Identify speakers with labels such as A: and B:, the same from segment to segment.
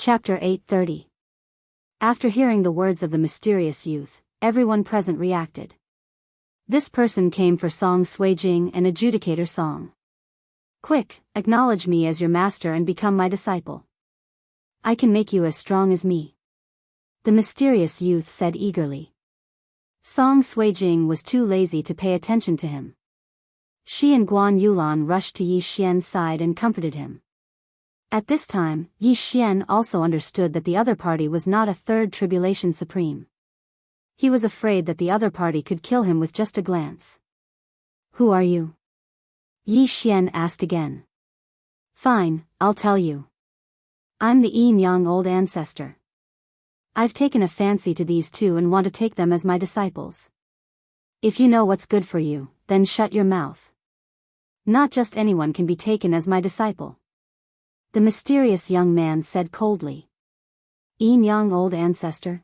A: Chapter 830. After hearing the words of the mysterious youth, everyone present reacted. This person came for Song Suijing and Adjudicator Song. Quick, acknowledge me as your master and become my disciple. I can make you as strong as me. The mysterious youth said eagerly. Song Suijing was too lazy to pay attention to him. She and Guan Yulan rushed to Yi Xian's side and comforted him. At this time, Yi Xian also understood that the other party was not a third tribulation supreme. He was afraid that the other party could kill him with just a glance. Who are you? Yi Xian asked again. Fine, I'll tell you. I'm the Yin Yang old ancestor. I've taken a fancy to these two and want to take them as my disciples. If you know what's good for you, then shut your mouth. Not just anyone can be taken as my disciple. The mysterious young man said coldly. Yin Yang old ancestor?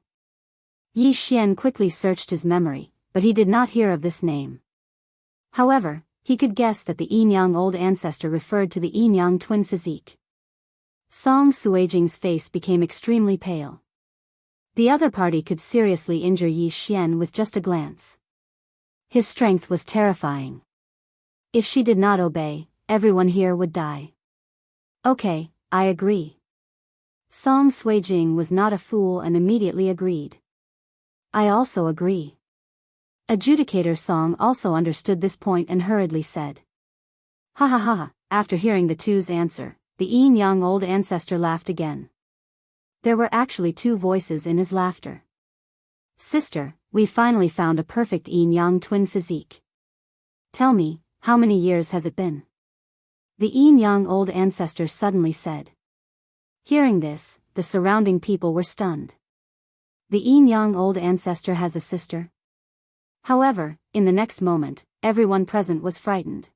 A: Yi Xian quickly searched his memory, but he did not hear of this name. However, he could guess that the Yin Yang old ancestor referred to the Yin Yang twin physique. Song Suijing's face became extremely pale. The other party could seriously injure Yi Xian with just a glance. His strength was terrifying. If she did not obey, everyone here would die. Okay, I agree. Song Suijing was not a fool and immediately agreed. I also agree. Adjudicator Song also understood this point and hurriedly said. Ha ha ha. After hearing the two's answer, the Yin Yang old ancestor laughed again. There were actually two voices in his laughter. Sister, we finally found a perfect Yin Yang twin physique. Tell me, how many years has it been? The Yin Yang old ancestor suddenly said. Hearing this, the surrounding people were stunned. The Yin Yang old ancestor has a sister? However, in the next moment, everyone present was frightened.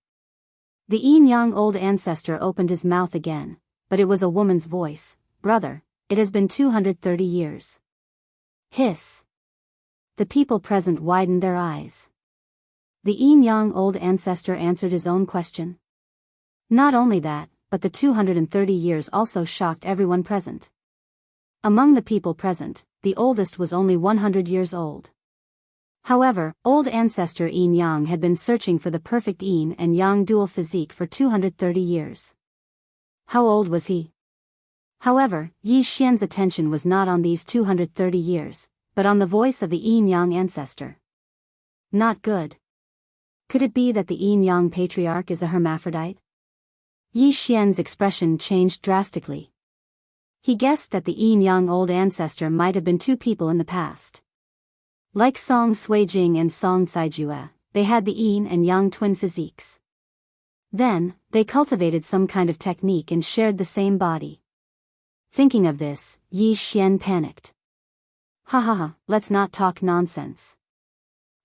A: The Yin Yang old ancestor opened his mouth again, but it was a woman's voice. Brother, it has been 230 years. Hiss. The people present widened their eyes. The Yin Yang old ancestor answered his own question. Not only that, but the 230 years also shocked everyone present. Among the people present, the oldest was only 100 years old. However, old ancestor Yin Yang had been searching for the perfect Yin and Yang dual physique for 230 years. How old was he? However, Yi Xian's attention was not on these 230 years, but on the voice of the Yin Yang ancestor. Not good. Could it be that the Yin Yang patriarch is a hermaphrodite? Yi Xian's expression changed drastically. He guessed that the Yin Yang old ancestor might have been two people in the past. Like Song Suijing and Song Saijue, they had the Yin and Yang twin physiques. Then, they cultivated some kind of technique and shared the same body. Thinking of this, Yi Xian panicked. Ha ha ha, let's not talk nonsense.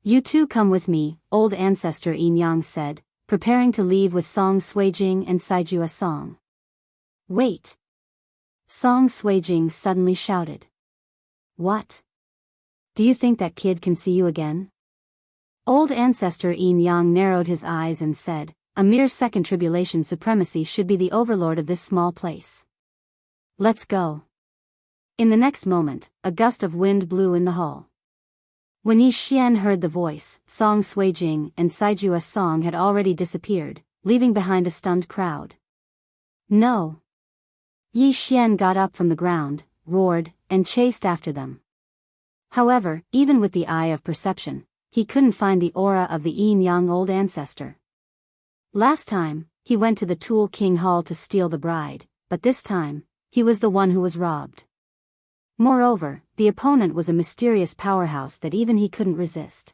A: You two come with me, old ancestor Yin Yang said, preparing to leave with Song Suijing and Saijue Song. Wait. Song Suijing suddenly shouted. What? Do you think that kid can see you again? Old ancestor Yin Yang narrowed his eyes and said, a mere second tribulation supremacy should be the overlord of this small place. Let's go. In the next moment, a gust of wind blew in the hall. When Yi Xian heard the voice, Song Suijing and Saijue Song had already disappeared, leaving behind a stunned crowd. No. Yi Xian got up from the ground, roared, and chased after them. However, even with the eye of perception, he couldn't find the aura of the Yin Yang old ancestor. Last time, he went to the Tool King Hall to steal the bride, but this time, he was the one who was robbed. Moreover, the opponent was a mysterious powerhouse that even he couldn't resist.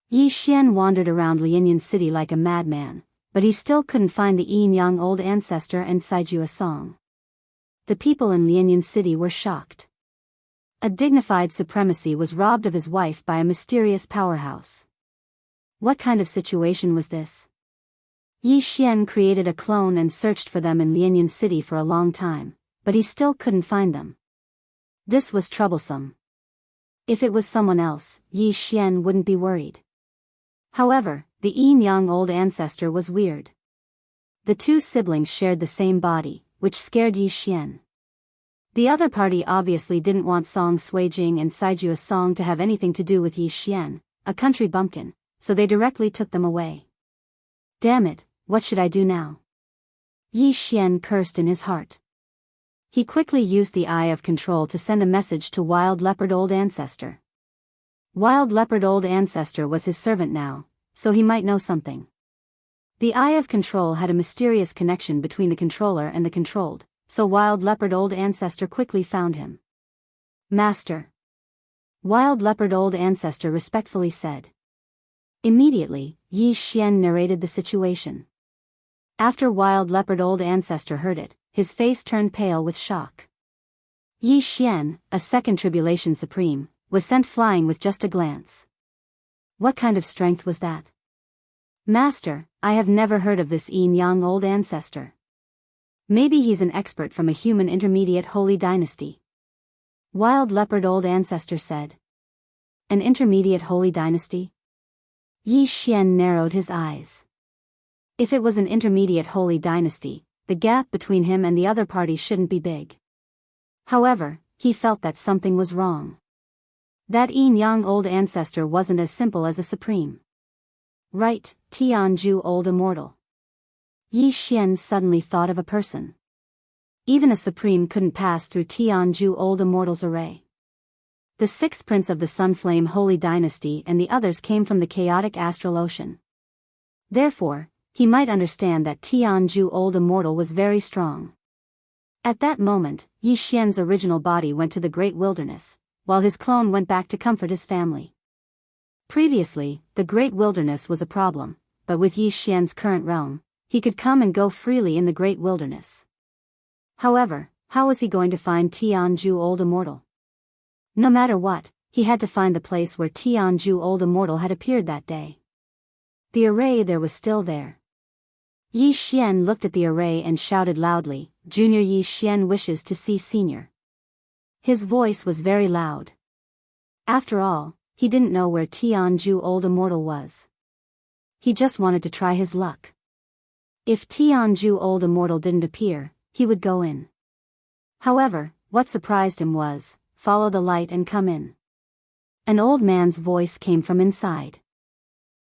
A: Yi Xian wandered around Lianyan City like a madman, but he still couldn't find the Yin Yang old ancestor and Saijue Song. The people in Lianyan City were shocked. A dignified supremacy was robbed of his wife by a mysterious powerhouse. What kind of situation was this? Yi Xian created a clone and searched for them in Lianyan City for a long time, but he still couldn't find them. This was troublesome. If it was someone else, Yi Xian wouldn't be worried. However, the Yin Yang old ancestor was weird. The two siblings shared the same body, which scared Yi Xian. The other party obviously didn't want Song Suijing and Saijua's song to have anything to do with Yi Xian, a country bumpkin, so they directly took them away. Damn it, what should I do now? Yi Xian cursed in his heart. He quickly used the Eye of Control to send a message to Wild Leopard Old Ancestor. Wild Leopard Old Ancestor was his servant now, so he might know something. The Eye of Control had a mysterious connection between the controller and the controlled, so Wild Leopard Old Ancestor quickly found him. Master. Wild Leopard Old Ancestor respectfully said. Immediately, Yi Xian narrated the situation. After Wild Leopard Old Ancestor heard it, his face turned pale with shock. Yi Xian, a second Tribulation Supreme, was sent flying with just a glance. What kind of strength was that? Master, I have never heard of this Yin Yang Old Ancestor. Maybe he's an expert from a human intermediate holy dynasty. Wild Leopard Old Ancestor said. An intermediate holy dynasty? Yi Xian narrowed his eyes. If it was an intermediate holy dynasty, the gap between him and the other party shouldn't be big. However, he felt that something was wrong. That Yin Yang Old Ancestor wasn't as simple as a supreme. Right, Tianju Old Immortal. Yi Xian suddenly thought of a person. Even a supreme couldn't pass through Tianju Old Immortal's array. The sixth prince of the Sunflame Holy Dynasty and the others came from the chaotic astral ocean. Therefore, he might understand that Tianju Old Immortal was very strong. At that moment, Yi Xian's original body went to the great wilderness, while his clone went back to comfort his family. Previously, the great wilderness was a problem, but with Yi Xian's current realm, he could come and go freely in the great wilderness. However, how was he going to find Tianju Old Immortal? No matter what, he had to find the place where Tianju Old Immortal had appeared that day. The array there was still there. Yi Xian looked at the array and shouted loudly, Junior Yi Xian wishes to see Senior. His voice was very loud. After all, he didn't know where Tianju Old Immortal was. He just wanted to try his luck. If Tianju Old Immortal didn't appear, he would go in. However, what surprised him was, follow the light and come in. An old man's voice came from inside.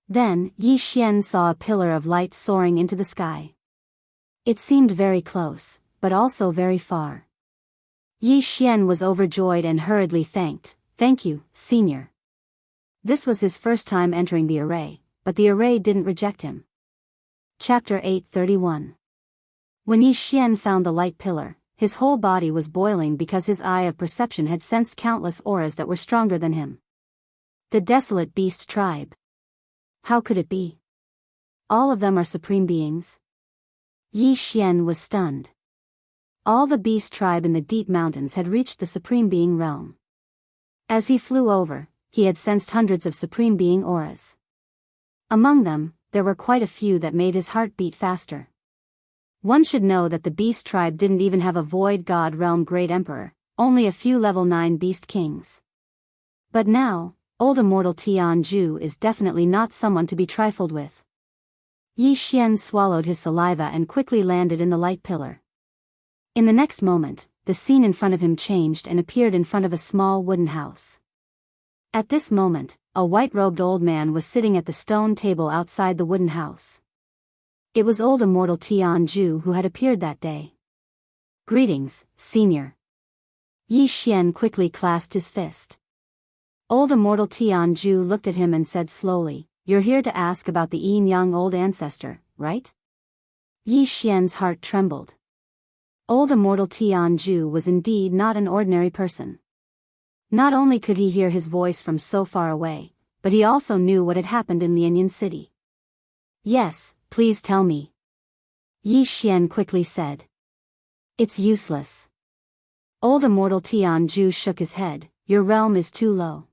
A: Then, Yi Xian saw a pillar of light soaring into the sky. It seemed very close, but also very far. Yi Xian was overjoyed and hurriedly thanked, Thank you, Senior. This was his first time entering the array, but the array didn't reject him. Chapter 831. When Yi Xian found the light pillar, his whole body was boiling because his eye of perception had sensed countless auras that were stronger than him. The desolate beast tribe. How could it be? All of them are supreme beings? Yi Xian was stunned. All the beast tribe in the deep mountains had reached the supreme being realm. As he flew over, he had sensed hundreds of supreme being auras. Among them, there were quite a few that made his heart beat faster. One should know that the beast tribe didn't even have a void god realm great emperor, only a few level 9 beast kings. But now, Old Immortal Tianju is definitely not someone to be trifled with. Yi Xian swallowed his saliva and quickly landed in the light pillar. In the next moment, the scene in front of him changed and appeared in front of a small wooden house. At this moment, a white-robed old man was sitting at the stone table outside the wooden house. It was Old Immortal Tianju who had appeared that day. Greetings, Senior. Yi Xian quickly clasped his fist. Old Immortal Tianju looked at him and said slowly, You're here to ask about the Yin Yang Old Ancestor, right? Yi Xian's heart trembled. Old Immortal Tianju was indeed not an ordinary person. Not only could he hear his voice from so far away, but he also knew what had happened in Lianyan City. Yes, please tell me. Yi Xian quickly said. It's useless. Old Immortal Tianju shook his head, Your realm is too low.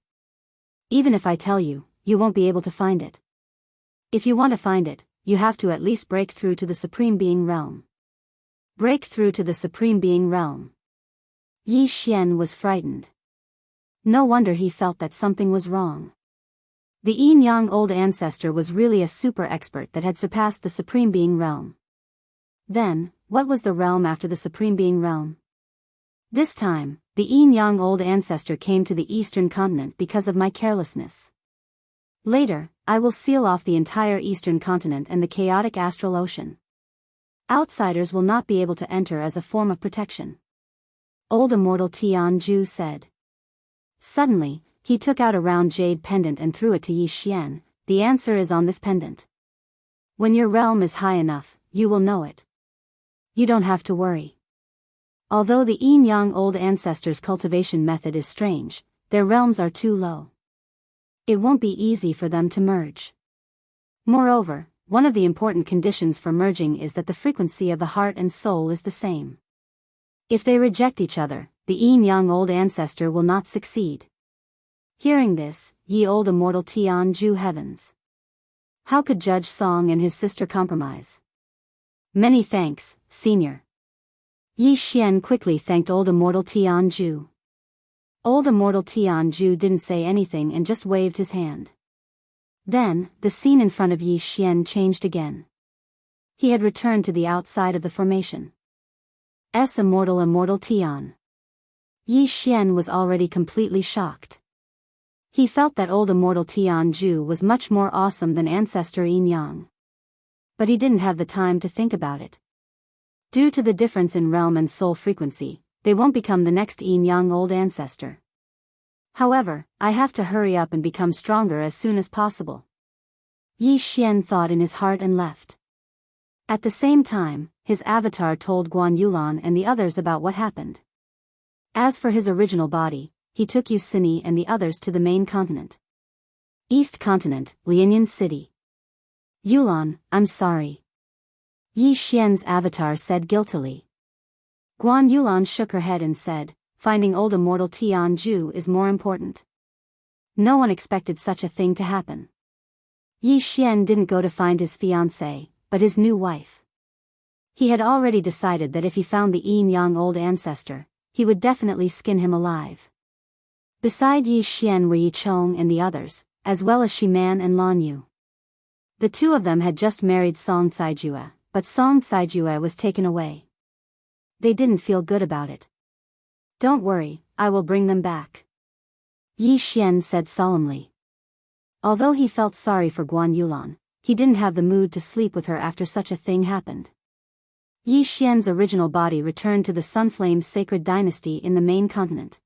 A: Even if I tell you, you won't be able to find it. If you want to find it, you have to at least break through to the Supreme Being realm. Break through to the Supreme Being realm. Yi Xian was frightened. No wonder he felt that something was wrong. The Yin Yang Old Ancestor was really a super expert that had surpassed the Supreme Being realm. Then, what was the realm after the Supreme Being realm? This time, the yin-yang old ancestor came to the eastern continent because of my carelessness. Later, I will seal off the entire eastern continent and the chaotic astral ocean. Outsiders will not be able to enter as a form of protection. Old immortal Tianju said. Suddenly, he took out a round jade pendant and threw it to Yi Xian. The answer is on this pendant. When your realm is high enough, you will know it. You don't have to worry. Although the yin-yang old ancestors' cultivation method is strange, their realms are too low. It won't be easy for them to merge. Moreover, one of the important conditions for merging is that the frequency of the heart and soul is the same. If they reject each other, the yin-yang old ancestor will not succeed. Hearing this, ye old immortal Tianju heavens! How could Judge Song and his sister compromise? Many thanks, Senior. Yi Xian quickly thanked old immortal Tianju. Old immortal Tianju didn't say anything and just waved his hand. Then, the scene in front of Yi Xian changed again. He had returned to the outside of the formation. Immortal Tian. Yi Xian was already completely shocked. He felt that old immortal Tianju was much more awesome than ancestor Yin Yang. But he didn't have the time to think about it. Due to the difference in realm and soul frequency, they won't become the next Yin Yang old ancestor. However, I have to hurry up and become stronger as soon as possible. Yi Xian thought in his heart and left. At the same time, his avatar told Guan Yulan and the others about what happened. As for his original body, he took Yusini and the others to the main continent. East Continent, Lianyan City. Yulan, I'm sorry. Yi Xian's avatar said guiltily. Guan Yulan shook her head and said, finding old immortal Tianju is more important. No one expected such a thing to happen. Yi Xian didn't go to find his fiancée, but his new wife. He had already decided that if he found the yin-yang old ancestor, he would definitely skin him alive. Beside Yi Xian were Yi Chong and the others, as well as Shiman and Lan Yu. The two of them had just married Song Caijue, but Song Caijue was taken away. They didn't feel good about it. Don't worry, I will bring them back. Yi Xian said solemnly. Although he felt sorry for Guan Yulan, he didn't have the mood to sleep with her after such a thing happened. Yi Xian's original body returned to the Sunflame Sacred Dynasty in the main continent.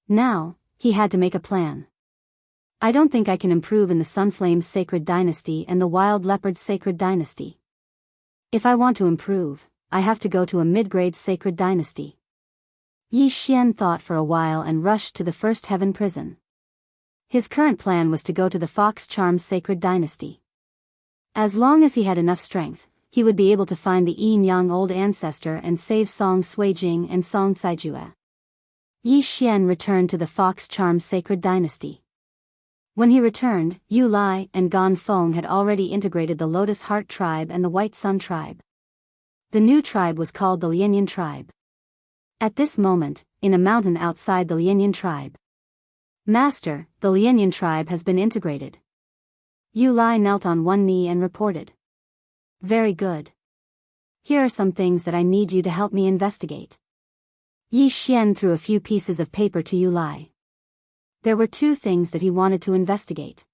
A: Now, he had to make a plan. I don't think I can improve in the Sunflame Sacred Dynasty and the Wild Leopard Sacred Dynasty. If I want to improve, I have to go to a mid-grade Sacred Dynasty. Yi Xian thought for a while and rushed to the First Heaven Prison. His current plan was to go to the Fox Charm Sacred Dynasty. As long as he had enough strength, he would be able to find the yin-yang old ancestor and save Song Suijing and Song Caijue. Yi Xian returned to the Fox Charm Sacred Dynasty. When he returned, Yu Lai and Gan Feng had already integrated the Lotus Heart Tribe and the White Sun Tribe. The new tribe was called the Lianyan Tribe. At this moment, in a mountain outside the Lianyan Tribe. Master, the Lianyan Tribe has been integrated. Yu Lai knelt on one knee and reported. Very good. Here are some things that I need you to help me investigate. Yi Xian threw a few pieces of paper to Yu Lai. There were two things that he wanted to investigate.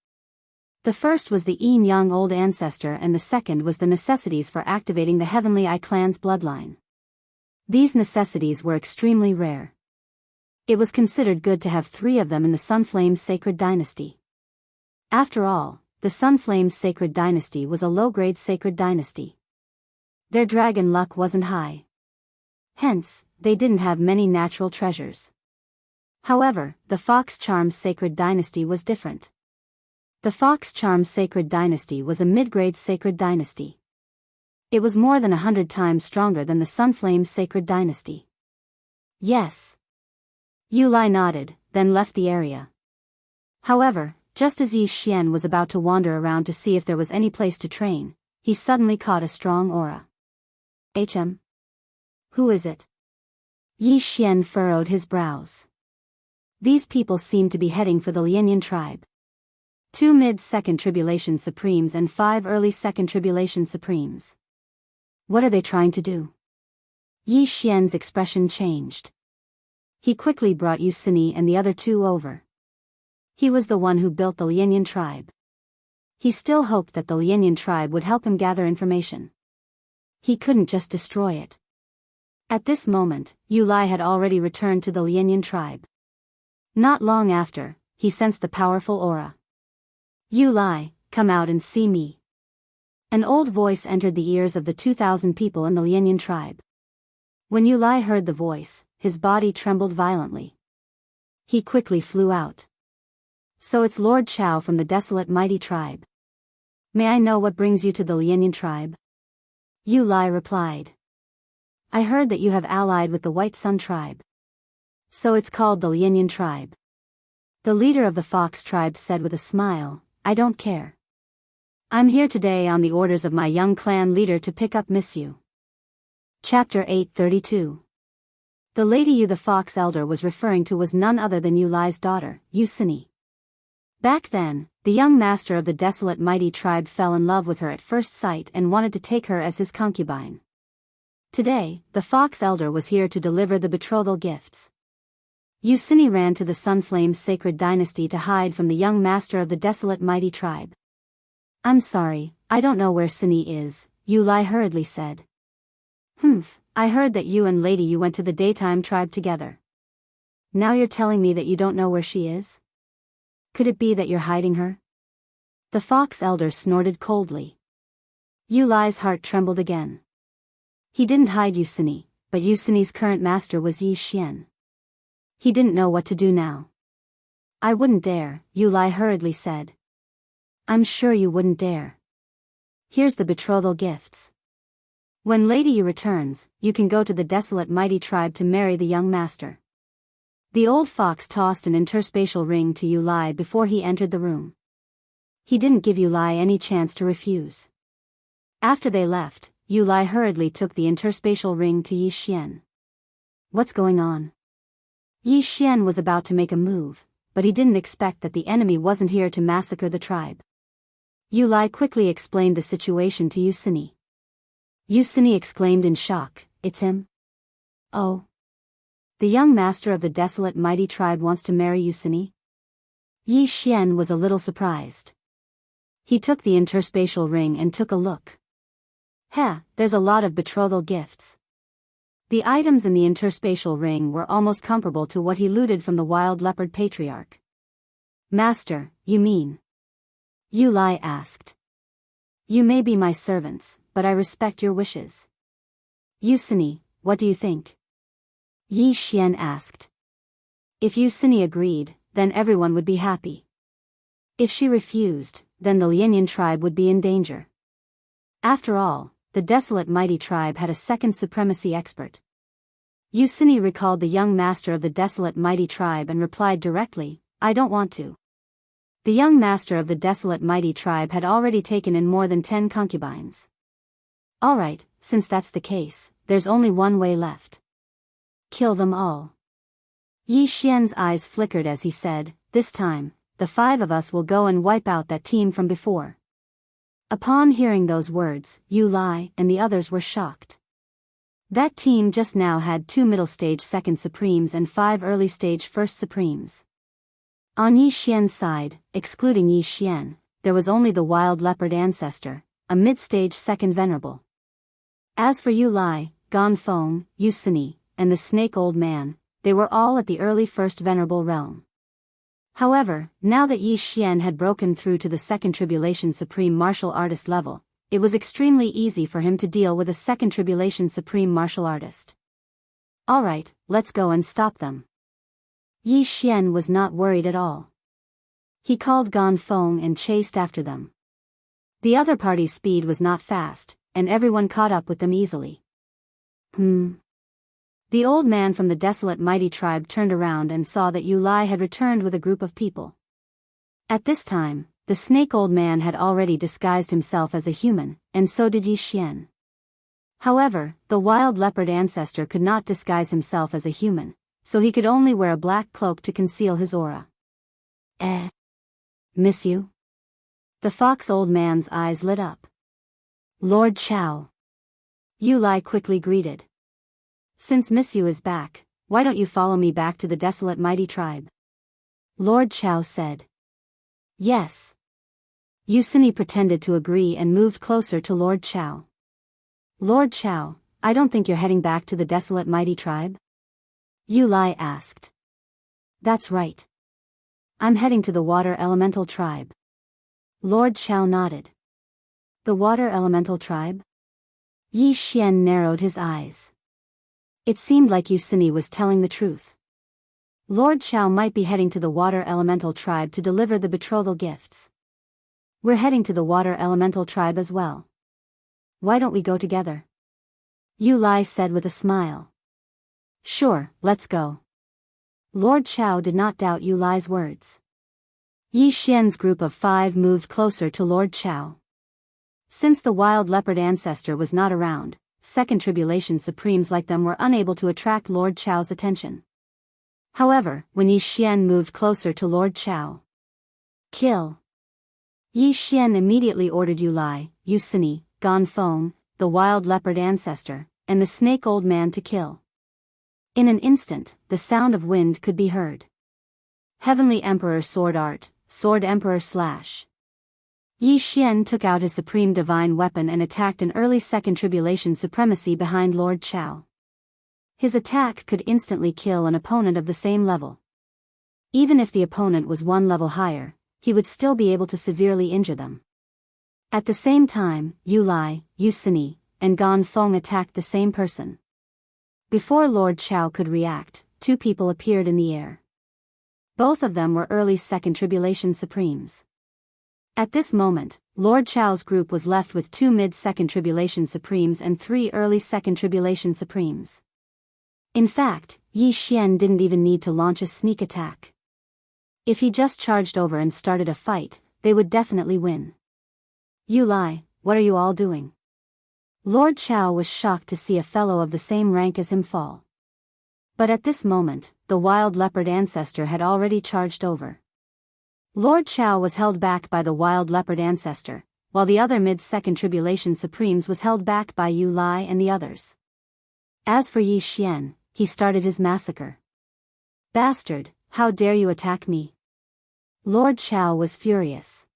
A: The first was the yin-yang old ancestor and the second was the necessities for activating the Heavenly Eye clan's bloodline. These necessities were extremely rare. It was considered good to have 3 of them in the Sunflame Sacred Dynasty. After all, the Sunflame Sacred Dynasty was a low-grade sacred dynasty. Their dragon luck wasn't high. Hence, they didn't have many natural treasures. However, the Fox Charm Sacred Dynasty was different. The Fox Charm Sacred Dynasty was a mid-grade sacred dynasty. It was more than 100 times stronger than the Sunflame Sacred Dynasty. Yes. Yu Lai nodded, then left the area. However, just as Yi Xian was about to wander around to see if there was any place to train, he suddenly caught a strong aura. HM? Who is it? Yi Xian furrowed his brows. These people seemed to be heading for the Lianyan tribe. 2 mid-second tribulation supremes and 5 early second tribulation supremes. What are they trying to do? Yi Xian's expression changed. He quickly brought Yu Sini and the other two over. He was the one who built the Lianyan tribe. He still hoped that the Lianyan tribe would help him gather information. He couldn't just destroy it. At this moment, Yu Lai had already returned to the Lianyan tribe. Not long after, he sensed the powerful aura. Yu Lai, come out and see me. An old voice entered the ears of the 2,000 people in the Lianyan tribe. When Yu Lai heard the voice, his body trembled violently. He quickly flew out. So it's Lord Chao from the desolate mighty tribe. May I know what brings you to the Lianyan tribe? Yu Lai replied. I heard that you have allied with the White Sun tribe. So it's called the Lianyan tribe. The leader of the Fox tribe said with a smile, I don't care. I'm here today on the orders of my young clan leader to pick up Miss Yu. Chapter 832. The lady Yu the Fox Elder was referring to was none other than Yu Lai's daughter, Yu Sini. Back then, the young master of the desolate mighty tribe fell in love with her at first sight and wanted to take her as his concubine. Today, the Fox Elder was here to deliver the betrothal gifts. Yu Sini ran to the Sunflame's sacred dynasty to hide from the young master of the desolate mighty tribe. I'm sorry, I don't know where Sini is, Yu Lai hurriedly said. I heard that you and Lady Yu went to the daytime tribe together. Now you're telling me that you don't know where she is? Could it be that you're hiding her? The Fox Elder snorted coldly. Yu Lai's heart trembled again. He didn't hide Yu Sini, but Yu Sini's current master was Yi Xian. He didn't know what to do now. I wouldn't dare, Yu Lai hurriedly said. I'm sure you wouldn't dare. Here's the betrothal gifts. When Lady Yu returns, you can go to the desolate mighty tribe to marry the young master. The old fox tossed an interspatial ring to Yu Lai before he entered the room. He didn't give Yu Lai any chance to refuse. After they left, Yu Lai hurriedly took the interspatial ring to Yi Xian. What's going on? Yi Xian was about to make a move, but he didn't expect that the enemy wasn't here to massacre the tribe. Yu Lai quickly explained the situation to Yu Sini. Yu Sini exclaimed in shock, It's him? Oh. The young master of the desolate mighty tribe wants to marry Yu Sini? Yi Xian was a little surprised. He took the interspatial ring and took a look. There's a lot of betrothal gifts. The items in the interspatial ring were almost comparable to what he looted from the wild leopard patriarch. Master, you mean? Yu Lai asked. You may be my servants, but I respect your wishes. Yu Sini, what do you think? Yi Xian asked. If Yu Sini agreed, then everyone would be happy. If she refused, then the Lianyan tribe would be in danger. After all, the desolate mighty tribe had a second supremacy expert. Yu Sini recalled the young master of the desolate mighty tribe and replied directly, I don't want to. The young master of the desolate mighty tribe had already taken in more than 10 concubines. Alright, since that's the case, there's only one way left. Kill them all. Yi Xian's eyes flickered as he said, This time, the 5 of us will go and wipe out that team from before. Upon hearing those words, Yu Lai and the others were shocked. That team just now had 2 middle-stage second supremes and 5 early-stage first supremes. On Yi Xian's side, excluding Yi Xian, there was only the wild leopard ancestor, a mid-stage second venerable. As for Yu Lai, Ganfeng, Yu Sini, and the snake old man, they were all at the early first venerable realm. However, now that Yi Xian had broken through to the second tribulation supreme martial artist level, it was extremely easy for him to deal with a second tribulation supreme martial artist. Alright, let's go and stop them. Yi Xian was not worried at all. He called Ganfeng and chased after them. The other party's speed was not fast, and everyone caught up with them easily. The old man from the desolate mighty tribe turned around and saw that Yu Lai had returned with a group of people. At this time, the snake old man had already disguised himself as a human, and so did Yi Xian. However, the wild leopard ancestor could not disguise himself as a human, so he could only wear a black cloak to conceal his aura. Miss Yu? The fox old man's eyes lit up. Lord Chao. Yu Lai quickly greeted. Since Miss Yu is back, why don't you follow me back to the desolate mighty tribe? Lord Chao said. Yes. Yu Sini pretended to agree and moved closer to Lord Chao. Lord Chao, I don't think you're heading back to the desolate mighty tribe? Yu Lai asked. That's right. I'm heading to the water elemental tribe. Lord Chao nodded. The water elemental tribe? Yi Xian narrowed his eyes. It seemed like Yu Sini was telling the truth. Lord Chao might be heading to the water elemental tribe to deliver the betrothal gifts. We're heading to the water elemental tribe as well. Why don't we go together? Yu Lai said with a smile. Sure, let's go. Lord Chao did not doubt Yu Lai's words. Yi Xian's group of 5 moved closer to Lord Chao. Since the wild leopard ancestor was not around, Second Tribulation Supremes like them were unable to attract Lord Chao's attention. However, when Yi Xian moved closer to Lord Chao, kill! Yi Xian immediately ordered Yu Lai, Yu Sini, Gan Feng, the wild leopard ancestor, and the snake old man to kill. In an instant, the sound of wind could be heard. Heavenly Emperor Sword Art, Sword Emperor Slash. Yi Xian took out his supreme divine weapon and attacked an early Second Tribulation supremacy behind Lord Chao. His attack could instantly kill an opponent of the same level. Even if the opponent was 1 level higher, he would still be able to severely injure them. At the same time, Yu Lai, Yu Sini, and Gan Feng attacked the same person. Before Lord Chao could react, 2 people appeared in the air. Both of them were early Second Tribulation Supremes. At this moment, Lord Chao's group was left with 2 mid-Second Tribulation Supremes and 3 early Second Tribulation Supremes. In fact, Yi Xian didn't even need to launch a sneak attack. If he just charged over and started a fight, they would definitely win. Yu Lai, what are you all doing? Lord Chao was shocked to see a fellow of the same rank as him fall. But at this moment, the wild leopard ancestor had already charged over. Lord Chao was held back by the wild leopard ancestor, while the other mid-Second Tribulation Supremes was held back by Yu Lai and the others. As for Yi Xian, he started his massacre. Bastard, how dare you attack me? Lord Chao was furious.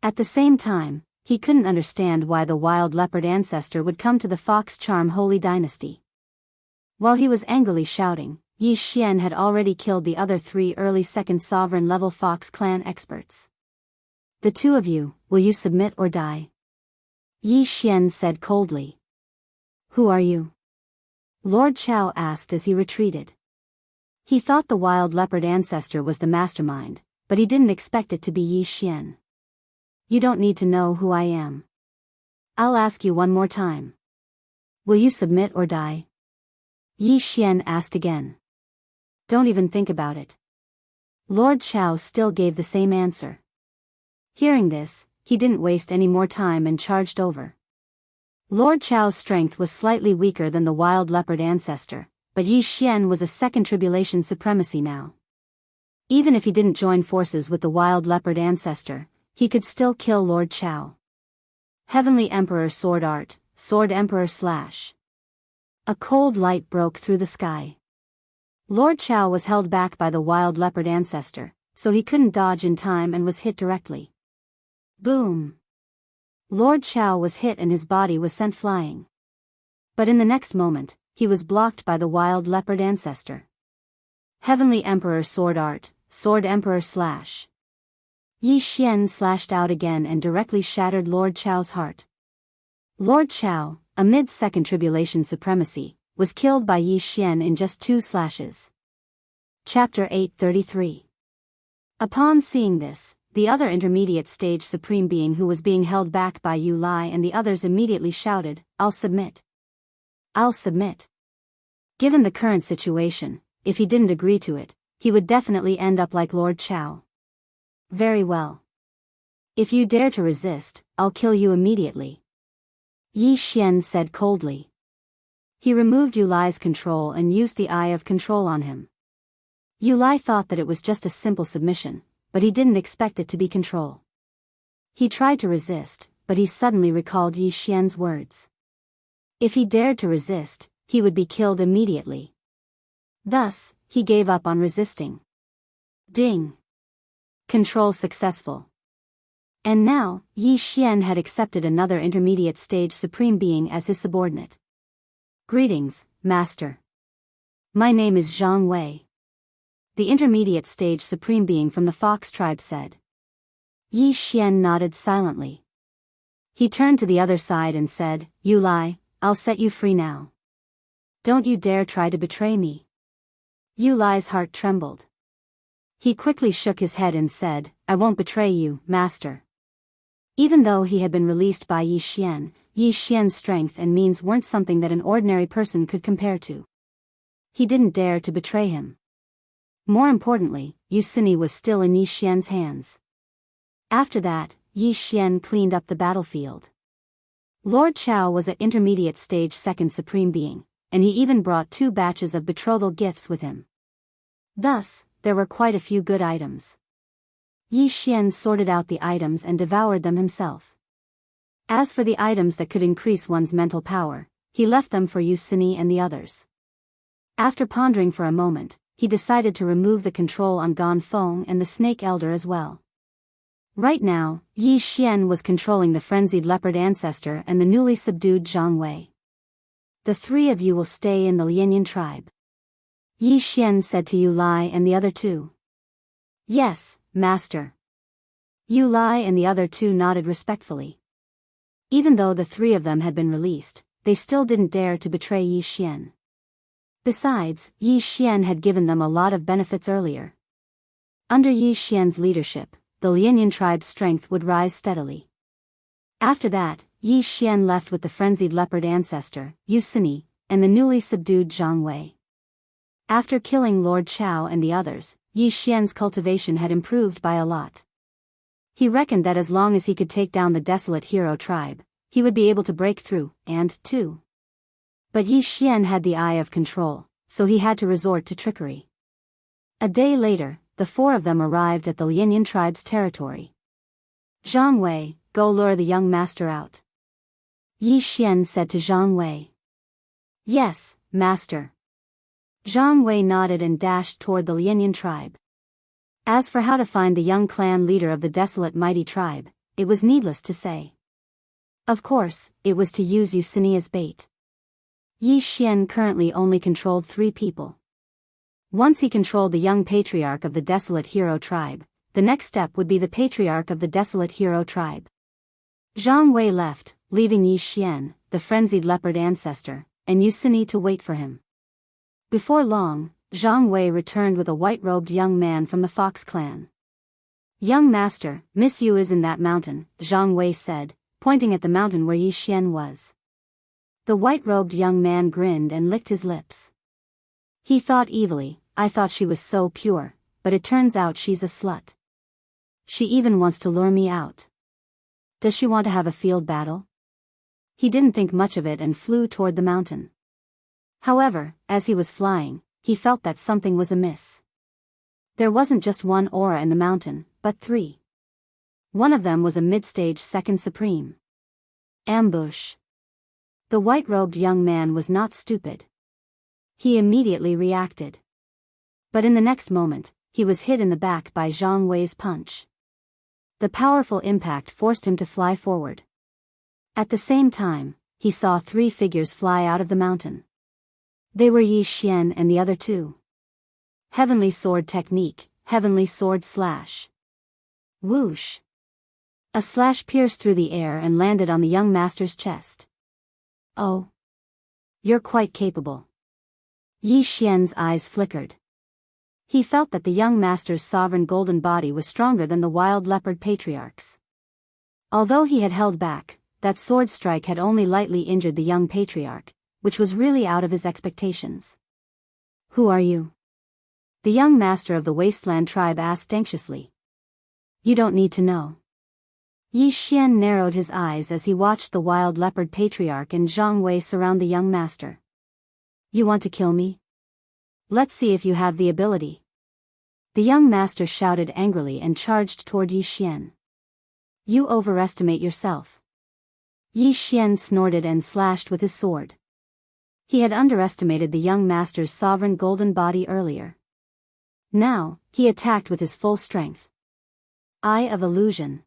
A: At the same time, he couldn't understand why the wild leopard ancestor would come to the Fox Charm Holy Dynasty. While he was angrily shouting, Yi Xian had already killed the other 3 early second sovereign level Fox clan experts. The 2 of you, will you submit or die? Yi Xian said coldly. Who are you? Lord Chao asked as he retreated. He thought the wild leopard ancestor was the mastermind, but he didn't expect it to be Yi Xian. You don't need to know who I am. I'll ask you one more time. Will you submit or die? Yi Xian asked again. Don't even think about it. Lord Chao still gave the same answer. Hearing this, he didn't waste any more time and charged over. Lord Chao's strength was slightly weaker than the wild leopard ancestor, but Yi Xian was a Second Tribulation supremacy now. Even if he didn't join forces with the wild leopard ancestor, he could still kill Lord Chao. Heavenly Emperor Sword Art, Sword Emperor Slash. A cold light broke through the sky. Lord Chao was held back by the wild leopard ancestor, so he couldn't dodge in time and was hit directly. Boom! Lord Chao was hit and his body was sent flying. But in the next moment, he was blocked by the wild leopard ancestor. Heavenly Emperor Sword Art, Sword Emperor Slash. Yi Xian slashed out again and directly shattered Lord Chao's heart. Lord Chao, amid Second Tribulation supremacy, was killed by Yi Xian in just 2 slashes. Chapter 833. Upon seeing this, the other intermediate stage supreme being who was being held back by Yu Lai and the others immediately shouted, I'll submit. I'll submit. Given the current situation, if he didn't agree to it, he would definitely end up like Lord Chao. Very well. If you dare to resist, I'll kill you immediately. Yi Xian said coldly. He removed Yu Lai's control and used the Eye of Control on him. Yu Lai thought that it was just a simple submission, but he didn't expect it to be control. He tried to resist, but he suddenly recalled Yi Xian's words. If he dared to resist, he would be killed immediately. Thus, he gave up on resisting. Ding! Control successful. And now, Yi Xian had accepted another intermediate stage supreme being as his subordinate. Greetings, Master. My name is Zhang Wei. The intermediate stage supreme being from the Fox tribe said. Yi Xian nodded silently. He turned to the other side and said, You lie, I'll set you free now. Don't you dare try to betray me. Yu Lai's heart trembled. He quickly shook his head and said, I won't betray you, Master. Even though he had been released by Yi Xian's strength and means weren't something that an ordinary person could compare to. He didn't dare to betray him. More importantly, Yu Cini was still in Yi Xian's hands. After that, Yi Xian cleaned up the battlefield. Lord Chao was an intermediate stage second supreme being, and he even brought 2 batches of betrothal gifts with him. Thus, there were quite a few good items. Yi Xian sorted out the items and devoured them himself. As for the items that could increase one's mental power, he left them for Yu Cini and the others. After pondering for a moment, he decided to remove the control on Gan Feng and the Snake Elder as well. Right now, Yi Xian was controlling the frenzied leopard ancestor and the newly subdued Zhang Wei. The 3 of you will stay in the Lianyan tribe. Yi Xian said to Yu Lai and the other 2. Yes, Master. Yu Lai and the other 2 nodded respectfully. Even though the 3 of them had been released, they still didn't dare to betray Yi Xian. Besides, Yi Xian had given them a lot of benefits earlier. Under Yi Xian's leadership, the Lianyan tribe's strength would rise steadily. After that, Yi Xian left with the frenzied leopard ancestor, Yu Cini, and the newly subdued Zhang Wei. After killing Lord Chao and the others, Yi Xian's cultivation had improved by a lot. He reckoned that as long as he could take down the desolate hero tribe, he would be able to break through, and, too. But Yi Xian had the eye of control, so he had to resort to trickery. A day later, the 4 of them arrived at the Lianyan tribe's territory. Zhang Wei, go lure the young master out. Yi Xian said to Zhang Wei. Yes, Master. Zhang Wei nodded and dashed toward the Lianyan tribe. As for how to find the young clan leader of the desolate mighty tribe, it was needless to say. Of course, it was to use Yu Cini as bait. Yi Xian currently only controlled 3 people. Once he controlled the young patriarch of the desolate hero tribe, the next step would be the patriarch of the desolate hero tribe. Zhang Wei left, leaving Yi Xian, the frenzied leopard ancestor, and Yu Cini to wait for him. Before long, Zhang Wei returned with a white-robed young man from the Fox clan. Young master, Miss Yu is in that mountain, Zhang Wei said, pointing at the mountain where Yi Xian was. The white-robed young man grinned and licked his lips. He thought evilly, I thought she was so pure, but it turns out she's a slut. She even wants to lure me out. Does she want to have a field battle? He didn't think much of it and flew toward the mountain. However, as he was flying, he felt that something was amiss. There wasn't just one aura in the mountain, but 3. One of them was a mid-stage second supreme. Ambush. The white-robed young man was not stupid. He immediately reacted. But in the next moment, he was hit in the back by Zhang Wei's punch. The powerful impact forced him to fly forward. At the same time, he saw 3 figures fly out of the mountain. They were Yi Xian and the other 2. Heavenly sword technique, heavenly sword slash. Whoosh. A slash pierced through the air and landed on the young master's chest. Oh. You're quite capable. Yi Xian's eyes flickered. He felt that the young master's sovereign golden body was stronger than the wild leopard patriarch's. Although he had held back, that sword strike had only lightly injured the young patriarch, which was really out of his expectations. Who are you? The young master of the wasteland tribe asked anxiously. You don't need to know. Yi Xian narrowed his eyes as he watched the wild leopard patriarch and Zhang Wei surround the young master. You want to kill me? Let's see if you have the ability. The young master shouted angrily and charged toward Yi Xian. You overestimate yourself. Yi Xian snorted and slashed with his sword. He had underestimated the young master's sovereign golden body earlier. Now, he attacked with his full strength. Eye of Illusion.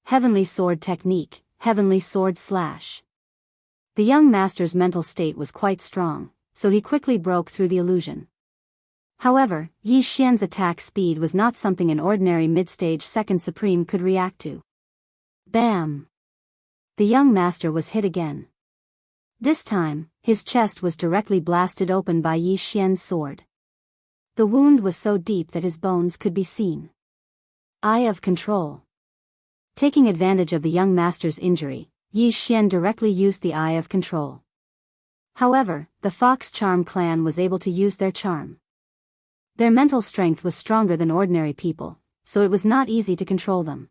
A: Heavenly Sword Technique, Heavenly Sword Slash. The young master's mental state was quite strong, so he quickly broke through the illusion. However, Yi Xian's attack speed was not something an ordinary mid-stage second supreme could react to. Bam! The young master was hit again. This time, his chest was directly blasted open by Yi Xian's sword. The wound was so deep that his bones could be seen. Eye of Control. Taking advantage of the young master's injury, Yi Xian directly used the Eye of Control. However, the Fox Charm clan was able to use their charm. Their mental strength was stronger than ordinary people, so it was not easy to control them.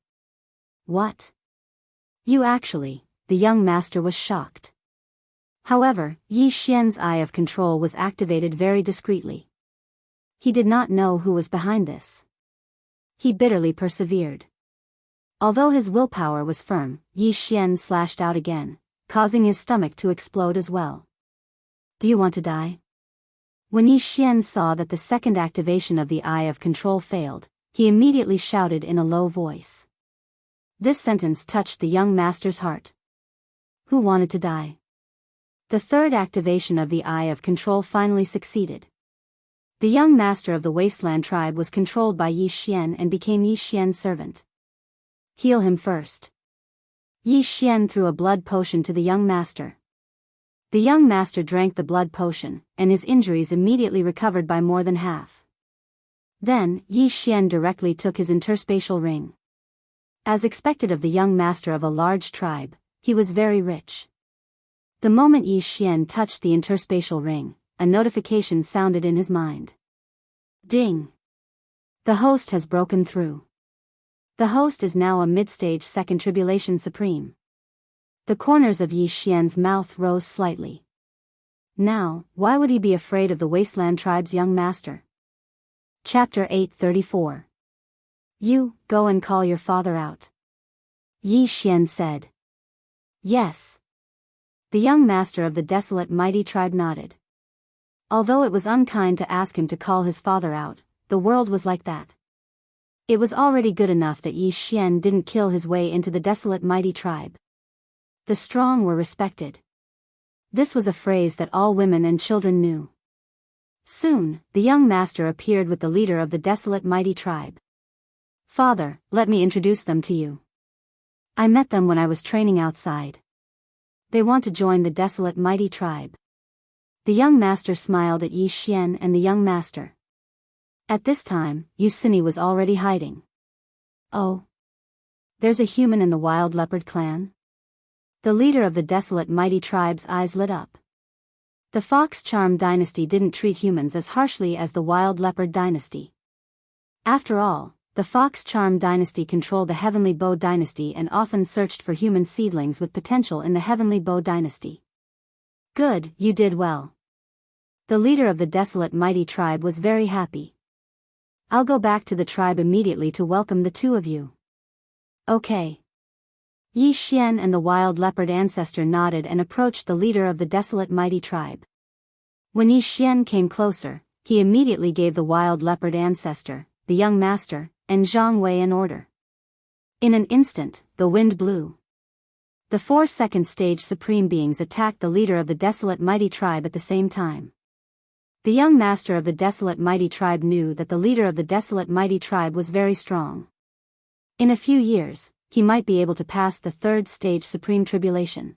A: What? You actually, the young master was shocked. However, Yi Xian's Eye of Control was activated very discreetly. He did not know who was behind this. He bitterly persevered. Although his willpower was firm, Yi Xian slashed out again, causing his stomach to explode as well. Do you want to die? When Yi Xian saw that the second activation of the Eye of Control failed, he immediately shouted in a low voice. This sentence touched the young master's heart. Who wanted to die? The third activation of the Eye of Control finally succeeded. The young master of the Wasteland tribe was controlled by Yi Xian and became Yi Xian's servant. Heal him first. Yi Xian threw a blood potion to the young master. The young master drank the blood potion, and his injuries immediately recovered by more than half. Then, Yi Xian directly took his interspatial ring. As expected of the young master of a large tribe, he was very rich. The moment Yi Xian touched the interspatial ring, a notification sounded in his mind. Ding! The host has broken through. The host is now a mid-stage second tribulation supreme. The corners of Yi Xian's mouth rose slightly. Now, why would he be afraid of the Wasteland tribe's young master? Chapter 834. You, go and call your father out. Yi Xian said. Yes. The young master of the desolate mighty tribe nodded. Although it was unkind to ask him to call his father out, the world was like that. It was already good enough that Yi Xian didn't kill his way into the desolate mighty tribe. The strong were respected. This was a phrase that all women and children knew. Soon, the young master appeared with the leader of the desolate mighty tribe. Father, let me introduce them to you. I met them when I was training outside. They want to join the desolate mighty tribe. The young master smiled at Yi Xian and the young master. At this time, Yusini was already hiding. Oh. There's a human in the wild leopard clan? The leader of the desolate mighty tribe's eyes lit up. The Fox Charm dynasty didn't treat humans as harshly as the wild leopard dynasty. After all, the Fox Charm dynasty controlled the Heavenly Bow dynasty and often searched for human seedlings with potential in the Heavenly Bow dynasty. Good, you did well. The leader of the desolate mighty tribe was very happy. I'll go back to the tribe immediately to welcome the two of you. Okay. Yi Xian and the wild leopard ancestor nodded and approached the leader of the desolate mighty tribe. When Yi Xian came closer, he immediately gave the wild leopard ancestor, the young master, and Zhang Wei an order. In an instant, the wind blew. The 4 second stage supreme beings attacked the leader of the desolate mighty tribe at the same time. The young master of the desolate mighty tribe knew that the leader of the desolate mighty tribe was very strong. In a few years, he might be able to pass the 3rd stage supreme tribulation.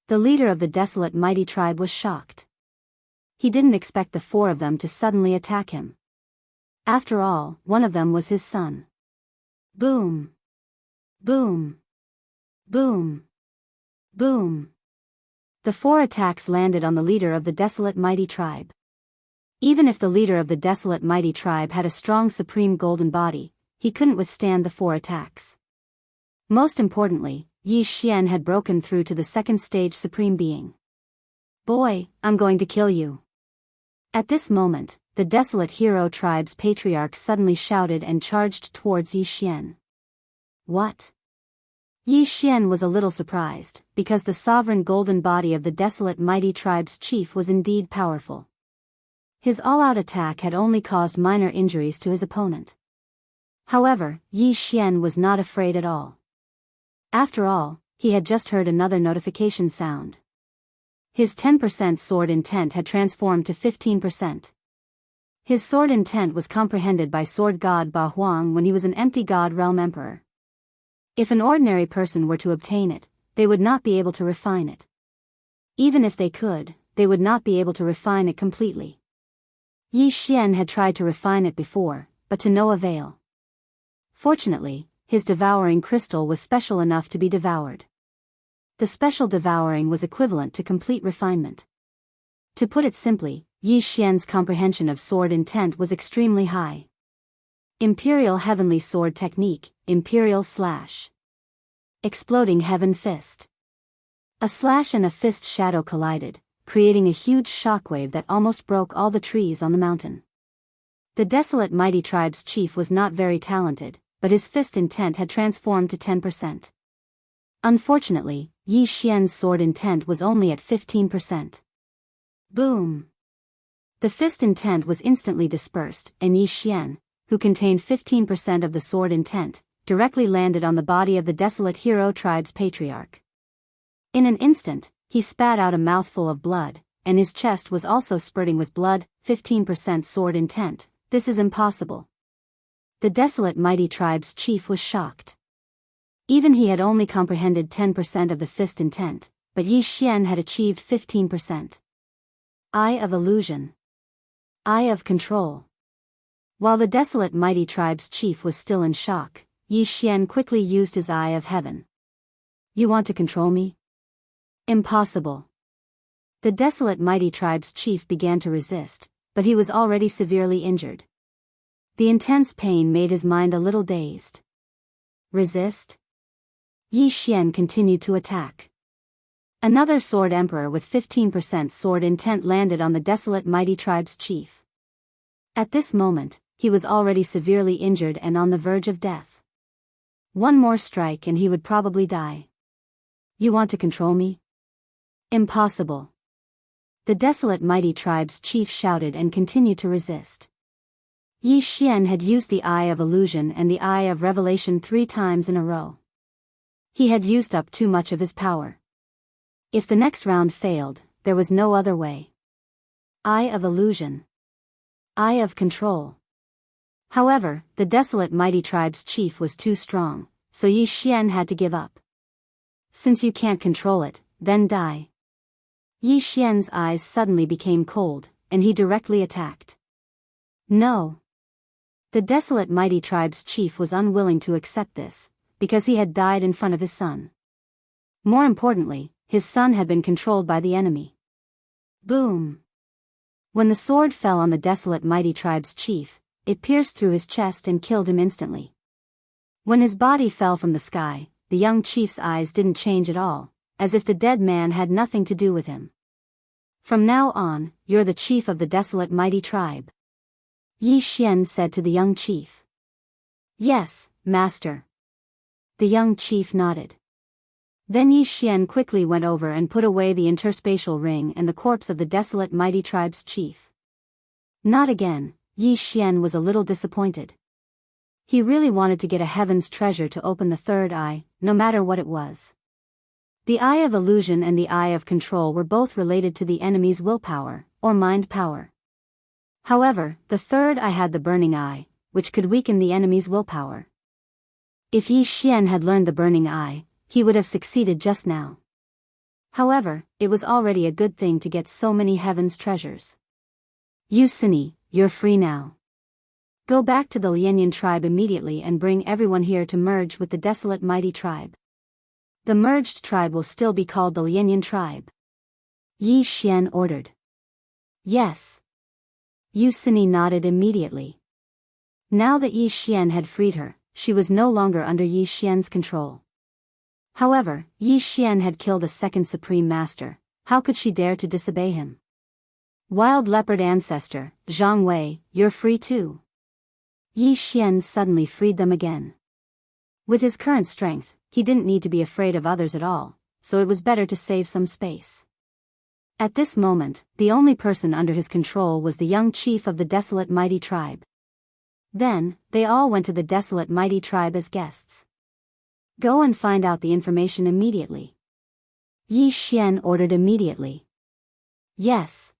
A: The leader of the desolate mighty tribe was shocked. He didn't expect the 4 of them to suddenly attack him. After all, one of them was his son. Boom! Boom! Boom! Boom! The 4 attacks landed on the leader of the desolate mighty tribe. Even if the leader of the desolate mighty tribe had a strong supreme golden body, he couldn't withstand the 4 attacks. Most importantly, Yi Xian had broken through to the 2nd stage supreme being. Boy, I'm going to kill you. At this moment, the desolate hero tribe's patriarch suddenly shouted and charged towards Yi Xian. What? Yi Xian was a little surprised, because the sovereign golden body of the desolate mighty tribe's chief was indeed powerful. His all-out attack had only caused minor injuries to his opponent. However, Yi Xian was not afraid at all. After all, he had just heard another notification sound. His 10% sword intent had transformed to 15%. His sword intent was comprehended by sword god Ba Huang when he was an empty god realm emperor. If an ordinary person were to obtain it, they would not be able to refine it. Even if they could, they would not be able to refine it completely. Yi Xian had tried to refine it before, but to no avail. Fortunately, his devouring crystal was special enough to be devoured. The special devouring was equivalent to complete refinement. To put it simply, Yi Xian's comprehension of sword intent was extremely high. Imperial Heavenly Sword Technique, Imperial Slash. Exploding Heaven Fist. A slash and a fist shadow collided, creating a huge shockwave that almost broke all the trees on the mountain. The desolate mighty tribe's chief was not very talented, but his fist intent had transformed to 10%. Unfortunately, Yi Xian's sword intent was only at 15%. Boom! The fist intent was instantly dispersed, and Yi Xian, who contained 15% of the sword intent, directly landed on the body of the desolate hero tribe's patriarch. In an instant, he spat out a mouthful of blood, and his chest was also spurting with blood. 15% sword intent, this is impossible. The desolate mighty tribe's chief was shocked. Even he had only comprehended 10% of the fist intent, but Yi Xian had achieved 15%. Eye of Illusion. Eye of Control. While the desolate mighty tribe's chief was still in shock, Yi Xian quickly used his Eye of Heaven. You want to control me? Impossible. The desolate mighty tribe's chief began to resist, but he was already severely injured. The intense pain made his mind a little dazed. Resist? Yi Xian continued to attack. Another sword emperor with 15% sword intent landed on the desolate mighty tribe's chief. At this moment, he was already severely injured and on the verge of death. One more strike and he would probably die. You want to control me? Impossible. The desolate mighty tribe's chief shouted and continued to resist. Yi Xian had used the Eye of Illusion and the Eye of Revelation 3 times in a row. He had used up too much of his power. If the next round failed, there was no other way. Eye of Illusion. Eye of Control. However, the desolate mighty tribe's chief was too strong, so Yi Xian had to give up. Since you can't control it, then die. Yi Xian's eyes suddenly became cold, and he directly attacked. No. The desolate mighty tribe's chief was unwilling to accept this, because he had died in front of his son. More importantly, his son had been controlled by the enemy. Boom! When the sword fell on the desolate mighty tribe's chief, it pierced through his chest and killed him instantly. When his body fell from the sky, the young chief's eyes didn't change at all, as if the dead man had nothing to do with him. From now on, you're the chief of the desolate mighty tribe. Yi Xian said to the young chief. Yes, master. The young chief nodded. Then Yi Xian quickly went over and put away the interspatial ring and the corpse of the desolate mighty tribe's chief. Not again. Yi Xian was a little disappointed. He really wanted to get a heaven's treasure to open the third eye, no matter what it was. The Eye of Illusion and the Eye of Control were both related to the enemy's willpower, or mind power. However, the third eye had the Burning Eye, which could weaken the enemy's willpower. If Yi Xian had learned the Burning Eye, he would have succeeded just now. However, it was already a good thing to get so many heaven's treasures. Yu Sini, you're free now. Go back to the Lianyan tribe immediately and bring everyone here to merge with the desolate mighty tribe. The merged tribe will still be called the Lianyan tribe. Yi Xian ordered. Yes. Yu Sini nodded immediately. Now that Yi Xian had freed her, she was no longer under Yi Xian's control. However, Yi Xian had killed a second supreme master. How could she dare to disobey him? Wild leopard ancestor, Zhang Wei, you're free too. Yi Xian suddenly freed them again. With his current strength, he didn't need to be afraid of others at all, so it was better to save some space. At this moment, the only person under his control was the young chief of the desolate mighty tribe. Then, they all went to the desolate mighty tribe as guests. Go and find out the information immediately. Yi Xian ordered immediately. Yes.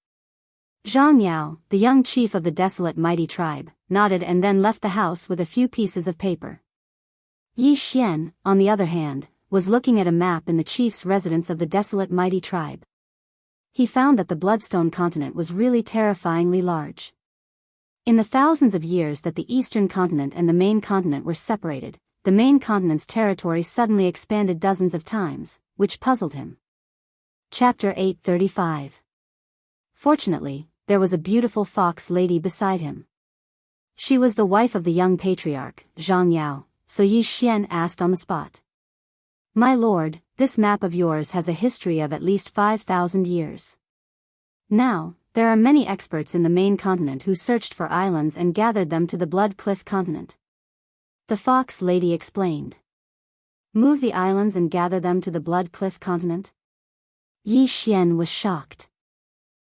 A: Zhang Yao, the young chief of the desolate mighty tribe, nodded and then left the house with a few pieces of paper. Yi Xian, on the other hand, was looking at a map in the chief's residence of the desolate mighty tribe. He found that the Bloodstone continent was really terrifyingly large. In the thousands of years that the eastern continent and the main continent were separated, the main continent's territory suddenly expanded dozens of times, which puzzled him. Chapter 835. Fortunately, there was a beautiful fox lady beside him. She was the wife of the young patriarch, Zhang Yao, so Yi Xian asked on the spot. My lord, this map of yours has a history of at least 5,000 years. Now, there are many experts in the main continent who searched for islands and gathered them to the Blood Cliff continent. The fox lady explained. Move the islands and gather them to the Blood Cliff continent? Yi Xian was shocked.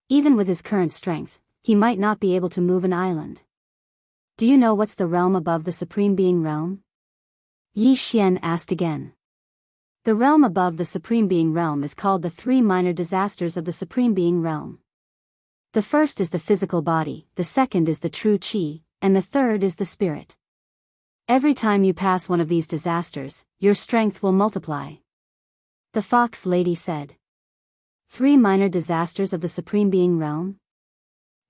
A: Even with his current strength, he might not be able to move an island. Do you know what's the realm above the Supreme Being realm? Yi Xian asked again. The realm above the Supreme Being realm is called the three minor disasters of the Supreme Being realm. The first is the physical body, the second is the true qi, and the third is the spirit. Every time you pass one of these disasters, your strength will multiply. The fox lady said. 3 minor disasters of the Supreme Being realm?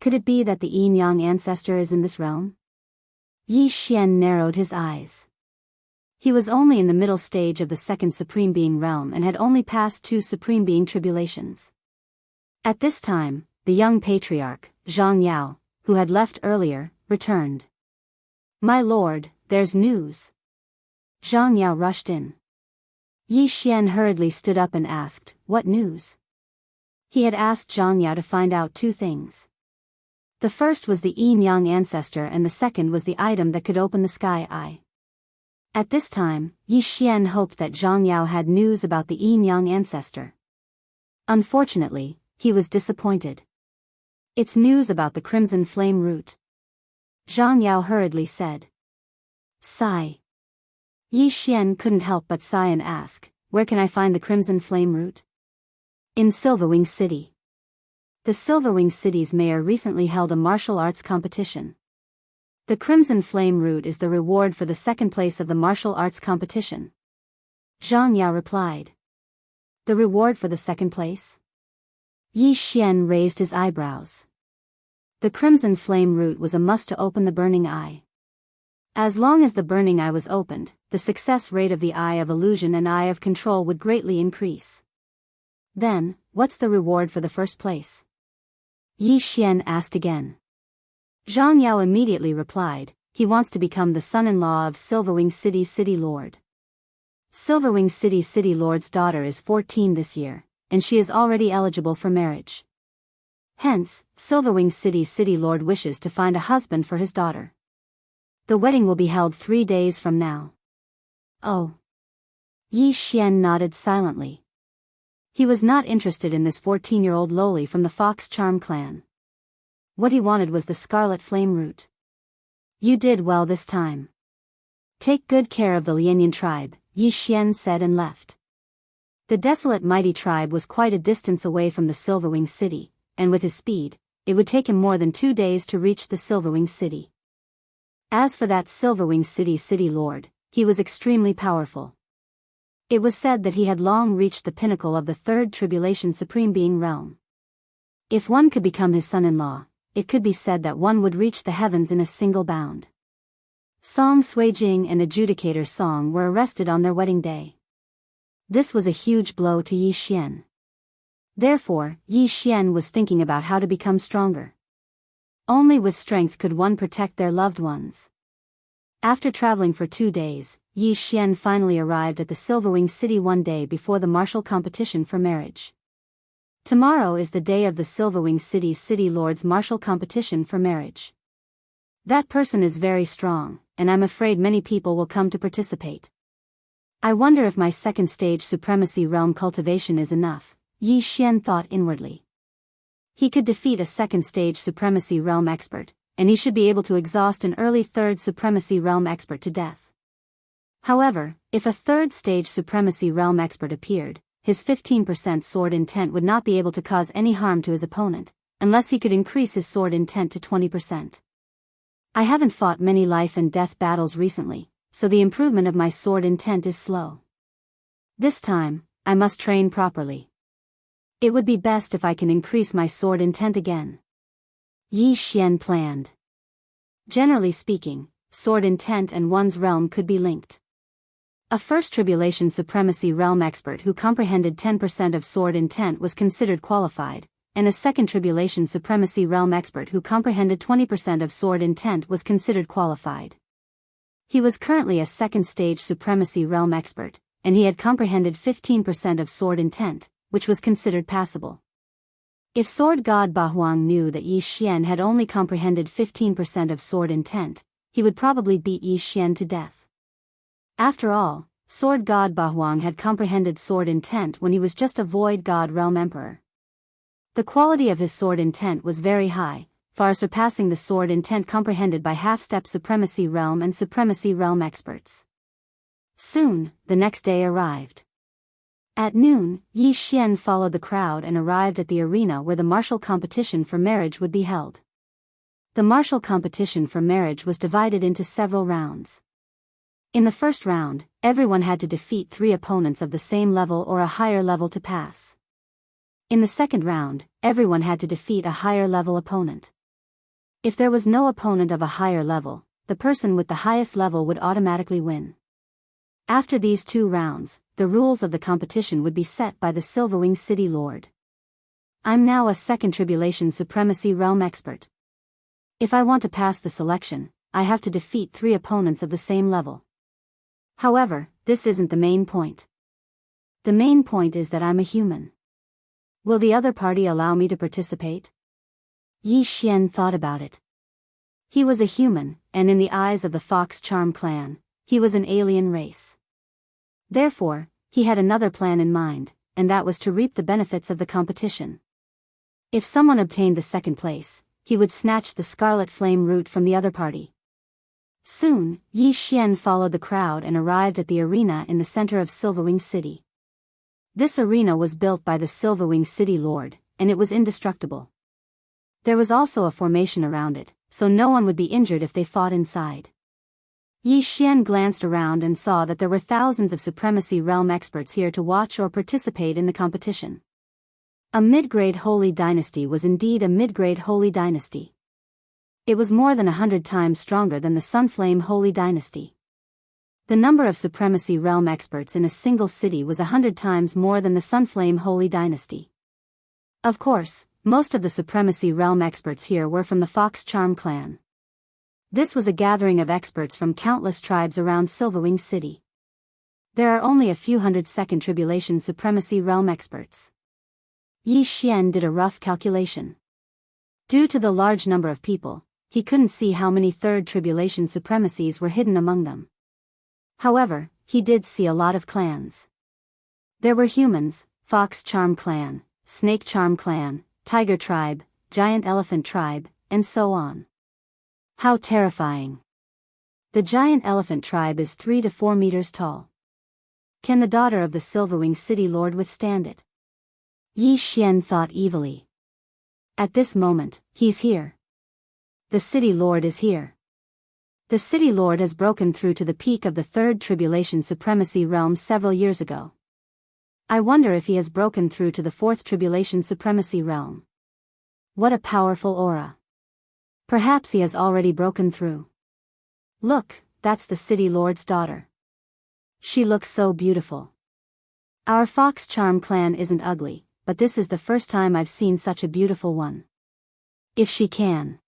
A: Could it be that the yin-yang ancestor is in this realm? Yi Xian narrowed his eyes. He was only in the middle stage of the second Supreme Being realm and had only passed 2 Supreme Being tribulations. At this time, the young patriarch, Zhang Yao, who had left earlier, returned. My lord, there's news. Zhang Yao rushed in. Yi Xian hurriedly stood up and asked, what news? He had asked Zhang Yao to find out 2 things. The first was the yin-yang ancestor and the second was the item that could open the sky eye. At this time, Yi Xian hoped that Zhang Yao had news about the yin-yang ancestor. Unfortunately, he was disappointed. It's news about the crimson flame root. Zhang Yao hurriedly said. Sigh. Yi Xian couldn't help but sigh and ask, where can I find the crimson flame root? In Silverwing City. The Silverwing City's mayor recently held a martial arts competition. The Crimson Flame Root is the reward for the second place of the martial arts competition. Zhang Yao replied. The reward for the second place? Yi Xian raised his eyebrows. The Crimson Flame Root was a must to open the burning eye. As long as the burning eye was opened, the success rate of the Eye of Illusion and Eye of Control would greatly increase. Then, what's the reward for the first place? Yi Xian asked again. Zhang Yao immediately replied, he wants to become the son-in-law of Silverwing City's City Lord. Silverwing City's City Lord's daughter is 14 this year, and she is already eligible for marriage. Hence, Silverwing City's City Lord wishes to find a husband for his daughter. The wedding will be held 3 days from now. Oh. Yi Xian nodded silently. He was not interested in this 14-year-old lowly from the Fox Charm clan. What he wanted was the Scarlet Flame Root. You did well this time. Take good care of the Lianyan tribe, Yi Xian said and left. The desolate mighty tribe was quite a distance away from the Silverwing City, and with his speed, it would take him more than 2 days to reach the Silverwing City. As for that Silverwing City's City Lord, he was extremely powerful. It was said that he had long reached the pinnacle of the third tribulation Supreme Being realm. If one could become his son-in-law, it could be said that one would reach the heavens in a single bound. Song Suijing and Adjudicator Song were arrested on their wedding day. This was a huge blow to Yi Xian. Therefore, Yi Xian was thinking about how to become stronger. Only with strength could one protect their loved ones. After traveling for 2 days, Yi Xian finally arrived at the Silverwing City one day before the martial competition for marriage. Tomorrow is the day of the Silverwing City's City Lord's martial competition for marriage. That person is very strong, and I'm afraid many people will come to participate. I wonder if my second stage supremacy realm cultivation is enough, Yi Xian thought inwardly. He could defeat a second stage supremacy realm expert, and he should be able to exhaust an early third supremacy realm expert to death. However, if a third stage supremacy realm expert appeared, his 15% sword intent would not be able to cause any harm to his opponent, unless he could increase his sword intent to 20%. I haven't fought many life and death battles recently, so the improvement of my sword intent is slow. This time, I must train properly. It would be best if I can increase my sword intent again. Yi Xian planned. Generally speaking, sword intent and one's realm could be linked. A first tribulation supremacy realm expert who comprehended 10% of sword intent was considered qualified, and a second tribulation supremacy realm expert who comprehended 20% of sword intent was considered qualified. He was currently a second stage supremacy realm expert, and he had comprehended 15% of sword intent, which was considered passable. If Sword God Bahuang knew that Yi Xian had only comprehended 15% of sword intent, he would probably beat Yi Xian to death. After all, Sword God Bahuang had comprehended sword intent when he was just a Void God Realm Emperor. The quality of his sword intent was very high, far surpassing the sword intent comprehended by half-step Supremacy Realm and Supremacy Realm experts. Soon, the next day arrived. At noon, Yi Xian followed the crowd and arrived at the arena where the martial competition for marriage would be held. The martial competition for marriage was divided into several rounds. In the first round, everyone had to defeat 3 opponents of the same level or a higher level to pass. In the second round, everyone had to defeat a higher level opponent. If there was no opponent of a higher level, the person with the highest level would automatically win. After these 2 rounds, the rules of the competition would be set by the Silverwing City Lord. I'm now a second tribulation supremacy realm expert. If I want to pass the selection, I have to defeat 3 opponents of the same level. However, this isn't the main point. The main point is that I'm a human. Will the other party allow me to participate? Yi Xian thought about it. He was a human, and in the eyes of the Fox Charm clan, he was an alien race. Therefore, he had another plan in mind, and that was to reap the benefits of the competition. If someone obtained the second place, he would snatch the Scarlet Flame root from the other party. Soon, Yi Xian followed the crowd and arrived at the arena in the center of Silverwing City. This arena was built by the Silverwing City Lord, and it was indestructible. There was also a formation around it, so no one would be injured if they fought inside. Yi Xian glanced around and saw that there were thousands of Supremacy Realm experts here to watch or participate in the competition. A mid-grade holy dynasty was indeed a mid-grade holy dynasty. It was more than 100 times stronger than the Sunflame Holy Dynasty. The number of Supremacy Realm experts in a single city was 100 times more than the Sunflame Holy Dynasty. Of course, most of the Supremacy Realm experts here were from the Fox Charm clan. This was a gathering of experts from countless tribes around Silverwing City. There are only a few hundred Second Tribulation Supremacy Realm experts. Yi Xian did a rough calculation. Due to the large number of people, he couldn't see how many Third Tribulation supremacies were hidden among them. However, he did see a lot of clans. There were humans, Fox Charm Clan, Snake Charm Clan, Tiger Tribe, Giant Elephant Tribe, and so on. How terrifying. The Giant Elephant Tribe is 3 to 4 meters tall. Can the daughter of the Silverwing City Lord withstand it? Yi Xian thought evilly. At this moment, he's here. The City Lord is here. The City Lord has broken through to the peak of the Third Tribulation Supremacy Realm several years ago. I wonder if he has broken through to the Fourth Tribulation Supremacy Realm. What a powerful aura. Perhaps he has already broken through. Look, that's the City Lord's daughter. She looks so beautiful. Our Fox Charm clan isn't ugly, but this is the first time I've seen such a beautiful one. If she can.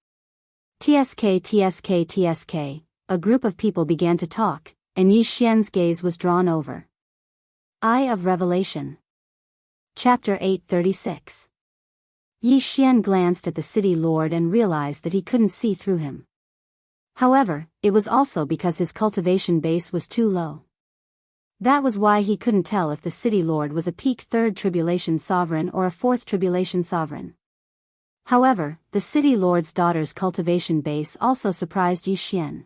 A: TSK, a group of people began to talk, and Yi Xian's gaze was drawn over. Eye of Revelation. Chapter 836. Yi Xian glanced at the City Lord and realized that he couldn't see through him. However, it was also because his cultivation base was too low. That was why he couldn't tell if the city lord was a peak 3rd tribulation sovereign or a 4th tribulation sovereign. However, the city lord's daughter's cultivation base also surprised Yi Xian.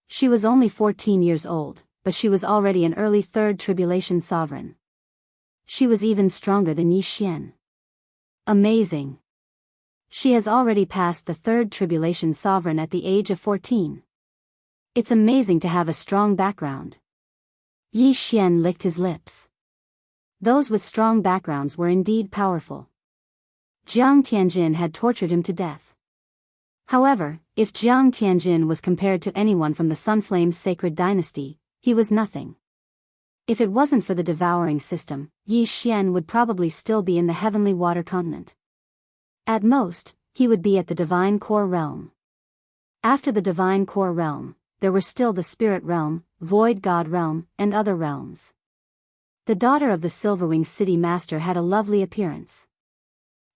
A: She was only 14 years old, but she was already an early 3rd tribulation sovereign. She was even stronger than Yi Xian. Amazing. She has already passed the 3rd tribulation sovereign at the age of 14. It's amazing to have a strong background. Yi Xian licked his lips. Those with strong backgrounds were indeed powerful. Jiang Tianjin had tortured him to death. However, if Jiang Tianjin was compared to anyone from the Sunflame's sacred dynasty, he was nothing. If it wasn't for the devouring system, Yi Xian would probably still be in the heavenly water continent. At most, he would be at the divine core realm. After the divine core realm, there were still the spirit realm, void god realm, and other realms. The daughter of the Silverwing city master had a lovely appearance.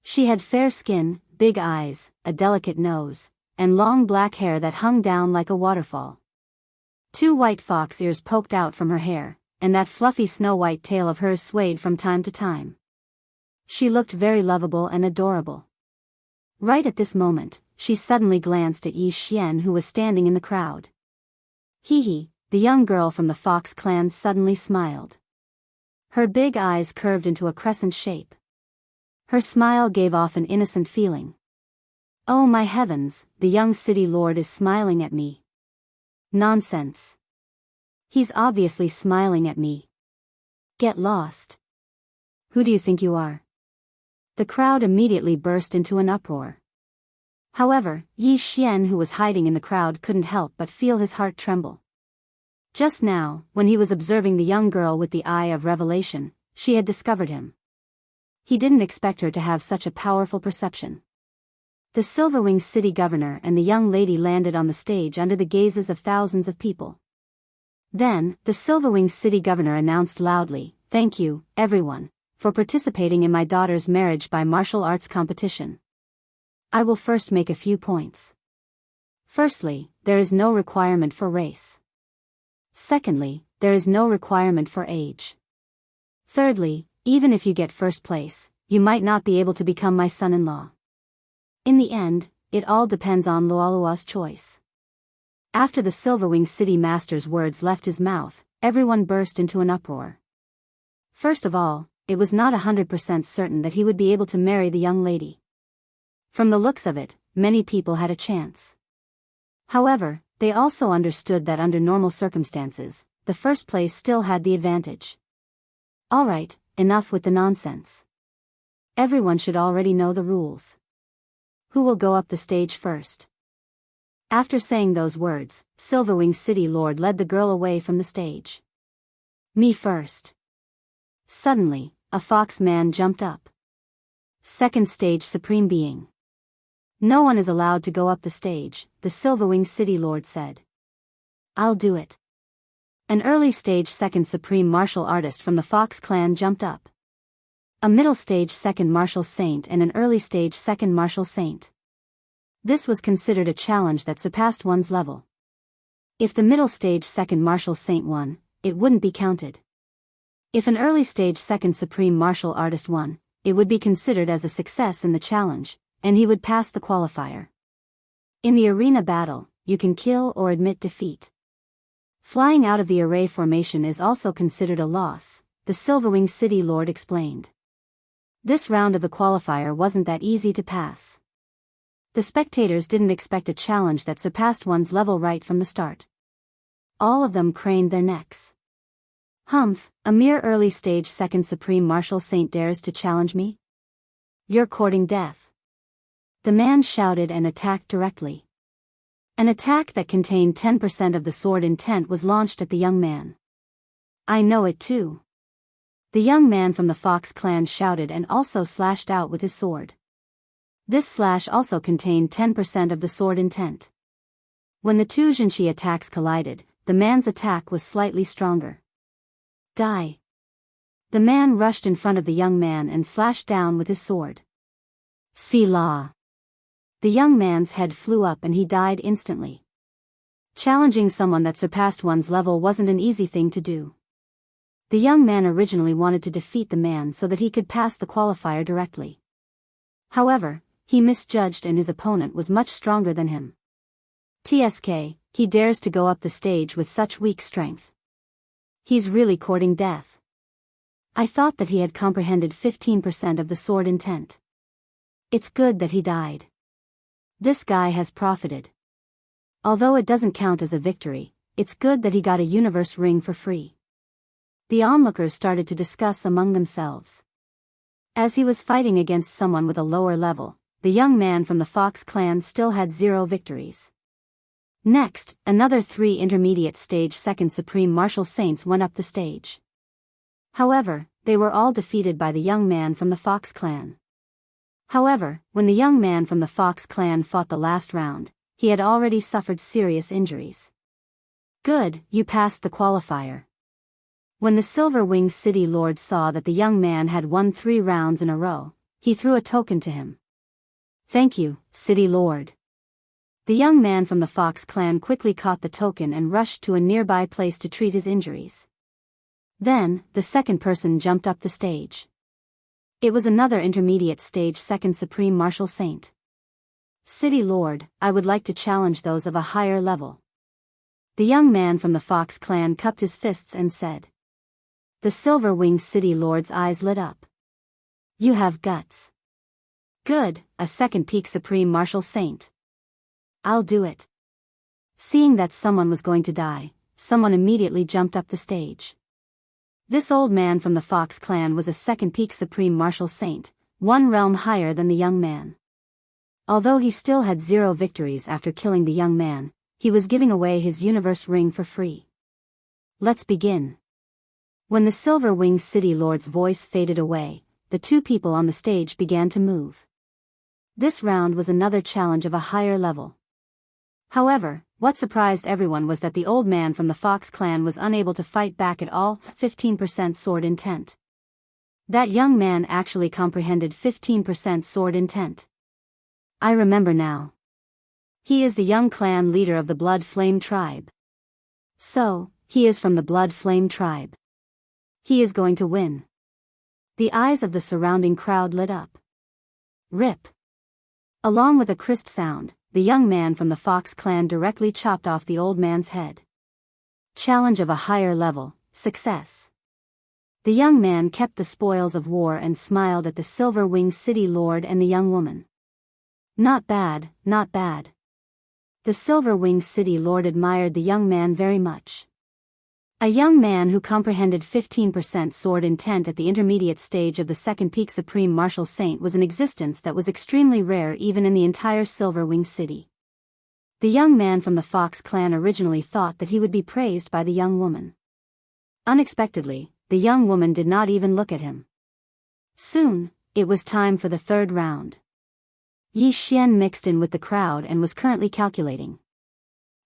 A: She had fair skin, big eyes, a delicate nose, and long black hair that hung down like a waterfall. 2 white fox ears poked out from her hair, and that fluffy snow-white tail of hers swayed from time to time. She looked very lovable and adorable. Right at this moment, she suddenly glanced at Yi Xian, who was standing in the crowd. Hee, the young girl from the Fox clan suddenly smiled. Her big eyes curved into a crescent shape. Her smile gave off an innocent feeling. Oh my heavens, the young city lord is smiling at me. Nonsense. He's obviously smiling at me. Get lost. Who do you think you are? The crowd immediately burst into an uproar. However, Yi Xian, who was hiding in the crowd, couldn't help but feel his heart tremble. Just now, when he was observing the young girl with the eye of revelation, she had discovered him. He didn't expect her to have such a powerful perception. The Silverwing city governor and the young lady landed on the stage under the gazes of thousands of people. Then, the Silverwing city governor announced loudly, "Thank you, everyone, for participating in my daughter's marriage by martial arts competition. I will first make a few points. Firstly, there is no requirement for race. Secondly, there is no requirement for age. Thirdly, even if you get first place, you might not be able to become my son-in-law. In the end, it all depends on Luolua's choice." After the Silverwing city master's words left his mouth, everyone burst into an uproar. First of all, it was not 100% certain that he would be able to marry the young lady. From the looks of it, many people had a chance. However, they also understood that under normal circumstances, the first place still had the advantage. Alright, enough with the nonsense. Everyone should already know the rules. Who will go up the stage first? After saying those words, Silverwing City Lord led the girl away from the stage. Me first. Suddenly, a fox man jumped up. Second stage Supreme Being. No one is allowed to go up the stage, the Silverwing City Lord said. I'll do it. An early stage second Supreme Martial Artist from the Fox clan jumped up. A middle stage second Martial Saint and an early stage second Martial Saint. This was considered a challenge that surpassed one's level. If the middle stage second Martial Saint won, it wouldn't be counted. If an early stage second Supreme Martial Artist won, it would be considered as a success in the challenge, and he would pass the qualifier. In the arena battle, you can kill or admit defeat. Flying out of the array formation is also considered a loss, the Silverwing City Lord explained. This round of the qualifier wasn't that easy to pass. The spectators didn't expect a challenge that surpassed one's level right from the start. All of them craned their necks. Humph, a mere early stage second Supreme Martial Saint dares to challenge me? You're courting death. The man shouted and attacked directly. An attack that contained 10% of the sword intent was launched at the young man. I know it too. The young man from the Fox clan shouted and also slashed out with his sword. This slash also contained 10% of the sword intent. When the two Jianxi attacks collided, the man's attack was slightly stronger. Die. The man rushed in front of the young man and slashed down with his sword. Selah. The young man's head flew up and he died instantly. Challenging someone that surpassed one's level wasn't an easy thing to do. The young man originally wanted to defeat the man so that he could pass the qualifier directly. However, he misjudged and his opponent was much stronger than him. TSK, he dares to go up the stage with such weak strength. He's really courting death. I thought that he had comprehended 15% of the sword intent. It's good that he died. This guy has profited. Although it doesn't count as a victory, it's good that he got a universe ring for free. The onlookers started to discuss among themselves. As he was fighting against someone with a lower level, the young man from the Fox clan still had 0 victories. Next, another 3 intermediate stage second supreme martial saints went up the stage. However, they were all defeated by the young man from the Fox clan. However, when the young man from the Fox clan fought the last round, he had already suffered serious injuries. Good, you passed the qualifier. When the Silver Wing City Lord saw that the young man had won 3 rounds in a row, he threw a token to him. Thank you, City Lord. The young man from the Fox clan quickly caught the token and rushed to a nearby place to treat his injuries. Then, the second person jumped up the stage. It was another intermediate stage second supreme martial saint. City Lord, I would like to challenge those of a higher level. The young man from the Fox clan cupped his fists and said. The Silver Wing City Lord's eyes lit up. You have guts. Good, a second peak supreme martial saint. I'll do it. Seeing that someone was going to die, someone immediately jumped up the stage. This old man from the Fox clan was a second peak supreme martial saint, 1 realm higher than the young man. Although he still had 0 victories after killing the young man, he was giving away his universe ring for free. Let's begin. When the Silver Wing City Lord's voice faded away, the 2 people on the stage began to move. This round was another challenge of a higher level. However, what surprised everyone was that the old man from the Fox clan was unable to fight back at all, 15% sword intent. That young man actually comprehended 15% sword intent. I remember now. He is the young clan leader of the Blood Flame tribe. So, he is from the Blood Flame tribe. He is going to win. The eyes of the surrounding crowd lit up. Rip. Along with a crisp sound, the young man from the Fox clan directly chopped off the old man's head. Challenge of a higher level, success. The young man kept the spoils of war and smiled at the Silver Wing City Lord and the young woman. Not bad, not bad. The Silver Wing City Lord admired the young man very much. A young man who comprehended 15% sword intent at the intermediate stage of the second peak supreme martial saint was an existence that was extremely rare even in the entire Silver Wing City. The young man from the Fox clan originally thought that he would be praised by the young woman. Unexpectedly, the young woman did not even look at him. Soon, it was time for the 3rd round. Yi Xian mixed in with the crowd and was currently calculating.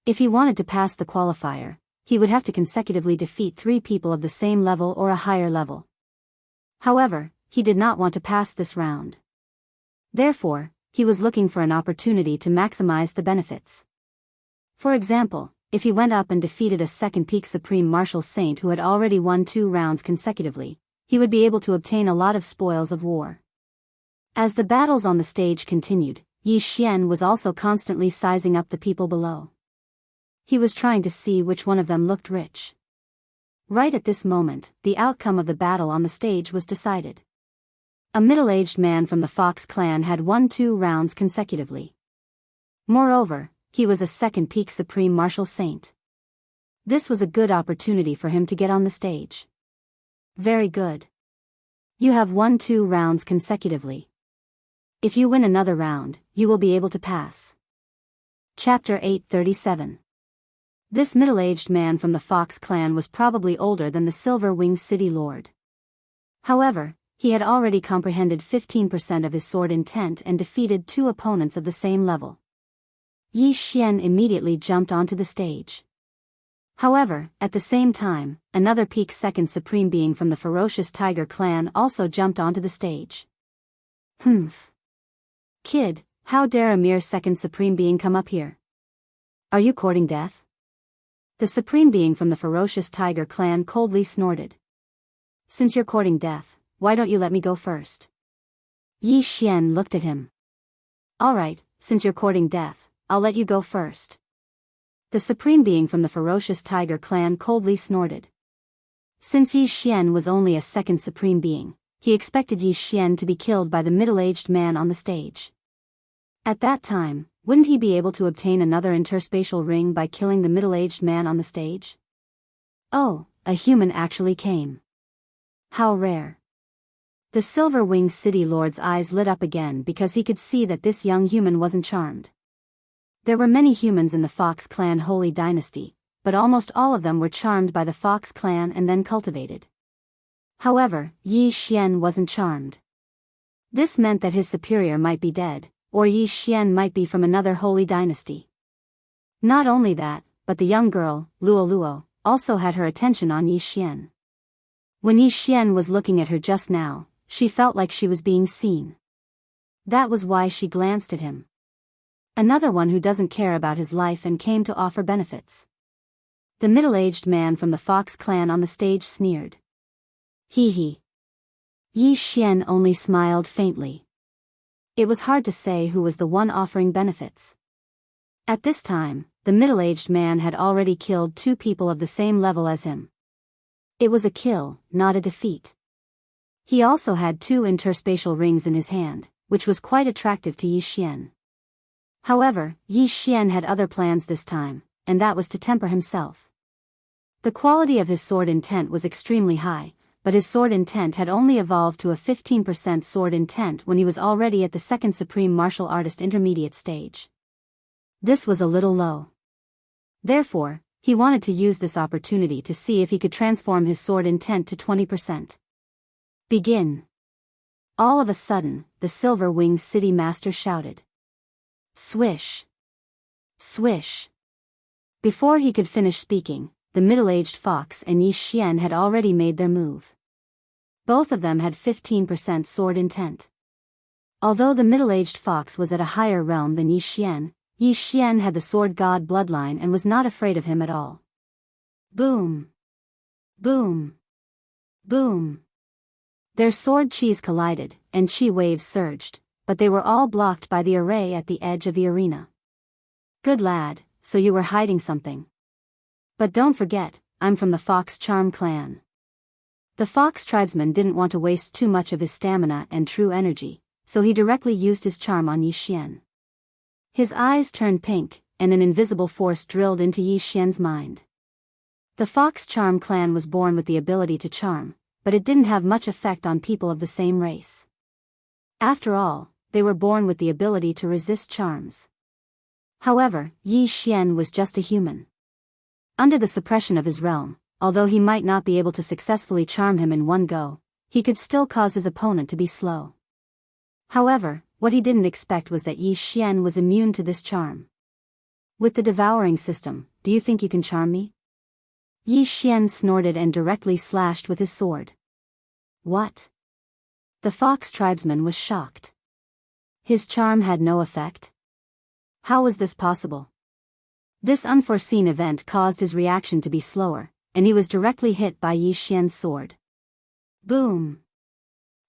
A: If he wanted to pass the qualifier, he would have to consecutively defeat 3 people of the same level or a higher level. However, he did not want to pass this round. Therefore, he was looking for an opportunity to maximize the benefits. For example, if he went up and defeated a second peak supreme martial saint who had already won 2 rounds consecutively, he would be able to obtain a lot of spoils of war. As the battles on the stage continued, Yi Xian was also constantly sizing up the people below. He was trying to see which one of them looked rich. Right at this moment, the outcome of the battle on the stage was decided. A middle-aged man from the Fox clan had won 2 rounds consecutively. Moreover, he was a second peak supreme martial saint. This was a good opportunity for him to get on the stage. Very good. You have won 2 rounds consecutively. If you win another round, you will be able to pass. Chapter 837. This middle-aged man from the Fox clan was probably older than the Silver Wing City Lord. However, he had already comprehended 15% of his sword intent and defeated 2 opponents of the same level. Yi Xian immediately jumped onto the stage. However, at the same time, another peak second supreme being from the Ferocious Tiger clan also jumped onto the stage. Humph. Kid, how dare a mere second supreme being come up here? Are you courting death? The supreme being from the Ferocious Tiger clan coldly snorted. Since you're courting death, why don't you let me go first? Yi Xian looked at him. Alright, since you're courting death, I'll let you go first. The supreme being from the ferocious tiger clan coldly snorted. Since Yi Xian was only a second supreme being, he expected Yi Xian to be killed by the middle-aged man on the stage. At that time, wouldn't he be able to obtain another interspatial ring by killing the middle-aged man on the stage? Oh, a human actually came. How rare. The Silver Wing City Lord's eyes lit up again because he could see that this young human wasn't charmed. There were many humans in the Fox clan holy dynasty, but almost all of them were charmed by the Fox clan and then cultivated. However, Yi Xian wasn't charmed. This meant that his superior might be dead, or Yi Xian might be from another holy dynasty. Not only that, but the young girl, Luo Luo, also had her attention on Yi Xian. When Yi Xian was looking at her just now, she felt like she was being seen. That was why she glanced at him. Another one who doesn't care about his life and came to offer benefits. The middle-aged man from the Fox clan on the stage sneered. Hee hee. Yi Xian only smiled faintly. It was hard to say who was the one offering benefits. At this time, the middle-aged man had already killed 2 people of the same level as him. It was a kill, not a defeat. He also had 2 interspatial rings in his hand, which was quite attractive to Yi Xian. However, Yi Xian had other plans this time, and that was to temper himself. The quality of his sword intent was extremely high, but his sword intent had only evolved to a 15% sword intent when he was already at the second Supreme Martial Artist intermediate stage. This was a little low. Therefore, he wanted to use this opportunity to see if he could transform his sword intent to 20%. Begin. All of a sudden, the Silver Wing City Master shouted. Swish. Swish. Before he could finish speaking, the middle-aged fox and Yi Xian had already made their move. Both of them had 15% sword intent. Although the middle-aged fox was at a higher realm than Yi Xian had the sword god bloodline and was not afraid of him at all. Boom. Boom. Boom. Their sword chis collided, and chi waves surged, but they were all blocked by the array at the edge of the arena. Good lad, so you were hiding something. But don't forget, I'm from the Fox Charm clan. The Fox tribesman didn't want to waste too much of his stamina and true energy, so he directly used his charm on Yi Xian. His eyes turned pink, and an invisible force drilled into Yi Xian's mind. The Fox Charm clan was born with the ability to charm, but it didn't have much effect on people of the same race. After all, they were born with the ability to resist charms. However, Yi Xian was just a human. Under the suppression of his realm, although he might not be able to successfully charm him in one go, he could still cause his opponent to be slow. However, what he didn't expect was that Yi Xian was immune to this charm. With the devouring system, do you think you can charm me? Yi Xian snorted and directly slashed with his sword. What? The Fox tribesman was shocked. His charm had no effect? How was this possible? This unforeseen event caused his reaction to be slower, and he was directly hit by Yi Xian's sword. Boom!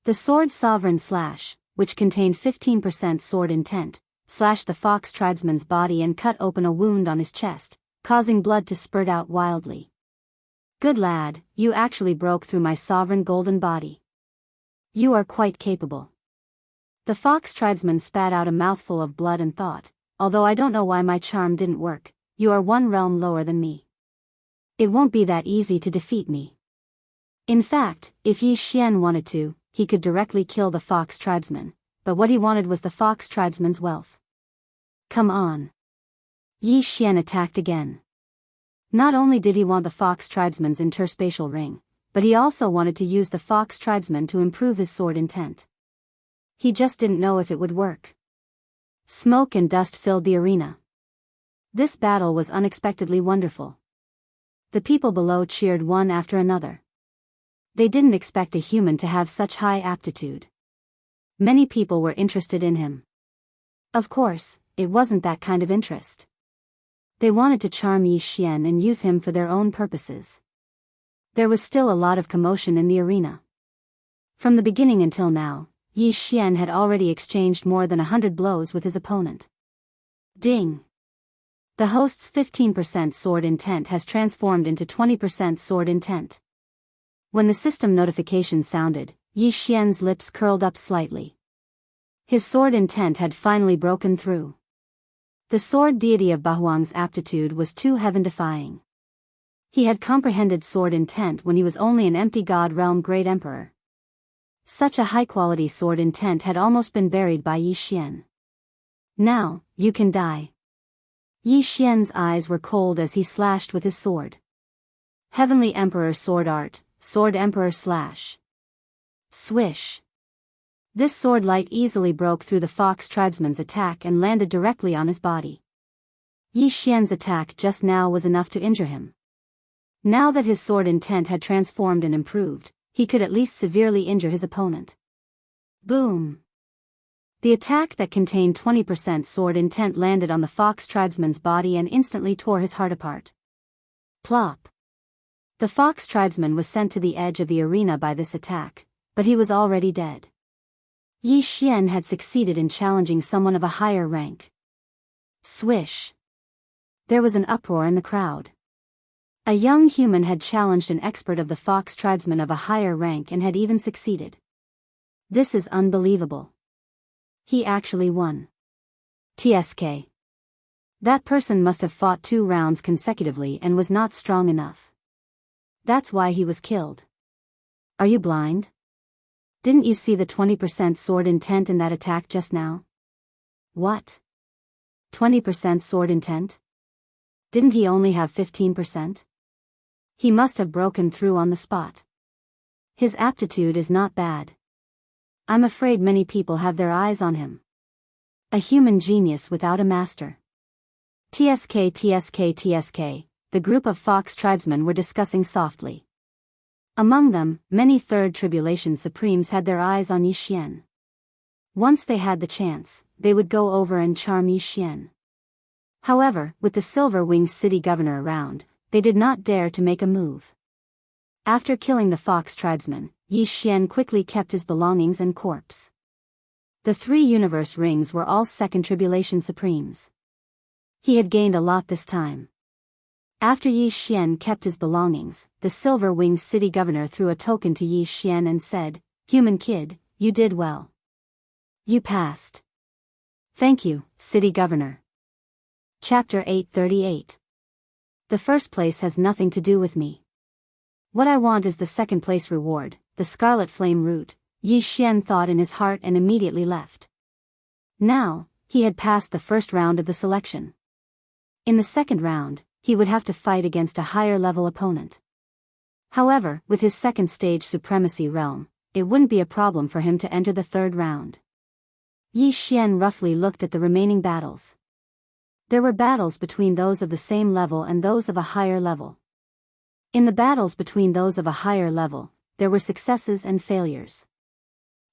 A: The sword Sovereign Slash, which contained 15% sword intent, slashed the Fox tribesman's body and cut open a wound on his chest, causing blood to spurt out wildly. Good lad, you actually broke through my sovereign golden body. You are quite capable. The Fox tribesman spat out a mouthful of blood and thought, although I don't know why my charm didn't work, you are one realm lower than me. It won't be that easy to defeat me. In fact, if Yi Xian wanted to, he could directly kill the Fox tribesman, but what he wanted was the Fox tribesman's wealth. Come on. Yi Xian attacked again. Not only did he want the Fox tribesman's interspatial ring, but he also wanted to use the Fox tribesman to improve his sword intent. He just didn't know if it would work. Smoke and dust filled the arena. This battle was unexpectedly wonderful. The people below cheered one after another. They didn't expect a human to have such high aptitude. Many people were interested in him. Of course, it wasn't that kind of interest. They wanted to charm Yi Xian and use him for their own purposes. There was still a lot of commotion in the arena. From the beginning until now, Yi Xian had already exchanged more than 100 blows with his opponent. Ding! The host's 15% sword intent has transformed into 20% sword intent. When the system notification sounded, Yi Xian's lips curled up slightly. His sword intent had finally broken through. The sword deity of Bahuang's aptitude was too heaven-defying. He had comprehended sword intent when he was only an empty god realm great emperor. Such a high-quality sword intent had almost been buried by Yi Xian. Now, you can die. Yi Xian's eyes were cold as he slashed with his sword. Heavenly Emperor Sword Art, Sword Emperor Slash. Swish. This sword light easily broke through the fox tribesman's attack and landed directly on his body. Yi Xian's attack just now was enough to injure him. Now that his sword intent had transformed and improved, he could at least severely injure his opponent. Boom! The attack that contained 20% sword intent landed on the fox tribesman's body and instantly tore his heart apart. Plop! The fox tribesman was sent to the edge of the arena by this attack, but he was already dead. Yi Xian had succeeded in challenging someone of a higher rank. Swish! There was an uproar in the crowd. A young human had challenged an expert of the fox tribesman of a higher rank and had even succeeded. This is unbelievable. He actually won. TSK. That person must have fought 2 rounds consecutively and was not strong enough. That's why he was killed. Are you blind? Didn't you see the 20% sword intent in that attack just now? What? 20% sword intent? Didn't he only have 15%? He must have broken through on the spot. His aptitude is not bad. I'm afraid many people have their eyes on him. A human genius without a master. TSK. The group of fox tribesmen were discussing softly. Among them, many Third Tribulation Supremes had their eyes on Yi Xian. Once they had the chance, they would go over and charm Yi Xian. However, with the Silver Wings city governor around, they did not dare to make a move. After killing the fox tribesman, Yi Xian quickly kept his belongings and corpse. The 3 universe rings were all Second Tribulation Supremes. He had gained a lot this time. After Yi Xian kept his belongings, the Silver Wings city governor threw a token to Yi Xian and said, "Human kid, you did well. You passed. Thank you, city governor." Chapter 838. The first place has nothing to do with me. What I want is the second place reward, the Scarlet Flame Root, Yi Xian thought in his heart and immediately left. Now, he had passed the first round of the selection. In the second round, he would have to fight against a higher-level opponent. However, with his second stage supremacy realm, it wouldn't be a problem for him to enter the third round. Yi Xian roughly looked at the remaining battles. There were battles between those of the same level and those of a higher level. In the battles between those of a higher level, there were successes and failures.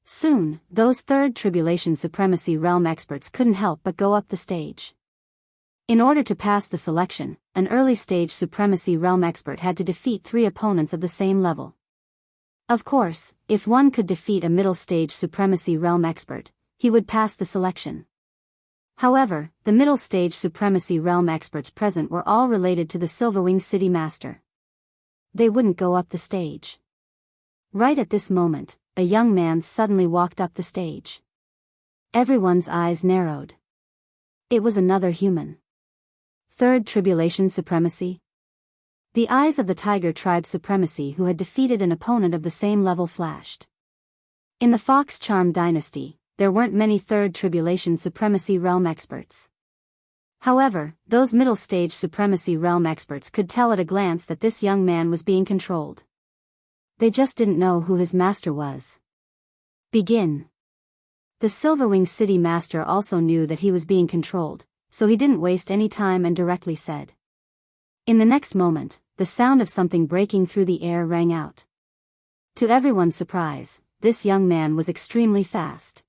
A: Soon, those Third Tribulation Supremacy Realm experts couldn't help but go up the stage. In order to pass the selection, an early-stage Supremacy Realm expert had to defeat 3 opponents of the same level. Of course, if one could defeat a middle-stage Supremacy Realm expert, he would pass the selection. However, the middle-stage Supremacy Realm experts present were all related to the Silverwing City Master. They wouldn't go up the stage. Right at this moment, a young man suddenly walked up the stage. Everyone's eyes narrowed. It was another human. Third Tribulation Supremacy? The eyes of the Tiger Tribe Supremacy who had defeated an opponent of the same level flashed. In the Fox Charm Dynasty, there weren't many Third Tribulation Supremacy Realm experts. However, those middle-stage Supremacy Realm experts could tell at a glance that this young man was being controlled. They just didn't know who his master was. Begin. The Silverwing City Master also knew that he was being controlled, so he didn't waste any time and directly said. In the next moment, the sound of something breaking through the air rang out. To everyone's surprise, this young man was extremely fast.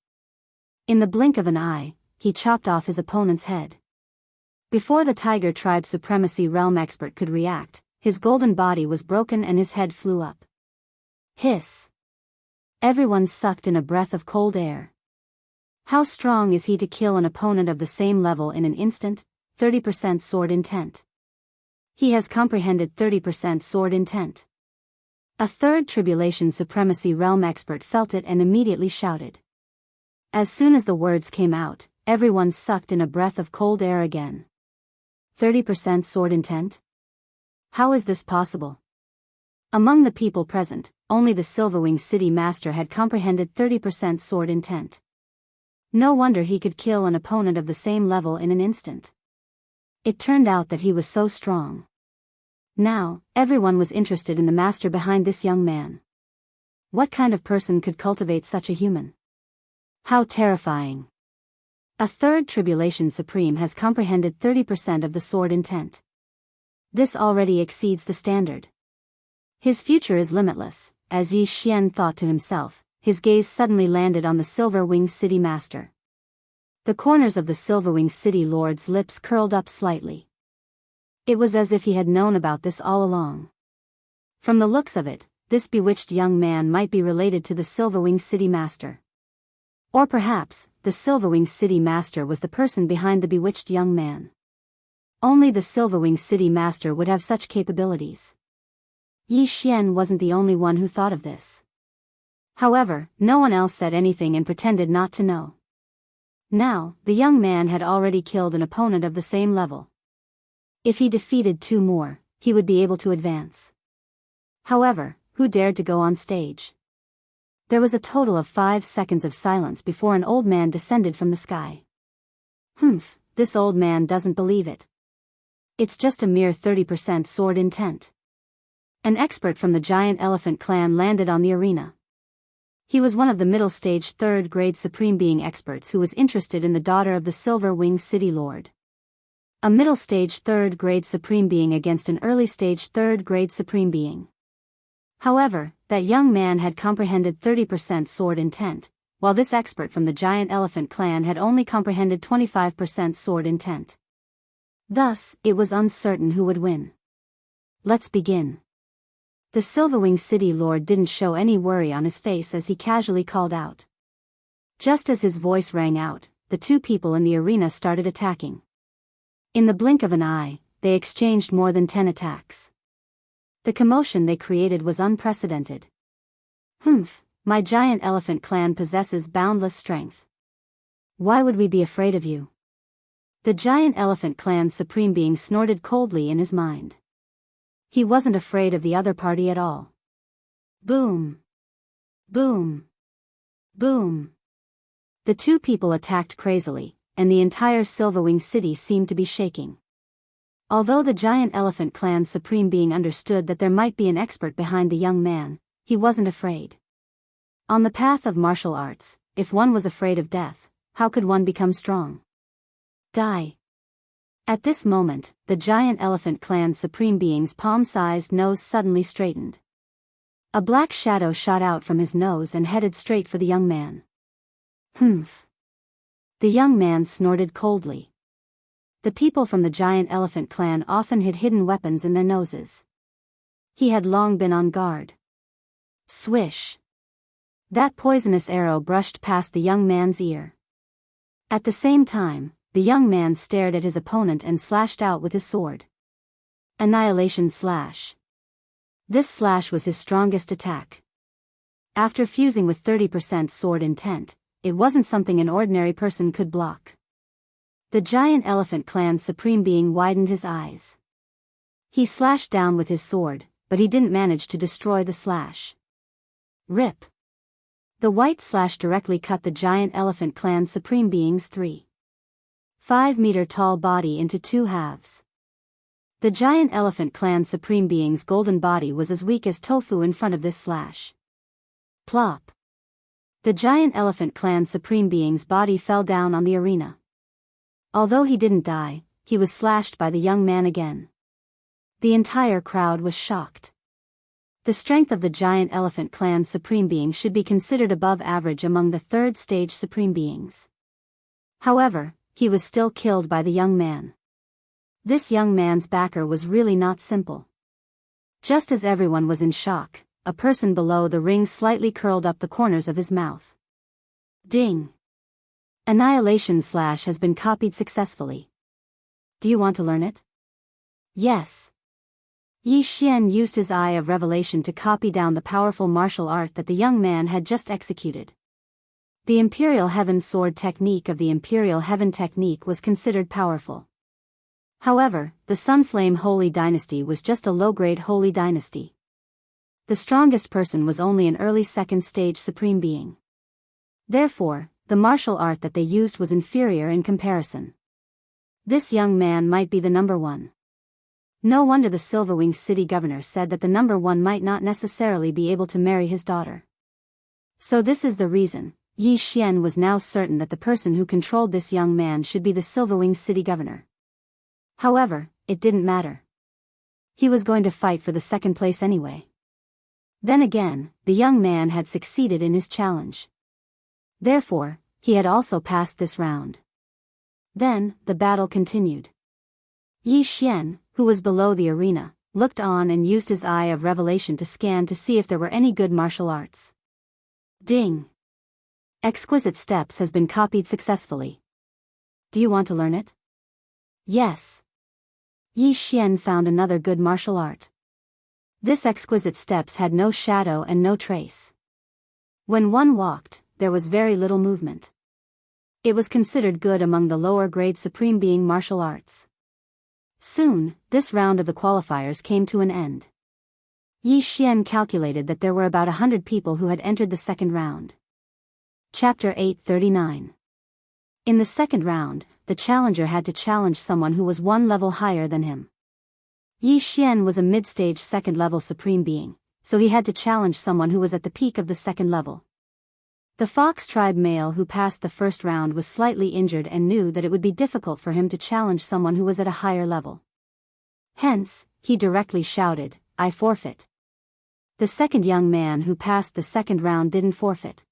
A: In the blink of an eye, he chopped off his opponent's head. Before the Tiger Tribe Supremacy Realm expert could react, his golden body was broken and his head flew up. Hiss! Everyone sucked in a breath of cold air. How strong is he to kill an opponent of the same level in an instant? 30% sword intent. He has comprehended 30% sword intent. A third Tribulation Supremacy Realm expert felt it and immediately shouted. As soon as the words came out, everyone sucked in a breath of cold air again. 30% sword intent? How is this possible? Among the people present, only the Silverwing City Master had comprehended 30% sword intent. No wonder he could kill an opponent of the same level in an instant. It turned out that he was so strong. Now, everyone was interested in the master behind this young man. What kind of person could cultivate such a human? How terrifying. A third Tribulation Supreme has comprehended 30% of the sword intent. This already exceeds the standard. His future is limitless, as Yi Xian thought to himself. His gaze suddenly landed on the Silverwing City Master. The corners of the Silverwing City Lord's lips curled up slightly. It was as if he had known about this all along. From the looks of it, this bewitched young man might be related to the Silverwing City Master. Or perhaps, the Silverwing City Master was the person behind the bewitched young man. Only the Silverwing City Master would have such capabilities. Yi Xian wasn't the only one who thought of this. However, no one else said anything and pretended not to know. Now, the young man had already killed an opponent of the same level. If he defeated 2 more, he would be able to advance. However, who dared to go on stage? There was a total of 5 seconds of silence before an old man descended from the sky. This old man doesn't believe it. It's just a mere 30% sword intent. An expert from the Giant Elephant clan landed on the arena. He was one of the middle stage 3rd grade Supreme Being experts who was interested in the daughter of the Silver Wing City Lord. A middle stage 3rd grade Supreme Being against an early stage 3rd grade Supreme Being. However, that young man had comprehended 30% sword intent, while this expert from the Giant Elephant clan had only comprehended 25% sword intent. Thus, it was uncertain who would win. Let's begin. The Silverwing City Lord didn't show any worry on his face as he casually called out. Just as his voice rang out, the 2 people in the arena started attacking. In the blink of an eye, they exchanged more than 10 attacks. The commotion they created was unprecedented. My Giant Elephant clan possesses boundless strength. Why would we be afraid of you? The Giant Elephant clan's Supreme Being snorted coldly in his mind. He wasn't afraid of the other party at all. Boom! Boom! Boom! The 2 people attacked crazily, and the entire Silverwing City seemed to be shaking. Although the Giant Elephant clan's Supreme Being understood that there might be an expert behind the young man, he wasn't afraid. On the path of martial arts, if one was afraid of death, how could one become strong? Die. At this moment, the Giant Elephant clan's Supreme Being's palm-sized nose suddenly straightened. A black shadow shot out from his nose and headed straight for the young man. The young man snorted coldly. The people from the Giant Elephant clan often hid hidden weapons in their noses. He had long been on guard. Swish! That poisonous arrow brushed past the young man's ear. At the same time, the young man stared at his opponent and slashed out with his sword. Annihilation Slash. This slash was his strongest attack. After fusing with 30% sword intent, it wasn't something an ordinary person could block. The Giant Elephant clan's Supreme Being widened his eyes. He slashed down with his sword, but he didn't manage to destroy the slash. Rip! The white slash directly cut the Giant Elephant clan's Supreme Being's 3.5-meter-tall body into 2 halves. The Giant Elephant clan's Supreme Being's golden body was as weak as tofu in front of this slash. Plop! The Giant Elephant clan's Supreme Being's body fell down on the arena. Although he didn't die, he was slashed by the young man again. The entire crowd was shocked. The strength of the Giant Elephant clan's Supreme Being should be considered above average among the 3rd stage Supreme Beings. However, he was still killed by the young man. This young man's backer was really not simple. Just as everyone was in shock, a person below the ring slightly curled up the corners of his mouth. Ding! Annihilation / has been copied successfully. Do you want to learn it? Yes. Yi Xian used his eye of revelation to copy down the powerful martial art that the young man had just executed. The Imperial Heaven Sword technique of the Imperial Heaven technique was considered powerful. However, the Sunflame Holy Dynasty was just a low-grade Holy Dynasty. The strongest person was only an early second stage Supreme Being. Therefore, the martial art that they used was inferior in comparison. This young man might be the number one. No wonder the Silverwing city governor said that the number one might not necessarily be able to marry his daughter. So this is the reason. Yi Xian was now certain that the person who controlled this young man should be the Silverwing city governor. However, it didn't matter. He was going to fight for the second place anyway. Then again, the young man had succeeded in his challenge. Therefore, he had also passed this round. Then, the battle continued. Yi Xian, who was below the arena, looked on and used his eye of revelation to scan to see if there were any good martial arts. Ding! Exquisite Steps has been copied successfully. Do you want to learn it? Yes. Yi Xian found another good martial art. This Exquisite Steps had no shadow and no trace. When one walked, there was very little movement. It was considered good among the lower-grade Supreme Being martial arts. Soon, this round of the qualifiers came to an end. Yi Xian calculated that there were about 100 people who had entered the second round. Chapter 839. In the second round, the challenger had to challenge someone who was one level higher than him. Yi Xian was a mid-stage second-level Supreme Being, so he had to challenge someone who was at the peak of the second level. The Fox tribe male who passed the first round was slightly injured and knew that it would be difficult for him to challenge someone who was at a higher level. Hence, he directly shouted, "I forfeit." The second young man who passed the second round didn't forfeit.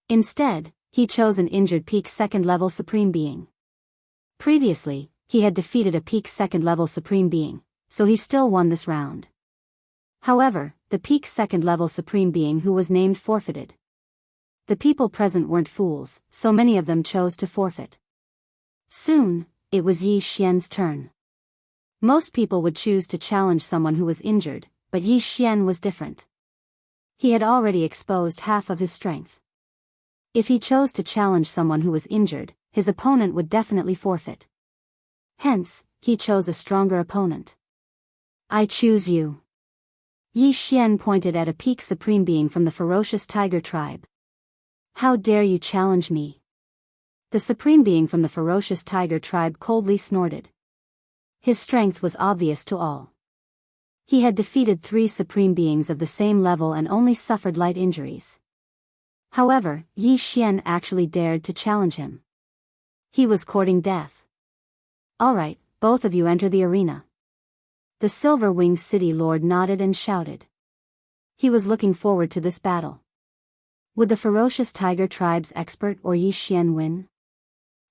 A: Instead, he chose an injured peak second-level Supreme Being. Previously, he had defeated a peak second-level Supreme Being, so he still won this round. However, the peak second-level Supreme Being who was named forfeited. The people present weren't fools, so many of them chose to forfeit. Soon, it was Yi Xian's turn. Most people would choose to challenge someone who was injured, but Yi Xian was different. He had already exposed half of his strength. If he chose to challenge someone who was injured, his opponent would definitely forfeit. Hence, he chose a stronger opponent. "I choose you." Yi Xian pointed at a peak Supreme Being from the ferocious Tiger tribe. "How dare you challenge me?" The Supreme Being from the ferocious Tiger tribe coldly snorted. His strength was obvious to all. He had defeated 3 Supreme Beings of the same level and only suffered light injuries. However, Yi Xian actually dared to challenge him. He was courting death. "Alright, both of you enter the arena." The Silver Wing City Lord nodded and shouted. He was looking forward to this battle. Would the ferocious Tiger tribe's expert or Yi Xian win?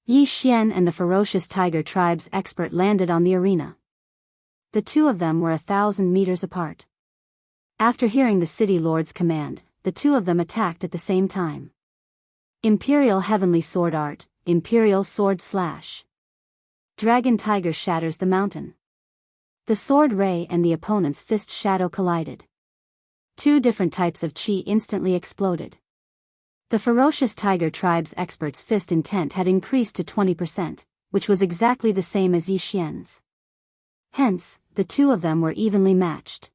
A: Yi Xian and the ferocious Tiger tribe's expert landed on the arena. The two of them were 1,000 meters apart. After hearing the city lord's command, the two of them attacked at the same time. Imperial Heavenly Sword Art, Imperial Sword Slash. Dragon Tiger shatters the mountain. The sword ray and the opponent's fist shadow collided. 2 different types of chi instantly exploded. The ferocious Tiger tribe's expert's fist intent had increased to 20%, which was exactly the same as Yi Xian's. Hence, the two of them were evenly matched.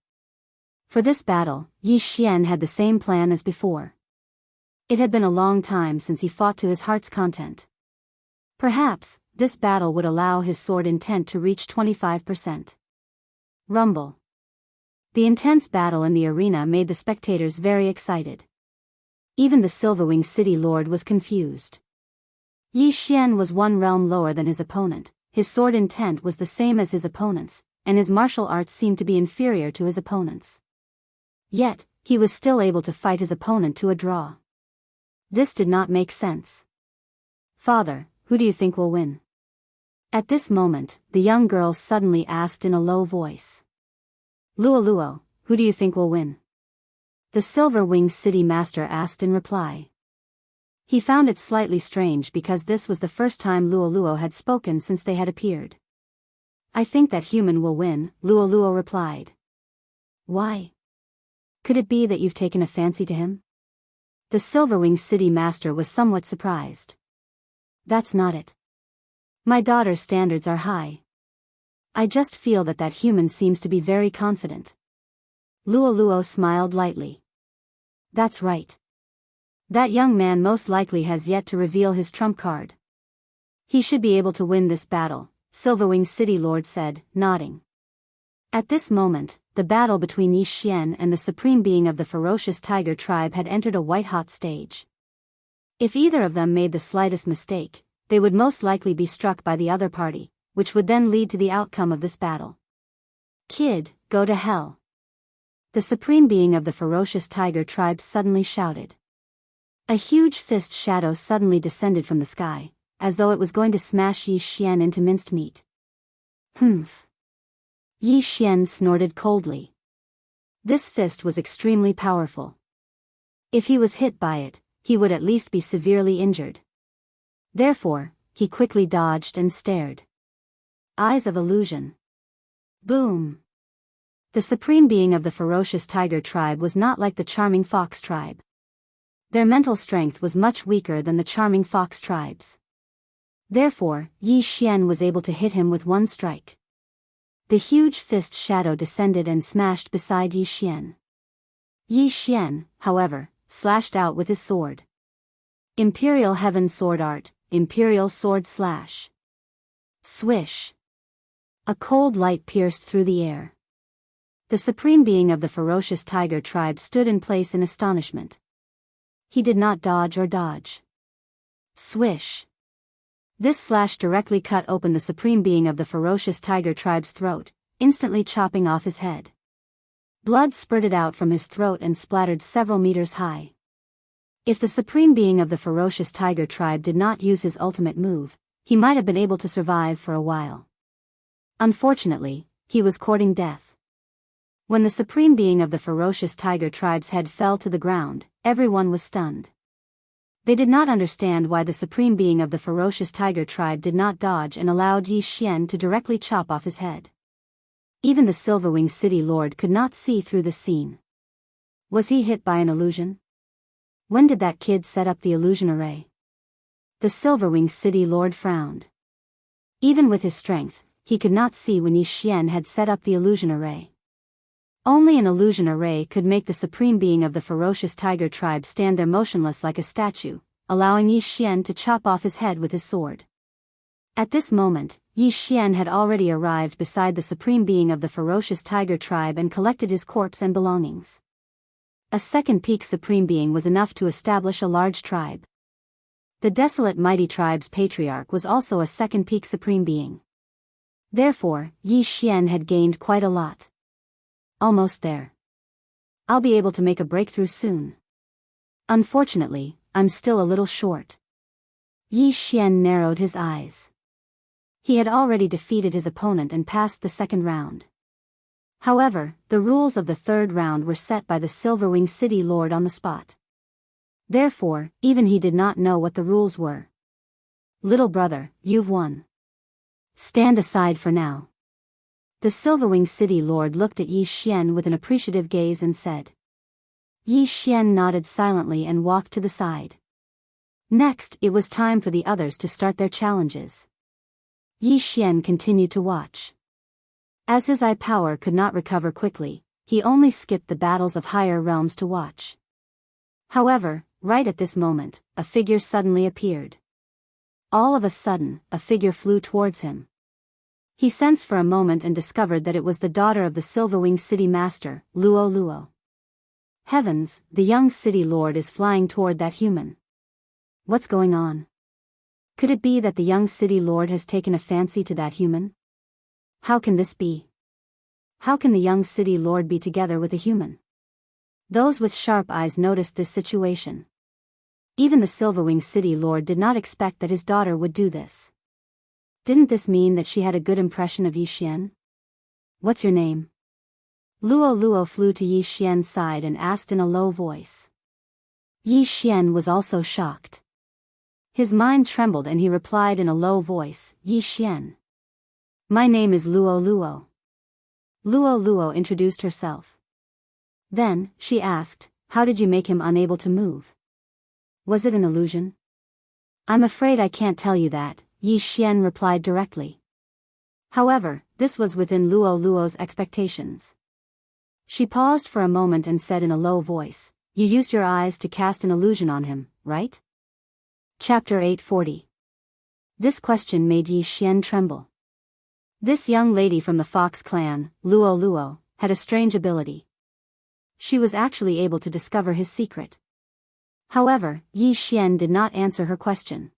A: For this battle, Yi Xian had the same plan as before. It had been a long time since he fought to his heart's content. Perhaps, this battle would allow his sword intent to reach 25%. Rumble. The intense battle in the arena made the spectators very excited. Even the Silverwing City Lord was confused. Yi Xian was 1 realm lower than his opponent, his sword intent was the same as his opponent's, and his martial arts seemed to be inferior to his opponent's. Yet, he was still able to fight his opponent to a draw. This did not make sense. "Father, who do you think will win?" At this moment, the young girl suddenly asked in a low voice. Luo, who do you think will win? The Silver Wing City Master asked in reply. He found it slightly strange because this was the first time Luo had spoken since they had appeared. I think that human will win, Luo replied. Why? Could it be that you've taken a fancy to him? The Silverwing City Master was somewhat surprised. That's not it. My daughter's standards are high. I just feel that human seems to be very confident. Luo smiled lightly. That's right. That young man most likely has yet to reveal his trump card. He should be able to win this battle, Silverwing City Lord said, nodding. At this moment, the battle between Yi Xian and the supreme being of the ferocious tiger tribe had entered a white-hot stage. If either of them made the slightest mistake, they would most likely be struck by the other party, which would then lead to the outcome of this battle. Kid, go to hell. The supreme being of the ferocious tiger tribe suddenly shouted. A huge fist shadow suddenly descended from the sky, as though it was going to smash Yi Xian into minced meat. Humph. Yi Xian snorted coldly. This fist was extremely powerful. If he was hit by it, he would at least be severely injured. Therefore, he quickly dodged and stared. Eyes of illusion. Boom. The supreme being of the ferocious tiger tribe was not like the charming fox tribe. Their mental strength was much weaker than the charming fox tribe's. Therefore, Yi Xian was able to hit him with one strike. The huge fist shadow descended and smashed beside Yi Xian. Yi Xian, however, slashed out with his sword. Imperial Heaven Sword Art, Imperial Sword Slash. Swish. A cold light pierced through the air. The supreme being of the ferocious tiger tribe stood in place in astonishment. He did not dodge or dodge. Swish. This slash directly cut open the supreme being of the ferocious tiger tribe's throat, instantly chopping off his head. Blood spurted out from his throat and splattered several meters high. If the supreme being of the ferocious tiger tribe did not use his ultimate move, he might have been able to survive for a while. Unfortunately, he was courting death. When the supreme being of the ferocious tiger tribe's head fell to the ground, everyone was stunned. They did not understand why the supreme being of the ferocious tiger tribe did not dodge and allowed Yi Xian to directly chop off his head. Even the Silverwing City Lord could not see through the scene. Was he hit by an illusion? When did that kid set up the illusion array? The Silverwing City Lord frowned. Even with his strength, he could not see when Yi Xian had set up the illusion array. Only an illusion array could make the supreme being of the ferocious tiger tribe stand there motionless like a statue, allowing Yi Xian to chop off his head with his sword. At this moment, Yi Xian had already arrived beside the supreme being of the ferocious tiger tribe and collected his corpse and belongings. A second peak supreme being was enough to establish a large tribe. The desolate mighty tribe's patriarch was also a second peak supreme being. Therefore, Yi Xian had gained quite a lot. Almost there. I'll be able to make a breakthrough soon. Unfortunately, I'm still a little short. Yi Xian narrowed his eyes. He had already defeated his opponent and passed the second round. However, the rules of the third round were set by the Silverwing City Lord on the spot. Therefore, even he did not know what the rules were. Little brother, you've won. Stand aside for now. The Silverwing City Lord looked at Yi Xian with an appreciative gaze and said. Yi Xian nodded silently and walked to the side. Next, it was time for the others to start their challenges. Yi Xian continued to watch. As his eye power could not recover quickly, he only skipped the battles of higher realms to watch. However, right at this moment, a figure suddenly appeared. All of a sudden, a figure flew towards him. He sensed for a moment and discovered that it was the daughter of the Silverwing City Master, Luo. Heavens, the young city lord is flying toward that human. What's going on? Could it be that the young city lord has taken a fancy to that human? How can this be? How can the young city lord be together with a human? Those with sharp eyes noticed this situation. Even the Silverwing City Lord did not expect that his daughter would do this. Didn't this mean that she had a good impression of Yi Xian? What's your name? Luo Luo flew to Yi Xian's side and asked in a low voice. Yi Xian was also shocked. His mind trembled and he replied in a low voice, Yi Xian. My name is Luo Luo. Luo Luo introduced herself. Then, she asked, how did you make him unable to move? Was it an illusion? I'm afraid I can't tell you that, Yi Xian replied directly. However, this was within Luo Luo's expectations. She paused for a moment and said in a low voice, you used your eyes to cast an illusion on him, right? Chapter 840. This question made Yi Xian tremble. This young lady from the Fox clan, Luo Luo, had a strange ability. She was actually able to discover his secret. However, Yi Xian did not answer her question.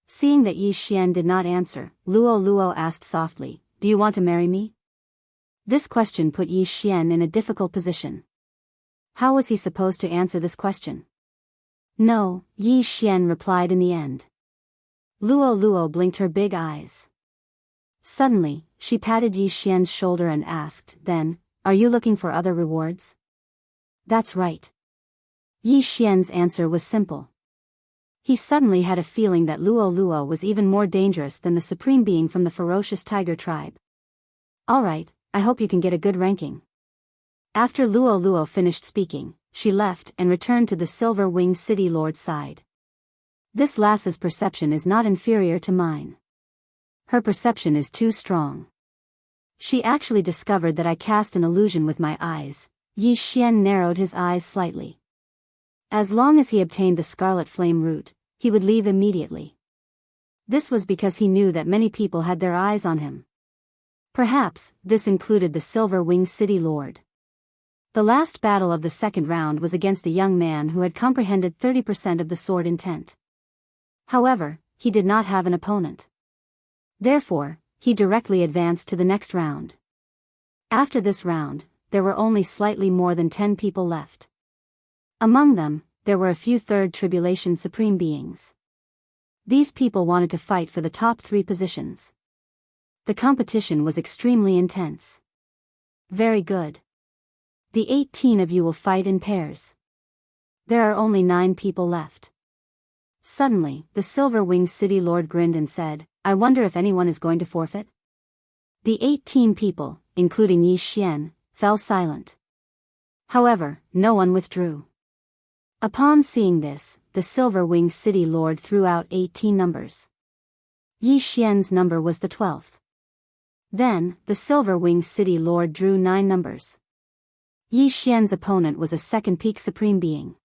A: Seeing that Yi Xian did not answer, Luo Luo asked softly, do you want to marry me? This question put Yi Xian in a difficult position. How was he supposed to answer this question? No, Yi Xian replied in the end. Luo Luo blinked her big eyes. Suddenly, she patted Yi Xian's shoulder and asked, then, are you looking for other rewards? That's right. Yi Xian's answer was simple. He suddenly had a feeling that Luo Luo was even more dangerous than the supreme being from the ferocious tiger tribe. Alright, I hope you can get a good ranking. After Luo Luo finished speaking, she left and returned to the Silver Wing City Lord's side. This lass's perception is not inferior to mine. Her perception is too strong. She actually discovered that I cast an illusion with my eyes. Yi Xian narrowed his eyes slightly. As long as he obtained the Scarlet Flame Root, he would leave immediately. This was because he knew that many people had their eyes on him. Perhaps, this included the Silver Wing City Lord. The last battle of the second round was against the young man who had comprehended 30% of the sword intent. However, he did not have an opponent. Therefore, he directly advanced to the next round. After this round, there were only slightly more than 10 people left. Among them, there were a few Third Tribulation Supreme Beings. These people wanted to fight for the top 3 positions. The competition was extremely intense. Very good. The 18 of you will fight in pairs. There are only 9 people left. Suddenly, the Silver Wing City Lord grinned and said, I wonder if anyone is going to forfeit? The 18 people, including Yi Xian, fell silent. However, no one withdrew. Upon seeing this, the Silver Wing City Lord threw out 18 numbers. Yi Xian's number was the 12th. Then, the Silver Wing City Lord drew 9 numbers. Yi Xian's opponent was a second peak supreme being.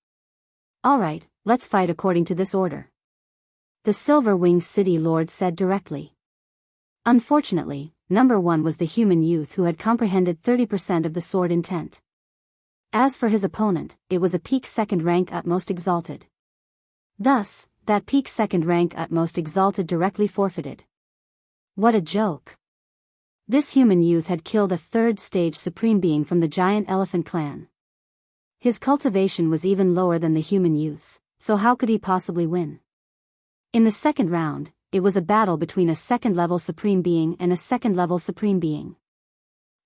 A: Alright, let's fight according to this order. The Silver Wing City Lord said directly. Unfortunately, number 1 was the human youth who had comprehended 30% of the sword intent. As for his opponent, it was a peak second rank Utmost Exalted. Thus, that peak second rank Utmost Exalted directly forfeited. What a joke. This human youth had killed a 3rd stage supreme being from the giant elephant clan. His cultivation was even lower than the human youth's, so how could he possibly win? In the second round, it was a battle between a 2nd level supreme being and a 2nd level supreme being.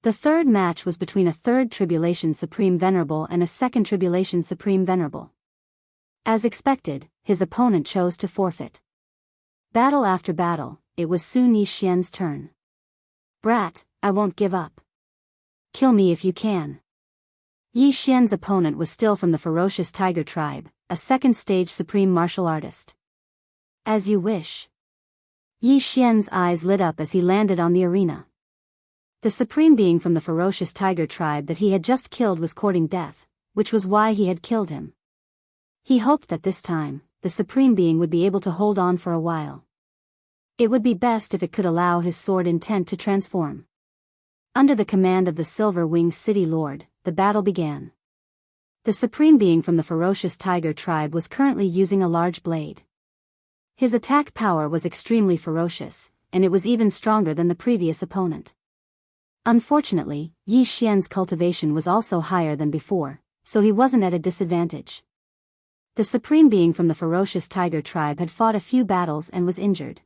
A: The third match was between a 3rd Tribulation Supreme Venerable and a 2nd Tribulation Supreme Venerable. As expected, his opponent chose to forfeit. Battle after battle, it was soon Yi Xian's turn. Brat, I won't give up. Kill me if you can. Yi Xian's opponent was still from the ferocious tiger tribe, a 2nd stage supreme martial artist. As you wish. Yi Xian's eyes lit up as he landed on the arena. The supreme being from the ferocious tiger tribe that he had just killed was courting death, which was why he had killed him. He hoped that this time, the supreme being would be able to hold on for a while. It would be best if it could allow his sword intent to transform. Under the command of the Silver Wing City Lord, the battle began. The supreme being from the ferocious tiger tribe was currently using a large blade. His attack power was extremely ferocious, and it was even stronger than the previous opponent. Unfortunately, Yi Xian's cultivation was also higher than before, so he wasn't at a disadvantage. The supreme being from the ferocious tiger tribe had fought a few battles and was injured.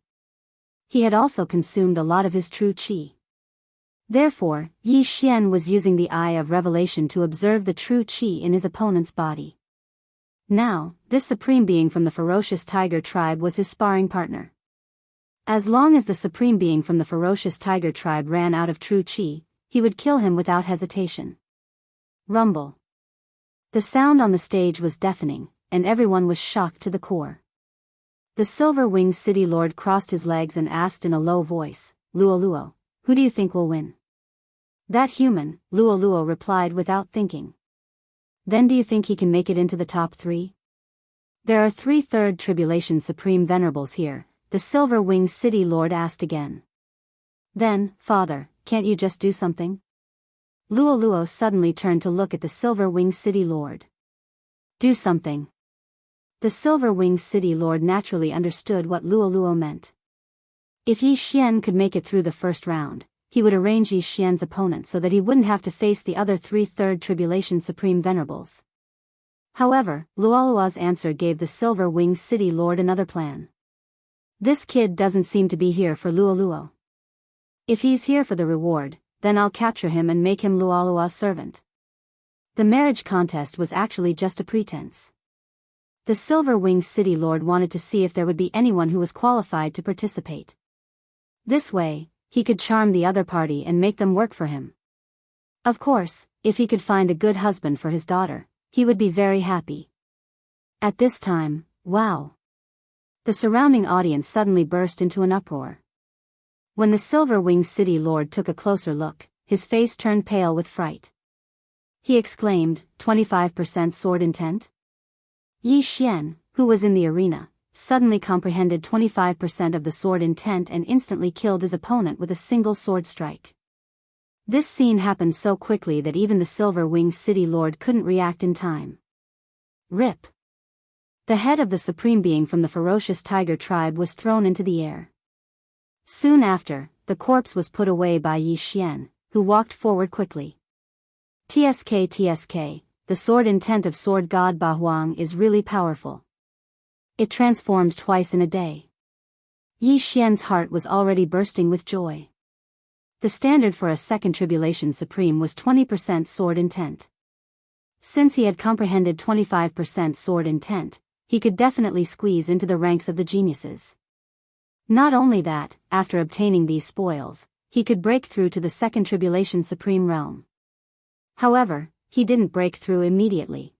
A: He had also consumed a lot of his true qi. Therefore, Yi Xian was using the Eye of Revelation to observe the true qi in his opponent's body. Now, this supreme being from the ferocious tiger tribe was his sparring partner. As long as the supreme being from the ferocious tiger tribe ran out of true qi, he would kill him without hesitation. Rumble. The sound on the stage was deafening, and everyone was shocked to the core. The silver-winged city lord crossed his legs and asked in a low voice, "Luo Luo, who do you think will win?" "That human," Luo Luo replied without thinking. "Then do you think he can make it into the top 3? There are 3 third tribulation supreme venerables here," the silver-winged city lord asked again. "Then, father, can't you just do something?" Luo Luo suddenly turned to look at the silver-winged city lord. "Do something." The silver-winged city lord naturally understood what Luo Luo meant. If Yi Xian could make it through the first round, he would arrange Yi Xian's opponent so that he wouldn't have to face the other 3 third tribulation supreme venerables. However, Luo Luo's answer gave the silver-winged city lord another plan. "This kid doesn't seem to be here for Luo Luo. If he's here for the reward, then I'll capture him and make him Luo Luo's servant." The marriage contest was actually just a pretense. The silver-winged city lord wanted to see if there would be anyone who was qualified to participate. This way, he could charm the other party and make them work for him. Of course, if he could find a good husband for his daughter, he would be very happy. At this time, wow! The surrounding audience suddenly burst into an uproar. When the silver-winged city lord took a closer look, his face turned pale with fright. He exclaimed, 25% sword intent? Yi Xian, who was in the arena, suddenly comprehended 25% of the sword intent and instantly killed his opponent with a single sword strike. This scene happened so quickly that even the silver-winged city lord couldn't react in time. Rip! The head of the supreme being from the ferocious tiger tribe was thrown into the air. Soon after, the corpse was put away by Yi Xian, who walked forward quickly. TSK, the sword intent of sword god Ba Huang is really powerful. It transformed twice in a day. Yi Xian's heart was already bursting with joy. The standard for a second tribulation supreme was 20% sword intent. Since he had comprehended 25% sword intent, he could definitely squeeze into the ranks of the geniuses. Not only that, after obtaining these spoils, he could break through to the second tribulation supreme realm. However, he didn't break through immediately.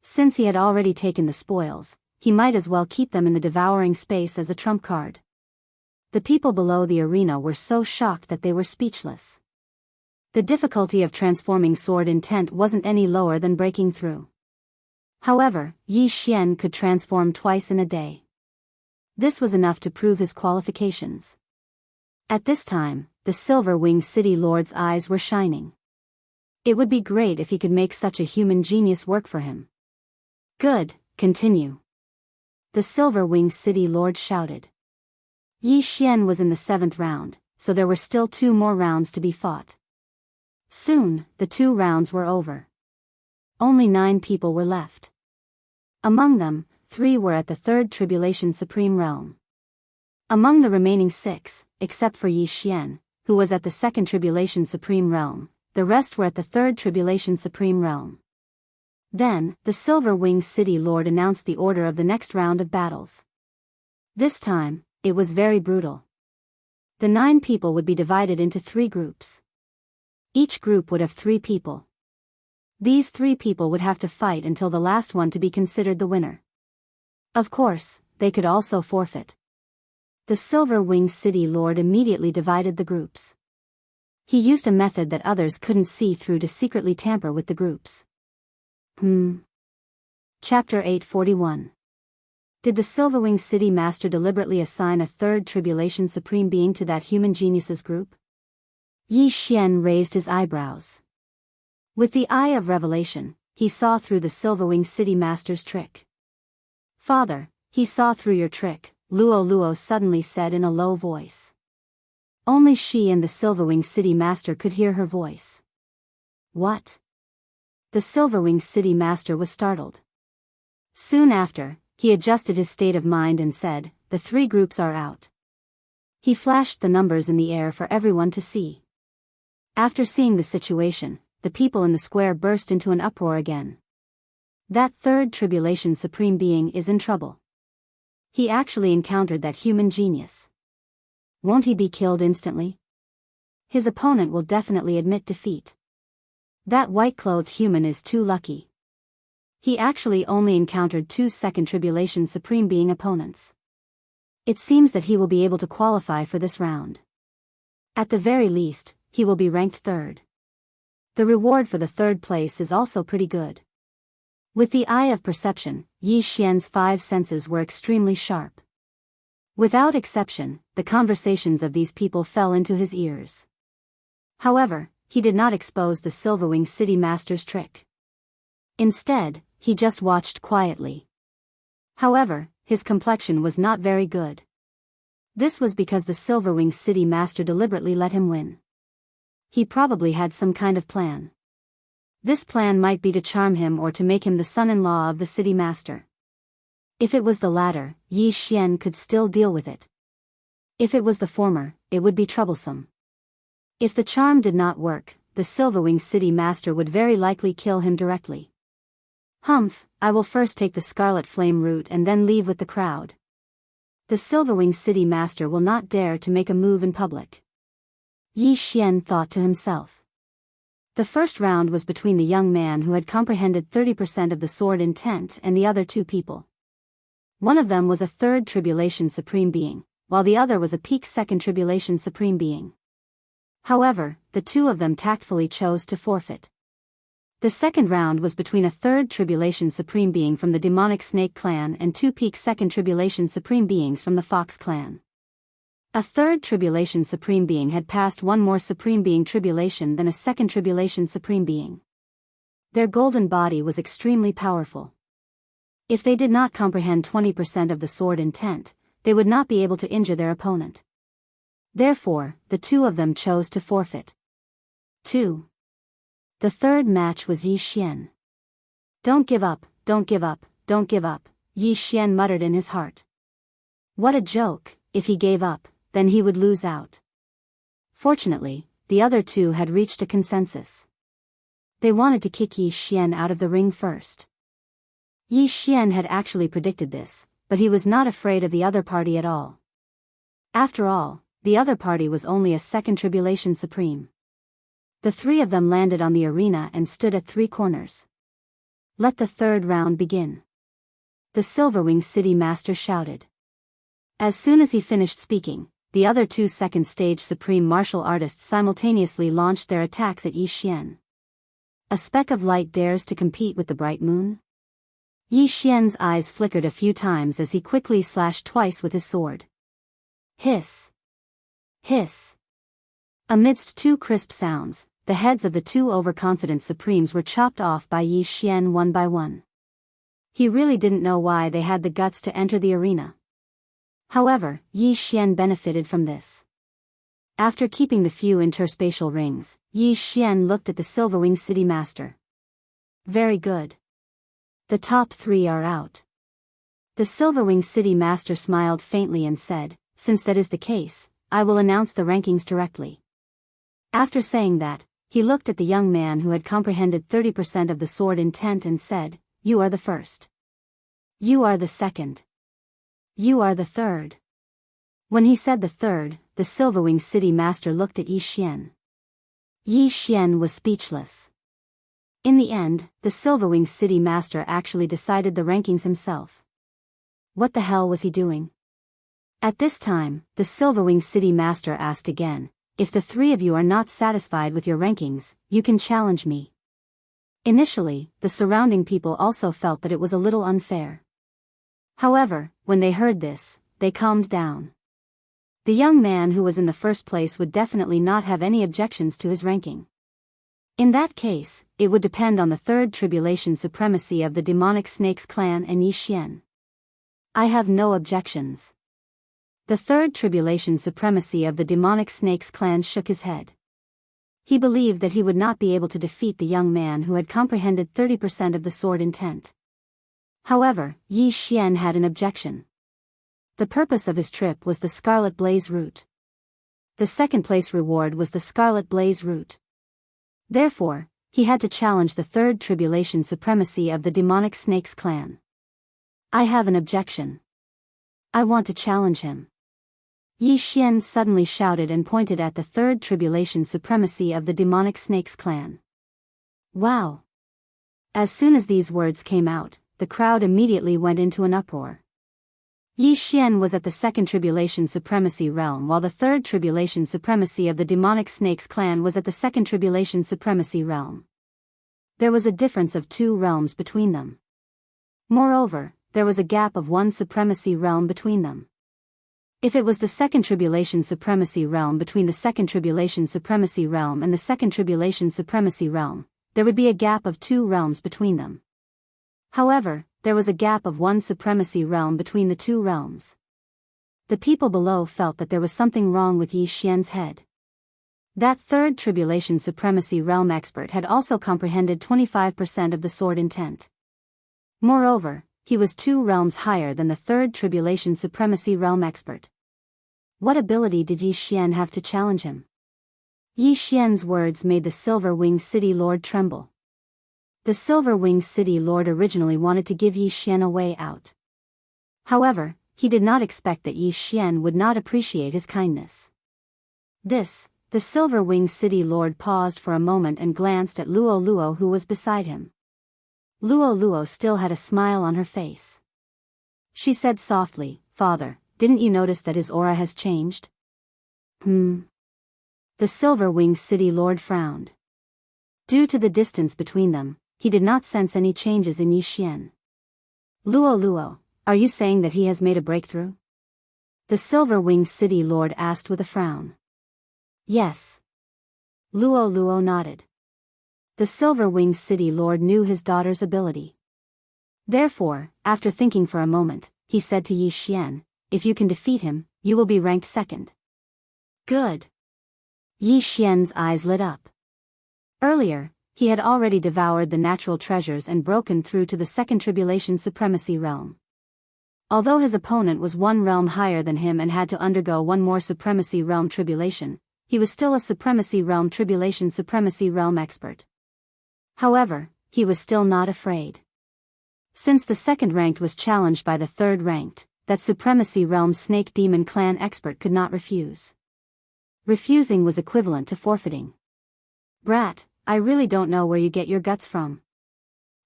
A: Since he had already taken the spoils, he might as well keep them in the devouring space as a trump card. The people below the arena were so shocked that they were speechless. The difficulty of transforming sword intent wasn't any lower than breaking through. However, Yi Xian could transform twice in a day. This was enough to prove his qualifications. At this time, the silver-winged city lord's eyes were shining. It would be great if he could make such a human genius work for him. Good, continue. The silver-winged city lord shouted. Yi Xian was in the 7th round, so there were still 2 more rounds to be fought. Soon, the 2 rounds were over. Only 9 people were left. Among them, 3 were at the 3rd tribulation supreme realm. Among the remaining 6, except for Yi Xian, who was at the 2nd tribulation supreme realm, the rest were at the 3rd tribulation supreme realm. Then, the silver-winged city lord announced the order of the next round of battles. This time, it was very brutal. The 9 people would be divided into 3 groups. Each group would have 3 people. These 3 people would have to fight until the last one to be considered the winner. Of course, they could also forfeit. The silver-winged city lord immediately divided the groups. He used a method that others couldn't see through to secretly tamper with the groups. Chapter 841. Did the silver-winged city master deliberately assign a 3rd tribulation supreme being to that human geniuses group? Yi Xian raised his eyebrows. With the eye of revelation, he saw through the silver-winged city master's trick. "Father, he saw through your trick," Luo Luo suddenly said in a low voice. Only she and the silver-winged city master could hear her voice. What? The silver-winged city master was startled. Soon after, he adjusted his state of mind and said, "The 3 groups are out." He flashed the numbers in the air for everyone to see. After seeing the situation, the people in the square burst into an uproar again. That third tribulation supreme being is in trouble. He actually encountered that human genius. Won't he be killed instantly? His opponent will definitely admit defeat. That white-clothed human is too lucky. He actually only encountered 2 second tribulation supreme being opponents. It seems that he will be able to qualify for this round. At the very least, he will be ranked 3rd. The reward for the 3rd place is also pretty good. With the eye of perception, Yi Xian's 5 senses were extremely sharp. Without exception, the conversations of these people fell into his ears. However, he did not expose the Silverwing City Master's trick. Instead, he just watched quietly. However, his complexion was not very good. This was because the Silverwing City Master deliberately let him win. He probably had some kind of plan. This plan might be to charm him or to make him the son-in-law of the city master. If it was the latter, Yi Xian could still deal with it. If it was the former, it would be troublesome. If the charm did not work, the Silverwing City Master would very likely kill him directly. Humph, I will first take the Scarlet Flame route and then leave with the crowd. The Silverwing City Master will not dare to make a move in public. Yi Xian thought to himself. The first round was between the young man who had comprehended 30% of the sword intent and the other 2 people. One of them was a 3rd tribulation supreme being, while the other was a peak 2nd tribulation supreme being. However, the 2 of them tactfully chose to forfeit. The second round was between a 3rd tribulation supreme being from the demonic snake clan and 2 peak 2nd tribulation supreme beings from the fox clan. A 3rd tribulation supreme being had passed one more supreme being tribulation than a 2nd tribulation supreme being. Their golden body was extremely powerful. If they did not comprehend 20% of the sword intent, they would not be able to injure their opponent. Therefore, the 2 of them chose to forfeit. 2. The third match was Yi Xian. Don't give up, don't give up, don't give up, Yi Xian muttered in his heart. What a joke, if he gave up, then he would lose out. Fortunately, the other 2 had reached a consensus. They wanted to kick Yi Xian out of the ring first. Yi Xian had actually predicted this, but he was not afraid of the other party at all. After all, the other party was only a 2nd tribulation supreme. The 3 of them landed on the arena and stood at 3 corners. Let the 3rd round begin. The Silverwing City Master shouted. As soon as he finished speaking, the other 2 second stage supreme martial artists simultaneously launched their attacks at Yi Xian. A speck of light dares to compete with the bright moon? Yi Xian's eyes flickered a few times as he quickly slashed twice with his sword. Hiss! Hiss! Amidst 2 crisp sounds, the heads of the 2 overconfident supremes were chopped off by Yi Xian one by one. He really didn't know why they had the guts to enter the arena. However, Yi Xian benefited from this. After keeping the few interspatial rings, Yi Xian looked at the Silverwing City Master. Very good. The top 3 are out. The Silverwing City Master smiled faintly and said, since that is the case, I will announce the rankings directly. After saying that, he looked at the young man who had comprehended 30% of the sword intent and said, You are the first. You are the second. You are the 3rd. When he said the 3rd, the Silverwing City Master looked at Yi Xian. Yi Xian was speechless. In the end, the Silverwing City Master actually decided the rankings himself. What the hell was he doing? At this time, the Silverwing City Master asked again, if the 3 of you are not satisfied with your rankings, you can challenge me. Initially, the surrounding people also felt that it was a little unfair. However, when they heard this, they calmed down. The young man who was in the first place would definitely not have any objections to his ranking. In that case, it would depend on the 3rd tribulation supremacy of the demonic snakes clan and Yi Xian. I have no objections. The 3rd tribulation supremacy of the demonic snakes clan shook his head. He believed that he would not be able to defeat the young man who had comprehended 30% of the sword intent. However, Yi Xian had an objection. The purpose of his trip was the Scarlet Blaze route. The second place reward was the Scarlet Blaze route. Therefore, he had to challenge the third tribulation supremacy of the demonic snakes clan. I have an objection. I want to challenge him. Yi Xian suddenly shouted and pointed at the third tribulation supremacy of the demonic snakes clan. Wow! As soon as these words came out, the crowd immediately went into an uproar. Yi Xian was at the second tribulation supremacy realm while the third tribulation supremacy of the demonic snakes clan was at the second tribulation supremacy realm. There was a difference of 2 realms between them. Moreover, there was a gap of 1 supremacy realm between them. If it was the second tribulation supremacy realm between the second tribulation supremacy realm and the second tribulation supremacy realm, there would be a gap of 2 realms between them. However, there was a gap of 1 supremacy realm between the 2 realms. The people below felt that there was something wrong with Yi Xian's head. That third tribulation supremacy realm expert had also comprehended 25% of the sword intent. Moreover, he was 2 realms higher than the third tribulation supremacy realm expert. What ability did Yi Xian have to challenge him? Yi Xian's words made the Silver Wing City Lord tremble. The Silver Wing City Lord originally wanted to give Yi Xian a way out. However, he did not expect that Yi Xian would not appreciate his kindness. The Silver Wing City Lord paused for a moment and glanced at Luo Luo who was beside him. Luo Luo still had a smile on her face. She said softly, "Father, didn't you notice that his aura has changed?" The Silver Wing City Lord frowned. Due to the distance between them, he did not sense any changes in Yi Xian. "Luo Luo, are you saying that he has made a breakthrough?" The Silver Wing City Lord asked with a frown. "Yes." Luo Luo nodded. The Silver Wing City Lord knew his daughter's ability. Therefore, after thinking for a moment, he said to Yi Xian, "If you can defeat him, you will be ranked 2nd. "Good." Yi Xian's eyes lit up. Earlier, he had already devoured the natural treasures and broken through to the second tribulation supremacy realm. Although his opponent was 1 realm higher than him and had to undergo 1 more supremacy realm tribulation, he was still a supremacy realm tribulation supremacy realm expert. However, he was still not afraid. Since the 2nd ranked was challenged by the 3rd ranked, that supremacy realm snake demon clan expert could not refuse. Refusing was equivalent to forfeiting. "Brat, I really don't know where you get your guts from.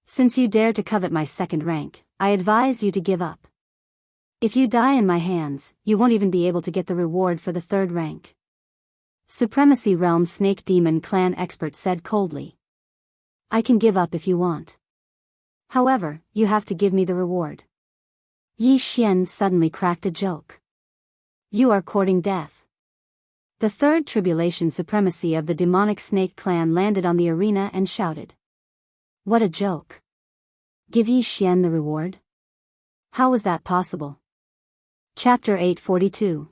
A: Since you dare to covet my 2nd rank, I advise you to give up. If you die in my hands, you won't even be able to get the reward for the 3rd rank." Supremacy Realm Snake Demon Clan expert said coldly. "I can give up if you want. However, you have to give me the reward." Yi Xian suddenly cracked a joke. "You are courting death." The 3rd tribulation supremacy of the demonic snake clan landed on the arena and shouted. "What a joke. Give Yi Xian the reward? How was that possible?" Chapter 842.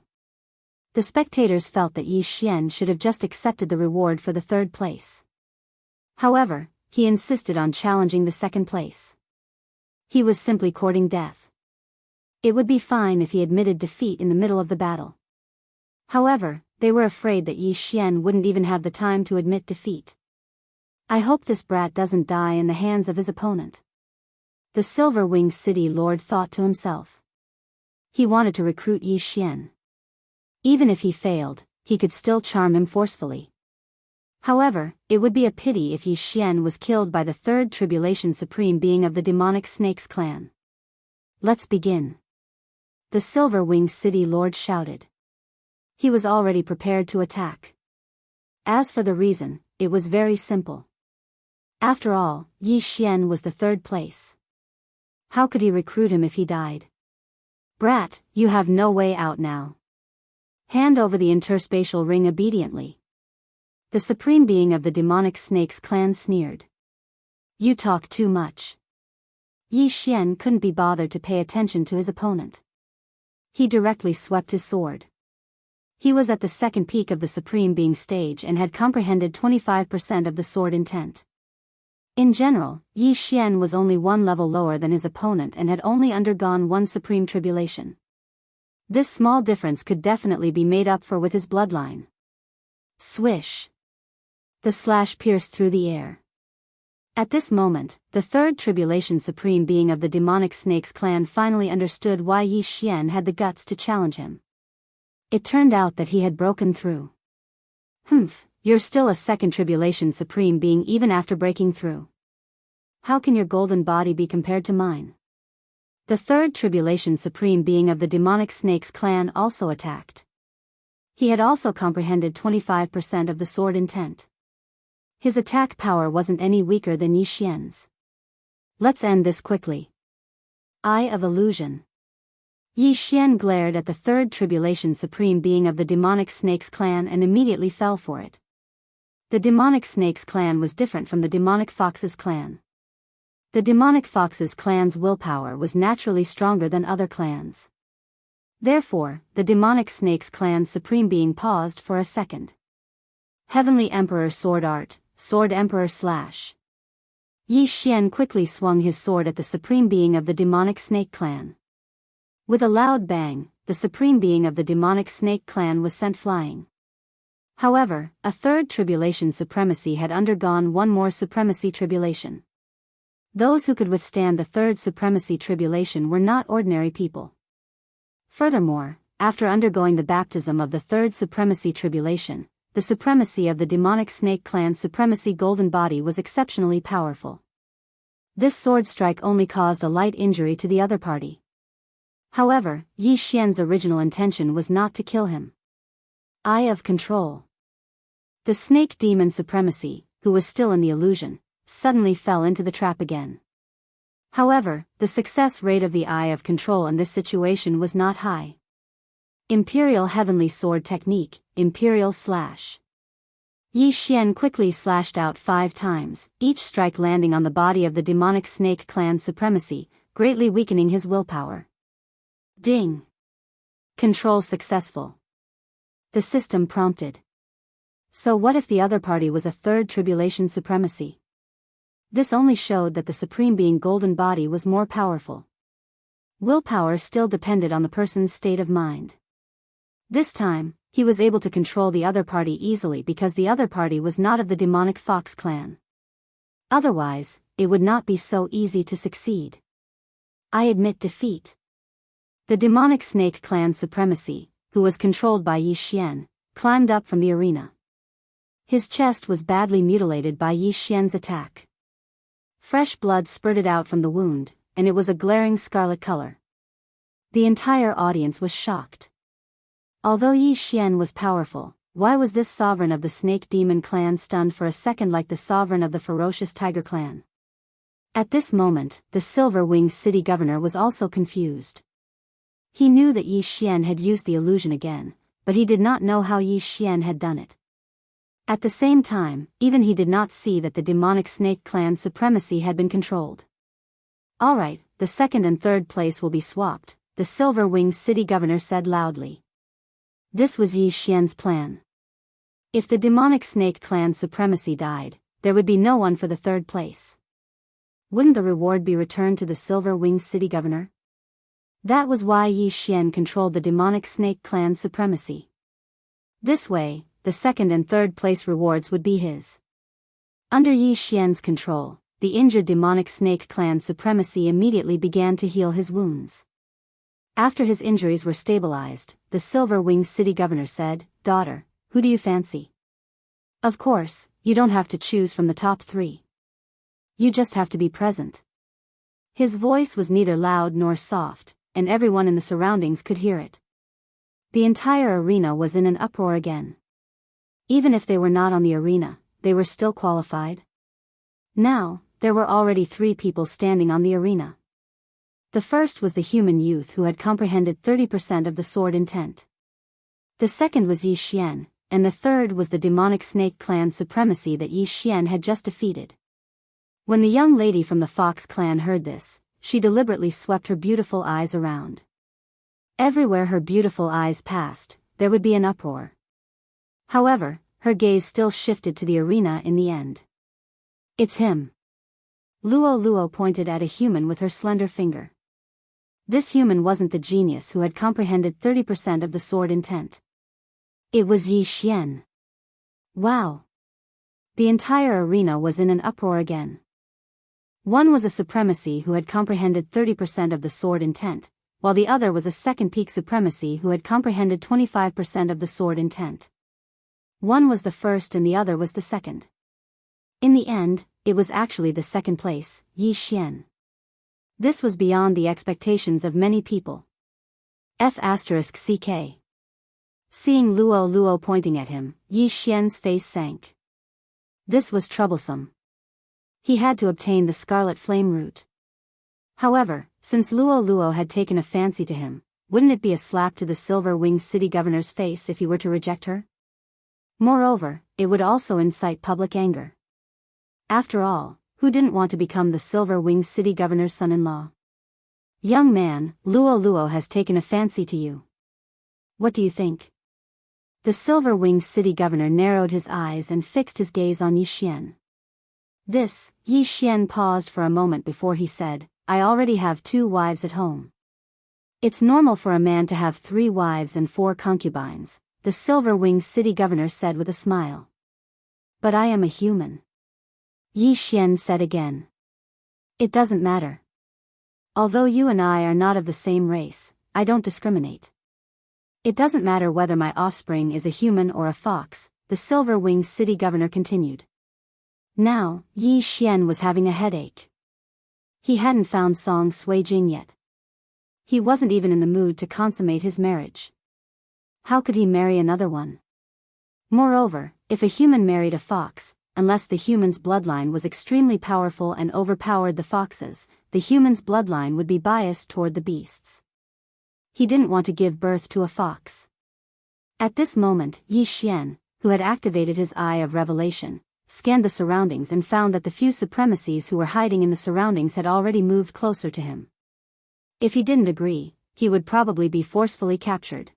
A: The spectators felt that Yi Xian should have just accepted the reward for the 3rd place. However, he insisted on challenging the 2nd place. He was simply courting death. It would be fine if he admitted defeat in the middle of the battle. However, they were afraid that Yi Xian wouldn't even have the time to admit defeat. "I hope this brat doesn't die in the hands of his opponent," the Silver Wing City Lord thought to himself. He wanted to recruit Yi Xian. Even if he failed, he could still charm him forcefully. However, it would be a pity if Yi Xian was killed by the 3rd tribulation supreme being of the demonic snakes clan. "Let's begin," the Silver Wing City Lord shouted. He was already prepared to attack. As for the reason, it was very simple. After all, Yi Xian was the 3rd place. How could he recruit him if he died? "Brat, you have no way out now. Hand over the interspatial ring obediently," the supreme being of the demonic snakes clan sneered. "You talk too much." Yi Xian couldn't be bothered to pay attention to his opponent. He directly swept his sword. He was at the 2nd peak of the Supreme Being stage and had comprehended 25% of the sword intent. In general, Yi Xian was only 1 level lower than his opponent and had only undergone 1 supreme tribulation. This small difference could definitely be made up for with his bloodline. Swish! The slash pierced through the air. At this moment, the third tribulation supreme being of the demonic snakes clan finally understood why Yi Xian had the guts to challenge him. It turned out that he had broken through. Humph, you're still a second tribulation supreme being even after breaking through. How can your golden body be compared to mine? The third tribulation supreme being of the demonic snakes clan also attacked. He had also comprehended 25% of the sword intent. His attack power wasn't any weaker than Yi Xian's. Let's end this quickly. Eye of Illusion. Yi Xian glared at the third tribulation supreme being of the demonic snakes clan and immediately fell for it. The demonic snakes clan was different from the demonic foxes clan. The demonic foxes clan's willpower was naturally stronger than other clans. Therefore, the demonic snakes clan's supreme being paused for a second. Heavenly Emperor Sword Art, Sword Emperor slash. Yi Xian quickly swung his sword at the supreme being of the demonic snake clan. With a loud bang, the supreme being of the demonic snake clan was sent flying. However, a third tribulation supremacy had undergone one more supremacy tribulation. Those who could withstand the third supremacy tribulation were not ordinary people. Furthermore, after undergoing the baptism of the third supremacy tribulation, the supremacy of the demonic snake clan's supremacy golden body was exceptionally powerful. This sword strike only caused a light injury to the other party. However, Yi Xian's original intention was not to kill him. Eye of Control. The snake demon supremacy, who was still in the illusion, suddenly fell into the trap again. However, the success rate of the Eye of Control in this situation was not high. Imperial Heavenly Sword Technique, Imperial Slash. Yi Xian quickly slashed out 5 times, each strike landing on the body of the demonic snake clan supremacy, greatly weakening his willpower. Ding! Control successful. The system prompted. So what if the other party was a third tribulation supremacy? This only showed that the supreme being golden body was more powerful. Willpower still depended on the person's state of mind. This time, he was able to control the other party easily because the other party was not of the demonic fox clan. Otherwise, it would not be so easy to succeed. I admit defeat. The demonic snake clan supremacy, who was controlled by Yi Xian, climbed up from the arena. His chest was badly mutilated by Yi Xian's attack. Fresh blood spurted out from the wound, and it was a glaring scarlet color. The entire audience was shocked. Although Yi Xian was powerful, why was this sovereign of the snake demon clan stunned for a second like the sovereign of the ferocious tiger clan? At this moment, the silver-winged city governor was also confused. He knew that Yi Xian had used the illusion again, but he did not know how Yi Xian had done it. At the same time, even he did not see that the demonic snake clan supremacy had been controlled. Alright, the second and third place will be swapped, the silver-winged city governor said loudly. This was Yi Xian's plan. If the demonic snake clan supremacy died, there would be no one for the third place. Wouldn't the reward be returned to the silver-winged city governor? That was why Yi Xian controlled the demonic snake clan supremacy. This way, the second and third place rewards would be his. Under Yi Xian's control, the injured demonic snake clan supremacy immediately began to heal his wounds. After his injuries were stabilized, the silver-winged city governor said, "Daughter, who do you fancy?" Of course, you don't have to choose from the top 3. You just have to be present. His voice was neither loud nor soft, and everyone in the surroundings could hear it. The entire arena was in an uproar again. Even if they were not on the arena, they were still qualified. Now, there were already 3 people standing on the arena. The first was the human youth who had comprehended 30% of the sword intent. The second was Yi Xian, and the third was the demonic snake clan supremacy that Yi Xian had just defeated. When the young lady from the fox clan heard this, she deliberately swept her beautiful eyes around. Everywhere her beautiful eyes passed, there would be an uproar. However, her gaze still shifted to the arena in the end. It's him. Luo pointed at a human with her slender finger. This human wasn't the genius who had comprehended 30% of the sword intent. It was Yi Xian. Wow! The entire arena was in an uproar again. One was a supremacy who had comprehended 30% of the sword intent, while the other was a second peak supremacy who had comprehended 25% of the sword intent. One was the first and the other was the second. In the end, it was actually the second place, Yi Xian. This was beyond the expectations of many people. F***ck. Seeing Luo pointing at him, Yi Xian's face sank. This was troublesome. He had to obtain the Scarlet Flame Root. However, since Luo had taken a fancy to him, wouldn't it be a slap to the Silver-Winged City Governor's face if he were to reject her? Moreover, it would also incite public anger. After all, who didn't want to become the Silver-Winged City Governor's son-in-law? Young man, Luo has taken a fancy to you. What do you think? The Silver-Winged City Governor narrowed his eyes and fixed his gaze on Yi Xian. Yi Xian paused for a moment before he said, I already have 2 wives at home. It's normal for a man to have 3 wives and 4 concubines, the Silver-Winged City Governor said with a smile. But I am a human. Yi Xian said again. It doesn't matter. Although you and I are not of the same race, I don't discriminate. It doesn't matter whether my offspring is a human or a fox, the Silver-Winged City Governor continued. Now, Yi Xian was having a headache. He hadn't found Song Sui-jing yet. He wasn't even in the mood to consummate his marriage. How could he marry another one? Moreover, if a human married a fox, unless the human's bloodline was extremely powerful and overpowered the foxes, the human's bloodline would be biased toward the beasts. He didn't want to give birth to a fox. At this moment, Yi Xian, who had activated his eye of revelation, scanned the surroundings and found that the few supremacies who were hiding in the surroundings had already moved closer to him. If he didn't agree, he would probably be forcefully captured.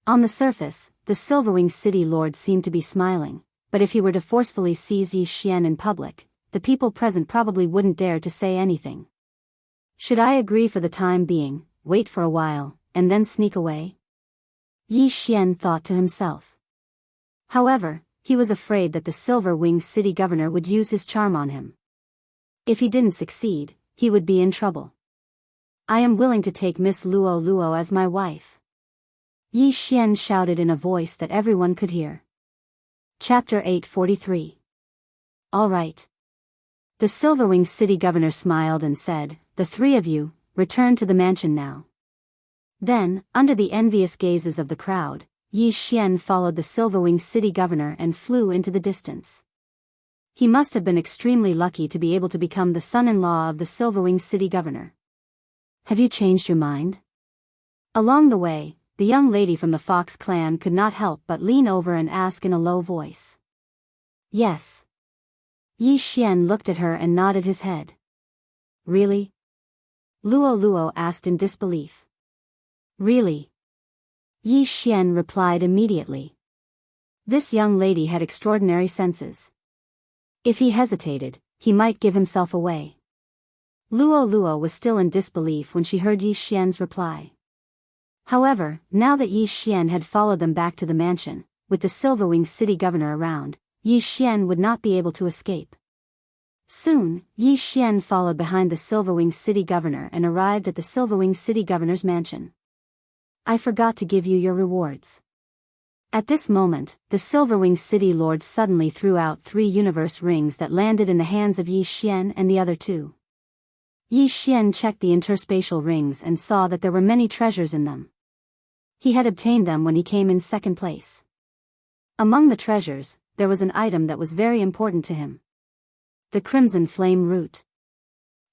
A: On the surface, the Silverwing City Lord seemed to be smiling, but if he were to forcefully seize Yi Xian in public, the people present probably wouldn't dare to say anything. Should I agree for the time being, wait for a while, and then sneak away? Yi Xian thought to himself. However, he was afraid that the Silver-Winged City Governor would use his charm on him. If he didn't succeed, he would be in trouble. I am willing to take Miss Luo as my wife. Yi Xian shouted in a voice that everyone could hear. Chapter 843. All right. The Silverwing City Governor smiled and said, the 3 of you, return to the mansion now. Then, under the envious gazes of the crowd, Yi Xian followed the Silverwing City Governor and flew into the distance. He must have been extremely lucky to be able to become the son-in-law of the Silverwing City Governor. Have you changed your mind? Along the way, the young lady from the Fox clan could not help but lean over and ask in a low voice. Yes. Yi Xian looked at her and nodded his head. Really? Luo asked in disbelief. Really? Yi Xian replied immediately. This young lady had extraordinary senses. If he hesitated, he might give himself away. Luo was still in disbelief when she heard Yi Xian's reply. However, now that Yi Xian had followed them back to the mansion, with the Silverwing City Governor around, Yi Xian would not be able to escape. Soon, Yi Xian followed behind the Silverwing City Governor and arrived at the Silverwing City Governor's mansion. I forgot to give you your rewards. At this moment, the Silverwing City Lord suddenly threw out 3 universe rings that landed in the hands of Yi Xian and the other 2. Yi Xian checked the interspatial rings and saw that there were many treasures in them. He had obtained them when he came in second place. Among the treasures, there was an item that was very important to him. The Crimson Flame Root.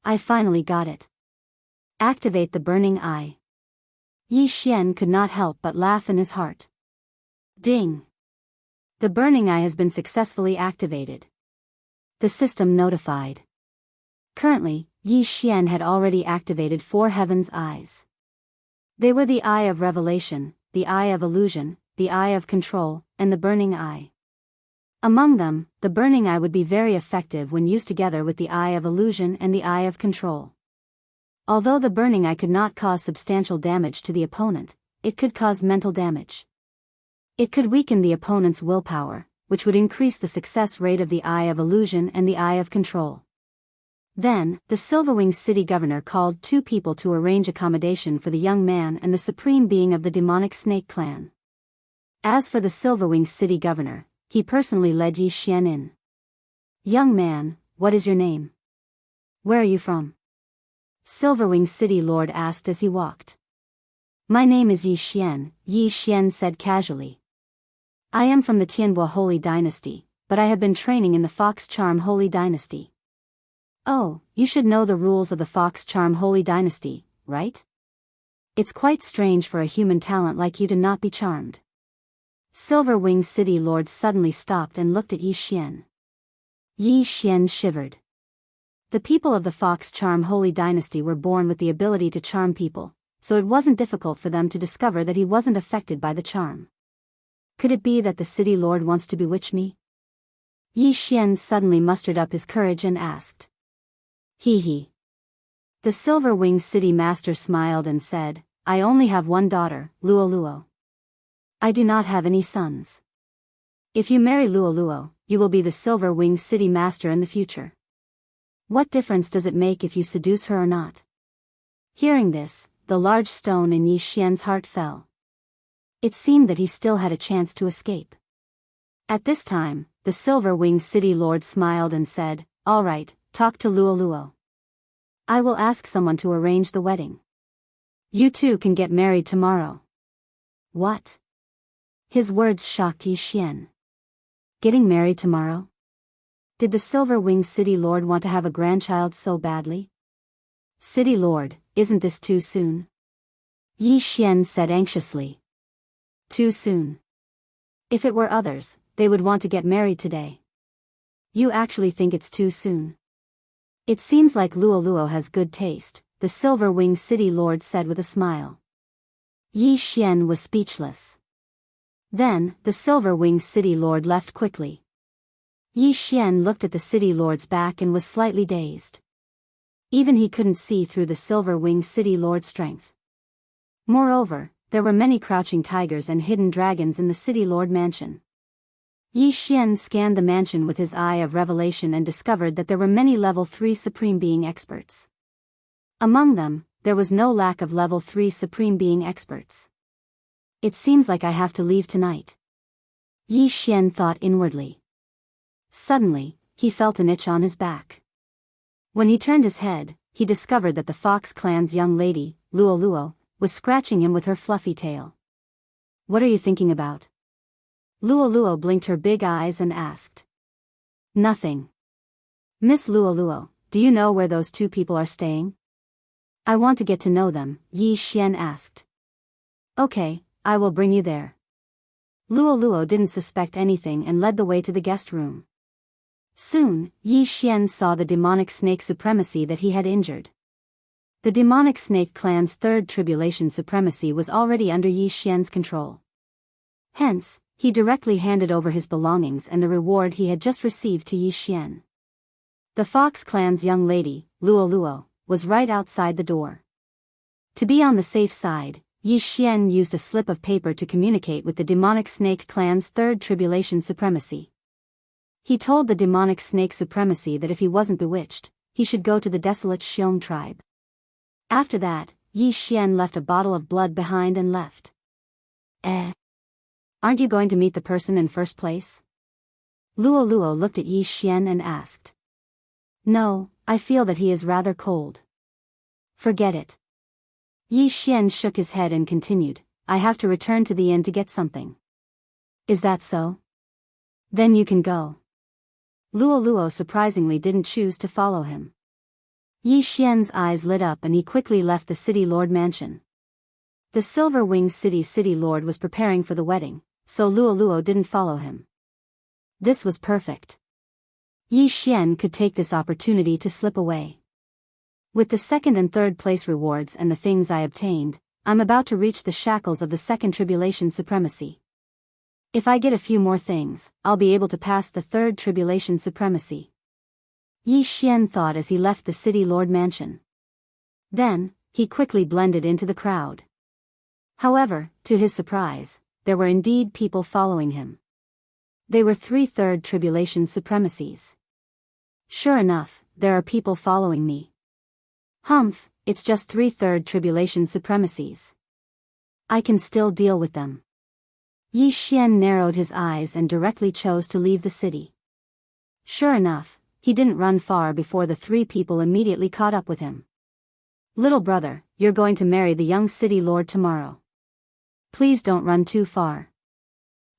A: I finally got it. Activate the Burning Eye. Yi Xian could not help but laugh in his heart. Ding! The Burning Eye has been successfully activated. The system notified. Currently, Yi Xian had already activated 4 Heaven's Eyes. They were the Eye of Revelation, the Eye of Illusion, the Eye of Control, and the Burning Eye. Among them, the Burning Eye would be very effective when used together with the Eye of Illusion and the Eye of Control. Although the Burning Eye could not cause substantial damage to the opponent, it could cause mental damage. It could weaken the opponent's willpower, which would increase the success rate of the Eye of Illusion and the Eye of Control. Then, the Silverwing city governor called 2 people to arrange accommodation for the young man and the supreme being of the demonic snake clan. As for the Silverwing city governor, he personally led Yi Xian in. "Young man, what is your name? Where are you from?" Silverwing city lord asked as he walked. "My name is Yi Xian," Yi Xian said casually. "I am from the Tianbo Holy Dynasty, but I have been training in the Fox Charm Holy Dynasty." "Oh, you should know the rules of the Fox Charm Holy Dynasty, right? It's quite strange for a human talent like you to not be charmed." Silverwing city lord suddenly stopped and looked at Yi Xian. Yi Xian shivered. The people of the Fox Charm Holy Dynasty were born with the ability to charm people, so it wasn't difficult for them to discover that he wasn't affected by the charm. Could it be that the city lord wants to bewitch me? Yi Xian suddenly mustered up his courage and asked. "Hee hee." The Silverwing city master smiled and said, "I only have one daughter, Luo Luo. I do not have any sons. If you marry Luo Luo, you will be the Silverwing city master in the future. What difference does it make if you seduce her or not?" Hearing this, the large stone in Yi Xian's heart fell. It seemed that he still had a chance to escape. At this time, the Silverwing city lord smiled and said, "All right, talk to Luo Luo. I will ask someone to arrange the wedding. You two can get married tomorrow." "What?" His words shocked Yi Xian. Getting married tomorrow? Did the Silverwing city lord want to have a grandchild so badly? "City lord, isn't this too soon?" Yi Xian said anxiously. "Too soon? If it were others, they would want to get married today. You actually think it's too soon?" "It seems like Luo Luo has good taste," the Silverwing city lord said with a smile. Yi Xian was speechless. Then, the Silverwing city lord left quickly. Yi Xian looked at the city lord's back and was slightly dazed. Even he couldn't see through the Silverwing city lord's strength. Moreover, there were many crouching tigers and hidden dragons in the city lord mansion. Yi Xian scanned the mansion with his eye of revelation and discovered that there were many level 3 supreme being experts. Among them, there was no lack of level 3 supreme being experts. "It seems like I have to leave tonight," Yi Xian thought inwardly. Suddenly, he felt an itch on his back. When he turned his head, he discovered that the Fox clan's young lady, Luo Luo, was scratching him with her fluffy tail. "What are you thinking about?" Luo Luo blinked her big eyes and asked. "Nothing." "Miss Luo Luo, do you know where those 2 people are staying?" "I want to get to know them," Yi Xian asked. "Okay, I will bring you there." Luo Luo didn't suspect anything and led the way to the guest room. Soon, Yi Xian saw the demonic snake supremacy that he had injured. The demonic snake clan's 3rd tribulation supremacy was already under Yi Xian's control. Hence, he directly handed over his belongings and the reward he had just received to Yi Xian. The Fox clan's young lady, Luo Luo, was right outside the door. To be on the safe side, Yi Xian used a slip of paper to communicate with the demonic snake clan's 3rd tribulation supremacy. He told the demonic snake supremacy that if he wasn't bewitched, he should go to the desolate Xiong tribe. After that, Yi Xian left a bottle of blood behind and left. Aren't you going to meet the person in first place?" Luo Luo looked at Yi Xian and asked. "No, I feel that he is rather cold." "Forget it." Yi Xian shook his head and continued, "I have to return to the inn to get something." "Is that so? Then you can go." Luo Luo surprisingly didn't choose to follow him. Yi Xian's eyes lit up and he quickly left the city lord mansion. The Silverwing city lord was preparing for the wedding, so Luo Luo didn't follow him. This was perfect. Yi Xian could take this opportunity to slip away. With the 2nd and 3rd place rewards and the things I obtained, I'm about to reach the shackles of the 2nd tribulation supremacy. If I get a few more things, I'll be able to pass the 3rd tribulation supremacy. Yi Xian thought as he left the city lord mansion. Then, he quickly blended into the crowd. However, to his surprise, there were indeed people following him. They were 3 third tribulation supremacies. Sure enough, there are people following me. Humph, it's just 3 third tribulation supremacies. I can still deal with them. Yi Xian narrowed his eyes and directly chose to leave the city. Sure enough, he didn't run far before the 3 people immediately caught up with him. Little brother, you're going to marry the young city lord tomorrow. Please don't run too far.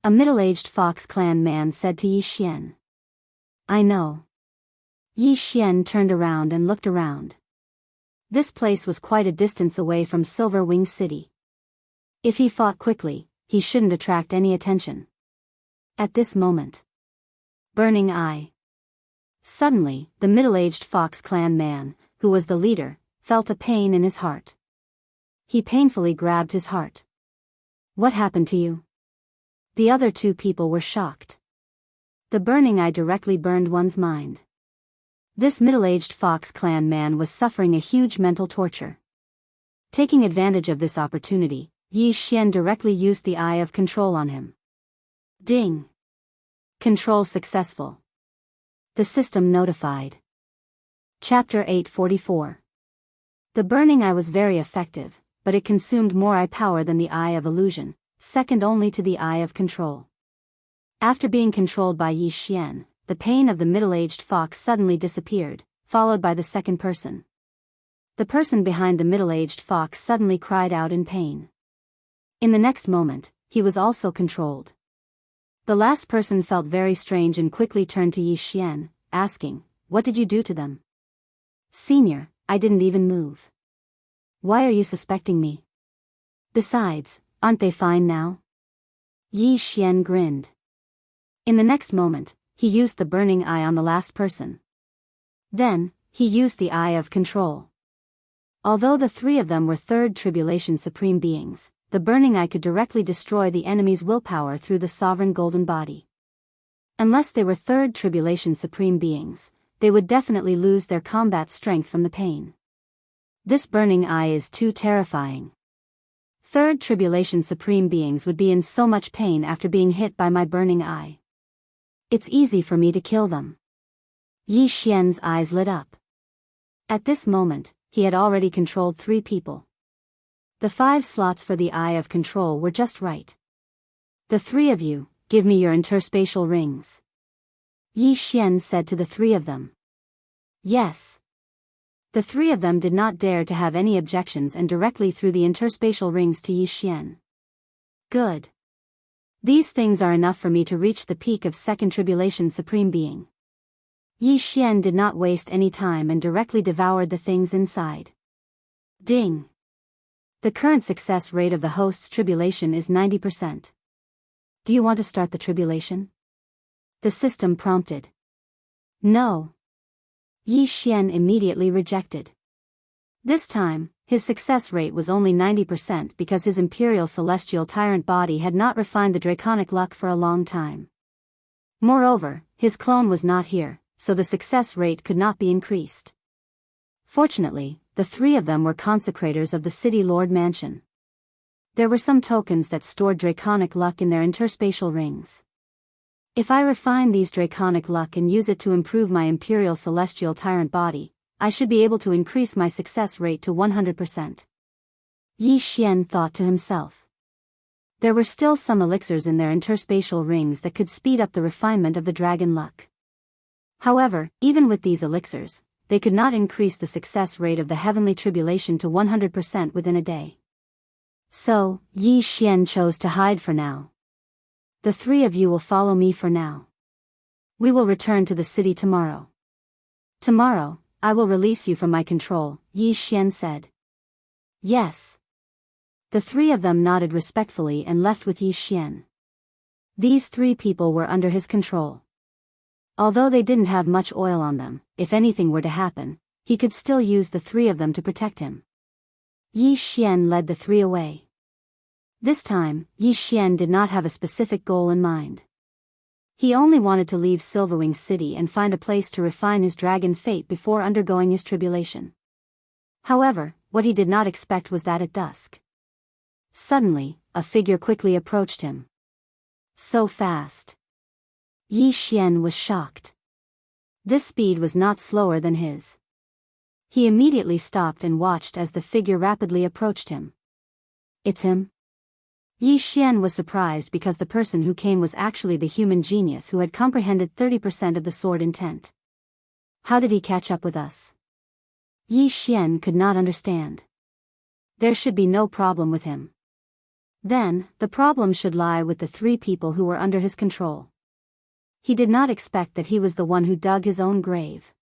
A: A middle-aged Fox Clan man said to Yi Xian. I know. Yi Xian turned around and looked around. This place was quite a distance away from Silver Wing City. If he fought quickly, he shouldn't attract any attention. At this moment. Burning eye. Suddenly, the middle-aged Fox Clan man, who was the leader, felt a pain in his heart. He painfully grabbed his heart. What happened to you? The other 2 people were shocked. The burning eye directly burned one's mind. This middle-aged Fox Clan man was suffering a huge mental torture. Taking advantage of this opportunity, Yi Xian directly used the Eye of Control on him. Ding! Control successful. The system notified. Chapter 844. The burning eye was very effective, but it consumed more eye power than the Eye of Illusion, second only to the Eye of Control. After being controlled by Yi Xian, the pain of the middle-aged fox suddenly disappeared, followed by the second person. The person behind the middle-aged fox suddenly cried out in pain. In the next moment, he was also controlled. The last person felt very strange and quickly turned to Yi Xian, asking, "What did you do to them?" "Senior, I didn't even move." "Why are you suspecting me? Besides, aren't they fine now?" Yi Xian grinned. In the next moment, he used the burning eye on the last person. Then, he used the Eye of Control. Although the 3 of them were third tribulation supreme beings, the burning eye could directly destroy the enemy's willpower through the sovereign golden body. Unless they were third tribulation supreme beings, they would definitely lose their combat strength from the pain. This burning eye is too terrifying. Third tribulation supreme beings would be in so much pain after being hit by my burning eye. It's easy for me to kill them. Yi Xian's eyes lit up. At this moment, he had already controlled 3 people. The 5 slots for the Eye of Control were just right. "The 3 of you, give me your interspatial rings," Yi Xian said to the 3 of them. Yes. The 3 of them did not dare to have any objections and directly threw the interspatial rings to Yi Xian. Good. These things are enough for me to reach the peak of second tribulation supreme being. Yi Xian did not waste any time and directly devoured the things inside. Ding! The current success rate of the host's tribulation is 90%. Do you want to start the tribulation? The system prompted. No. Yi Xian immediately rejected. This time, his success rate was only 90% because his imperial celestial tyrant body had not refined the draconic luck for a long time. Moreover, his clone was not here, so the success rate could not be increased. Fortunately, the 3 of them were consecrators of the City Lord Mansion. There were some tokens that stored draconic luck in their interspatial rings. If I refine these draconic luck and use it to improve my imperial celestial tyrant body, I should be able to increase my success rate to 100%. Yi Xian thought to himself. There were still some elixirs in their interspatial rings that could speed up the refinement of the dragon luck. However, even with these elixirs, they could not increase the success rate of the heavenly tribulation to 100% within a day. So, Yi Xian chose to hide for now. The 3 of you will follow me for now. We will return to the city tomorrow. Tomorrow, I will release you from my control, Yi Xian said. Yes. The 3 of them nodded respectfully and left with Yi Xian. These 3 people were under his control. Although they didn't have much oil on them, if anything were to happen, he could still use the 3 of them to protect him. Yi Xian led the 3 away. This time, Yi Xian did not have a specific goal in mind. He only wanted to leave Silverwing City and find a place to refine his dragon fate before undergoing his tribulation. However, what he did not expect was that at dusk. Suddenly, a figure quickly approached him. So fast. Yi Xian was shocked. This speed was not slower than his. He immediately stopped and watched as the figure rapidly approached him. It's him? Yi Xian was surprised because the person who came was actually the human genius who had comprehended 30% of the sword intent. How did he catch up with us? Yi Xian could not understand. There should be no problem with him. Then, the problem should lie with the 3 people who were under his control. He did not expect that he was the one who dug his own grave.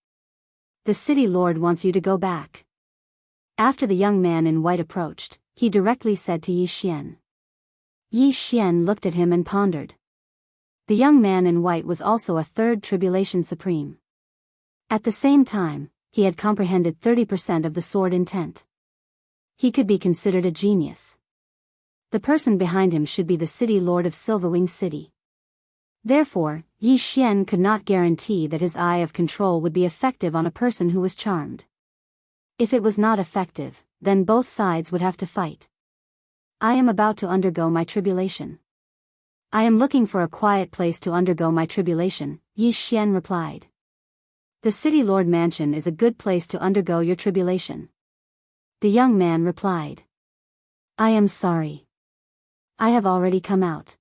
A: The city lord wants you to go back. After the young man in white approached, he directly said to Yi Xian. Yi Xian looked at him and pondered. The young man in white was also a 3rd Tribulation Supreme. At the same time, he had comprehended 30% of the sword intent. He could be considered a genius. The person behind him should be the city lord of Silverwing City. Therefore, Yi Xian could not guarantee that his eye of control would be effective on a person who was charmed. If it was not effective, then both sides would have to fight. I am about to undergo my tribulation. I am looking for a quiet place to undergo my tribulation, Yi Xian replied. The City Lord Mansion is a good place to undergo your tribulation. The young man replied. I am sorry. I have already come out.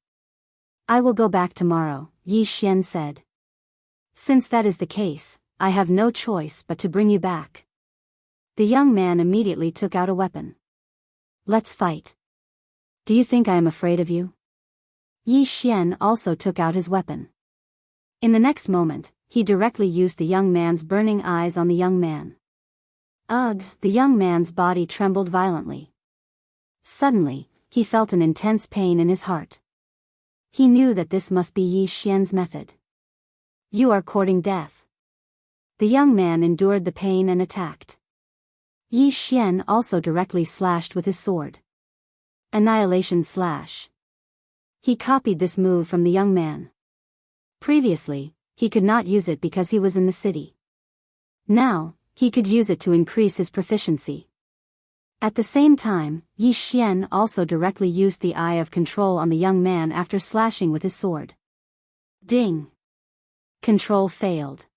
A: I will go back tomorrow, Yi Xian said. Since that is the case, I have no choice but to bring you back. The young man immediately took out a weapon. Let's fight. Do you think I am afraid of you? Yi Xian also took out his weapon. In the next moment, he directly used the young man's burning eyes on the young man. Ugh! The young man's body trembled violently. Suddenly, he felt an intense pain in his heart. He knew that this must be Yi Xian's method. You are courting death. The young man endured the pain and attacked. Yi Xian also directly slashed with his sword. Annihilation Slash. He copied this move from the young man. Previously, he could not use it because he was in the city. Now, he could use it to increase his proficiency. At the same time, Yi Xian also directly used the eye of control on the young man after slashing with his sword. Ding! Control failed.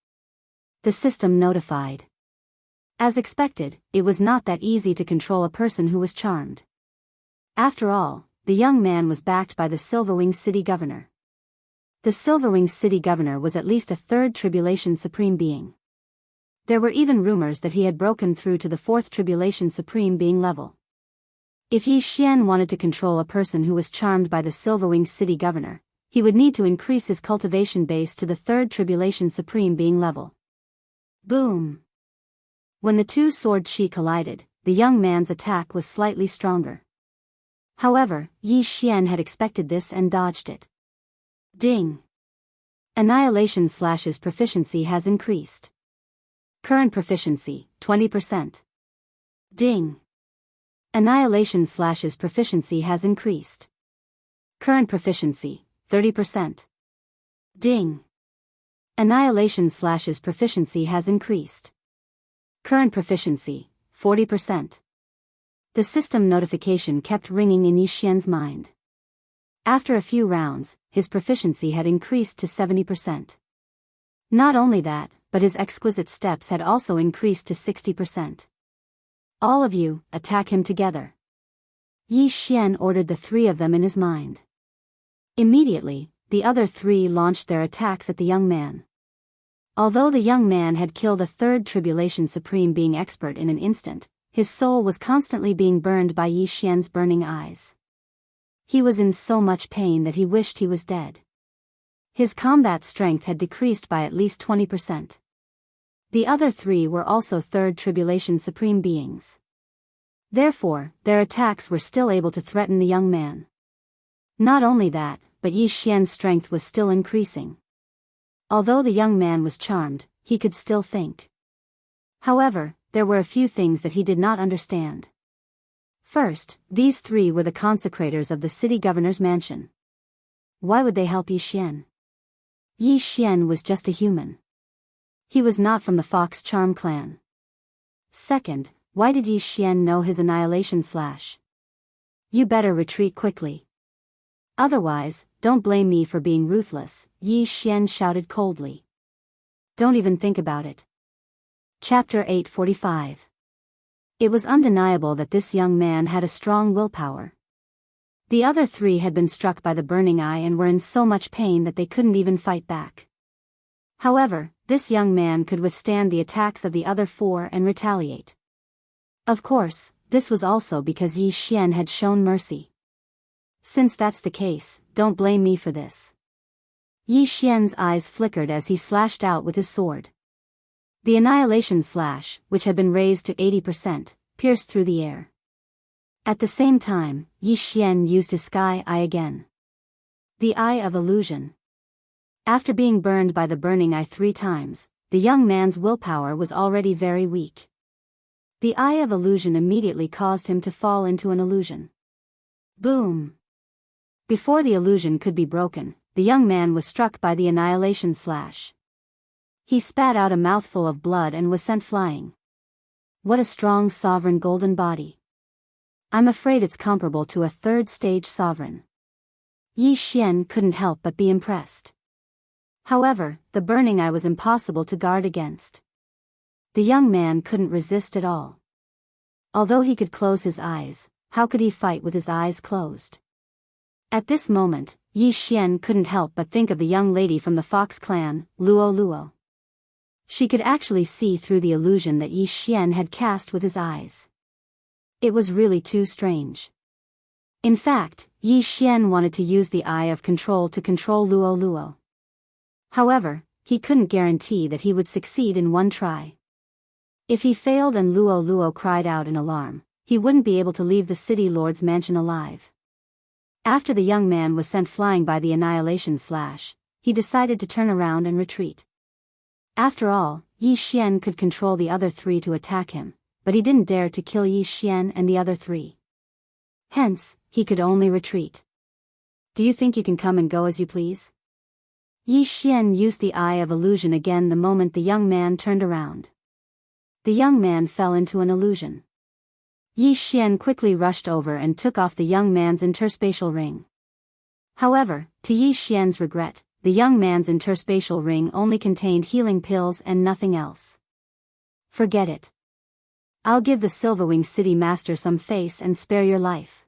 A: The system notified. As expected, it was not that easy to control a person who was charmed. After all, the young man was backed by the Silverwing City Governor. The Silverwing City Governor was at least a 3rd Tribulation Supreme being. There were even rumors that he had broken through to the 4th Tribulation Supreme being level. If Yi Xian wanted to control a person who was charmed by the Silverwing City Governor, he would need to increase his cultivation base to the 3rd Tribulation Supreme being level. Boom! When the 2 sword chi collided, the young man's attack was slightly stronger. However, Yi Xian had expected this and dodged it. Ding! Annihilation Slash's proficiency has increased. Current proficiency, 20%. Ding! Annihilation Slash's proficiency has increased. Current proficiency, 30%. Ding! Annihilation Slash's proficiency has increased. Current proficiency, 40%. The system notification kept ringing in Yi Xian's mind. After a few rounds, his proficiency had increased to 70%. Not only that, but his exquisite steps had also increased to 60%. All of you, attack him together. Yi Xian ordered the 3 of them in his mind. Immediately, the other 3 launched their attacks at the young man. Although the young man had killed a 3rd Tribulation Supreme being expert in an instant, his soul was constantly being burned by Yi Xian's burning eyes. He was in so much pain that he wished he was dead. His combat strength had decreased by at least 20%. The other 3 were also 3rd Tribulation Supreme beings. Therefore, their attacks were still able to threaten the young man. Not only that, but Yi Xian's strength was still increasing. Although the young man was charmed, he could still think. However, there were a few things that he did not understand. First, these 3 were the consecrators of the city governor's mansion. Why would they help Yi Xian? Yi Xian was just a human. He was not from the Fox Charm clan. Second, why did Yi Xian know his Annihilation Slash? You better retreat quickly. Otherwise, don't blame me for being ruthless, Yi Xian shouted coldly. Don't even think about it. Chapter 845. It was undeniable that this young man had a strong willpower. The other three had been struck by the burning eye and were in so much pain that they couldn't even fight back. However, this young man could withstand the attacks of the other four and retaliate. Of course, this was also because Yi Xian had shown mercy. Since that's the case, don't blame me for this. Yi Xian's eyes flickered as he slashed out with his sword. The annihilation slash, which had been raised to 80%, pierced through the air. At the same time, Yi Xian used his sky eye again. The eye of illusion. After being burned by the burning eye 3 times, the young man's willpower was already very weak. The eye of illusion immediately caused him to fall into an illusion. Boom! Before the illusion could be broken, the young man was struck by the annihilation slash. He spat out a mouthful of blood and was sent flying. What a strong sovereign golden body. I'm afraid it's comparable to a 3rd-stage sovereign. Yi Xian couldn't help but be impressed. However, the burning eye was impossible to guard against. The young man couldn't resist at all. Although he could close his eyes, how could he fight with his eyes closed? At this moment, Yi Xian couldn't help but think of the young lady from the Fox clan, Luo Luo. She could actually see through the illusion that Yi Xian had cast with his eyes. It was really too strange. In fact, Yi Xian wanted to use the eye of control to control Luo Luo. However, he couldn't guarantee that he would succeed in one try. If he failed and Luo Luo cried out in alarm, he wouldn't be able to leave the city lord's mansion alive. After the young man was sent flying by the annihilation slash, he decided to turn around and retreat. After all, Yi Xian could control the other 3 to attack him, but he didn't dare to kill Yi Xian and the other 3. Hence, he could only retreat. Do you think you can come and go as you please? Yi Xian used the eye of illusion again the moment the young man turned around. The young man fell into an illusion. Yi Xian quickly rushed over and took off the young man's interspatial ring. However, to Yi Xian's regret, the young man's interspatial ring only contained healing pills and nothing else. Forget it. I'll give the Silverwing City Master some face and spare your life.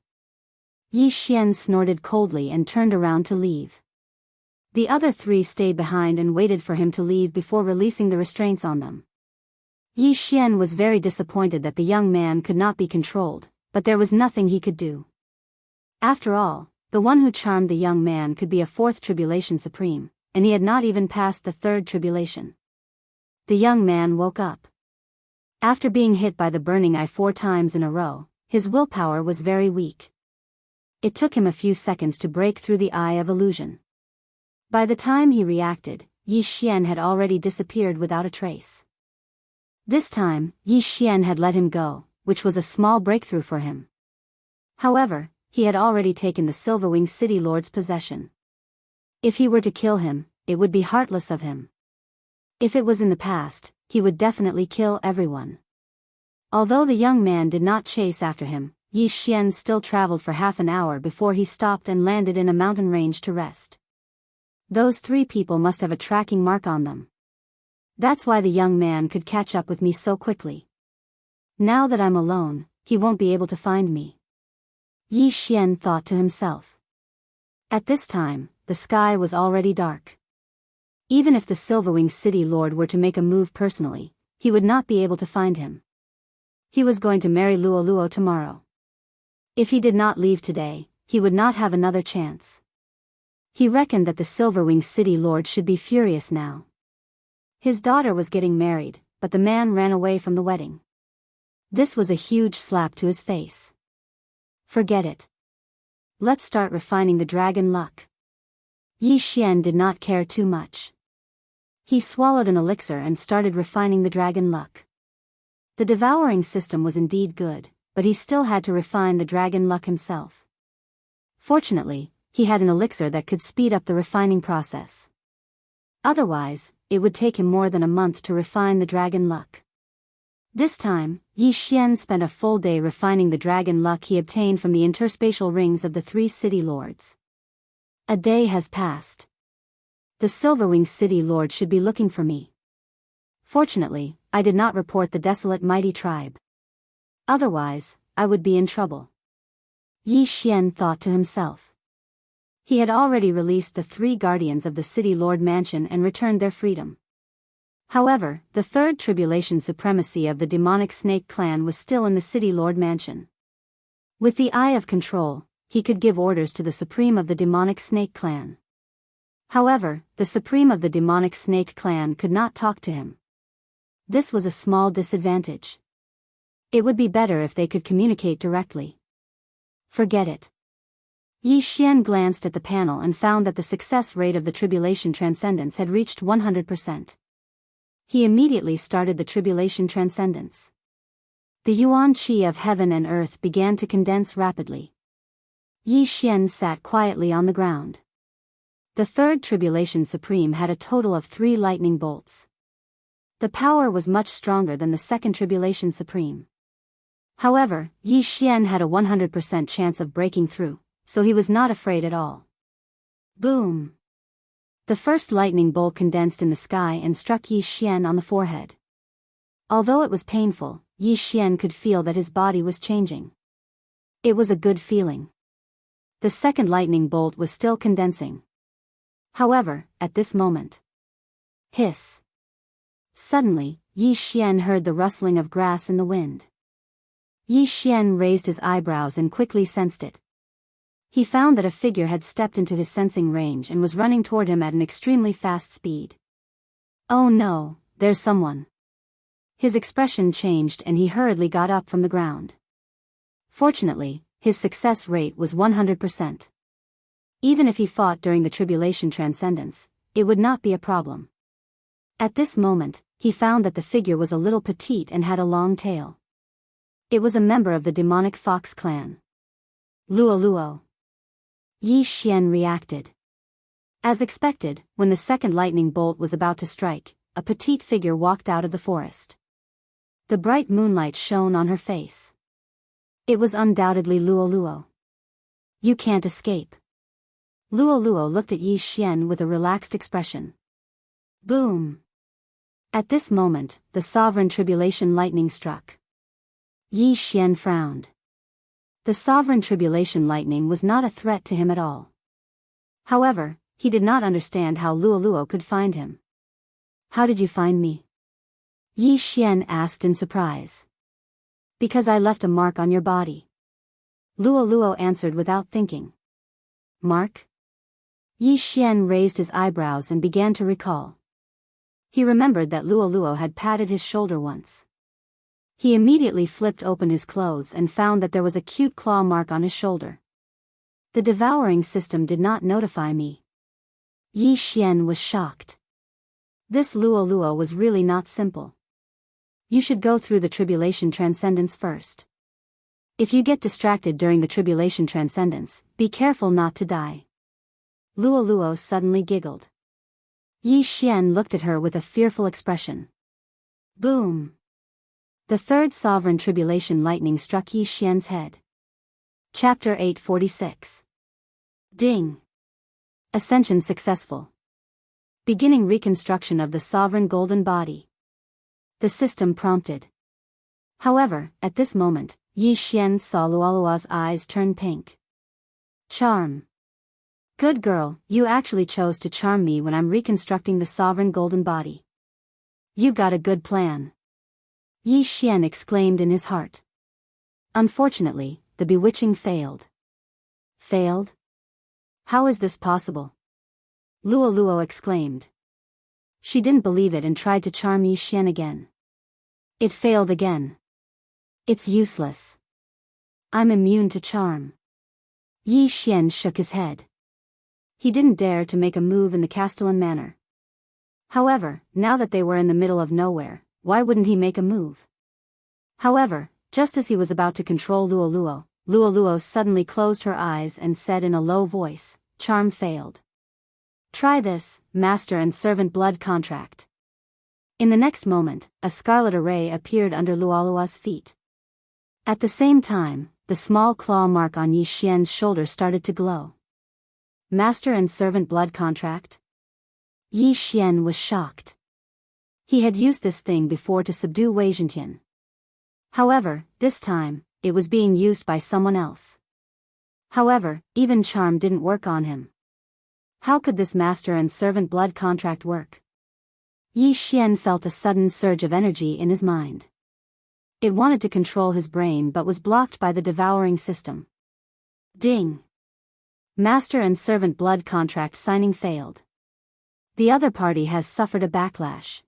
A: Yi Xian snorted coldly and turned around to leave. The other 3 stayed behind and waited for him to leave before releasing the restraints on them. Yi Xian was very disappointed that the young man could not be controlled, but there was nothing he could do. After all, the one who charmed the young man could be a 4th tribulation supreme, and he had not even passed the 3rd tribulation. The young man woke up. After being hit by the burning eye 4 times in a row, his willpower was very weak. It took him a few seconds to break through the eye of illusion. By the time he reacted, Yi Xian had already disappeared without a trace. This time, Yi Xian had let him go, which was a small breakthrough for him. However, he had already taken the Silverwing City Lord's possession. If he were to kill him, it would be heartless of him. If it was in the past, he would definitely kill everyone. Although the young man did not chase after him, Yi Xian still traveled for half an hour before he stopped and landed in a mountain range to rest. Those 3 people must have a tracking mark on them. That's why the young man could catch up with me so quickly. Now that I'm alone, he won't be able to find me. Yi Xian thought to himself. At this time, the sky was already dark. Even if the Silverwing City Lord were to make a move personally, he would not be able to find him. He was going to marry Luo Luo tomorrow. If he did not leave today, he would not have another chance. He reckoned that the Silverwing City Lord should be furious now. His daughter was getting married, but the man ran away from the wedding. This was a huge slap to his face. Forget it. Let's start refining the dragon luck. Yi Xian did not care too much. He swallowed an elixir and started refining the dragon luck. The devouring system was indeed good, but he still had to refine the dragon luck himself. Fortunately, he had an elixir that could speed up the refining process. Otherwise, it would take him more than a month to refine the dragon luck. This time, Yi Xian spent a full day refining the dragon luck he obtained from the interspatial rings of the 3 city lords. A day has passed. The Silverwing City Lord should be looking for me. Fortunately, I did not report the desolate mighty tribe. Otherwise, I would be in trouble. Yi Xian thought to himself. He had already released the 3 guardians of the City Lord Mansion and returned their freedom. However, the third tribulation supremacy of the demonic snake clan was still in the City Lord Mansion. With the eye of control, he could give orders to the supreme of the demonic snake clan. However, the supreme of the demonic snake clan could not talk to him. This was a small disadvantage. It would be better if they could communicate directly. Forget it. Yi Xian glanced at the panel and found that the success rate of the tribulation transcendence had reached 100%. He immediately started the tribulation transcendence. The yuan qi of heaven and earth began to condense rapidly. Yi Xian sat quietly on the ground. The third tribulation supreme had a total of 3 lightning bolts. The power was much stronger than the second tribulation supreme. However, Yi Xian had a 100% chance of breaking through, so he was not afraid at all. Boom! The first lightning bolt condensed in the sky and struck Yi Xian on the forehead. Although it was painful, Yi Xian could feel that his body was changing. It was a good feeling. The second lightning bolt was still condensing. However, at this moment. Hiss! Suddenly, Yi Xian heard the rustling of grass in the wind. Yi Xian raised his eyebrows and quickly sensed it. He found that a figure had stepped into his sensing range and was running toward him at an extremely fast speed. Oh no, there's someone. His expression changed and he hurriedly got up from the ground. Fortunately, his success rate was 100%. Even if he fought during the tribulation transcendence, it would not be a problem. At this moment, he found that the figure was a little petite and had a long tail. It was a member of the demonic fox clan. Luo Luo. Yi Xian reacted. As expected, when the second lightning bolt was about to strike, a petite figure walked out of the forest. The bright moonlight shone on her face. It was undoubtedly Luo Luo. You can't escape. Luo Luo looked at Yi Xian with a relaxed expression. Boom! At this moment, the sovereign tribulation lightning struck. Yi Xian frowned. The sovereign tribulation lightning was not a threat to him at all. However, he did not understand how Luo Luo could find him. How did you find me? Yi Xian asked in surprise. Because I left a mark on your body. Luo Luo answered without thinking. Mark? Yi Xian raised his eyebrows and began to recall. He remembered that Luo Luo had patted his shoulder once. He immediately flipped open his clothes and found that there was a cute claw mark on his shoulder. The devouring system did not notify me. Yi Xian was shocked. This Luo Luo was really not simple. You should go through the tribulation transcendence first. If you get distracted during the tribulation transcendence, be careful not to die. Luo Luo suddenly giggled. Yi Xian looked at her with a fearful expression. Boom! The third sovereign tribulation lightning struck Yi Xian's head. Chapter 846. Ding! Ascension successful. Beginning reconstruction of the sovereign golden body. The system prompted. However, at this moment, Yi Xian saw Luolua's eyes turn pink. Charm. Good girl, you actually chose to charm me when I'm reconstructing the sovereign golden body. You've got a good plan. Yi Xian exclaimed in his heart. Unfortunately, the bewitching failed. Failed? How is this possible? Luo Luo exclaimed. She didn't believe it and tried to charm Yi Xian again. It failed again. It's useless. I'm immune to charm. Yi Xian shook his head. He didn't dare to make a move in the Castellan manner. However, now that they were in the middle of nowhere, why wouldn't he make a move? However, just as he was about to control Luo Luo suddenly closed her eyes and said in a low voice, Charm failed. Try this, master and servant blood contract. In the next moment, a scarlet array appeared under Luolua's feet. At the same time, the small claw mark on Yi Xian's shoulder started to glow. Master and servant blood contract? Yi Xian was shocked. He had used this thing before to subdue Wei Zhentian. However, this time, it was being used by someone else. However, even charm didn't work on him. How could this master and servant blood contract work? Yi Xian felt a sudden surge of energy in his mind. It wanted to control his brain but was blocked by the devouring system. Ding! Master and servant blood contract signing failed. The other party has suffered a backlash.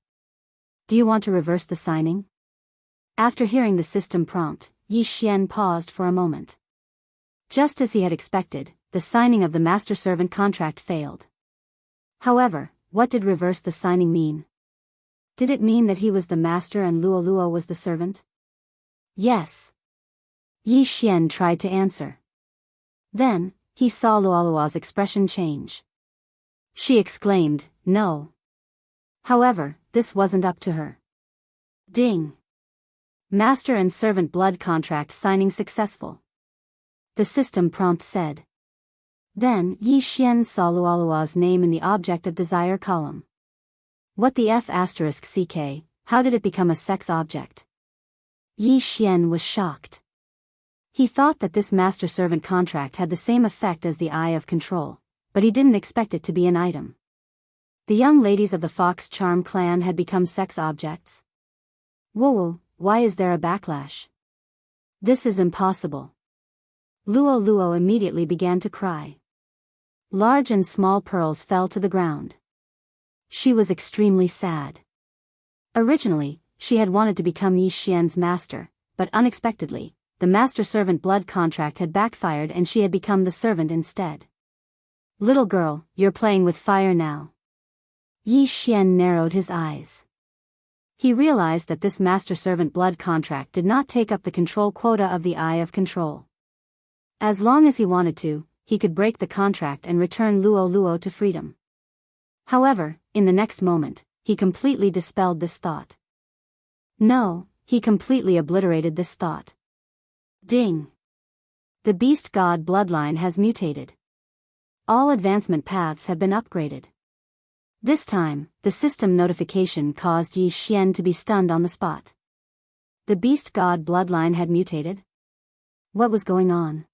A: Do you want to reverse the signing? After hearing the system prompt, Yi Xian paused for a moment. Just as he had expected, the signing of the master-servant contract failed. However, what did reverse the signing mean? Did it mean that he was the master and Luo Luo was the servant? Yes. Yi Xian tried to answer. Then, he saw Luo Luo's expression change. She exclaimed, "No." However, this wasn't up to her. Ding! Master and servant blood contract signing successful. The system prompt said. Then, Yi Xian saw Luo Luo's name in the object of desire column. What the F***CK, how did it become a sex object? Yi Xian was shocked. He thought that this master-servant contract had the same effect as the Eye of Control, but he didn't expect it to be an item. The young ladies of the Fox Charm clan had become sex objects. Whoa, why is there a backlash? This is impossible. Luo Luo immediately began to cry. Large and small pearls fell to the ground. She was extremely sad. Originally, she had wanted to become Yi Xian's master, but unexpectedly, the master-servant blood contract had backfired and she had become the servant instead. Little girl, you're playing with fire now. Yi Xian narrowed his eyes. He realized that this master-servant blood contract did not take up the control quota of the Eye of Control. As long as he wanted to, he could break the contract and return Luo Luo to freedom. However, in the next moment, he completely dispelled this thought. No, he completely obliterated this thought. Ding! The beast god bloodline has mutated. All advancement paths have been upgraded. This time, the system notification caused Yi Xian to be stunned on the spot. The beast god bloodline had mutated? What was going on?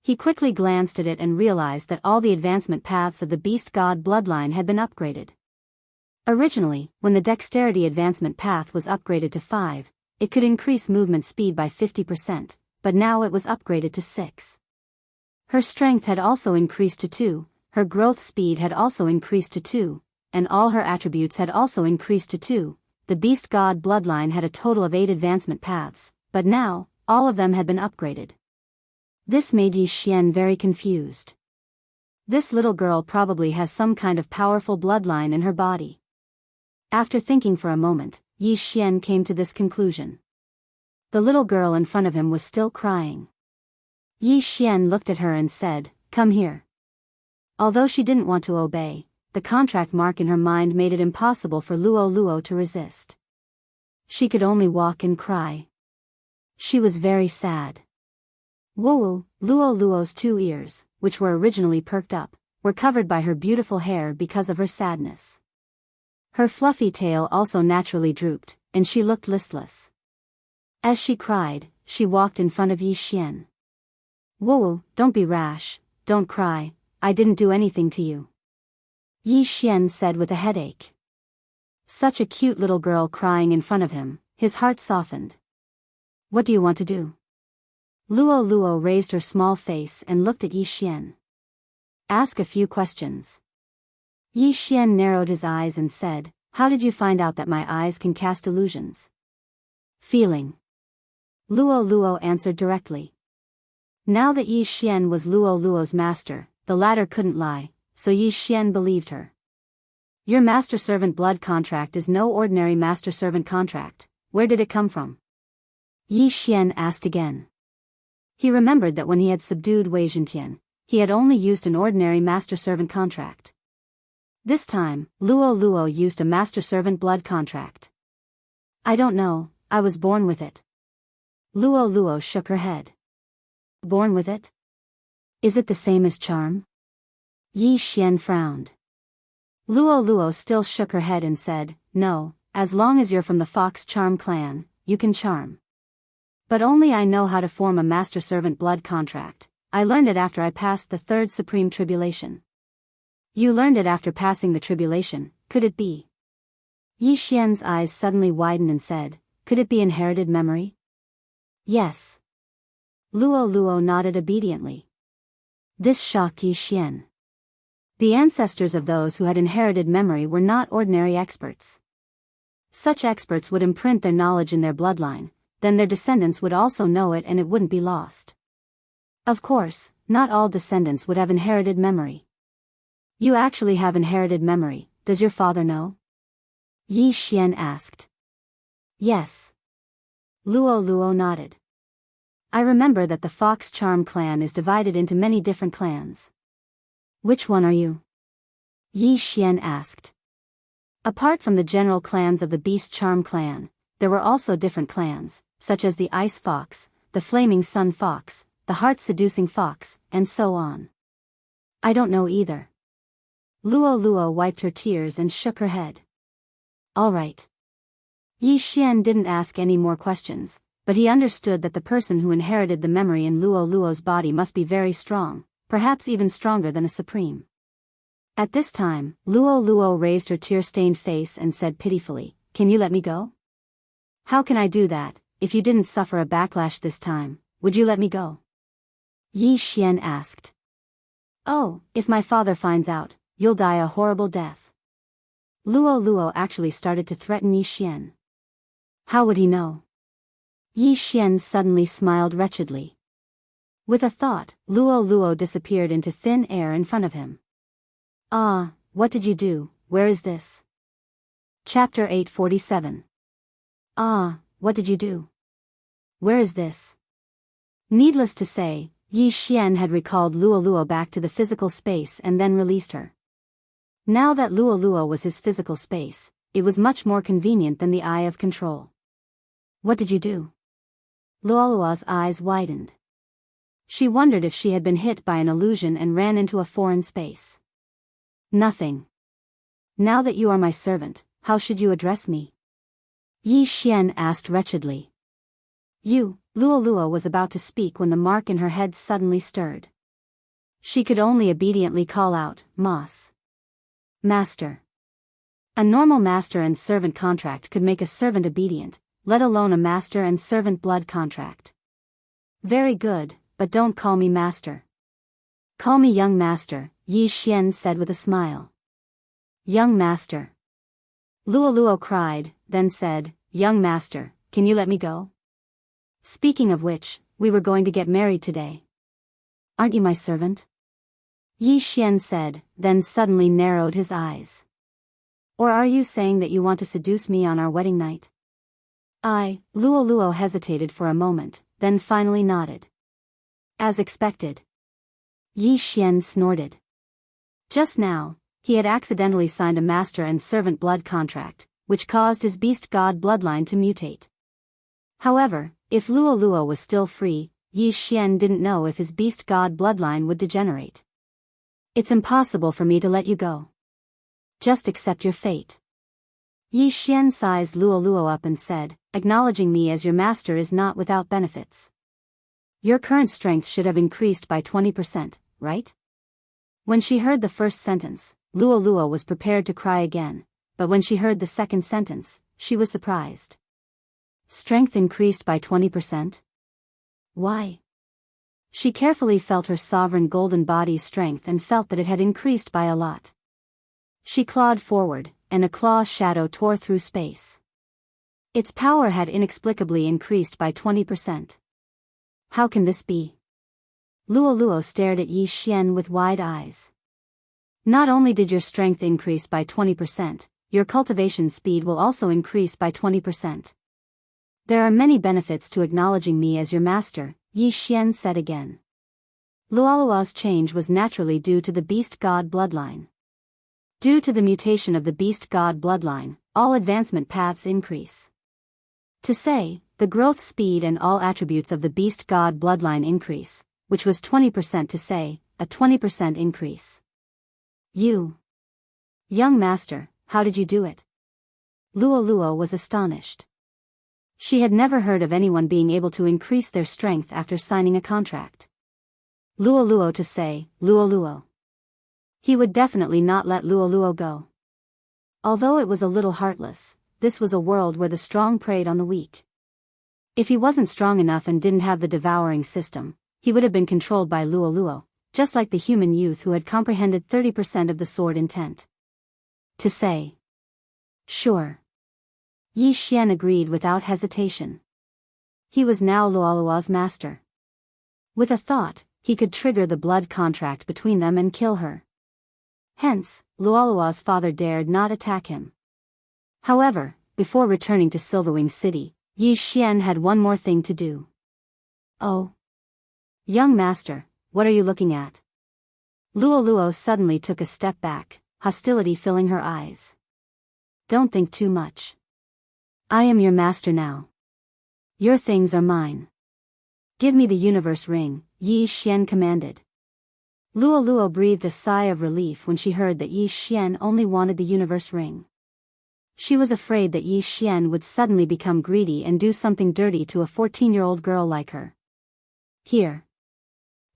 A: He quickly glanced at it and realized that all the advancement paths of the beast god bloodline had been upgraded. Originally, when the dexterity advancement path was upgraded to 5, it could increase movement speed by 50%, but now it was upgraded to 6. Her strength had also increased to 2, her growth speed had also increased to 2, and all her attributes had also increased to 2. The beast god bloodline had a total of 8 advancement paths, but now, all of them had been upgraded. This made Yi Xian very confused. This little girl probably has some kind of powerful bloodline in her body. After thinking for a moment, Yi Xian came to this conclusion. The little girl in front of him was still crying. Yi Xian looked at her and said, "Come here." Although she didn't want to obey, the contract mark in her mind made it impossible for Luo Luo to resist. She could only walk and cry. She was very sad. Luo Luo's 2 ears, which were originally perked up, were covered by her beautiful hair because of her sadness. Her fluffy tail also naturally drooped, and she looked listless. As she cried, she walked in front of Yi Xian. Luo, don't be rash, don't cry, I didn't do anything to you. Yi Xian said with a headache. Such a cute little girl crying in front of him, his heart softened. What do you want to do? Luo Luo raised her small face and looked at Yi Xian. Ask a few questions. Yi Xian narrowed his eyes and said, "How did you find out that my eyes can cast illusions?" Feeling. Luo Luo answered directly. Now that Yi Xian was Luo Luo's master, the latter couldn't lie, so Yi Xian believed her. Your master-servant blood contract is no ordinary master-servant contract. Where did it come from? Yi Xian asked again. He remembered that when he had subdued Wei Zhentian, he had only used an ordinary master-servant contract. This time, Luo Luo used a master-servant blood contract. I don't know, I was born with it. Luo Luo shook her head. Born with it? Is it the same as charm? Yi Xian frowned. Luo Luo still shook her head and said, "No, as long as you're from the Fox Charm clan, you can charm. But only I know how to form a master-servant blood contract. I learned it after I passed the third supreme tribulation." "You learned it after passing the tribulation, could it be?" Yi Xian's eyes suddenly widened and said, "Could it be inherited memory?" "Yes." Luo Luo nodded obediently. This shocked Yi Xian. The ancestors of those who had inherited memory were not ordinary experts. Such experts would imprint their knowledge in their bloodline, then their descendants would also know it and it wouldn't be lost. Of course, not all descendants would have inherited memory. "You actually have inherited memory, does your father know?" Yi Xian asked. "Yes." Luo Luo nodded. "I remember that the Fox Charm clan is divided into many different clans." "Which one are you?" Yi Xian asked. Apart from the general clans of the Beast Charm clan, there were also different clans, such as the Ice Fox, the Flaming Sun Fox, the Heart-Seducing Fox, and so on. "I don't know either." Luo Luo wiped her tears and shook her head. "All right." Yi Xian didn't ask any more questions, but he understood that the person who inherited the memory in Luo Luo's body must be very strong, perhaps even stronger than a supreme. At this time, Luo Luo raised her tear-stained face and said pitifully, "Can you let me go?" "How can I do that? If you didn't suffer a backlash this time, would you let me go?" Yi Xian asked. "Oh, if my father finds out, you'll die a horrible death." Luo Luo actually started to threaten Yi Xian. How would he know? Yi Xian suddenly smiled wretchedly. With a thought, Luo Luo disappeared into thin air in front of him. "Ah, what did you do? Where is this?" Chapter 847. "Ah, what did you do? Where is this?" Needless to say, Yi Xian had recalled Luo Luo back to the physical space and then released her. Now that Luo Luo was his physical space, it was much more convenient than the Eye of Control. "What did you do?" Luo Luo's eyes widened. She wondered if she had been hit by an illusion and ran into a foreign space. "Nothing. Now that you are my servant, how should you address me?" Yi Xian asked wretchedly. "You," Luo Luo was about to speak when the mark in her head suddenly stirred. She could only obediently call out, "Mas." Master. A normal master and servant contract could make a servant obedient, let alone a master and servant blood contract. "Very good, but don't call me master." "Call me young master," Yi Xian said with a smile. "Young master." Luo Luo cried, then said, "Young master, can you let me go? Speaking of which, we were going to get married today. Aren't you my servant?" Yi Xian said, then suddenly narrowed his eyes. "Or are you saying that you want to seduce me on our wedding night?" Luo Luo hesitated for a moment, then finally nodded. "As expected." Yi Xian snorted. Just now, he had accidentally signed a master and servant blood contract, which caused his beast god bloodline to mutate. However, if Luo Luo was still free, Yi Xian didn't know if his beast god bloodline would degenerate. "It's impossible for me to let you go. Just accept your fate." Yi Xian sized Luo Luo up and said, "Acknowledging me as your master is not without benefits. Your current strength should have increased by 20%, right?" When she heard the first sentence, Luo Luo was prepared to cry again, but when she heard the second sentence, she was surprised. Strength increased by 20%? Why? She carefully felt her sovereign golden body's strength and felt that it had increased by a lot. She clawed forward, and a claw shadow tore through space. Its power had inexplicably increased by 20%. How can this be? Luo Luo stared at Yi Xian with wide eyes. Not only did your strength increase by 20%, your cultivation speed will also increase by 20%. There are many benefits to acknowledging me as your master, Yi Xian said again. Luo Luo's change was naturally due to the beast god bloodline. Due to the mutation of the beast god bloodline, all advancement paths increase. To say, the growth speed and all attributes of the beast god bloodline increase, which was 20% to say, a 20% increase. You. Young master, how did you do it? Luo was astonished. She had never heard of anyone being able to increase their strength after signing a contract. Luo to say, Luo. He would definitely not let Luo go. Although it was a little heartless, this was a world where the strong preyed on the weak. If he wasn't strong enough and didn't have the devouring system, he would have been controlled by Luo, just like the human youth who had comprehended 30% of the sword intent. To say. Sure. Yi Xian agreed without hesitation. He was now Luo's master. With a thought, he could trigger the blood contract between them and kill her. Hence, Luo's father dared not attack him. However, before returning to Silverwing City, Yi Xian had one more thing to do. Oh. Young master, what are you looking at? Luo suddenly took a step back, hostility filling her eyes. Don't think too much. I am your master now. Your things are mine. Give me the universe ring, Yi Xian commanded. Luo breathed a sigh of relief when she heard that Yi Xian only wanted the universe ring. She was afraid that Yi Xian would suddenly become greedy and do something dirty to a 14-year-old girl like her. Here.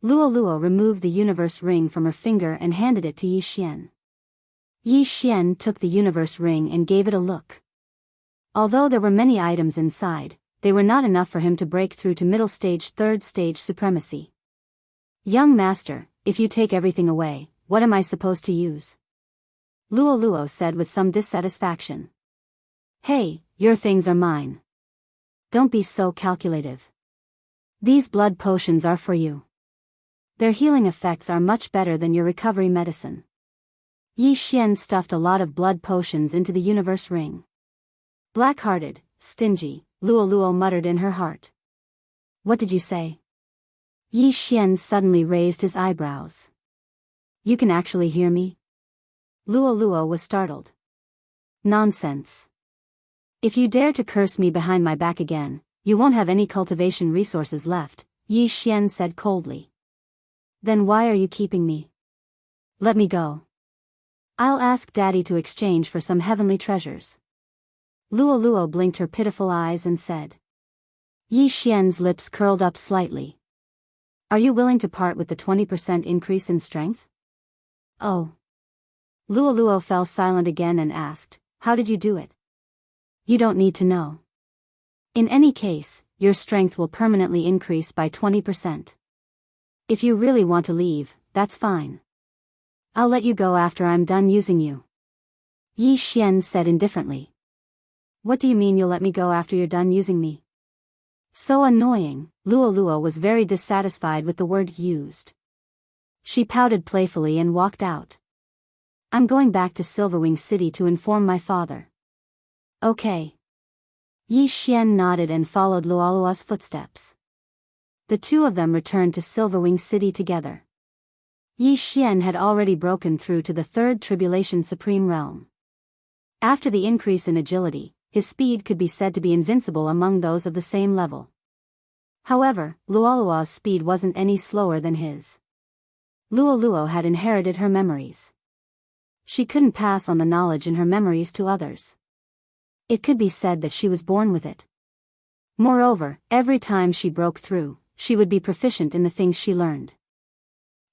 A: Luo removed the universe ring from her finger and handed it to Yi Xian. Yi Xian took the universe ring and gave it a look. Although there were many items inside, they were not enough for him to break through to middle stage, third stage supremacy. Young master, if you take everything away, what am I supposed to use? Luo said with some dissatisfaction. Hey, your things are mine. Don't be so calculative. These blood potions are for you. Their healing effects are much better than your recovery medicine. Yi Xian stuffed a lot of blood potions into the universe ring. Black-hearted, stingy, Luo muttered in her heart. What did you say? Yi Xian suddenly raised his eyebrows. You can actually hear me? Luo was startled. Nonsense. If you dare to curse me behind my back again, you won't have any cultivation resources left, Yi Xian said coldly. Then why are you keeping me? Let me go. I'll ask Daddy to exchange for some heavenly treasures. Luo blinked her pitiful eyes and said. Yi Xian's lips curled up slightly. Are you willing to part with the 20% increase in strength? Oh. Luo fell silent again and asked, how did you do it? You don't need to know. In any case, your strength will permanently increase by 20%. If you really want to leave, that's fine. I'll let you go after I'm done using you. Yi Xian said indifferently. What do you mean you'll let me go after you're done using me? So annoying, Luo was very dissatisfied with the word used. She pouted playfully and walked out. I'm going back to Silverwing City to inform my father. Okay. Yi Xian nodded and followed Luo's footsteps. The two of them returned to Silverwing City together. Yi Xian had already broken through to the third Tribulation Supreme Realm. After the increase in agility, his speed could be said to be invincible among those of the same level. However, Luo's speed wasn't any slower than his. Luo had inherited her memories. She couldn't pass on the knowledge in her memories to others. It could be said that she was born with it. Moreover, every time she broke through, she would be proficient in the things she learned.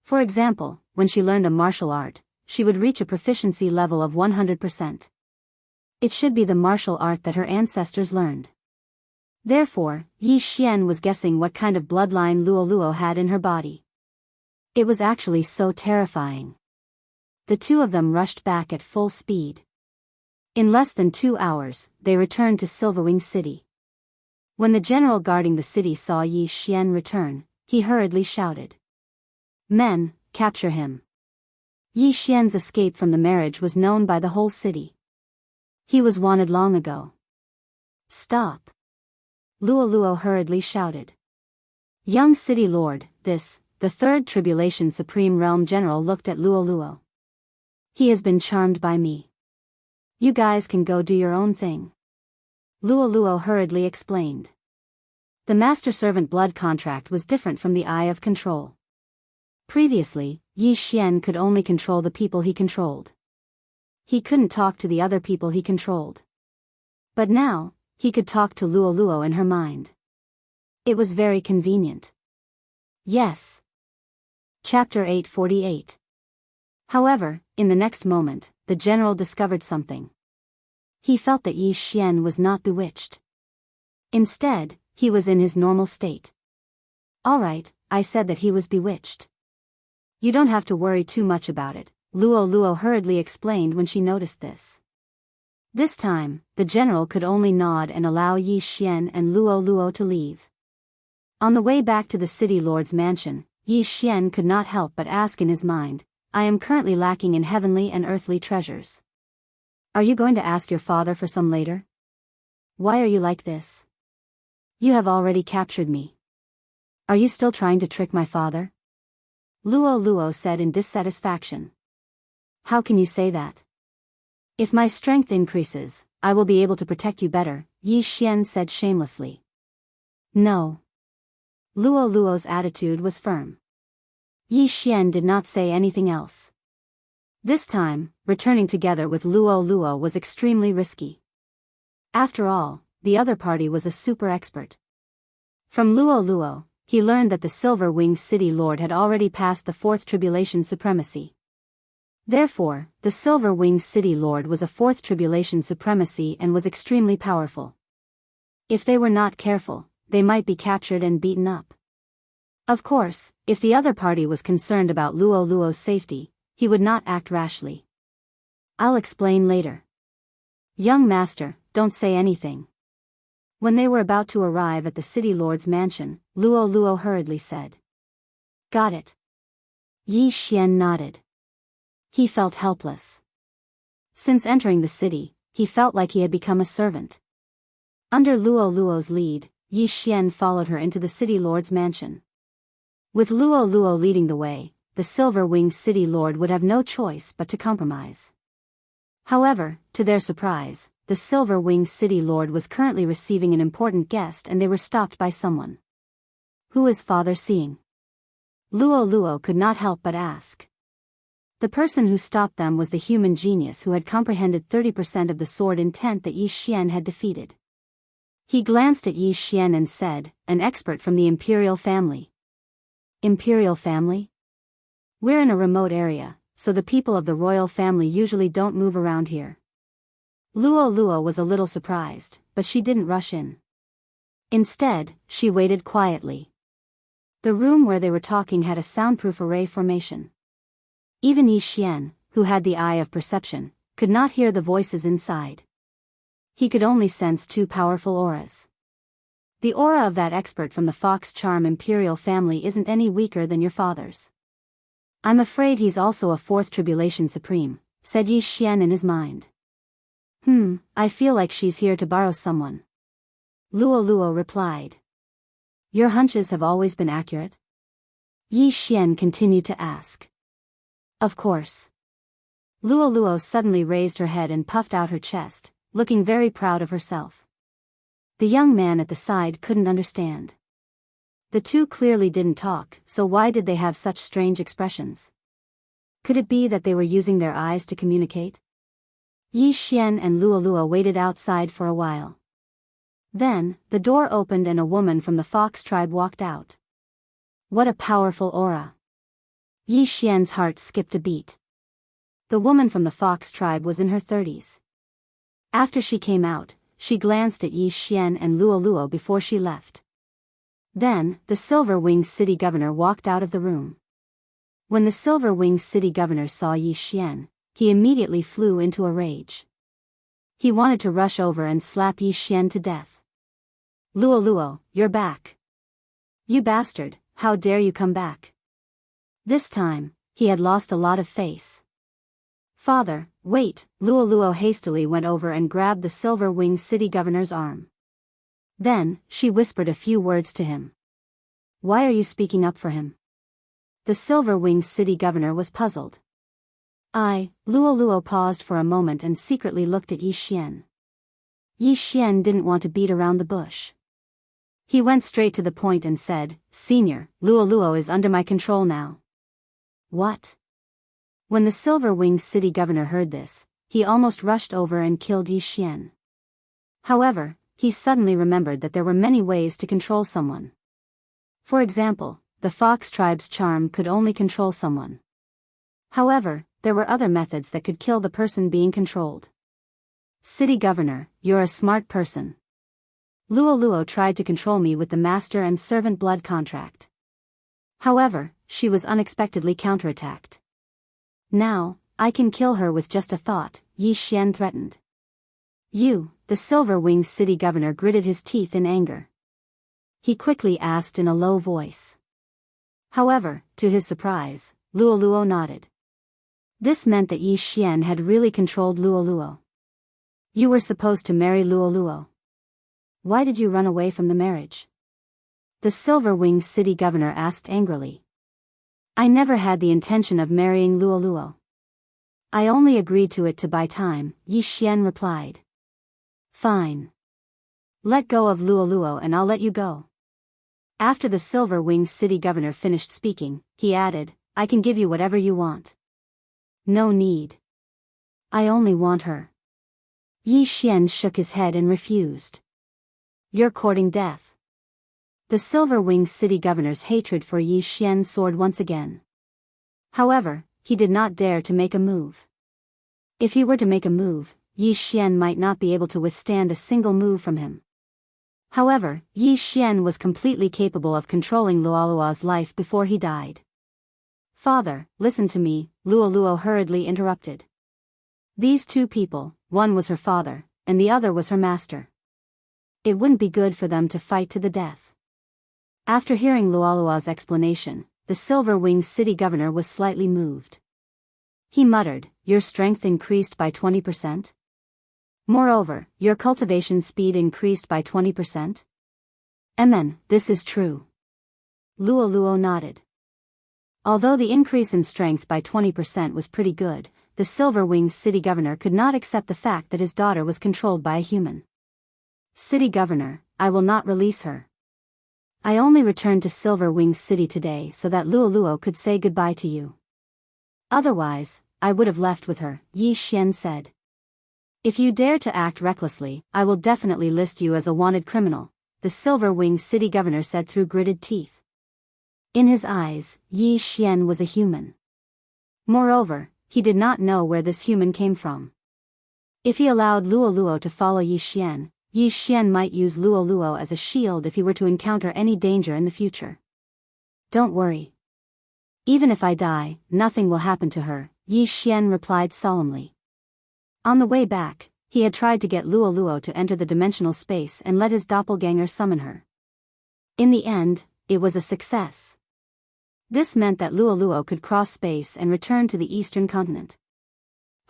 A: For example, when she learned a martial art, she would reach a proficiency level of 100%. It should be the martial art that her ancestors learned. Therefore, Yi Xian was guessing what kind of bloodline Luo had in her body. It was actually so terrifying. The two of them rushed back at full speed. In less than 2 hours, they returned to Silverwing City. When the general guarding the city saw Yi Xian return, he hurriedly shouted. Men, capture him. Yi Xian's escape from the marriage was known by the whole city. He was wanted long ago. Stop. Luo hurriedly shouted. Young city lord, the third Tribulation Supreme Realm General looked at Luo. He has been charmed by me. You guys can go do your own thing. Luo hurriedly explained. The master-servant blood contract was different from the Eye of Control. Previously, Yi Xian could only control the people he controlled. He couldn't talk to the other people he controlled. But now, he could talk to Luo Luo in her mind. It was very convenient. Yes. Chapter 848. However, in the next moment, the general discovered something. He felt that Yi Xian was not bewitched. Instead, he was in his normal state. Alright, I said that he was bewitched. You don't have to worry too much about it, Luo Luo hurriedly explained when she noticed this. This time, the general could only nod and allow Yi Xian and Luo Luo to leave. On the way back to the city lord's mansion, Yi Xian could not help but ask in his mind, I am currently lacking in heavenly and earthly treasures. Are you going to ask your father for some later? Why are you like this? You have already captured me. Are you still trying to trick my father? Luo Luo said in dissatisfaction. How can you say that? If my strength increases, I will be able to protect you better, Yi Xian said shamelessly. No. Luo Luo's attitude was firm. Yi Xian did not say anything else. This time, returning together with Luo Luo was extremely risky. After all, the other party was a super expert. From Luo Luo, he learned that the Silver Winged City Lord had already passed the fourth tribulation supremacy. Therefore, the Silver Winged City Lord was a fourth tribulation supremacy and was extremely powerful. If they were not careful, they might be captured and beaten up. Of course, if the other party was concerned about Luo Luo's safety, he would not act rashly. I'll explain later. Young master, don't say anything. When they were about to arrive at the city lord's mansion, Luo Luo hurriedly said. Got it. Yi Xian nodded. He felt helpless. Since entering the city, he felt like he had become a servant. Under Luo Luo's lead, Yi Xian followed her into the city lord's mansion. With Luo Luo leading the way, the Silver Winged City Lord would have no choice but to compromise. However, to their surprise, the Silver Winged City Lord was currently receiving an important guest and they were stopped by someone. Who is father seeing? Luo Luo could not help but ask. The person who stopped them was the human genius who had comprehended 30% of the sword intent that Yi Xian had defeated. He glanced at Yi Xian and said, an expert from the imperial family. Imperial family? We're in a remote area, so the people of the royal family usually don't move around here. Luo Luo was a little surprised, but she didn't rush in. Instead, she waited quietly. The room where they were talking had a soundproof array formation. Even Yi Xian, who had the eye of perception, could not hear the voices inside. He could only sense two powerful auras. The aura of that expert from the Fox Charm Imperial family isn't any weaker than your father's. I'm afraid he's also a fourth tribulation supreme, said Yi Xian in his mind. I feel like she's here to borrow someone. Luo Luo replied. Your hunches have always been accurate? Yi Xian continued to ask. Of course. Luo Luo suddenly raised her head and puffed out her chest, looking very proud of herself. The young man at the side couldn't understand. The two clearly didn't talk, so why did they have such strange expressions? Could it be that they were using their eyes to communicate? Yi Xian and Luo Luo waited outside for a while. Then, the door opened and a woman from the Fox tribe walked out. What a powerful aura! Yi Xian's heart skipped a beat. The woman from the Fox tribe was in her 30s. After she came out, she glanced at Yi Xian and Luo Luo before she left. Then, the Silver Winged City Governor walked out of the room. When the Silver Winged City Governor saw Yi Xian, he immediately flew into a rage. He wanted to rush over and slap Yi Xian to death. Luo Luo, you're back. You bastard, how dare you come back? This time, he had lost a lot of face. Father, wait, Luo Luo hastily went over and grabbed the Silver Winged City Governor's arm. Then, she whispered a few words to him. Why are you speaking up for him? The Silver Winged City Governor was puzzled. Luo Luo paused for a moment and secretly looked at Yi Xian. Yi Xian didn't want to beat around the bush. He went straight to the point and said, Senior, Luo Luo is under my control now. What? When the silver-winged city governor heard this, he almost rushed over and killed Yi Xian. However, he suddenly remembered that there were many ways to control someone. For example, the fox tribe's charm could only control someone. However, there were other methods that could kill the person being controlled. City governor, you're a smart person. Luo Luo tried to control me with the master and servant blood contract. However, she was unexpectedly counterattacked. Now, I can kill her with just a thought, Yi Xian threatened. You, the silver-winged city governor gritted his teeth in anger. He quickly asked in a low voice. However, to his surprise, Luo Luo nodded. This meant that Yi Xian had really controlled Luo Luo. You were supposed to marry Luo Luo. Why did you run away from the marriage? The silver-winged city governor asked angrily. I never had the intention of marrying Luo Luo. I only agreed to it to buy time, Yi Xian replied. Fine. Let go of Luo Luo and I'll let you go. After the silver-winged city governor finished speaking, he added, I can give you whatever you want. No need. I only want her. Yi Xian shook his head and refused. You're courting death. The silver-winged city governor's hatred for Yi Xian soared once again. However, he did not dare to make a move. If he were to make a move, Yi Xian might not be able to withstand a single move from him. However, Yi Xian was completely capable of controlling Luo Luo's life before he died. Father, listen to me, Luo Luo hurriedly interrupted. These two people, one was her father, and the other was her master. It wouldn't be good for them to fight to the death. After hearing Luo Luo's explanation, the silver-winged city governor was slightly moved. He muttered, your strength increased by 20%? Moreover, your cultivation speed increased by 20%? This is true. Luo Luo nodded. Although the increase in strength by 20% was pretty good, the silver-winged city governor could not accept the fact that his daughter was controlled by a human. City governor, I will not release her. I only returned to Silver-Winged City today so that Luo Luo could say goodbye to you. Otherwise, I would have left with her, Yi Xian said. If you dare to act recklessly, I will definitely list you as a wanted criminal, the Silver-Winged City governor said through gritted teeth. In his eyes, Yi Xian was a human. Moreover, he did not know where this human came from. If he allowed Luo Luo to follow Yi Xian might use Luo Luo as a shield if he were to encounter any danger in the future. Don't worry. Even if I die, nothing will happen to her, Yi Xian replied solemnly. On the way back, he had tried to get Luo Luo to enter the dimensional space and let his doppelganger summon her. In the end, it was a success. This meant that Luo Luo could cross space and return to the eastern continent.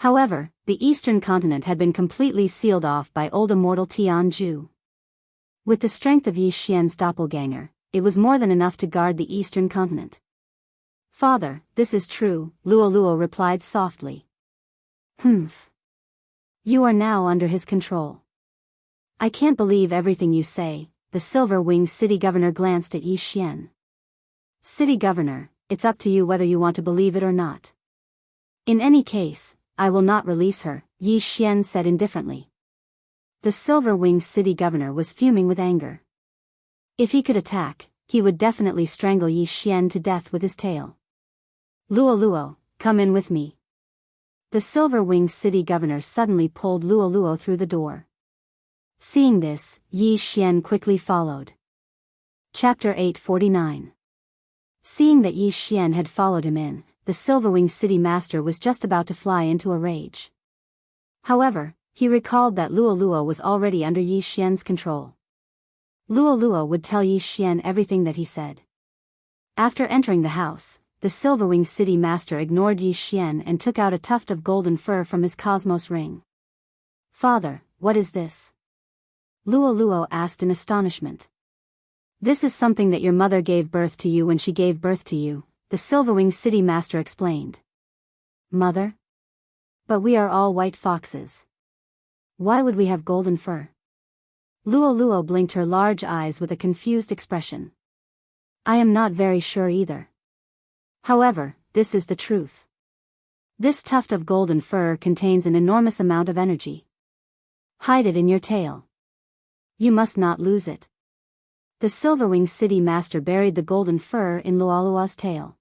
A: However, the eastern continent had been completely sealed off by old immortal Tianzhu. With the strength of Yi Xian's doppelganger, it was more than enough to guard the eastern continent. Father, this is true, Luo Luo replied softly. Humph. You are now under his control. I can't believe everything you say, the Silver-Winged City governor glanced at Yi Xian. City governor, it's up to you whether you want to believe it or not. In any case, I will not release her, Yi Xian said indifferently. The Silver-Winged City governor was fuming with anger. If he could attack, he would definitely strangle Yi Xian to death with his tail. Luo Luo, come in with me. The Silver-Winged City governor suddenly pulled Luo Luo through the door. Seeing this, Yi Xian quickly followed. Chapter 849. Seeing that Yi Xian had followed him in, the Silver-Winged City master was just about to fly into a rage. However, he recalled that Luo Luo was already under Yi Xian's control. Luo Luo would tell Yi Xian everything that he said. After entering the house, the Silver-Winged City master ignored Yi Xian and took out a tuft of golden fur from his cosmos ring. Father, what is this? Luo Luo asked in astonishment. This is something that your mother gave birth to you when she gave birth to you, the Silver-Winged City master explained. Mother? But we are all white foxes. Why would we have golden fur? Luo Luo blinked her large eyes with a confused expression. I am not very sure either. However, this is the truth. This tuft of golden fur contains an enormous amount of energy. Hide it in your tail. You must not lose it. The Silverwing City Master buried the golden fur in Lualua's tail.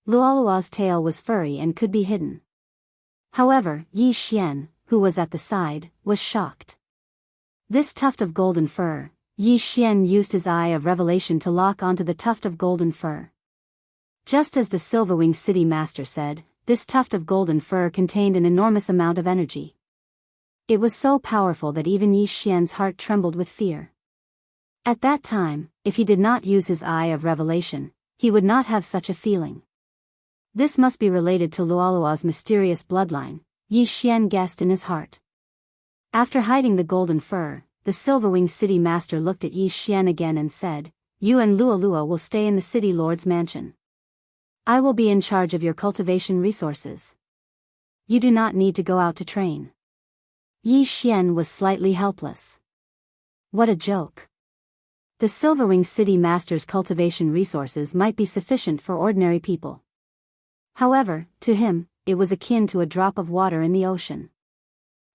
A: Lualua's tail was furry and could be hidden. However, Yi Xian, who was at the side, was shocked. This tuft of golden fur, Yi Xian used his eye of revelation to lock onto the tuft of golden fur. Just as the Silverwing City Master said, this tuft of golden fur contained an enormous amount of energy. It was so powerful that even Yi Xian's heart trembled with fear. At that time, if he did not use his eye of revelation, he would not have such a feeling. This must be related to Lualua's mysterious bloodline, Yi Xian guessed in his heart. After hiding the golden fur, the Silverwing City Master looked at Yi Xian again and said, "You and Lualua will stay in the City Lord's mansion. I will be in charge of your cultivation resources. You do not need to go out to train." Yi Xian was slightly helpless. What a joke. The Silverwing City Master's cultivation resources might be sufficient for ordinary people. However, to him, it was akin to a drop of water in the ocean.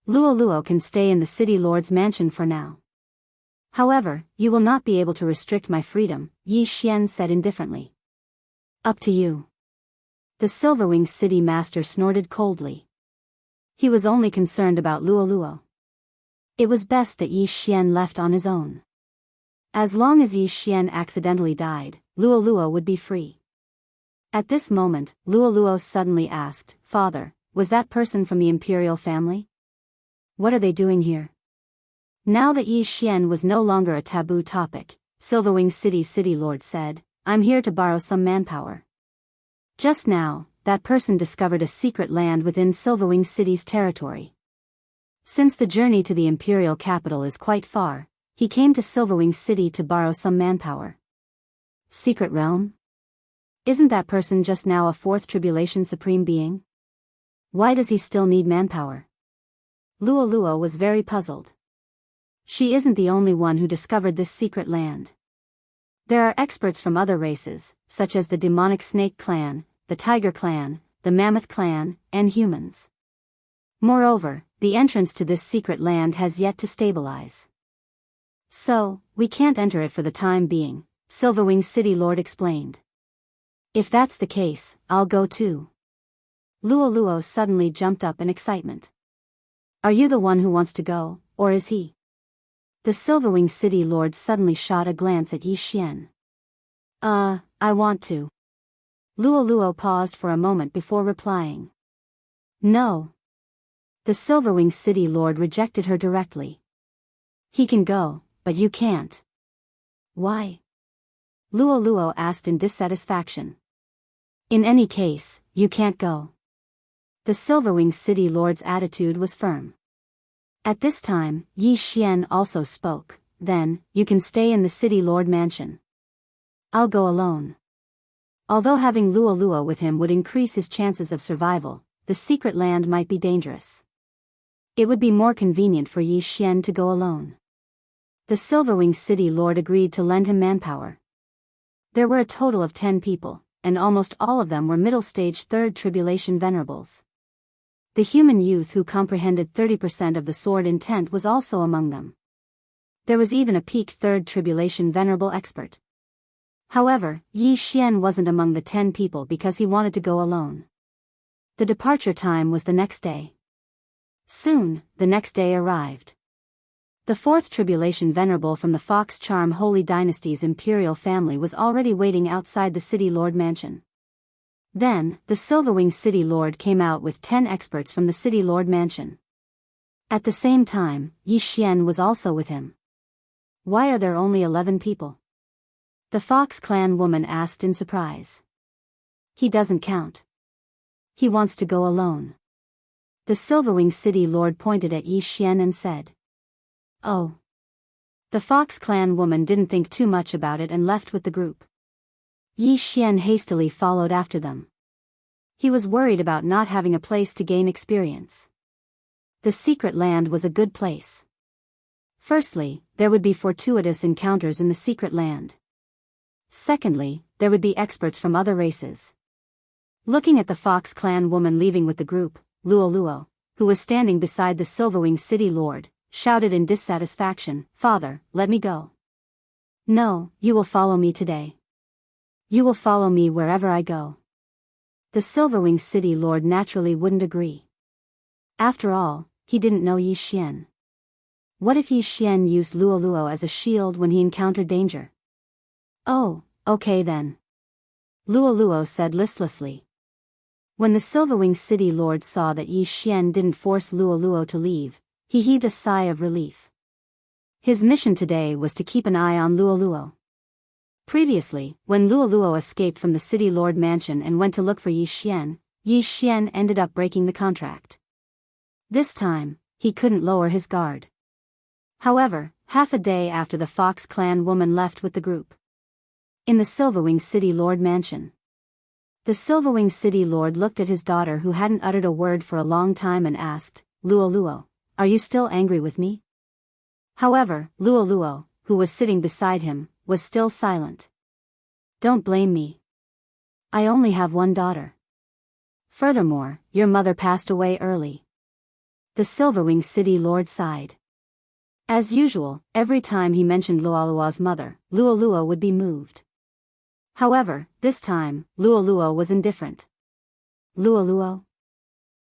A: Luoluo can stay in the City Lord's mansion for now. However, you will not be able to restrict my freedom, Yi Xian said indifferently. Up to you. The Silverwing City Master snorted coldly. He was only concerned about Luoluo. It was best that Yi Xian left on his own. As long as Yi Xian accidentally died, Luoluo would be free. At this moment, Luoluo suddenly asked, "Father, was that person from the imperial family? What are they doing here?" Now that Yi Xian was no longer a taboo topic, Silverwing City Lord said, "I'm here to borrow some manpower." Just now, that person discovered a secret land within Silverwing City's territory. Since the journey to the imperial capital is quite far, he came to Silverwing City to borrow some manpower. Secret realm? Isn't that person just now a fourth tribulation supreme being? Why does he still need manpower? Luoluo was very puzzled. She isn't the only one who discovered this secret land. There are experts from other races, such as the demonic snake clan, the tiger clan, the mammoth clan, and humans. Moreover, the entrance to this secret land has yet to stabilize. So, we can't enter it for the time being, Silverwing City Lord explained. If that's the case, I'll go too. Luoluo suddenly jumped up in excitement. Are you the one who wants to go, or is he? The Silverwing City Lord suddenly shot a glance at Yi Xian. I want to. Luoluo paused for a moment before replying. No. The Silverwing City Lord rejected her directly. He can go, but you can't. Why? Luoluo asked in dissatisfaction. In any case, you can't go. The Silverwing City Lord's attitude was firm. At this time, Yi Xian also spoke. Then, you can stay in the City Lord mansion. I'll go alone. Although having Luoluo with him would increase his chances of survival, the secret land might be dangerous. It would be more convenient for Yi Xian to go alone. The Silverwing City Lord agreed to lend him manpower. There were a total of 10 people, and almost all of them were middle-stage third tribulation venerables. The human youth who comprehended 30% of the sword intent was also among them. There was even a peak third tribulation venerable expert. However, Yi Xian wasn't among the 10 people because he wanted to go alone. The departure time was the next day. Soon, the next day arrived. The fourth tribulation venerable from the Fox Charm Holy Dynasty's imperial family was already waiting outside the City Lord mansion. Then, the Silverwing City Lord came out with 10 experts from the City Lord mansion. At the same time, Yi Xian was also with him. Why are there only 11 people? The Fox clan woman asked in surprise. He doesn't count. He wants to go alone. The Silverwing City Lord pointed at Yi Xian and said. Oh. The Fox clan woman didn't think too much about it and left with the group. Yi Xian hastily followed after them. He was worried about not having a place to gain experience. The secret land was a good place. Firstly, there would be fortuitous encounters in the secret land. Secondly, there would be experts from other races. Looking at the Fox clan woman leaving with the group, Luo, who was standing beside the Silverwing City Lord, shouted in dissatisfaction, "Father, let me go." "No, you will follow me today. You will follow me wherever I go." The Silverwing City Lord naturally wouldn't agree. After all, he didn't know Yi Xian. What if Yi Xian used Luo as a shield when he encountered danger? "Oh, okay then," Luo said listlessly. When the Silverwing City Lord saw that Yi Xian didn't force Luo to leave, he heaved a sigh of relief. His mission today was to keep an eye on Luo. Previously, when Luo escaped from the City Lord mansion and went to look for Yi Xian ended up breaking the contract. This time, he couldn't lower his guard. However, half a day after the Fox clan woman left with the group, in the Silverwing City Lord mansion, the Silverwing City Lord looked at his daughter who hadn't uttered a word for a long time and asked, "Luo, are you still angry with me?" However, Luo, who was sitting beside him, was still silent. "Don't blame me. I only have one daughter. Furthermore, your mother passed away early." The Silverwing City Lord sighed. As usual, every time he mentioned Luo's mother, Luo would be moved. However, this time, Luo was indifferent. "Luo?"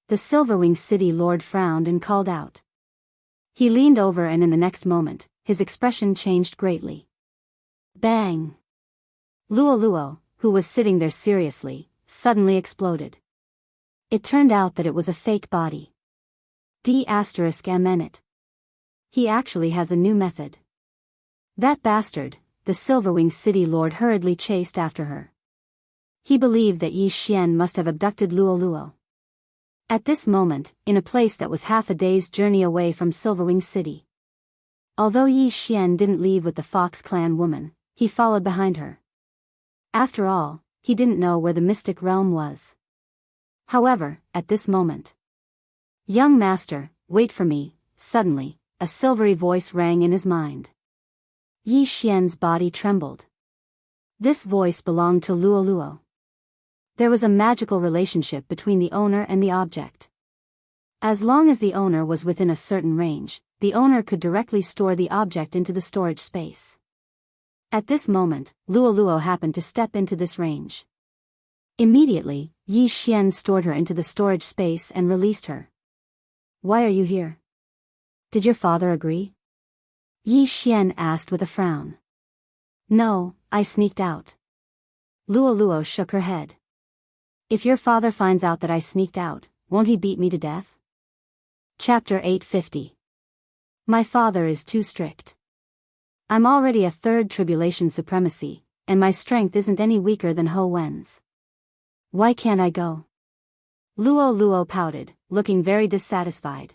A: The Silverwing City Lord frowned and called out. He leaned over and in the next moment, his expression changed greatly. Bang! Luo, who was sitting there seriously, suddenly exploded. It turned out that it was a fake body. D***MN. He actually has a new method. That bastard, the Silverwing City Lord hurriedly chased after her. He believed that Yi Xian must have abducted Luo. At this moment, in a place that was half a day's journey away from Silverwing City. Although Yi Xian didn't leave with the Fox clan woman, he followed behind her. After all, he didn't know where the mystic realm was. However, at this moment, "Young master, wait for me." Suddenly, a silvery voice rang in his mind. Yi Xian's body trembled. This voice belonged to Luo. There was a magical relationship between the owner and the object. As long as the owner was within a certain range, the owner could directly store the object into the storage space. At this moment, Luo happened to step into this range. Immediately, Yi Xian stored her into the storage space and released her. "Why are you here? Did your father agree?" Yi Xian asked with a frown. "No, I sneaked out." Luo shook her head. "If your father finds out that I sneaked out, won't he beat me to death?" Chapter 850. My father is too strict. I'm already a third tribulation supremacy, and my strength isn't any weaker than Ho Wen's. Why can't I go? Luo pouted, looking very dissatisfied.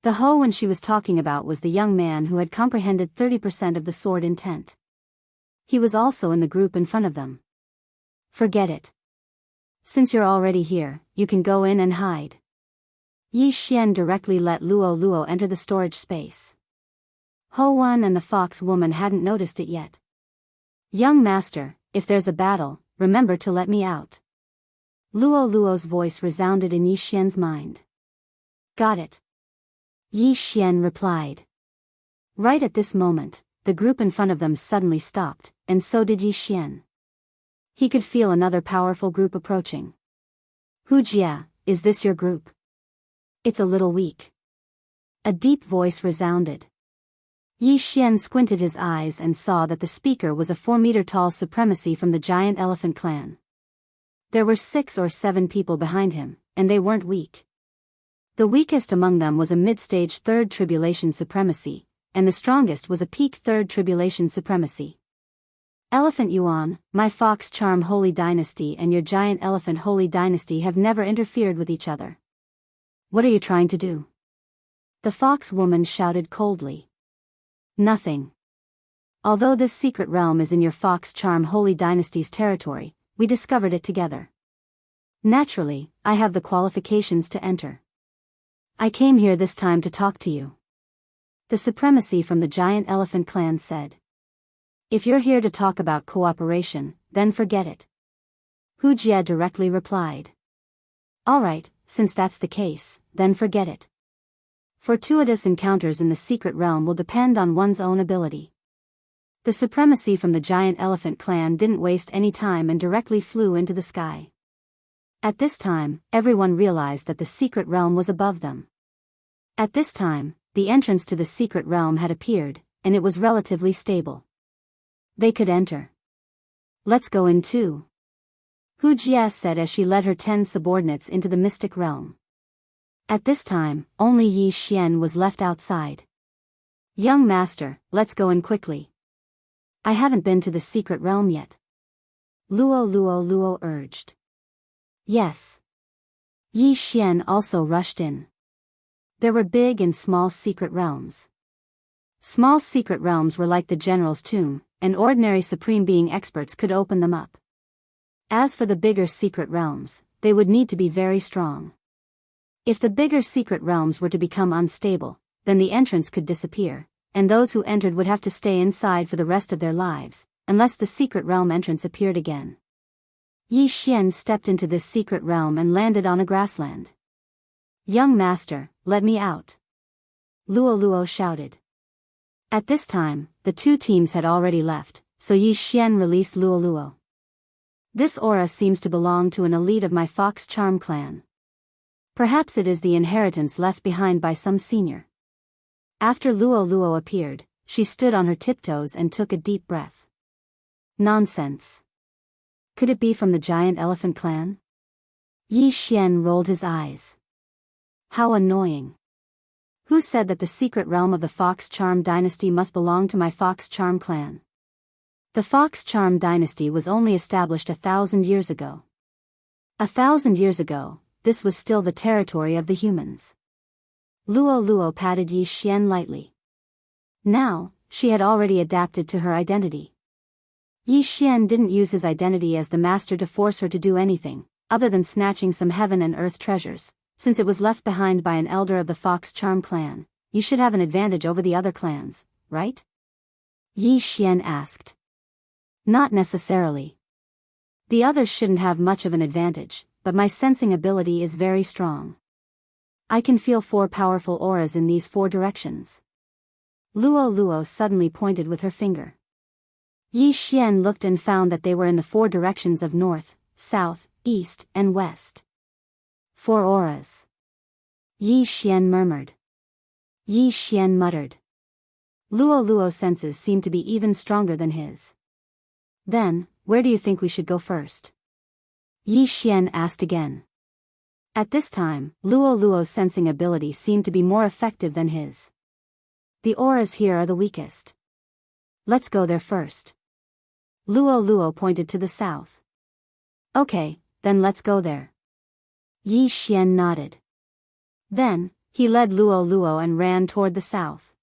A: The Ho Wen she was talking about was the young man who had comprehended 30% of the sword intent. He was also in the group in front of them. "Forget it. Since you're already here, you can go in and hide." Yi Xian directly let Luo enter the storage space. Ho Wen and the fox woman hadn't noticed it yet. "Young master, if there's a battle, remember to let me out." Luo's voice resounded in Yi Xian's mind. "Got it," Yi Xian replied. Right at this moment, the group in front of them suddenly stopped, and so did Yi Xian. He could feel another powerful group approaching. "Hujia, is this your group? It's a little weak." A deep voice resounded. Yi Xian squinted his eyes and saw that the speaker was a 4-meter-tall supremacy from the giant elephant clan. There were 6 or 7 people behind him, and they weren't weak. The weakest among them was a mid-stage 3rd tribulation supremacy, and the strongest was a peak 3rd tribulation supremacy. "Elephant Yuan, my fox charm holy dynasty and your giant elephant holy dynasty have never interfered with each other. What are you trying to do?" The fox woman shouted coldly. "Nothing. Although this secret realm is in your fox charm holy dynasty's territory, we discovered it together. Naturally, I have the qualifications to enter. I came here this time to talk to you." The supremacy from the giant elephant clan said. "If you're here to talk about cooperation, then forget it. Hu Jie directly replied. Alright, since that's the case, then forget it. Fortuitous encounters in the secret realm will depend on one's own ability. The supremacy from the giant elephant clan didn't waste any time and directly flew into the sky. At this time, everyone realized that the secret realm was above them. At this time, the entrance to the secret realm had appeared, and it was relatively stable. They could enter. Let's go in too. Hu Jie said as she led her 10 subordinates into the mystic realm. At this time, only Yi Xian was left outside. Young master, let's go in quickly. I haven't been to the secret realm yet. Luo urged. Yes. Yi Xian also rushed in. There were big and small secret realms. Small secret realms were like the general's tomb, and ordinary supreme being experts could open them up. As for the bigger secret realms, they would need to be very strong. If the bigger secret realms were to become unstable, then the entrance could disappear, and those who entered would have to stay inside for the rest of their lives, unless the secret realm entrance appeared again. Yi Xian stepped into this secret realm and landed on a grassland. Young master, let me out. Luo shouted. At this time, the two teams had already left, so Yi Xian released Luo. This aura seems to belong to an elite of my Fox Charm clan. Perhaps it is the inheritance left behind by some senior. After Luo appeared, she stood on her tiptoes and took a deep breath. Nonsense. Could it be from the giant elephant clan? Yi Xian rolled his eyes. How annoying. Who said that the secret realm of the Fox Charm dynasty must belong to my Fox Charm clan? The Fox Charm dynasty was only established 1,000 years ago. 1,000 years ago, this was still the territory of the humans. Luo patted Yi Xian lightly. Now, she had already adapted to her identity. Yi Xian didn't use his identity as the master to force her to do anything, other than snatching some heaven and earth treasures. Since it was left behind by an elder of the Fox Charm clan, you should have an advantage over the other clans, right? Yi Xian asked. Not necessarily. The others shouldn't have much of an advantage, but my sensing ability is very strong. I can feel 4 powerful auras in these 4 directions. Luo suddenly pointed with her finger. Yi Xian looked and found that they were in the 4 directions of north, south, east, and west. 4 auras. Yi Xian murmured. Yi Xian muttered. Luo's senses seemed to be even stronger than his. Then, where do you think we should go first? Yi Xian asked again. At this time, Luo's sensing ability seemed to be more effective than his. The auras here are the weakest. Let's go there first. Luo pointed to the south. Okay, then let's go there. Yi Xian nodded. Then, he led Luo and ran toward the south.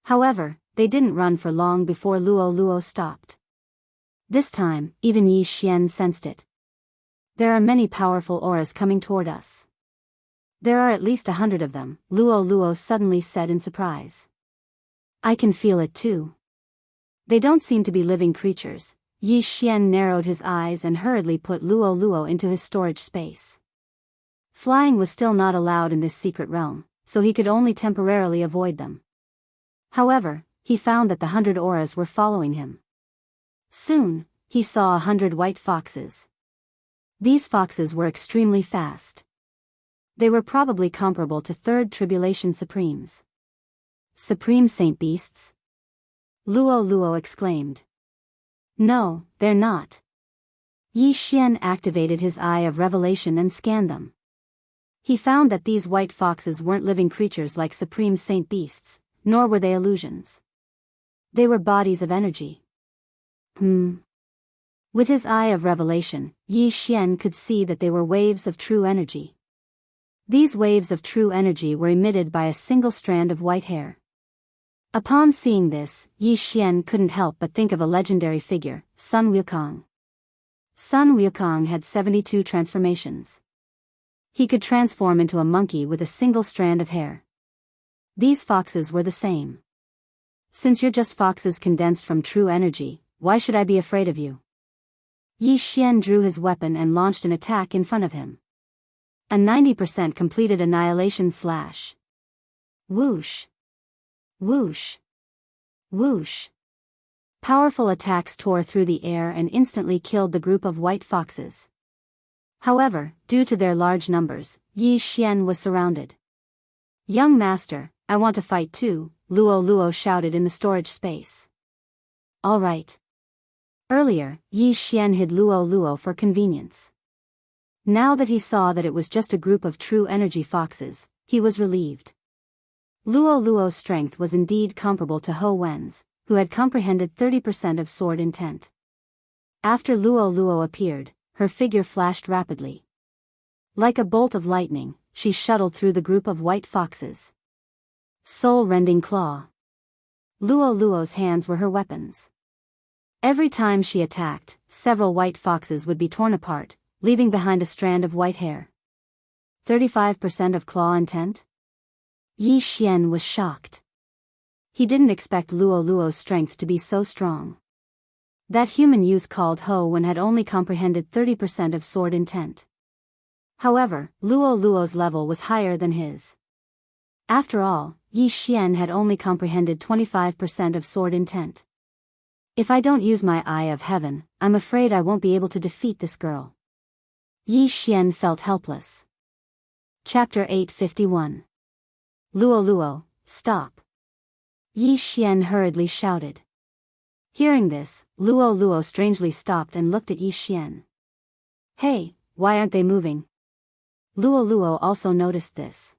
A: However, they didn't run for long before Luo stopped. This time, even Yi Xian sensed it. There are many powerful auras coming toward us. There are at least 100 of them, Luo suddenly said in surprise. I can feel it too. They don't seem to be living creatures. Yi Xian narrowed his eyes and hurriedly put Luo into his storage space. Flying was still not allowed in this secret realm, so he could only temporarily avoid them. However, he found that the 100 auras were following him. Soon, he saw 100 white foxes. These foxes were extremely fast. They were probably comparable to 3rd Tribulation Supremes. Supreme Saint Beasts? Luo exclaimed. No, they're not. Yi Xian activated his Eye of Revelation and scanned them. He found that these white foxes weren't living creatures like Supreme Saint Beasts, nor were they illusions. They were bodies of energy. With his Eye of Revelation, Yi Xian could see that they were waves of true energy. These waves of true energy were emitted by a single strand of white hair. Upon seeing this, Yi Xian couldn't help but think of a legendary figure, Sun Wukong. Sun Wukong had 72 transformations. He could transform into a monkey with a single strand of hair. These foxes were the same. Since you're just foxes condensed from true energy, why should I be afraid of you? Yi Xian drew his weapon and launched an attack in front of him. A 90% completed annihilation slash. Whoosh. Whoosh. Whoosh. Powerful attacks tore through the air and instantly killed the group of white foxes. However, due to their large numbers, Yi Xian was surrounded. "Young master, I want to fight too," Luo Luo shouted in the storage space. "All right." Earlier, Yi Xian hid Luo Luo for convenience. Now that he saw that it was just a group of true energy foxes, he was relieved. Luo Luo's strength was indeed comparable to Ho Wen's, who had comprehended 30% of sword intent. After Luo Luo appeared, her figure flashed rapidly. Like a bolt of lightning, she shuttled through the group of white foxes. Soul-rending claw. Luo Luo's hands were her weapons. Every time she attacked, several white foxes would be torn apart, leaving behind a strand of white hair. 35% of claw intent? Yi Xian was shocked. He didn't expect Luo Luo's strength to be so strong. That human youth called Ho Wen had only comprehended 30% of sword intent. However, Luo Luo's level was higher than his. After all, Yi Xian had only comprehended 25% of sword intent. If I don't use my Eye of Heaven, I'm afraid I won't be able to defeat this girl. Yi Xian felt helpless. Chapter 851. Luo Luo, stop. Yi Xian hurriedly shouted. Hearing this, Luo Luo strangely stopped and looked at Yi Xian. "Hey, why aren't they moving?" Luo Luo also noticed this.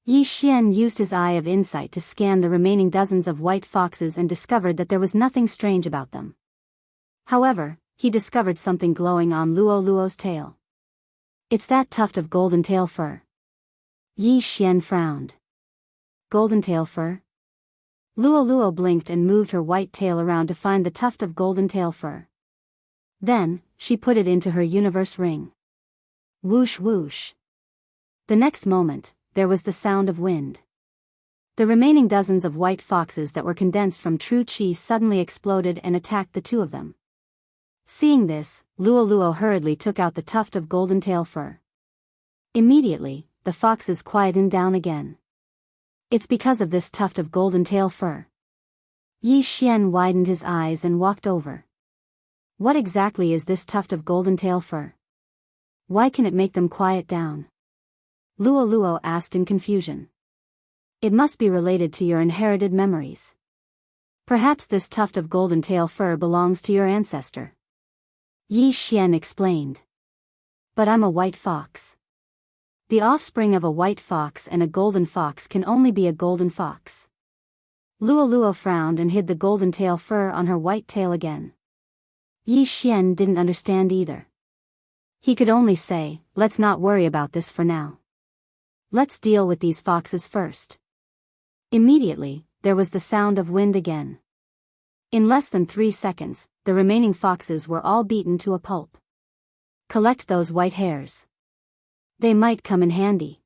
A: Yi Xian used his eye of insight to scan the remaining dozens of white foxes and discovered that there was nothing strange about them. However, he discovered something glowing on Luo Luo's tail. "It's that tuft of golden tail fur." Yi Xian frowned. "Golden tail fur?" Luo Luo blinked and moved her white tail around to find the tuft of golden tail fur. Then, she put it into her universe ring. Whoosh whoosh. The next moment, there was the sound of wind. The remaining dozens of white foxes that were condensed from true qi suddenly exploded and attacked the two of them. Seeing this, Luo Luo hurriedly took out the tuft of golden tail fur. Immediately, the foxes quietened down again. "It's because of this tuft of golden tail fur." Yi Xian widened his eyes and walked over. "What exactly is this tuft of golden tail fur? Why can it make them quiet down?" Luo Luo asked in confusion. "It must be related to your inherited memories. Perhaps this tuft of golden tail fur belongs to your ancestor." Yi Xian explained. "But I'm a white fox. The offspring of a white fox and a golden fox can only be a golden fox." Luo Luo frowned and hid the golden tail fur on her white tail again. Yi Xian didn't understand either. He could only say, "Let's not worry about this for now. Let's deal with these foxes first." Immediately, there was the sound of wind again. In less than 3 seconds, the remaining foxes were all beaten to a pulp. "Collect those white hairs. They might come in handy,"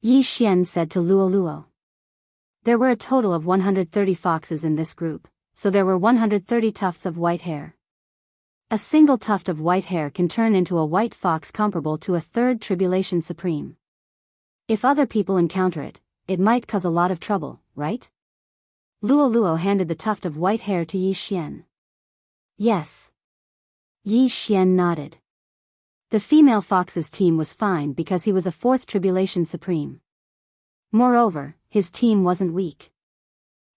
A: Yi Xian said to Luo Luo. There were a total of 130 foxes in this group, so there were 130 tufts of white hair. A single tuft of white hair can turn into a white fox comparable to a third Tribulation Supreme. If other people encounter it, it might cause a lot of trouble, right? Luo Luo handed the tuft of white hair to Yi Xian. "Yes." Yi Xian nodded. The female fox's team was fine because he was a fourth Tribulation Supreme. Moreover, his team wasn't weak.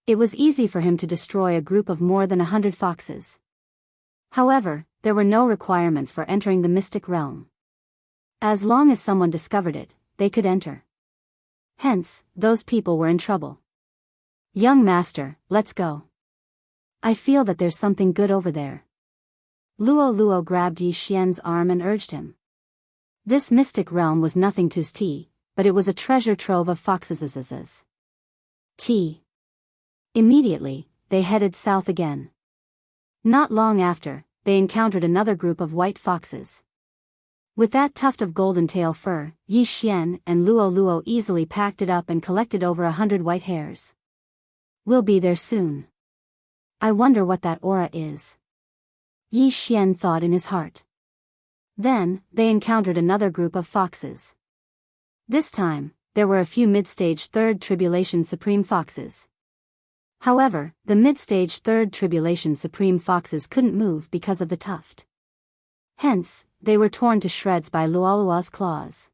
A: It was easy for him to destroy a group of more than 100 foxes. However, there were no requirements for entering the mystic realm. As long as someone discovered it, they could enter. Hence, those people were in trouble. "Young master, let's go. I feel that there's something good over there." Luo Luo grabbed Yi Xian's arm and urged him. This mystic realm was nothing to T, but it was a treasure trove of foxes. T. Immediately, they headed south again. Not long after, they encountered another group of white foxes. With that tuft of golden tail fur, Yi Xian and Luo Luo easily packed it up and collected over 100 white hairs. "We'll be there soon. I wonder what that aura is." Yi Xian thought in his heart. Then, they encountered another group of foxes. This time, there were a few mid-stage Third Tribulation Supreme foxes. However, the mid-stage Third Tribulation Supreme foxes couldn't move because of the tuft. Hence, they were torn to shreds by Luolua's claws.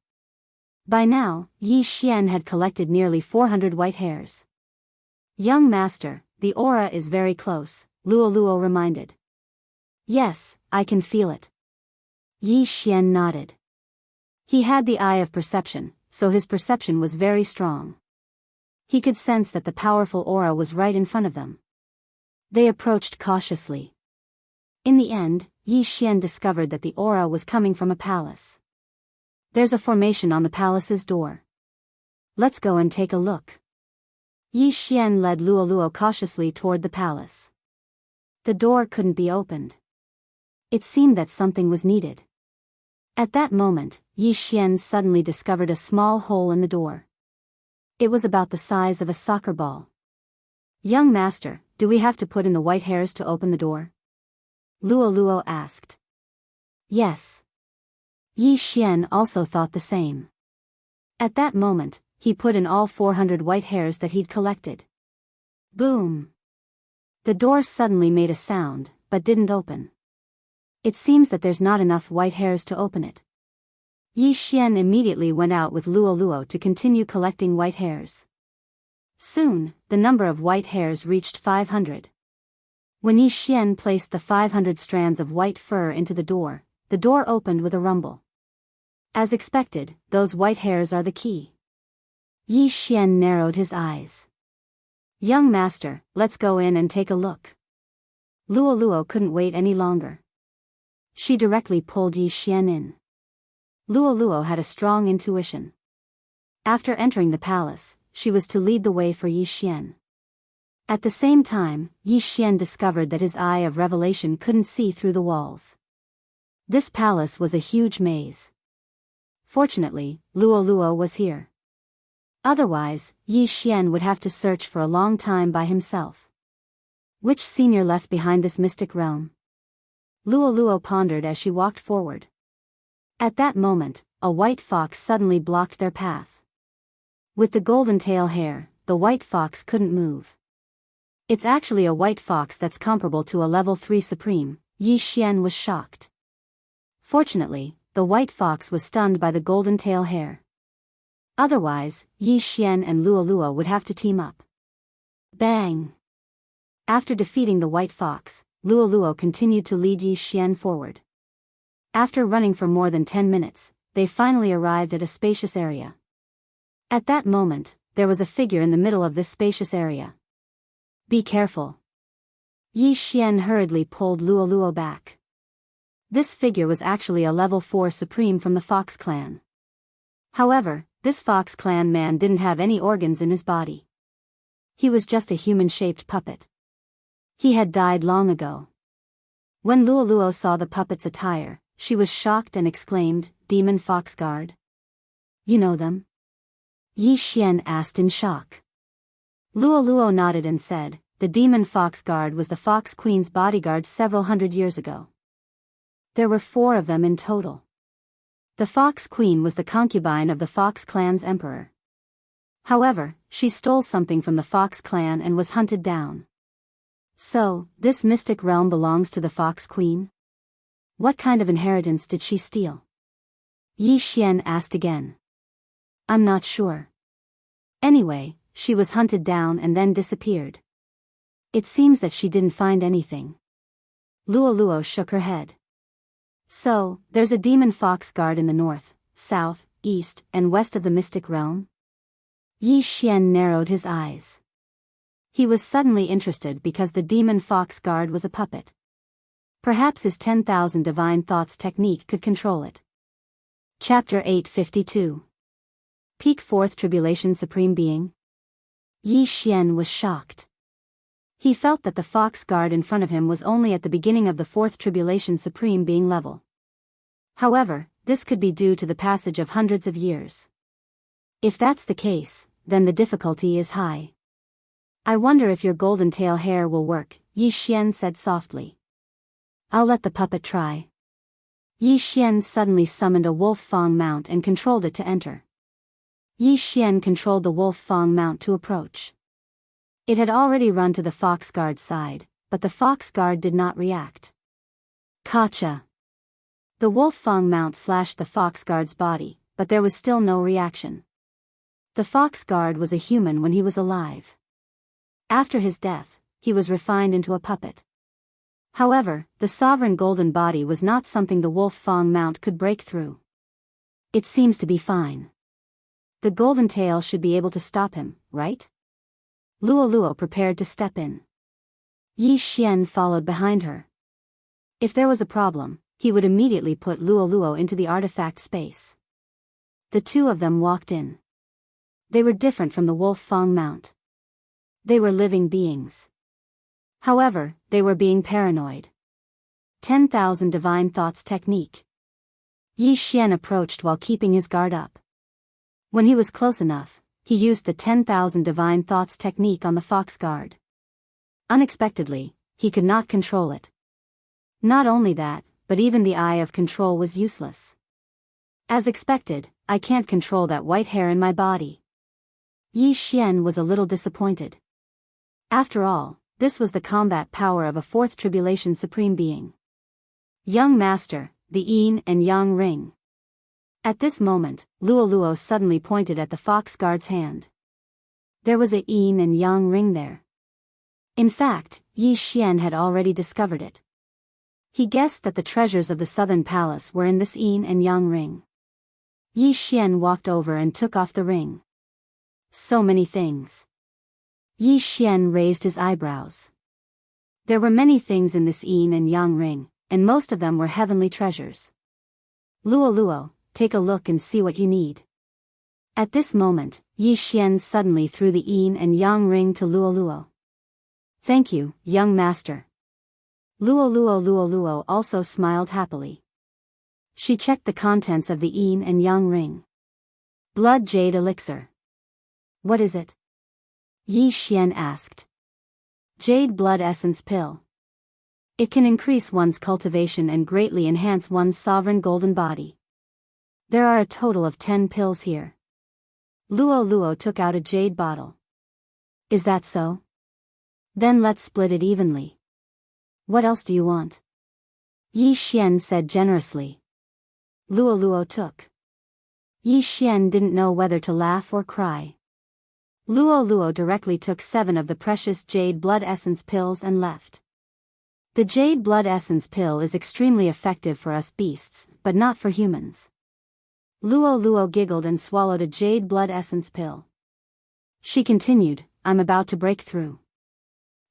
A: By now, Yi Xian had collected nearly 400 white hairs. Young master, the aura is very close, Luoluo reminded. Yes, I can feel it. Yi Xian nodded. He had the eye of perception, so his perception was very strong. He could sense that the powerful aura was right in front of them. They approached cautiously. In the end, Yi Xian discovered that the aura was coming from a palace. There's a formation on the palace's door. Let's go and take a look. Yi Xian led Luoluo cautiously toward the palace. The door couldn't be opened. It seemed that something was needed. At that moment, Yi Xian suddenly discovered a small hole in the door. It was about the size of a soccer ball. Young master, do we have to put in the white hairs to open the door? Luoluo asked. Yes. Yi Xian also thought the same. At that moment, he put in all 400 white hairs that he'd collected. Boom! The door suddenly made a sound, but didn't open. It seems that there's not enough white hairs to open it. Yi Xian immediately went out with Luoluo to continue collecting white hairs. Soon, the number of white hairs reached 500. When Yi Xian placed the 500 strands of white fur into the door opened with a rumble. As expected, those white hairs are the key. Yi Xian narrowed his eyes. Young master, let's go in and take a look. Luoluo couldn't wait any longer. She directly pulled Yi Xian in. Luoluo had a strong intuition. After entering the palace, she was to lead the way for Yi Xian. At the same time, Yi Xian discovered that his eye of revelation couldn't see through the walls. This palace was a huge maze. Fortunately, Luoluo was here. Otherwise, Yi Xian would have to search for a long time by himself. Which senior left behind this mystic realm? Luoluo pondered as she walked forward. At that moment, a white fox suddenly blocked their path. With the golden tail hair, the white fox couldn't move. It's actually a white fox that's comparable to a level 3 supreme, Yi Xian was shocked. Fortunately, the white fox was stunned by the golden tail hair. Otherwise, Yi Xian and Luoluo would have to team up. Bang! After defeating the white fox, Luoluo continued to lead Yi Xian forward. After running for more than 10 minutes, they finally arrived at a spacious area. At that moment, there was a figure in the middle of this spacious area. Be careful. Yi Xian hurriedly pulled Luoluo back. This figure was actually a level 4 supreme from the Fox clan. However, this Fox clan man didn't have any organs in his body. He was just a human-shaped puppet. He had died long ago. When Luoluo saw the puppet's attire, she was shocked and exclaimed, Demon Fox Guard? You know them? Yi Xian asked in shock. Luoluo nodded and said, the Demon Fox Guard was the Fox Queen's bodyguard several hundred years ago. There were 4 of them in total. The Fox Queen was the concubine of the Fox clan's emperor. However, she stole something from the Fox clan and was hunted down. So, this mystic realm belongs to the Fox Queen? What kind of inheritance did she steal? Yi Xian asked again. I'm not sure. Anyway, she was hunted down and then disappeared. It seems that she didn't find anything. Luoluo shook her head. So, there's a demon fox guard in the north, south, east, and west of the mystic realm? Yi Xian narrowed his eyes. He was suddenly interested because the demon fox guard was a puppet. Perhaps his 10,000 divine thoughts technique could control it. Chapter 852. Peak 4th Tribulation Supreme Being. Yi Xian was shocked. He felt that the fox guard in front of him was only at the beginning of the 4th Tribulation Supreme Being level. However, this could be due to the passage of hundreds of years. If that's the case, then the difficulty is high. I wonder if your golden tail hair will work, Yi Xian said softly. I'll let the puppet try. Yi Xian suddenly summoned a wolf fang mount and controlled it to enter. Yi Xian controlled the wolf fang mount to approach. It had already run to the fox guard's side, but the fox guard did not react. Gotcha! The wolf fang mount slashed the fox guard's body, but there was still no reaction. The fox guard was a human when he was alive. After his death, he was refined into a puppet. However, the sovereign golden body was not something the wolf fang mount could break through. It seems to be fine. The golden tail should be able to stop him, right? Luo prepared to step in. Yi Xian followed behind her. If there was a problem, he would immediately put Luo into the artifact space. The two of them walked in. They were different from the wolf fang mount. They were living beings. However, they were being paranoid. 10,000 Divine Thoughts Technique. Yi Xian approached while keeping his guard up. When he was close enough, he used the 10,000 Divine Thoughts technique on the fox guard. Unexpectedly, he could not control it. Not only that, but even the eye of control was useless. As expected, I can't control that white hair in my body. Yi Xian was a little disappointed. After all, this was the combat power of a fourth tribulation supreme being. Young Master, the Yin and Yang Ring. At this moment, Luo suddenly pointed at the fox guard's hand. There was a Yin and Yang ring there. In fact, Yi Xian had already discovered it. He guessed that the treasures of the southern palace were in this Yin and Yang ring. Yi Xian walked over and took off the ring. So many things. Yi Xian raised his eyebrows. There were many things in this Yin and Yang ring, and most of them were heavenly treasures. Luo, take a look and see what you need. At this moment, Yi Xian suddenly threw the Yin and Yang ring to Luo. Thank you, young master. Luo also smiled happily. She checked the contents of the Yin and Yang ring. Blood Jade Elixir. What is it? Yi Xian asked. Jade Blood Essence Pill. It can increase one's cultivation and greatly enhance one's sovereign golden body. There are a total of 10 pills here. Luo took out a jade bottle. Is that so? Then let's split it evenly. What else do you want? Yi Xian said generously. Luo took. Yi Xian didn't know whether to laugh or cry. Luo directly took 7 of the precious Jade Blood Essence pills and left. The Jade Blood Essence pill is extremely effective for us beasts, but not for humans. Luo giggled and swallowed a Jade Blood Essence pill. She continued, I'm about to break through.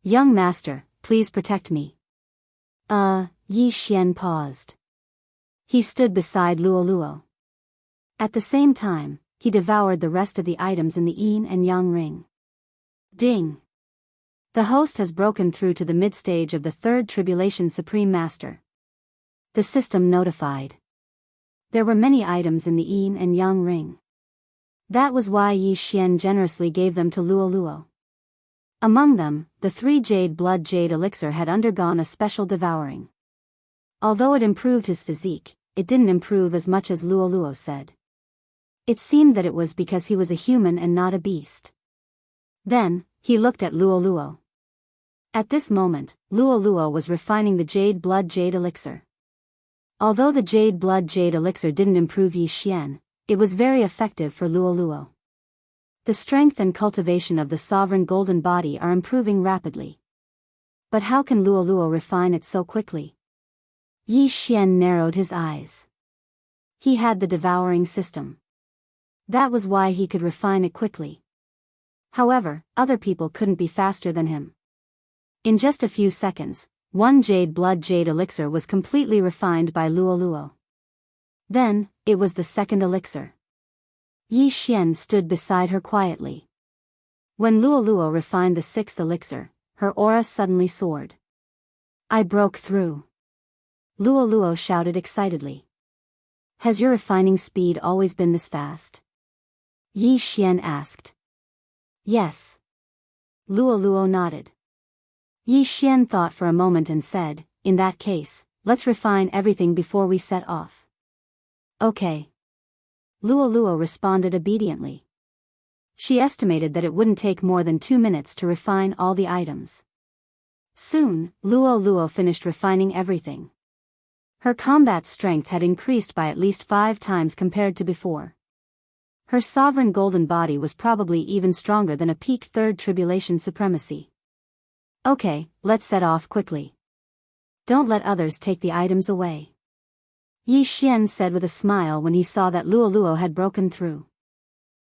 A: Young master, please protect me. Yi Xian paused. He stood beside Luo. At the same time, he devoured the rest of the items in the Yin and Yang ring. Ding! The host has broken through to the mid-stage of the Third Tribulation Supreme Master. The system notified. There were many items in the Yin and Yang ring. That was why Yi Xian generously gave them to Luo. Among them, the 3 Jade Blood Jade Elixir had undergone a special devouring. Although it improved his physique, it didn't improve as much as Luo said. It seemed that it was because he was a human and not a beast. Then, he looked at Luo. At this moment, Luo was refining the Jade Blood Jade Elixir. Although the Jade Blood Jade Elixir didn't improve Yi Xian, it was very effective for Luo. The strength and cultivation of the sovereign golden body are improving rapidly. But how can Luo refine it so quickly? Yi Xian narrowed his eyes. He had the devouring system. That was why he could refine it quickly. However, other people couldn't be faster than him. In just a few seconds, 1 Jade Blood Jade Elixir was completely refined by Luo. Then, it was the second elixir. Yi Xian stood beside her quietly. When Luo refined the 6th elixir, her aura suddenly soared. I broke through. Luo shouted excitedly. Has your refining speed always been this fast? Yi Xian asked. Yes. Luo nodded. Yi Xian thought for a moment and said, in that case, let's refine everything before we set off. Okay. Luo responded obediently. She estimated that it wouldn't take more than 2 minutes to refine all the items. Soon, Luo finished refining everything. Her combat strength had increased by at least 5 times compared to before. Her sovereign golden body was probably even stronger than a peak third tribulation supremacy. Okay, let's set off quickly. Don't let others take the items away. Yi Xian said with a smile when he saw that Luo had broken through.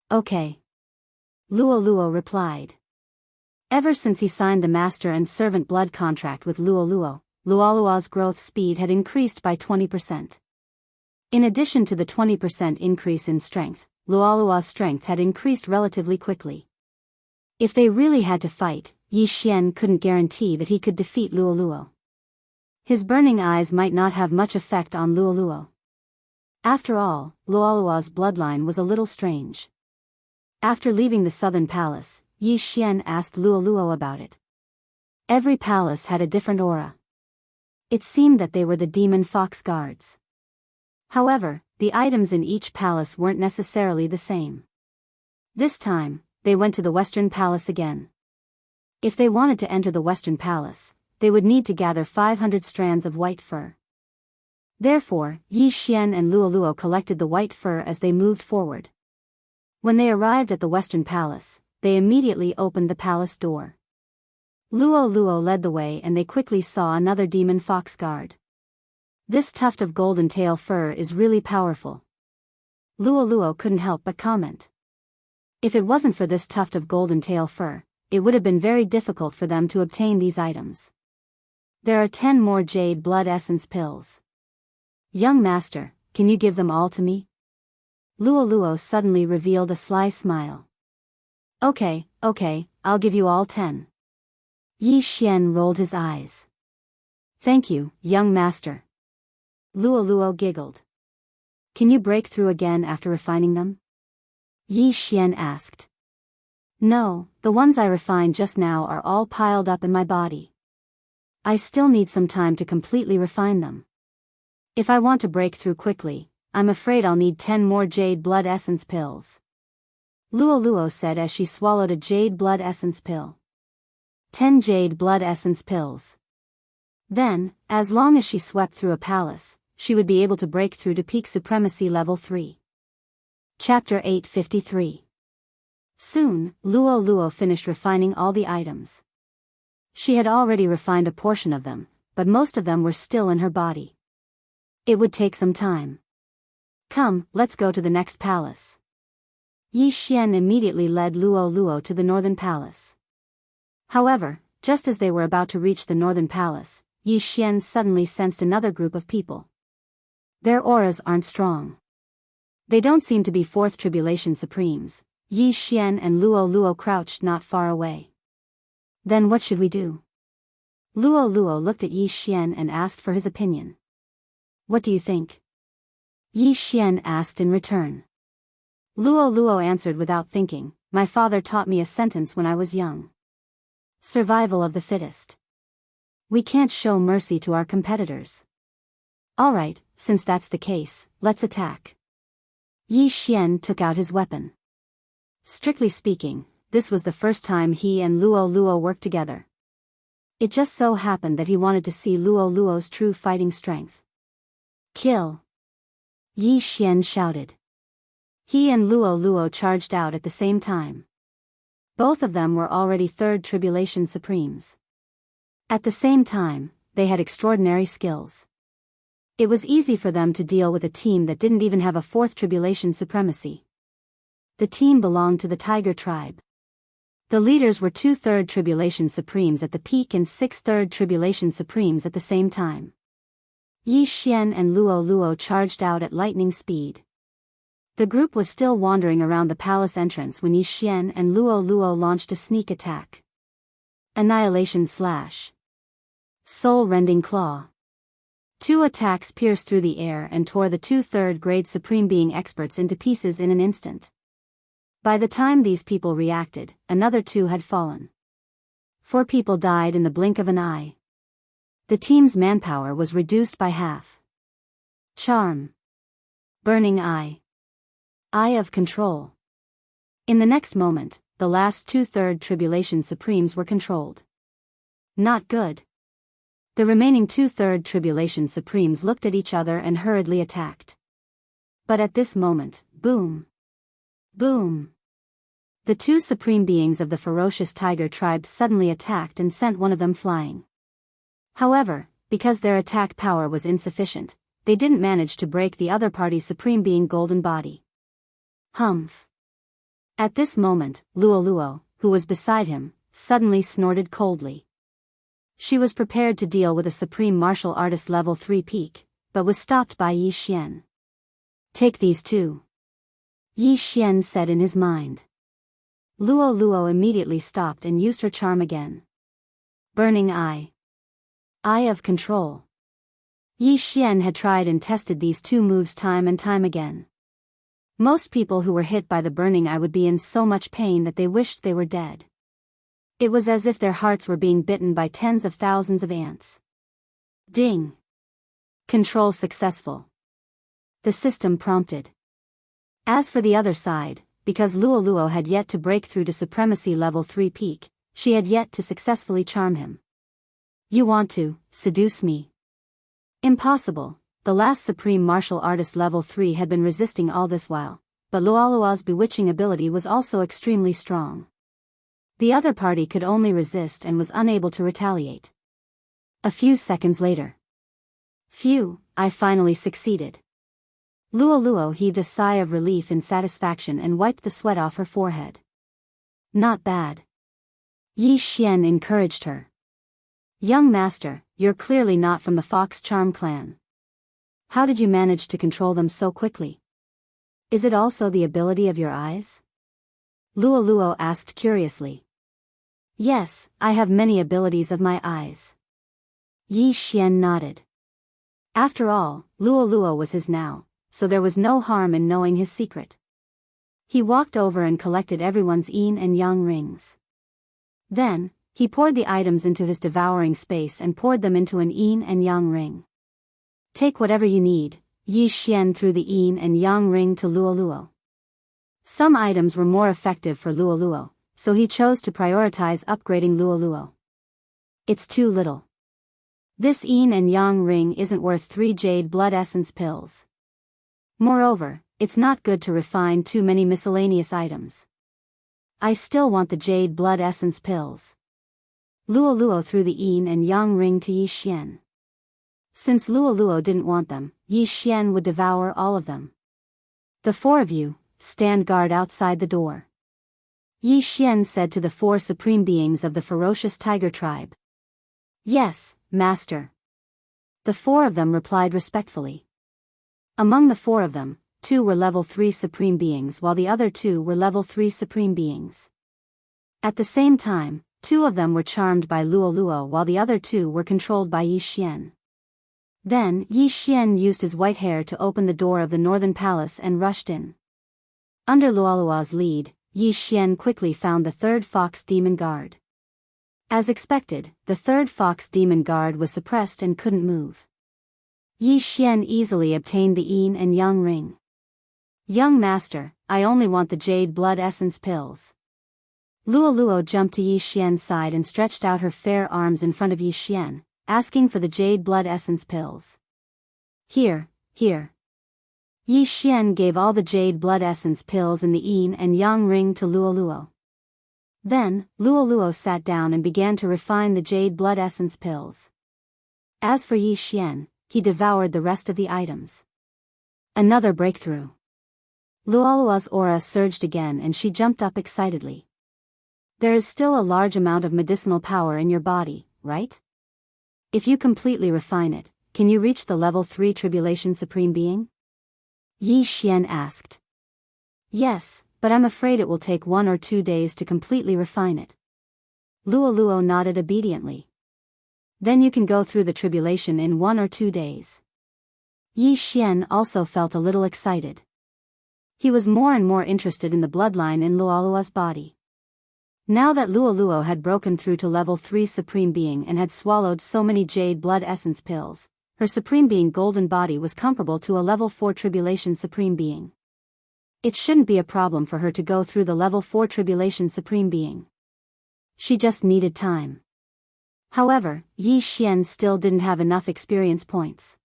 A: Okay. Luo replied. Ever since he signed the master and servant blood contract with Luo's growth speed had increased by 20%. In addition to the 20% increase in strength, Luo's strength had increased relatively quickly. If they really had to fight, Yi Xian couldn't guarantee that he could defeat Luo. His burning eyes might not have much effect on Luo. After all, Luo's bloodline was a little strange. After leaving the southern palace, Yi Xian asked Luo about it. Every palace had a different aura. It seemed that they were the demon fox guards. However, the items in each palace weren't necessarily the same. This time, they went to the Western Palace again. If they wanted to enter the Western Palace, they would need to gather 500 strands of white fur. Therefore, Yi Xian and Luo collected the white fur as they moved forward. When they arrived at the Western Palace, they immediately opened the palace door. Luo led the way and they quickly saw another demon fox guard. This tuft of golden tail fur is really powerful. Luo couldn't help but comment. If it wasn't for this tuft of golden tail fur, it would have been very difficult for them to obtain these items. There are 10 more jade blood essence pills. Young master, can you give them all to me? Luo suddenly revealed a sly smile. Okay, I'll give you all 10. Yi Xian rolled his eyes. Thank you, young master. Luo giggled. Can you break through again after refining them? Yi Xian asked. No, the ones I refined just now are all piled up in my body. I still need some time to completely refine them. If I want to break through quickly, I'm afraid I'll need 10 more jade blood essence pills. Luo said as she swallowed a jade blood essence pill. 10 jade blood essence pills. Then, as long as she swept through a palace, she would be able to break through to peak supremacy level 3. Chapter 853. Soon, Luo finished refining all the items. She had already refined a portion of them, but most of them were still in her body. It would take some time. Come, let's go to the next palace. Yi Xian immediately led Luo to the northern palace. However, just as they were about to reach the northern palace, Yi Xian suddenly sensed another group of people. Their auras aren't strong. They don't seem to be fourth tribulation supremes. Yi Xian and Luo crouched not far away. Then what should we do? Luo looked at Yi Xian and asked for his opinion. What do you think? Yi Xian asked in return. Luo answered without thinking, my father taught me a sentence when I was young. Survival of the fittest. We can't show mercy to our competitors. Alright, since that's the case, let's attack. Yi Xian took out his weapon. Strictly speaking, this was the first time he and Luo worked together. It just so happened that he wanted to see Luo's true fighting strength. Kill! Yi Xian shouted. He and Luo charged out at the same time. Both of them were already third tribulation supremes. At the same time, they had extraordinary skills. It was easy for them to deal with a team that didn't even have a fourth tribulation supremacy. The team belonged to the Tiger tribe. The leaders were 2 third tribulation supremes at the peak and 6 third tribulation supremes at the same time. Yi Xian and Luo charged out at lightning speed. The group was still wandering around the palace entrance when Yi Xian and Luo launched a sneak attack. Annihilation Slash. Soul-rending Claw. 2 attacks pierced through the air and tore the 2 third-grade Supreme Being experts into pieces in an instant. By the time these people reacted, another 2 had fallen. 4 people died in the blink of an eye. The team's manpower was reduced by half. Charm. Burning Eye. Eye of Control. In the next moment, the last 2/3 Tribulation Supremes were controlled. Not good. The remaining 2/3 Tribulation Supremes looked at each other and hurriedly attacked. But at this moment, boom. Boom. The two supreme beings of the ferocious tiger tribe suddenly attacked and sent one of them flying. However, because their attack power was insufficient, they didn't manage to break the other party's supreme being golden body. Humph. At this moment, Luo, who was beside him, suddenly snorted coldly. She was prepared to deal with a supreme martial artist level 3 peak, but was stopped by Yi Xian. Take these two. Yi Xian said in his mind. Luo immediately stopped and used her charm again. Burning Eye. Eye of Control. Yi Xian had tried and tested these two moves time and time again. Most people who were hit by the Burning Eye would be in so much pain that they wished they were dead. It was as if their hearts were being bitten by tens of thousands of ants. Ding. Control successful. The system prompted. As for the other side, because Luo had yet to break through to Supremacy Level 3 peak, she had yet to successfully charm him. You want to seduce me? Impossible. The last Supreme Martial Artist Level 3 had been resisting all this while, but Luo's bewitching ability was also extremely strong. The other party could only resist and was unable to retaliate. A few seconds later. Phew, I finally succeeded. Luo heaved a sigh of relief and satisfaction and wiped the sweat off her forehead. Not bad. Yi Xian encouraged her. Young master, you're clearly not from the Fox Charm clan. How did you manage to control them so quickly? Is it also the ability of your eyes? Luo asked curiously. Yes, I have many abilities of my eyes. Yi Xian nodded. After all, Luo was his now, so there was no harm in knowing his secret. He walked over and collected everyone's yin and yang rings. Then, he poured the items into his devouring space and poured them into an yin and yang ring. Take whatever you need. Yi Xian threw the yin and yang ring to Luo. Some items were more effective for Luo, so he chose to prioritize upgrading Luo. It's too little. This yin and yang ring isn't worth 3 jade blood essence pills. Moreover, it's not good to refine too many miscellaneous items. I still want the jade blood essence pills. Luo threw the yin and yang ring to Yi Xian. Since Luo didn't want them, Yi Xian would devour all of them. The four of you, stand guard outside the door. Yi Xian said to the 4 supreme beings of the ferocious tiger tribe. Yes, master. The 4 of them replied respectfully. Among the 4 of them, 2 were level 3 supreme beings while the other 2 were level 3 supreme beings. At the same time, 2 of them were charmed by Luo while the other 2 were controlled by Yi Xian. Then Yi Xian used his white hair to open the door of the northern palace and rushed in. Under Luo's lead, Yi Xian quickly found the 3rd Fox Demon Guard. As expected, the 3rd Fox Demon Guard was suppressed and couldn't move. Yi Xian easily obtained the yin and yang ring. Young master, I only want the jade blood essence pills. Luo jumped to Yi Xian's side and stretched out her fair arms in front of Yi Xian, asking for the jade blood essence pills. Here. Yi Xian gave all the jade blood essence pills in the yin and yang ring to Luo. Then, Luo sat down and began to refine the jade blood essence pills. As for Yi Xian, he devoured the rest of the items. Another breakthrough. Luo's aura surged again and she jumped up excitedly. There is still a large amount of medicinal power in your body, right? If you completely refine it, can you reach the level 3 Tribulation Supreme Being? Yi Xian asked. Yes, but I'm afraid it will take 1 or 2 days to completely refine it. Luo nodded obediently. Then you can go through the tribulation in 1 or 2 days. Yi Xian also felt a little excited. He was more and more interested in the bloodline in Luo's body. Now that Luo had broken through to level 3 Supreme Being and had swallowed so many Jade Blood Essence pills, her Supreme Being golden body was comparable to a level 4 Tribulation Supreme Being. It shouldn't be a problem for her to go through the level 4 Tribulation Supreme Being. She just needed time. However, Yi Xian still didn't have enough experience points.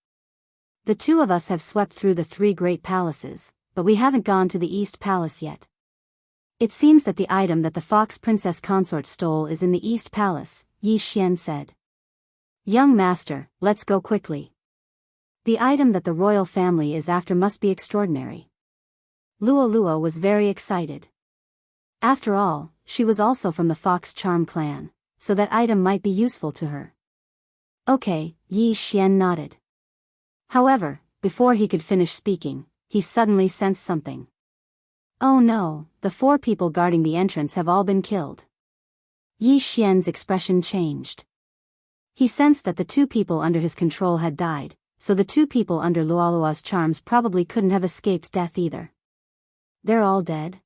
A: The two of us have swept through the 3 great palaces, but we haven't gone to the East Palace yet. It seems that the item that the Fox Princess Consort stole is in the East Palace, Yi Xian said. Young master, let's go quickly. The item that the royal family is after must be extraordinary. Luo was very excited. After all, she was also from the Fox Charm clan, so that item might be useful to her. Okay, Yi Xian nodded. However, before he could finish speaking, he suddenly sensed something. Oh no, the 4 people guarding the entrance have all been killed. Yi Xian's expression changed. He sensed that the 2 people under his control had died, so the 2 people under Luo's charms probably couldn't have escaped death either. They're all dead?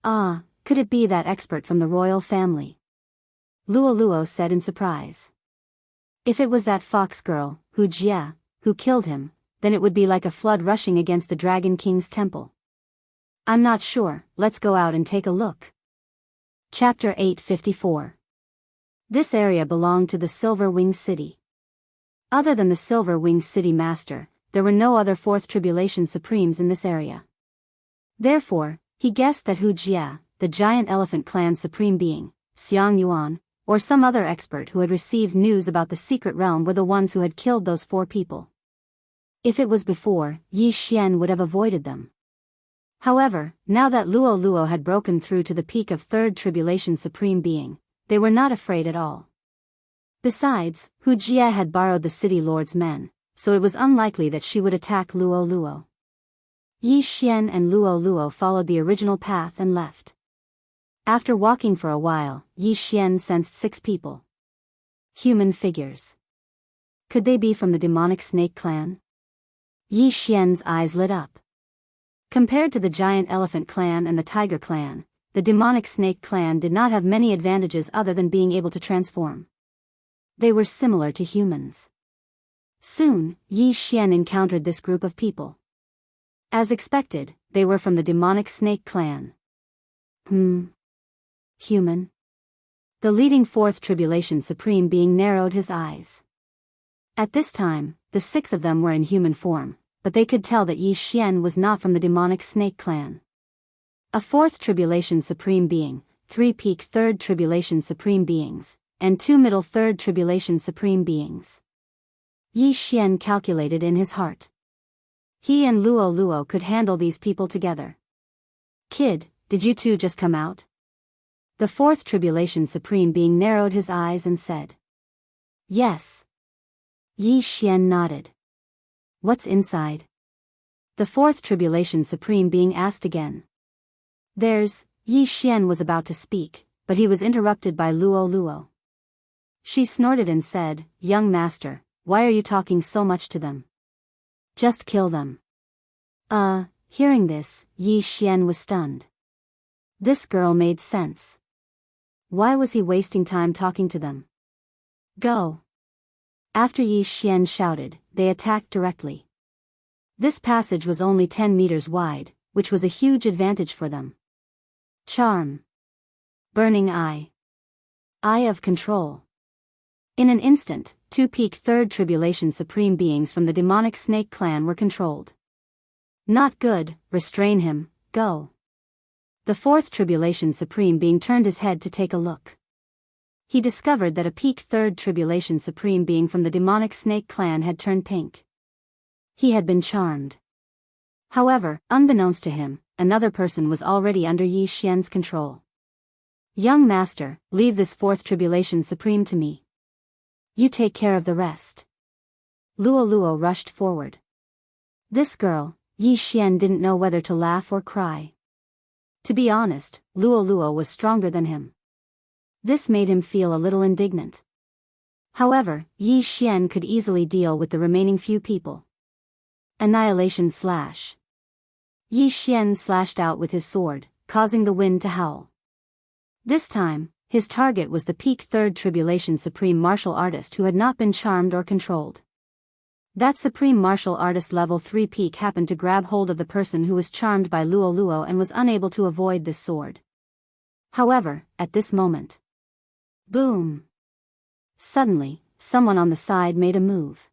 A: Ah, could it be that expert from the royal family? Luo said in surprise. If it was that fox girl, Jia, who killed him, then it would be like a flood rushing against the Dragon King's temple. I'm not sure, let's go out and take a look. Chapter 854. This area belonged to the Silver Wing City. Other than the Silver Wing City Master, there were no other 4th Tribulation Supremes in this area. Therefore, he guessed that Jia, the Giant Elephant Clan Supreme Being, Xiang Yuan, or some other expert who had received news about the secret realm were the ones who had killed those 4 people. If it was before, Yi Xian would have avoided them. However, now that Luo had broken through to the peak of 3rd Tribulation Supreme Being, they were not afraid at all. Besides, Jia had borrowed the city lord's men, so it was unlikely that she would attack Luo. Yi Xian and Luo followed the original path and left. After walking for a while, Yi Xian sensed 6 people. Human figures. Could they be from the demonic snake clan? Yi Xian's eyes lit up. Compared to the Giant Elephant Clan and the Tiger Clan, the demonic snake clan did not have many advantages other than being able to transform. They were similar to humans. Soon, Yi Xian encountered this group of people. As expected, they were from the demonic snake clan. Human? The leading 4th Tribulation Supreme Being narrowed his eyes. At this time, the 6 of them were in human form, but they could tell that Yi Xian was not from the demonic snake clan. A 4th Tribulation Supreme Being, 3 peak 3rd Tribulation Supreme Beings, and 2 middle 3rd Tribulation Supreme Beings. Yi Xian calculated in his heart. He and Luo could handle these people together. Kid, did you 2 just come out? The 4th Tribulation Supreme Being narrowed his eyes and said. Yes. Yi Xian nodded. What's inside? The 4th Tribulation Supreme Being asked again. Yi Xian was about to speak, but he was interrupted by Luo. She snorted and said, Young master, why are you talking so much to them? Just kill them. Hearing this, Yi Xian was stunned. This girl made sense. Why was he wasting time talking to them? Go. After Yi Xian shouted, they attacked directly. This passage was only 10 meters wide, which was a huge advantage for them. Charm. Burning Eye. Eye of Control. In an instant, 2 peak 3rd Tribulation Supreme Beings from the demonic snake clan were controlled. Not good, restrain him, go. The 4th Tribulation Supreme Being turned his head to take a look. He discovered that a peak 3rd Tribulation Supreme Being from the demonic snake clan had turned pink. He had been charmed. However, unbeknownst to him, another person was already under Yi Xian's control. Young master, leave this 4th Tribulation Supreme to me. You take care of the rest. Luo rushed forward. This girl, Yi Xian didn't know whether to laugh or cry. To be honest, Luo was stronger than him. This made him feel a little indignant. However, Yi Xian could easily deal with the remaining few people. Annihilation Slash. Yi Xian slashed out with his sword, causing the wind to howl. This time, his target was the peak third tribulation supreme martial artist who had not been charmed or controlled. That supreme martial artist level 3 peak happened to grab hold of the person who was charmed by Luo Luo and was unable to avoid this sword. However, at this moment, boom! Suddenly, someone on the side made a move.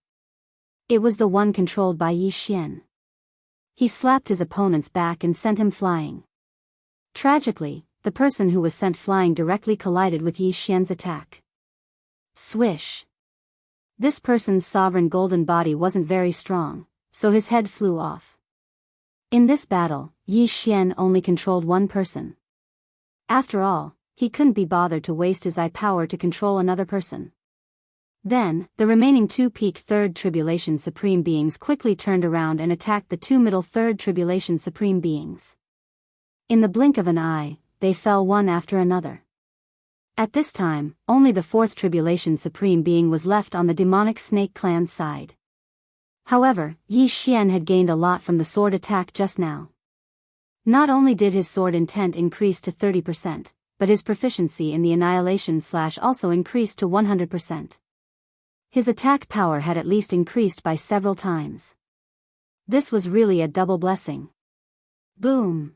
A: It was the one controlled by Yi Xian. He slapped his opponent's back and sent him flying. Tragically, the person who was sent flying directly collided with Yi Xian's attack. Swish! This person's sovereign golden body wasn't very strong, so his head flew off. In this battle, Yi Xian only controlled one person. After all, he couldn't be bothered to waste his eye power to control another person. Then, the remaining 2 peak third tribulation supreme beings quickly turned around and attacked the 2 middle third tribulation supreme beings. In the blink of an eye, they fell one after another. At this time, only the 4th tribulation supreme being was left on the demonic snake clan's side. However, Yi Xian had gained a lot from the sword attack just now. Not only did his sword intent increase to 30%, but his proficiency in the annihilation slash also increased to 100%. His attack power had at least increased by several times. This was really a double blessing. Boom!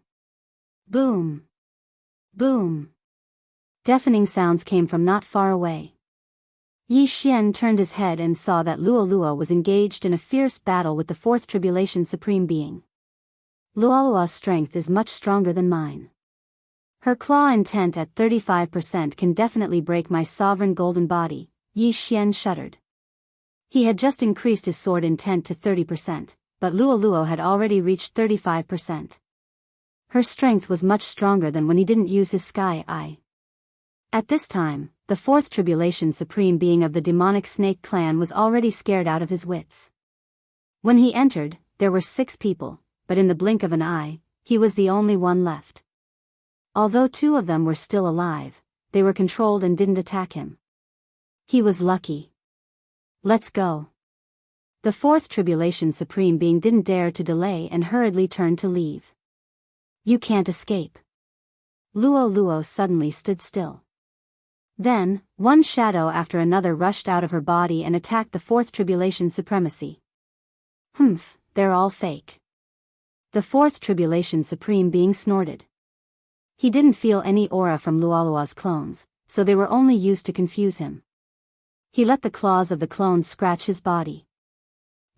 A: Boom! Boom! Deafening sounds came from not far away. Yi Xian turned his head and saw that Luo Luo was engaged in a fierce battle with the 4th tribulation supreme being. Luo Luo's strength is much stronger than mine. Her claw intent at 35% can definitely break my sovereign golden body, Yi Xian shuddered. He had just increased his sword intent to 30%, but Luo Luo had already reached 35%. Her strength was much stronger than when he didn't use his sky eye. At this time, the 4th tribulation supreme being of the demonic snake clan was already scared out of his wits. When he entered, there were 6 people, but in the blink of an eye, he was the only one left. Although 2 of them were still alive, they were controlled and didn't attack him. He was lucky. Let's go. The 4th tribulation supreme being didn't dare to delay and hurriedly turned to leave. You can't escape. Luo Luo suddenly stood still. Then, one shadow after another rushed out of her body and attacked the 4th tribulation supremacy. Humph, they're all fake. The 4th tribulation supreme being snorted. He didn't feel any aura from Luolua's clones, so they were only used to confuse him. He let the claws of the clones scratch his body.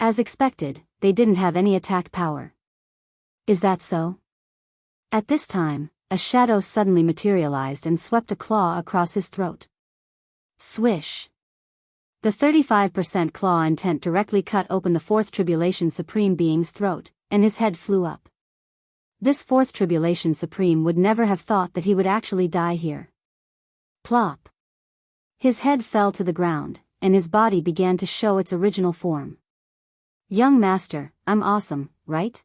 A: As expected, they didn't have any attack power. Is that so? At this time, a shadow suddenly materialized and swept a claw across his throat. Swish! The 35% claw intent directly cut open the 4th tribulation supreme being's throat, and his head flew up. This 4th tribulation supreme would never have thought that he would actually die here. Plop! His head fell to the ground, and his body began to show its original form. Young master, I'm awesome, right?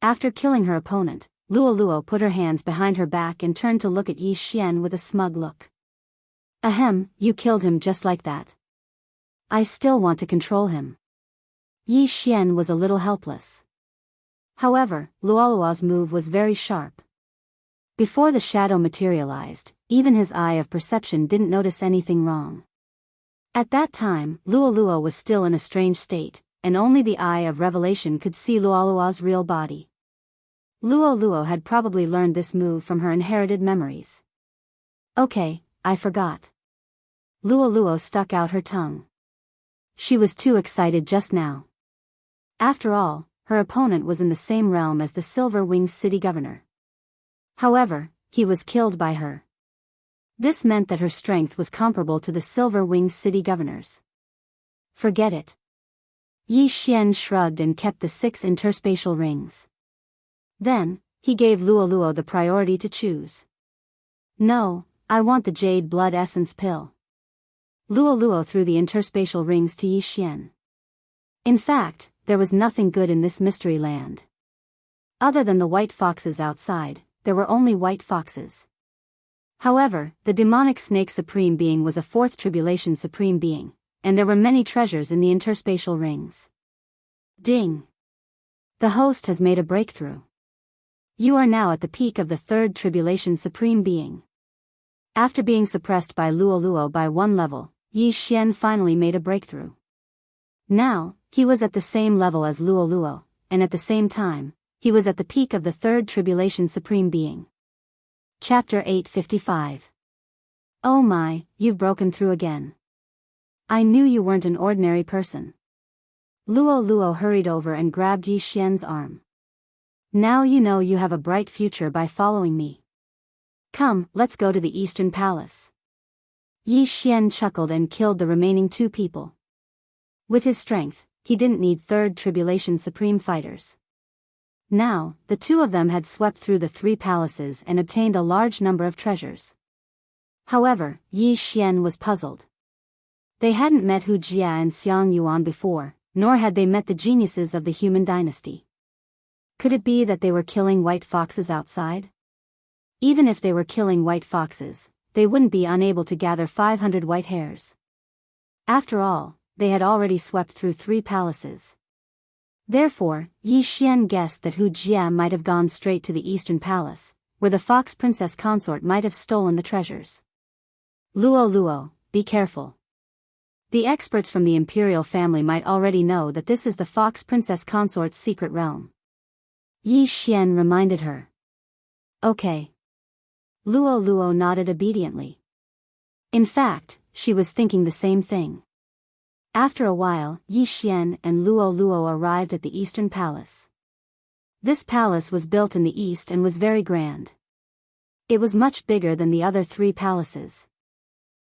A: After killing her opponent, Luo Luo put her hands behind her back and turned to look at Yi Xian with a smug look. Ahem, you killed him just like that. I still want to control him. Yi Xian was a little helpless. However, Luolua's move was very sharp. Before the shadow materialized, even his eye of perception didn't notice anything wrong. At that time, Luo Luo was still in a strange state, and only the eye of revelation could see Luolua's real body. Luo Luo had probably learned this move from her inherited memories. Okay, I forgot. Luo Luo stuck out her tongue. She was too excited just now. After all, her opponent was in the same realm as the Silver Wings city governor. However, he was killed by her. This meant that her strength was comparable to the Silver Wings city governor's. Forget it. Yi Xian shrugged and kept the 6 interspatial rings. Then, he gave Luo Luo the priority to choose. No, I want the Jade Blood Essence pill. Luo Luo threw the interspatial rings to Yi Xian. In fact, there was nothing good in this mystery land. Other than the white foxes outside, there were only white foxes. However, the demonic snake supreme being was a 4th tribulation supreme being, and there were many treasures in the interspatial rings. Ding! The host has made a breakthrough. You are now at the peak of the 3rd tribulation supreme being. After being suppressed by Luo Luo by one level, Yi Xian finally made a breakthrough. Now, he was at the same level as Luo Luo, and at the same time, he was at the peak of the third tribulation supreme being. Chapter 855. Oh my, you've broken through again. I knew you weren't an ordinary person. Luo Luo hurried over and grabbed Yi Xian's arm. Now you know you have a bright future by following me. Come, let's go to the Eastern Palace. Yi Xian chuckled and killed the remaining two people. With his strength, he didn't need third tribulation supreme fighters. Now, the two of them had swept through the three palaces and obtained a large number of treasures. However, Yi Xian was puzzled. They hadn't met Hu Jia and Xiang Yuan before, nor had they met the geniuses of the human dynasty. Could it be that they were killing white foxes outside? Even if they were killing white foxes, they wouldn't be unable to gather 500 white hairs. After all, they had already swept through 3 palaces. Therefore, Yi Xian guessed that Hu Jia might have gone straight to the Eastern Palace, where the fox princess consort might have stolen the treasures. Luo Luo, be careful. The experts from the imperial family might already know that this is the fox princess consort's secret realm. Yi Xian reminded her. Okay. Luo Luo nodded obediently. In fact, she was thinking the same thing. After a while, Yi Xian and Luo Luo arrived at the Eastern Palace. This palace was built in the east and was very grand. It was much bigger than the other 3 palaces.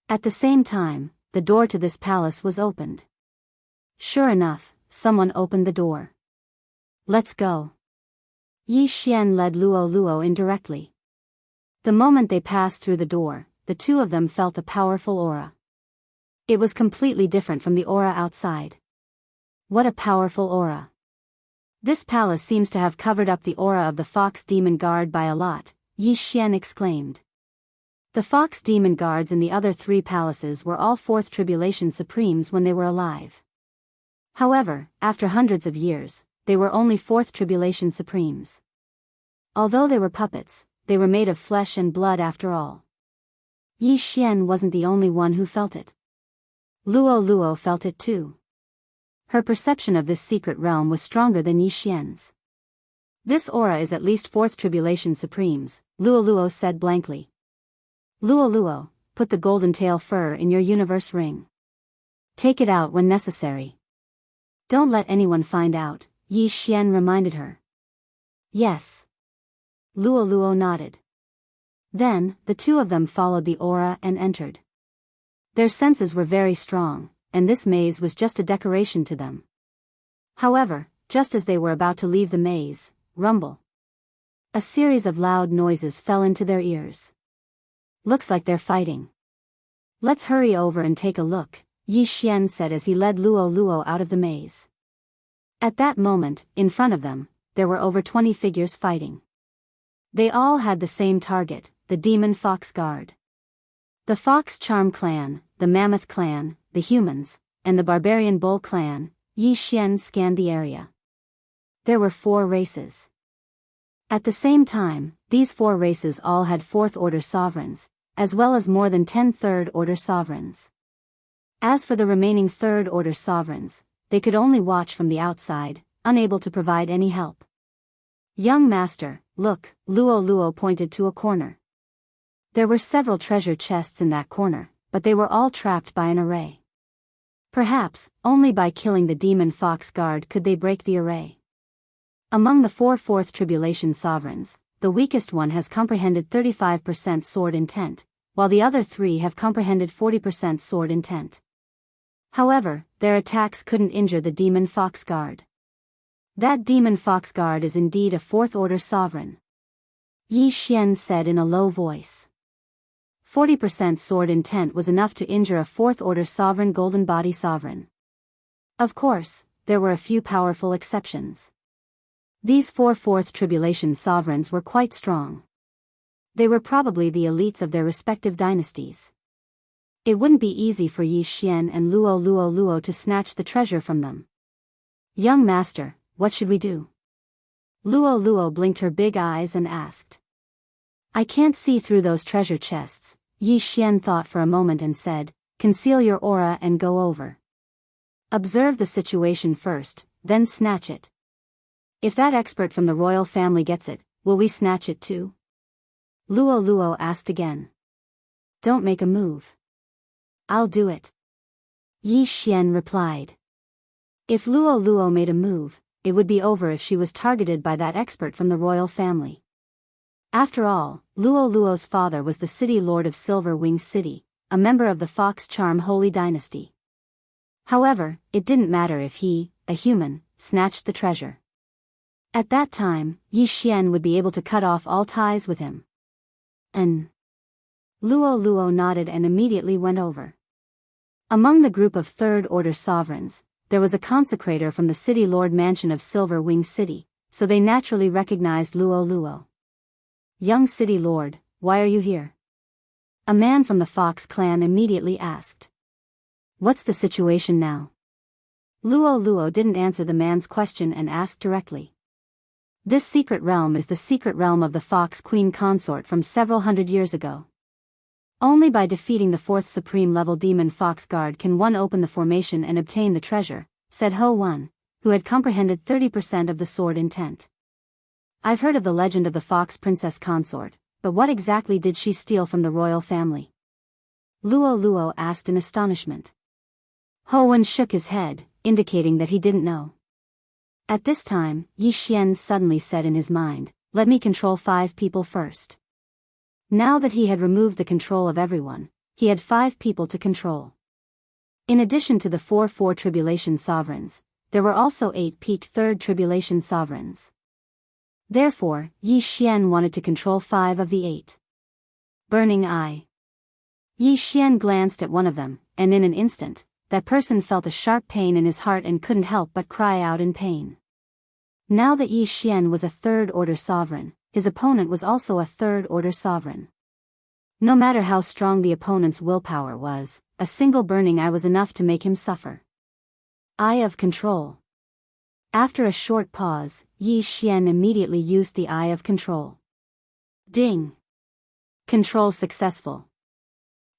A: At the same time, the door to this palace was opened. Sure enough, someone opened the door. Let's go. Yi Xian led Luo Luo in directly. The moment they passed through the door, the two of them felt a powerful aura. It was completely different from the aura outside. What a powerful aura. This palace seems to have covered up the aura of the Fox Demon Guard by a lot, Yi Xian exclaimed. The Fox Demon Guards in the other 3 palaces were all 4th Tribulation Supremes when they were alive. However, after hundreds of years, they were only 4th Tribulation Supremes. Although they were puppets, they were made of flesh and blood after all. Yi Xian wasn't the only one who felt it. Luo Luo felt it too. Her perception of this secret realm was stronger than Yi Xian's. This aura is at least 4th Tribulation Supremes, Luo Luo said blankly. Luo Luo, put the golden tail fur in your universe ring. Take it out when necessary. Don't let anyone find out, Yi Xian reminded her. Yes. Luo Luo nodded. Then, the two of them followed the aura and entered. Their senses were very strong, and this maze was just a decoration to them. However, just as they were about to leave the maze, rumble. A series of loud noises fell into their ears. Looks like they're fighting. Let's hurry over and take a look, Yi Xian said as he led Luo Luo out of the maze. At that moment, in front of them, there were over 20 figures fighting. They all had the same target, the Demon Fox Guard. The Fox Charm Clan, the Mammoth Clan, the Humans, and the Barbarian Bull Clan. Yi Xian scanned the area. There were 4 races. At the same time, these 4 races all had 4th Order sovereigns, as well as more than 10 Third Order sovereigns. As for the remaining Third Order sovereigns, they could only watch from the outside, unable to provide any help. Young master, look, Luo Luo pointed to a corner. There were several treasure chests in that corner, but they were all trapped by an array. Perhaps, only by killing the Demon Fox Guard could they break the array. Among the 4 4th Tribulation Sovereigns, the weakest one has comprehended 35% sword intent, while the other 3 have comprehended 40% sword intent. However, their attacks couldn't injure the Demon Fox Guard. That Demon Fox Guard is indeed a 4th Order sovereign. Yi Xian said in a low voice. 40% sword intent was enough to injure a 4th Order sovereign golden body sovereign. Of course, there were a few powerful exceptions. These 4 4th Tribulation sovereigns were quite strong. They were probably the elites of their respective dynasties. It wouldn't be easy for Yi Xian and Luo Luo to snatch the treasure from them. Young master, what should we do? Luo Luo blinked her big eyes and asked. I can't see through those treasure chests, Yi Xian thought for a moment and said, "Conceal your aura and go over. Observe the situation first, then snatch it. If that expert from the royal family gets it, will we snatch it too?" Luo Luo asked again. "Don't make a move. I'll do it." Yi Xian replied. If Luo Luo made a move, it would be over if she was targeted by that expert from the royal family. After all, Luo Luo's father was the city lord of Silver Wing City, a member of the Fox Charm Holy Dynasty. However, it didn't matter if he, a human, snatched the treasure. At that time, Yi Xian would be able to cut off all ties with him. And Luo Luo nodded and immediately went over. Among the group of third-order sovereigns, there was a consecrator from the city lord mansion of Silver Wing City, so they naturally recognized Luo Luo. "Young city lord, why are you here?" A man from the Fox clan immediately asked. "What's the situation now?" Luo Luo didn't answer the man's question and asked directly. "This secret realm is the secret realm of the Fox Queen consort from several hundred years ago. Only by defeating the 4th Supreme Level Demon Fox Guard can one open the formation and obtain the treasure," said Ho Wan, who had comprehended 30% of the sword intent. "I've heard of the legend of the Fox Princess Consort, but what exactly did she steal from the royal family?" Luo Luo asked in astonishment. Ho Wan shook his head, indicating that he didn't know. At this time, Yi Xian suddenly said in his mind, "Let me control 5 people first." Now that he had removed the control of everyone, he had 5 people to control. In addition to the 4 Tribulation Sovereigns, there were also 8 peak 3rd Tribulation Sovereigns. Therefore, Yi Xian wanted to control 5 of the 8. Burning Eye. Yi Xian glanced at one of them, and in an instant, that person felt a sharp pain in his heart and couldn't help but cry out in pain. Now that Yi Xian was a 3rd-order sovereign, his opponent was also a 3rd-order sovereign. No matter how strong the opponent's willpower was, a single burning eye was enough to make him suffer. Eye of Control. After a short pause, Yi Xian immediately used the Eye of Control. Ding! Control successful.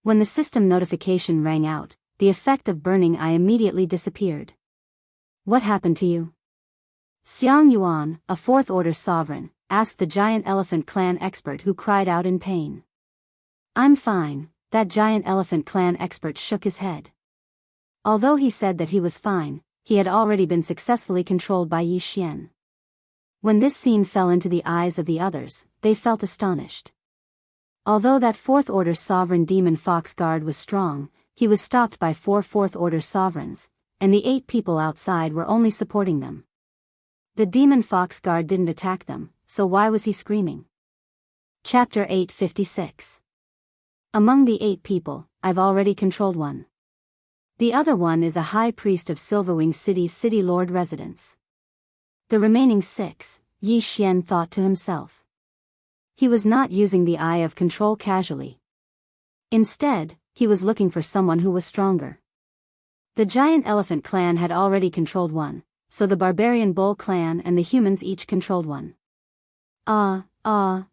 A: When the system notification rang out, the effect of burning eye immediately disappeared. "What happened to you?" Xiang Yuan, a 4th-order sovereign, asked the giant elephant clan expert who cried out in pain. "I'm fine," that giant elephant clan expert shook his head. Although he said that he was fine, he had already been successfully controlled by Yi Xian. When this scene fell into the eyes of the others, they felt astonished. Although that 4th-order sovereign demon fox guard was strong, he was stopped by 4 4th-order sovereigns, and the 8 people outside were only supporting them. The demon fox guard didn't attack them, so why was he screaming? Chapter 856. Among the 8 people, I've already controlled one. The other one is a high priest of Silverwing City's city lord residence. The remaining 6, Yi Xian thought to himself. He was not using the Eye of Control casually. Instead, he was looking for someone who was stronger. The giant elephant clan had already controlled one, so the barbarian bull clan and the humans each controlled one. A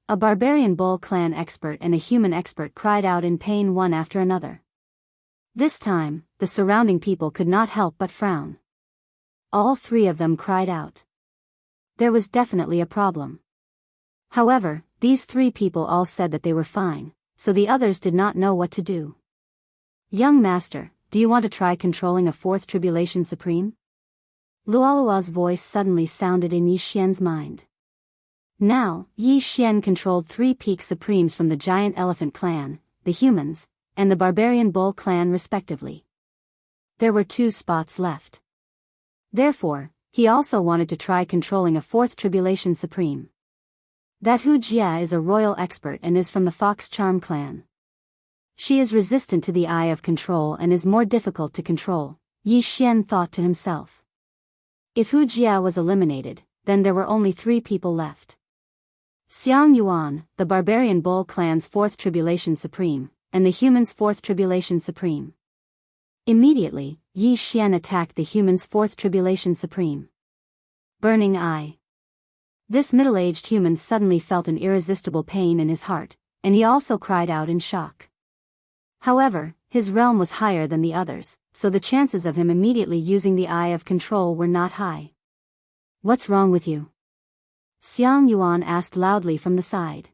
A: barbarian bull clan expert and a human expert cried out in pain one after another. This time, the surrounding people could not help but frown. All 3 of them cried out. There was definitely a problem. However, these 3 people all said that they were fine, so the others did not know what to do. "Young master, do you want to try controlling a 4th Tribulation Supreme?" Luolua's voice suddenly sounded in Yi Xian's mind. Now, Yi Xian controlled 3 peak supremes from the giant elephant clan, the humans, and the barbarian bull clan respectively. There were 2 spots left. Therefore, he also wanted to try controlling a 4th Tribulation Supreme. That Hu Jia is a royal expert and is from the Fox Charm clan. She is resistant to the Eye of Control and is more difficult to control, Yi Xian thought to himself. If Hu Jia was eliminated, then there were only 3 people left. Xiang Yuan, the barbarian bull clan's 4th Tribulation Supreme, and the humans' 4th Tribulation Supreme. Immediately, Yi Xian attacked the humans' 4th Tribulation Supreme. Burning Eye. This middle-aged human suddenly felt an irresistible pain in his heart, and he also cried out in shock. However, his realm was higher than the others, so the chances of him immediately using the Eye of Control were not high. "What's wrong with you?" Xiang Yuan asked loudly from the side.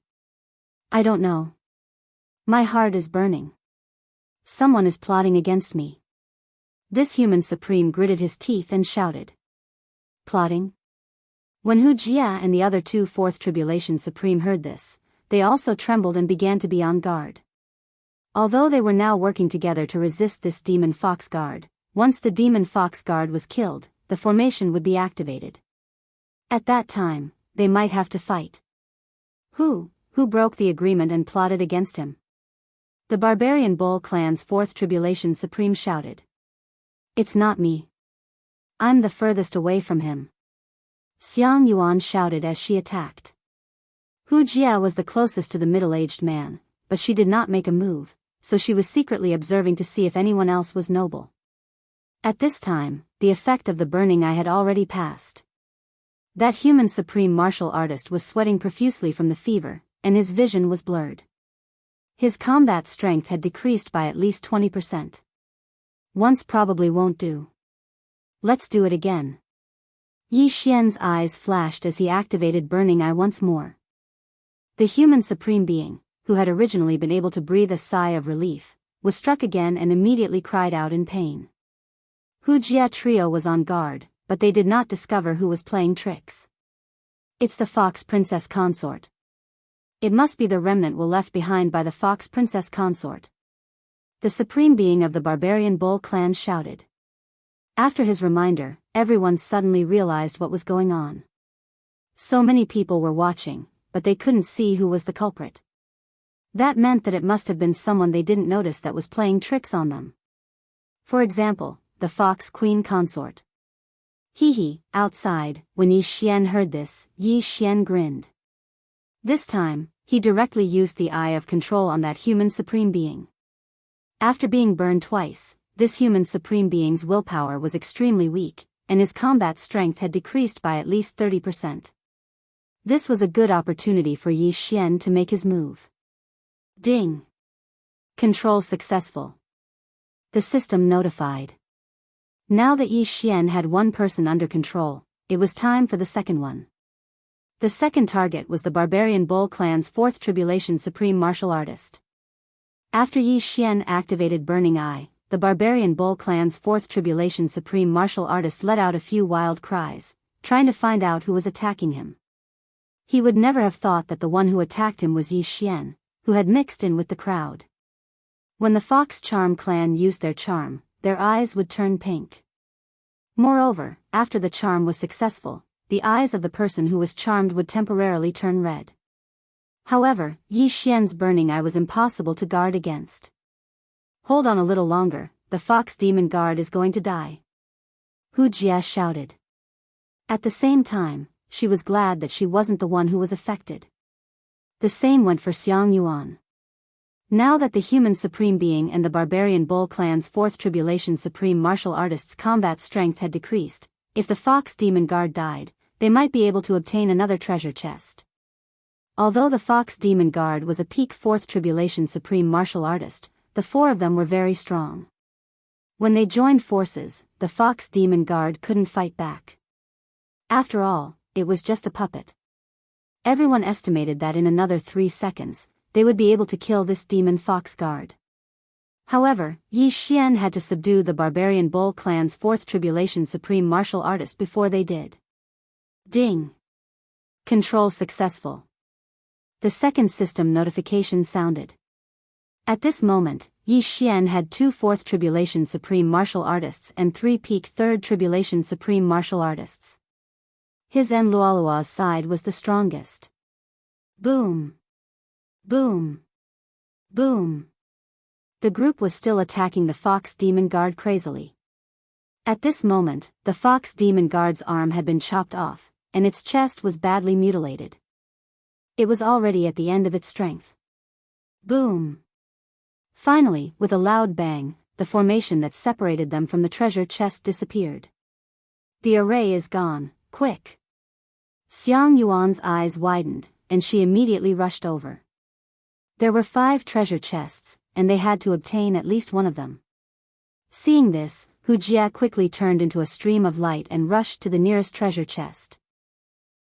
A: "I don't know. My heart is burning. Someone is plotting against me." This human supreme gritted his teeth and shouted. "Plotting?" When Hu Jia and the other two Fourth Tribulation Supreme heard this, they also trembled and began to be on guard. Although they were now working together to resist this demon fox guard, once the demon fox guard was killed, the formation would be activated. At that time, they might have to fight. Who broke the agreement and plotted against him? The Barbarian Bull Clan's Fourth Tribulation Supreme shouted. "It's not me. I'm the furthest away from him." Xiang Yuan shouted as she attacked. Hu Jia was the closest to the middle-aged man, but she did not make a move, so she was secretly observing to see if anyone else was noble. At this time, the effect of the burning eye had already passed. That human supreme martial artist was sweating profusely from the fever, and his vision was blurred. His combat strength had decreased by at least 20%. Once probably won't do. Let's do it again. Yi Xian's eyes flashed as he activated Burning Eye once more. The human supreme being, who had originally been able to breathe a sigh of relief, was struck again and immediately cried out in pain. Hu Jia trio was on guard, but they did not discover who was playing tricks. "It's the Fox Princess Consort. It must be the remnant will left behind by the Fox Princess Consort." The supreme being of the Barbarian Bull Clan shouted. After his reminder, everyone suddenly realized what was going on. So many people were watching, but they couldn't see who was the culprit. That meant that it must have been someone they didn't notice that was playing tricks on them. For example, the Fox Queen Consort. Hee, outside, when Yi Xian heard this, Yi Xian grinned. This time, he directly used the Eye of Control on that human supreme being. After being burned twice, this human supreme being's willpower was extremely weak, and his combat strength had decreased by at least 30%. This was a good opportunity for Yi Xian to make his move. Ding! Control successful. The system notified. Now that Yi Xian had one person under control, it was time for the second one. The second target was the Barbarian Bull Clan's Fourth Tribulation Supreme Martial Artist. After Yi Xian activated Burning Eye, the Barbarian Bull Clan's Fourth Tribulation Supreme Martial Artist let out a few wild cries, trying to find out who was attacking him. He would never have thought that the one who attacked him was Yi Xian, who had mixed in with the crowd. When the Fox Charm clan used their charm, their eyes would turn pink. Moreover, after the charm was successful, the eyes of the person who was charmed would temporarily turn red. However, Yi Xian's Burning Eye was impossible to guard against. "Hold on a little longer, the Fox Demon Guard is going to die," Hu Jia shouted. At the same time, she was glad that she wasn't the one who was affected. The same went for Xiang Yuan. Now that the human supreme being and the Barbarian Bull Clan's Fourth Tribulation Supreme Martial Artist's combat strength had decreased, if the Fox Demon Guard died, they might be able to obtain another treasure chest. Although the Fox Demon Guard was a peak Fourth Tribulation Supreme Martial Artist, the four of them were very strong. When they joined forces, the Fox Demon Guard couldn't fight back. After all, it was just a puppet. Everyone estimated that in another 3 seconds, they would be able to kill this demon fox guard. However, Yi Xian had to subdue the Barbarian Bull Clan's Fourth Tribulation Supreme Martial Artist before they did. Ding! Control successful. The second system notification sounded. At this moment, Yi Xian had 2 Fourth Tribulation Supreme Martial Artists and 3 peak Third Tribulation Supreme Martial Artists. His Enlualua's side was the strongest. Boom! Boom! Boom! The group was still attacking the Fox Demon Guard crazily. At this moment, the Fox Demon Guard's arm had been chopped off, and its chest was badly mutilated. It was already at the end of its strength. Boom! Finally, with a loud bang, the formation that separated them from the treasure chest disappeared. "The array is gone, quick!" Xiang Yuan's eyes widened, and she immediately rushed over. There were 5 treasure chests, and they had to obtain at least one of them. Seeing this, Wuxia quickly turned into a stream of light and rushed to the nearest treasure chest.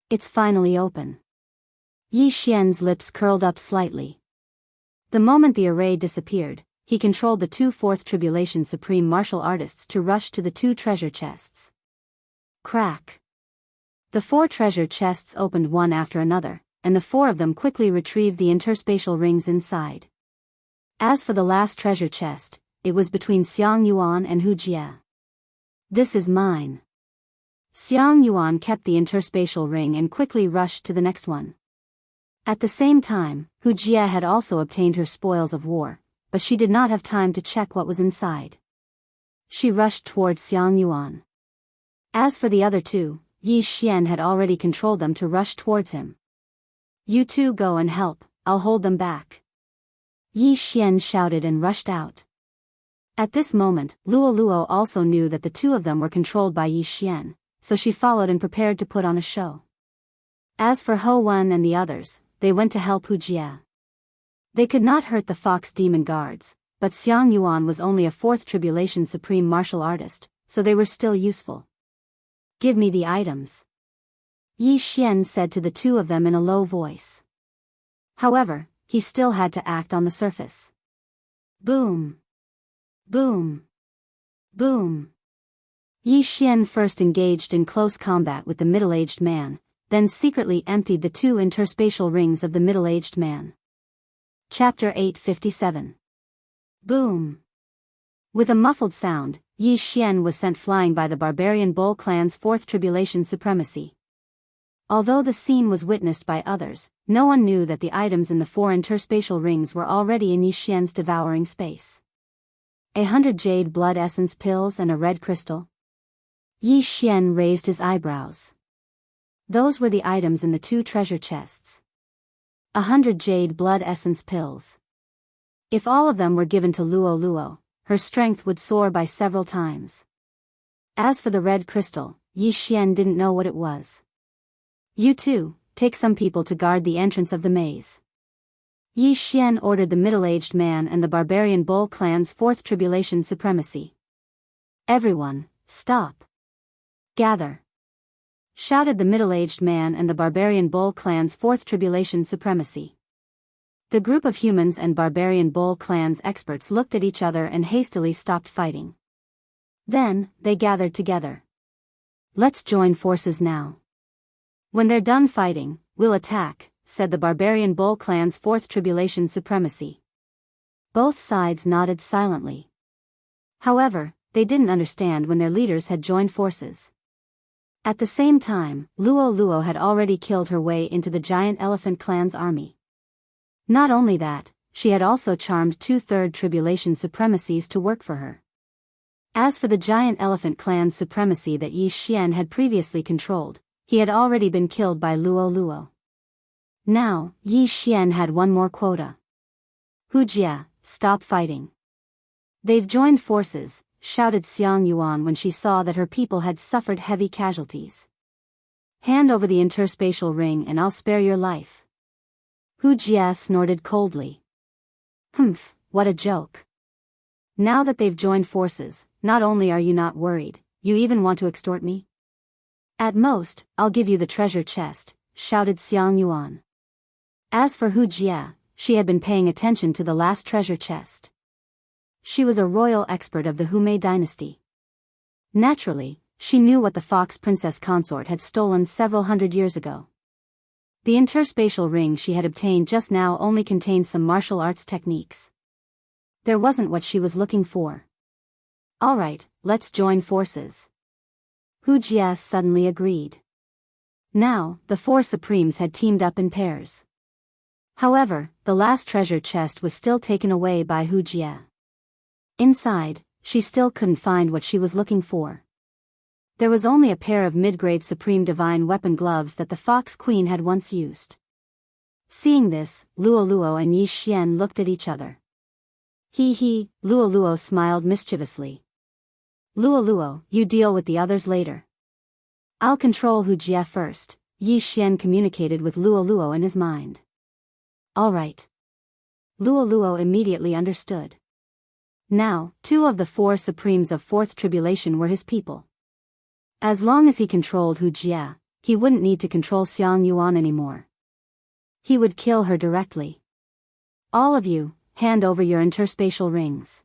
A: It's finally open. Yi Xian's lips curled up slightly. The moment the array disappeared, he controlled the two Fourth Tribulation Supreme Martial Artists to rush to the two treasure chests. Crack! The 4 treasure chests opened one after another, and the 4 of them quickly retrieved the interspatial rings inside. As for the last treasure chest, it was between Xiang Yuan and Wuxia. This is mine. Xiang Yuan kept the interspatial ring and quickly rushed to the next one. At the same time, Wuxia had also obtained her spoils of war, but she did not have time to check what was inside. She rushed towards Xiang Yuan. As for the other two, Yi Xian had already controlled them to rush towards him. You two go and help, I'll hold them back. Yi Xian shouted and rushed out. At this moment, Luo also knew that the two of them were controlled by Yi Xian, so she followed and prepared to put on a show. As for Ho Wen and the others, they went to help Wuxia. They could not hurt the Fox Demon Guards, but Xiang Yuan was only a Fourth Tribulation Supreme Martial Artist, so they were still useful. Give me the items, Yi Xian said to the two of them in a low voice. However, he still had to act on the surface. Boom! Boom! Boom! Yi Xian first engaged in close combat with the middle-aged man, then secretly emptied the 2 interspatial rings of the middle-aged man. Chapter 857. Boom! With a muffled sound, Yi Xian was sent flying by the barbarian Bull clan's Fourth Tribulation Supremacy. Although the scene was witnessed by others, no one knew that the items in the 4 interspatial rings were already in Yi Xian's devouring space. 100 jade blood essence pills and a red crystal. Yi Xian raised his eyebrows. Those were the items in the 2 treasure chests. 100 jade blood essence pills. If all of them were given to Luo, her strength would soar by several times. As for the red crystal, Yi Xian didn't know what it was. You two, take some people to guard the entrance of the maze. Yi Xian ordered the middle-aged man and the barbarian Bull clan's Fourth Tribulation Supremacy. Everyone, stop. Gather. Shouted the middle-aged man and the barbarian Bull clan's Fourth Tribulation Supremacy. The group of humans and barbarian Bull clan's experts looked at each other and hastily stopped fighting. Then, they gathered together. Let's join forces now. When they're done fighting, we'll attack, said the barbarian Bull clan's Fourth Tribulation Supremacy. Both sides nodded silently. However, they didn't understand when their leaders had joined forces. At the same time, Luo had already killed her way into the giant elephant clan's army. Not only that, she had also charmed 2 Third Tribulation Supremacies to work for her. As for the giant elephant clan's supremacy that Yi Xian had previously controlled, he had already been killed by Luo. Now, Yi Xian had one more quota. Wuxia, stop fighting. They've joined forces, shouted Xiang Yuan when she saw that her people had suffered heavy casualties. Hand over the interspatial ring and I'll spare your life. Wuxia snorted coldly. Humph, what a joke. Now that they've joined forces, not only are you not worried, you even want to extort me? At most, I'll give you the treasure chest, shouted Xiang Yuan. As for Wuxia, she had been paying attention to the last treasure chest. She was a royal expert of the Humei dynasty. Naturally, she knew what the Fox Princess consort had stolen several hundred years ago. The interspatial ring she had obtained just now only contained some martial arts techniques. There wasn't what she was looking for. Alright, let's join forces. Wuxia suddenly agreed. Now, the 4 Supremes had teamed up in pairs. However, the last treasure chest was still taken away by Wuxia. Inside, she still couldn't find what she was looking for. There was only a pair of mid-grade Supreme Divine Weapon gloves that the Fox Queen had once used. Seeing this, Luo and Yi Xian looked at each other. He, Luo smiled mischievously. Luo, you deal with the others later. I'll control Wuxia first, Yi Xian communicated with Luo in his mind. Alright. Luo immediately understood. Now, 2 of the 4 supremes of Fourth Tribulation were his people. As long as he controlled Hu Jie, he wouldn't need to control Xiang Yuan anymore. He would kill her directly. All of you, hand over your interspatial rings.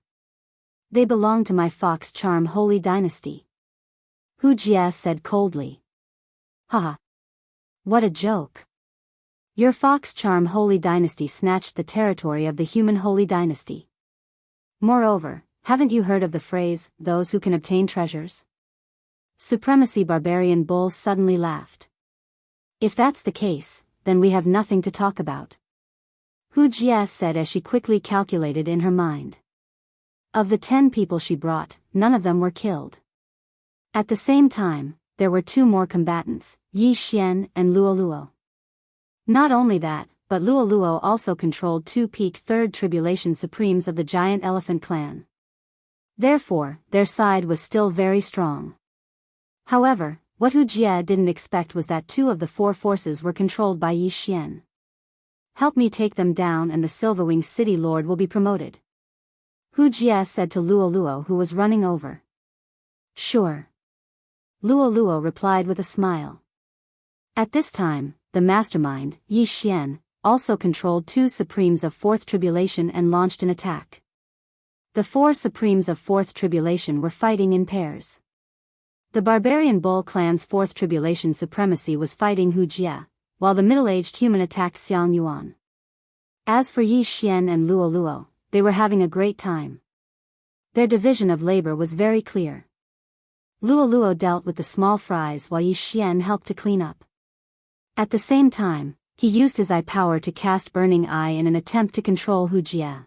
A: They belong to my Fox Charm Holy Dynasty. Hu Jie said coldly. Haha. What a joke. Your Fox Charm Holy Dynasty snatched the territory of the human Holy Dynasty. Moreover, haven't you heard of the phrase, those who can obtain treasures? Supremacy Barbarian Bull suddenly laughed. If that's the case, then we have nothing to talk about. Hu Jie said as she quickly calculated in her mind. Of the 10 people she brought, none of them were killed. At the same time, there were 2 more combatants, Yi Xian and Luo. Not only that, but Luo also controlled 2 peak Third Tribulation Supremes of the Giant Elephant clan. Therefore, their side was still very strong. However, what Hu Jie didn't expect was that 2 of the 4 forces were controlled by Yi Xian. Help me take them down and the Silverwing City Lord will be promoted. Hu Jie said to Luo who was running over. Sure. Luo replied with a smile. At this time, the mastermind, Yi Xian, also controlled 2 Supremes of Fourth Tribulation and launched an attack. The 4 Supremes of Fourth Tribulation were fighting in pairs. The Barbarian Bull clan's Fourth Tribulation supremacy was fighting Hu Jie, while the middle-aged human attacked Xiang Yuan. As for Yi Xian and Luo, they were having a great time. Their division of labor was very clear. Luo dealt with the small fries while Yi Xian helped to clean up. At the same time, he used his eye power to cast Burning Eye in an attempt to control Hu Jie.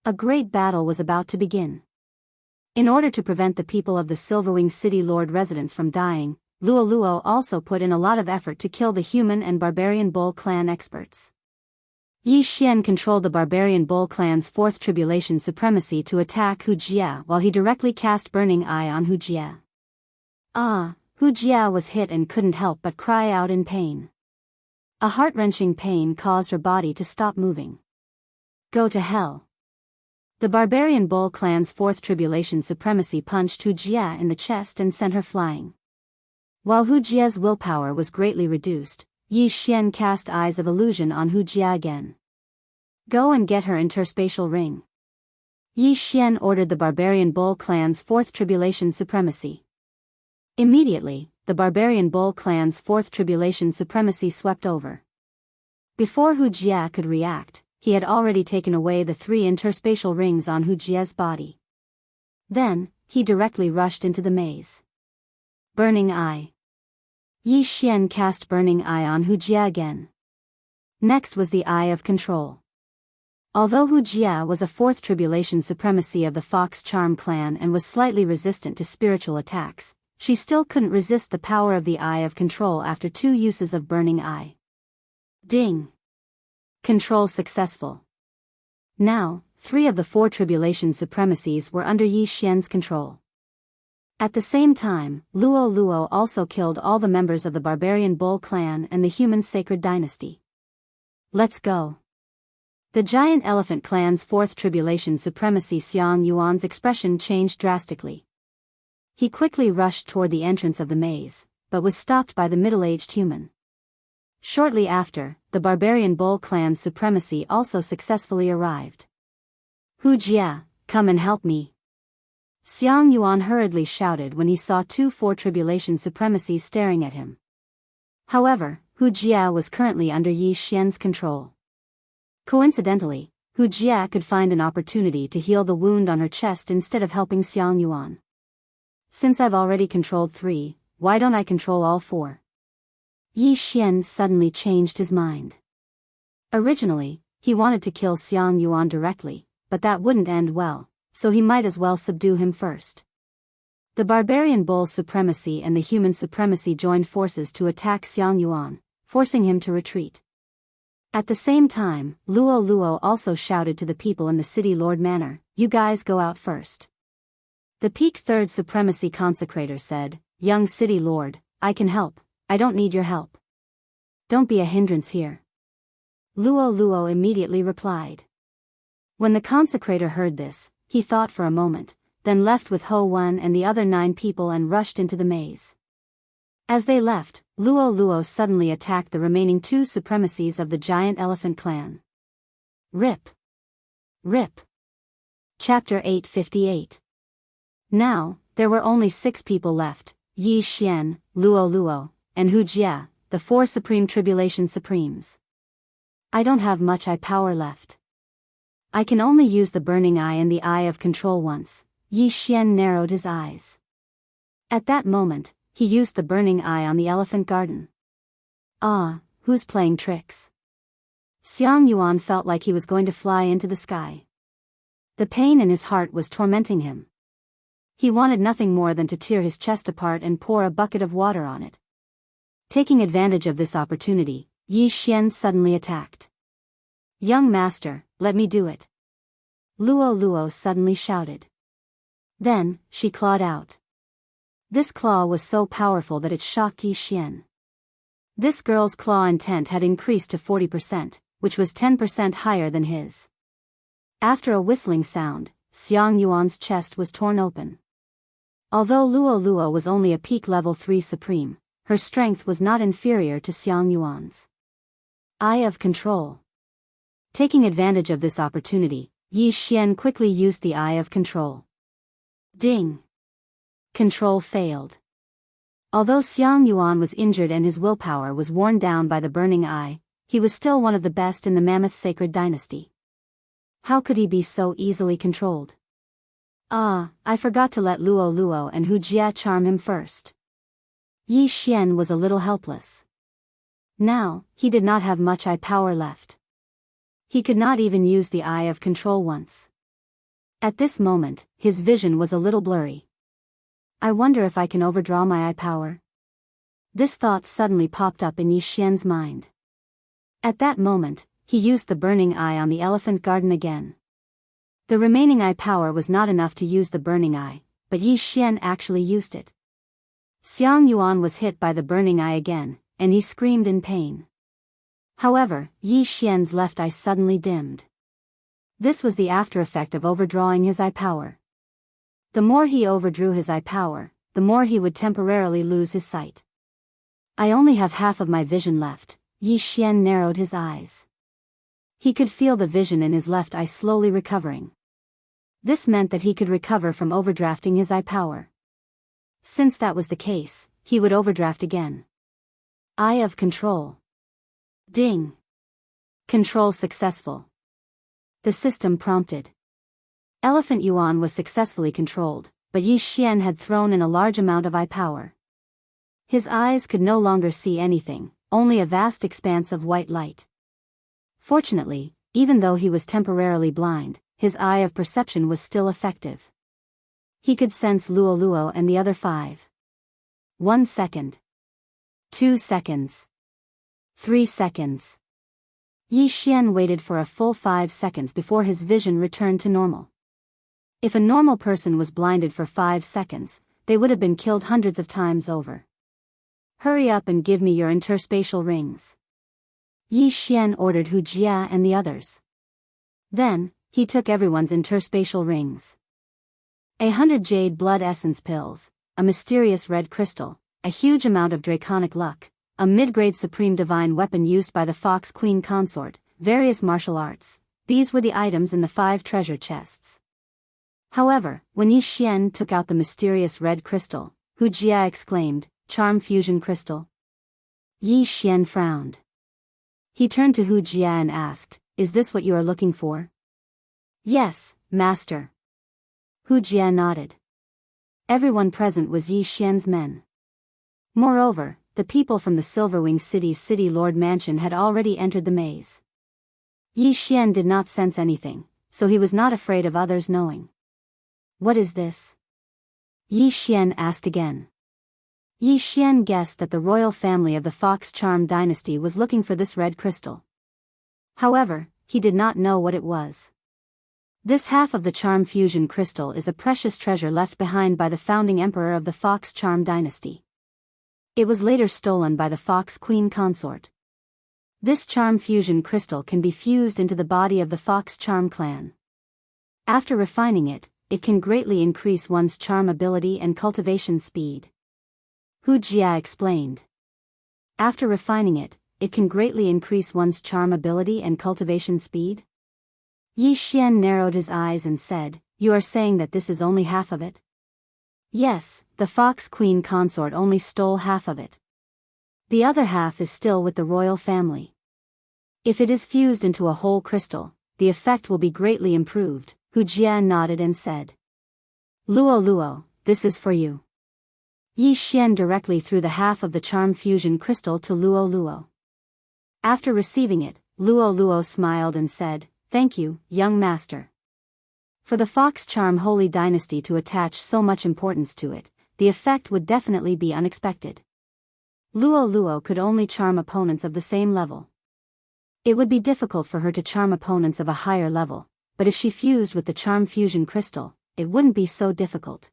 A: A great battle was about to begin. In order to prevent the people of the Silverwing City Lord residents from dying, Luo also put in a lot of effort to kill the human and Barbarian Bull clan experts. Yi Xian controlled the Barbarian Bull clan's Fourth Tribulation supremacy to attack Hu Jie while he directly cast Burning Eye on Hu Jie. Hu Jie was hit and couldn't help but cry out in pain. A heart-wrenching pain caused her body to stop moving. Go to hell. The Barbarian Bull clan's Fourth Tribulation supremacy punched Hu Jie in the chest and sent her flying. While Hu Jie's willpower was greatly reduced, Yi Xian cast Eyes of Illusion on Hu Jie again. Go and get her interspatial ring. Yi Xian ordered the Barbarian Bull clan's Fourth Tribulation supremacy. Immediately, the Barbarian Bull clan's Fourth Tribulation supremacy swept over. Before Hu Jie could react, he had already taken away the 3 interspatial rings on Hu Jie's body. Then, he directly rushed into the maze. Burning Eye. Yi Xian cast Burning Eye on Hu Jie again. Next was the Eye of Control. Although Hu Jie was a Fourth Tribulation supremacy of the Fox Charm clan and was slightly resistant to spiritual attacks, she still couldn't resist the power of the Eye of Control after 2 uses of Burning Eye. Ding! Control successful. Now, 3 of the 4 Tribulation supremacies were under Yi Xian's control. At the same time, Luo also killed all the members of the Barbarian Bull clan and the Human Sacred Dynasty. Let's go. The Giant Elephant clan's Fourth Tribulation supremacy Xiang Yuan's expression changed drastically. He quickly rushed toward the entrance of the maze, but was stopped by the middle-aged human. Shortly after, the Barbarian Bull clan's supremacy also successfully arrived. Hu Jie, come and help me. Xiang Yuan hurriedly shouted when he saw 2 Four Tribulation supremacies staring at him. However, Hu Jie was currently under Yi Xian's control. Coincidentally, Hu Jie could find an opportunity to heal the wound on her chest instead of helping Xiang Yuan. Since I've already controlled 3, why don't I control all 4? Yi Xian suddenly changed his mind. Originally, he wanted to kill Xiang Yuan directly, but that wouldn't end well, so he might as well subdue him first. The Barbarian Bull supremacy and the Human supremacy joined forces to attack Xiang Yuan, forcing him to retreat. At the same time, Luo also shouted to the people in the City Lord Manor, "You guys go out first." The Peak Third Supremacy Consecrator said, "Young City Lord, I can help, I don't need your help. Don't be a hindrance here." Luo immediately replied. When the consecrator heard this, he thought for a moment, then left with Ho Wen and the other 9 people and rushed into the maze. As they left, Luo Luo suddenly attacked the remaining 2 supremacies of the giant elephant clan. Rip. Rip. Chapter 858. Now, there were only 6 people left, Yi Xian, Luo Luo, and Hu Jia, the 4 Supreme Tribulation Supremes. I don't have much eye power left. I can only use the burning eye and the eye of control once. Yi Xian narrowed his eyes. At that moment, he used the burning eye on the elephant garden. Ah, who's playing tricks? Xiang Yuan felt like he was going to fly into the sky. The pain in his heart was tormenting him. He wanted nothing more than to tear his chest apart and pour a bucket of water on it. Taking advantage of this opportunity, Yi Xian suddenly attacked. Young master, let me do it. Luo Luo suddenly shouted. Then, she clawed out. This claw was so powerful that it shocked Yi Xian. This girl's claw intent had increased to 40%, which was 10% higher than his. After a whistling sound, Xiang Yuan's chest was torn open. Although Luo Luo was only a peak level 3 supreme, her strength was not inferior to Xiang Yuan's. Eye of control. Taking advantage of this opportunity, Yi Xian quickly used the eye of control. Ding. Control failed. Although Xiang Yuan was injured and his willpower was worn down by the burning eye, he was still one of the best in the Mammoth Sacred Dynasty. How could he be so easily controlled? Ah, I forgot to let Luo Luo and Hu Jia charm him first. Yi Xian was a little helpless. Now, he did not have much eye power left. He could not even use the eye of control once. At this moment, his vision was a little blurry. I wonder if I can overdraw my eye power. This thought suddenly popped up in Yi Xian's mind. At that moment, he used the burning eye on the elephant garden again. The remaining eye power was not enough to use the burning eye, but Yi Xian actually used it. Xiang Yuan was hit by the burning eye again, and he screamed in pain. However, Yi Xian's left eye suddenly dimmed. This was the after effect of overdrawing his eye power. The more he overdrew his eye power, the more he would temporarily lose his sight. I only have half of my vision left. Yi Xian narrowed his eyes. He could feel the vision in his left eye slowly recovering. This meant that he could recover from overdrafting his eye power. Since that was the case, he would overdraft again. Eye of control. Ding. Control successful. The system prompted. Elephant Yuan was successfully controlled, but Yi Xian had thrown in a large amount of eye power. His eyes could no longer see anything, only a vast expanse of white light. Fortunately, even though he was temporarily blind, his eye of perception was still effective. He could sense Luo Luo and the other 5. 1 second. 2 seconds. 3 seconds. Yi Xian waited for a full 5 seconds before his vision returned to normal. If a normal person was blinded for 5 seconds, they would have been killed hundreds of times over. Hurry up and give me your interspatial rings. Yi Xian ordered Hu Jia and the others. Then, he took everyone's interspatial rings. 100 jade blood essence pills, a mysterious red crystal, a huge amount of draconic luck, a mid-grade supreme divine weapon used by the Fox Queen consort, various martial arts. These were the items in the 5 treasure chests. However, when Yi Xian took out the mysterious red crystal, Hu Jia exclaimed, "Charm fusion crystal." Yi Xian frowned. He turned to Hu Jia and asked, "Is this what you are looking for?" "Yes, master." Hu Jia nodded. Everyone present was Yi Xian's men. Moreover, the people from the Silverwing City's City Lord Mansion had already entered the maze. Yi Xian did not sense anything, so he was not afraid of others knowing. "What is this?" Yi Xian asked again. Yi Xian guessed that the royal family of the Fox Charm dynasty was looking for this red crystal. However, he did not know what it was. This half of the Charm Fusion crystal is a precious treasure left behind by the founding emperor of the Fox Charm dynasty. It was later stolen by the Fox Queen consort. This Charm Fusion crystal can be fused into the body of the Fox Charm clan. After refining it, it can greatly increase one's charm ability and cultivation speed. Wuxia explained. After refining it, it can greatly increase one's charm ability and cultivation speed? Yi Xian narrowed his eyes and said, "You are saying that this is only half of it?" "Yes, the Fox Queen consort only stole half of it. The other half is still with the royal family. If it is fused into a whole crystal, the effect will be greatly improved." Wuxia nodded and said, "Luo Luo, this is for you." Yi Xian directly threw the half of the charm fusion crystal to Luo Luo. After receiving it, Luo Luo smiled and said, "Thank you, young master." For the Fox Charm Holy Dynasty to attach so much importance to it, the effect would definitely be unexpected. Luo Luo could only charm opponents of the same level. It would be difficult for her to charm opponents of a higher level, but if she fused with the charm fusion crystal, it wouldn't be so difficult.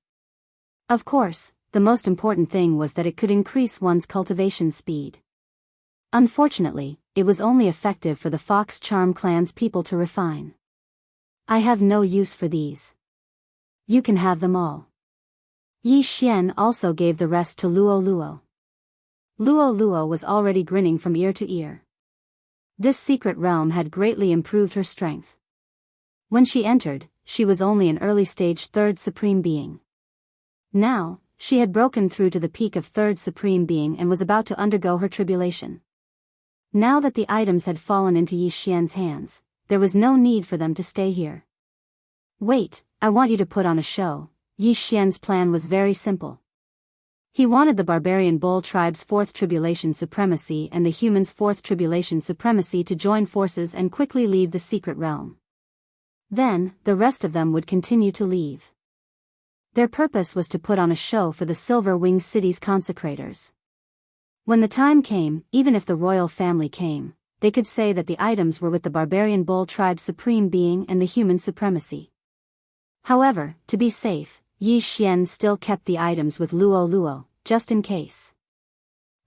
A: Of course, the most important thing was that it could increase one's cultivation speed. Unfortunately, it was only effective for the Fox Charm clan's people to refine. "I have no use for these. You can have them all." Yi Xian also gave the rest to Luo Luo. Luo Luo was already grinning from ear to ear. This secret realm had greatly improved her strength. When she entered, she was only an early-stage third supreme being. Now, she had broken through to the peak of third supreme being and was about to undergo her tribulation. Now that the items had fallen into Yi Xian's hands, there was no need for them to stay here. "Wait, I want you to put on a show." Yi Xian's plan was very simple. He wanted the barbarian bull tribe's fourth tribulation supremacy and the humans' fourth tribulation supremacy to join forces and quickly leave the secret realm. Then, the rest of them would continue to leave. Their purpose was to put on a show for the Silver Wing City's consecrators. When the time came, even if the royal family came, they could say that the items were with the barbarian bull tribe's supreme being and the human supremacy. However, to be safe, Yi Xian still kept the items with Luo Luo, just in case.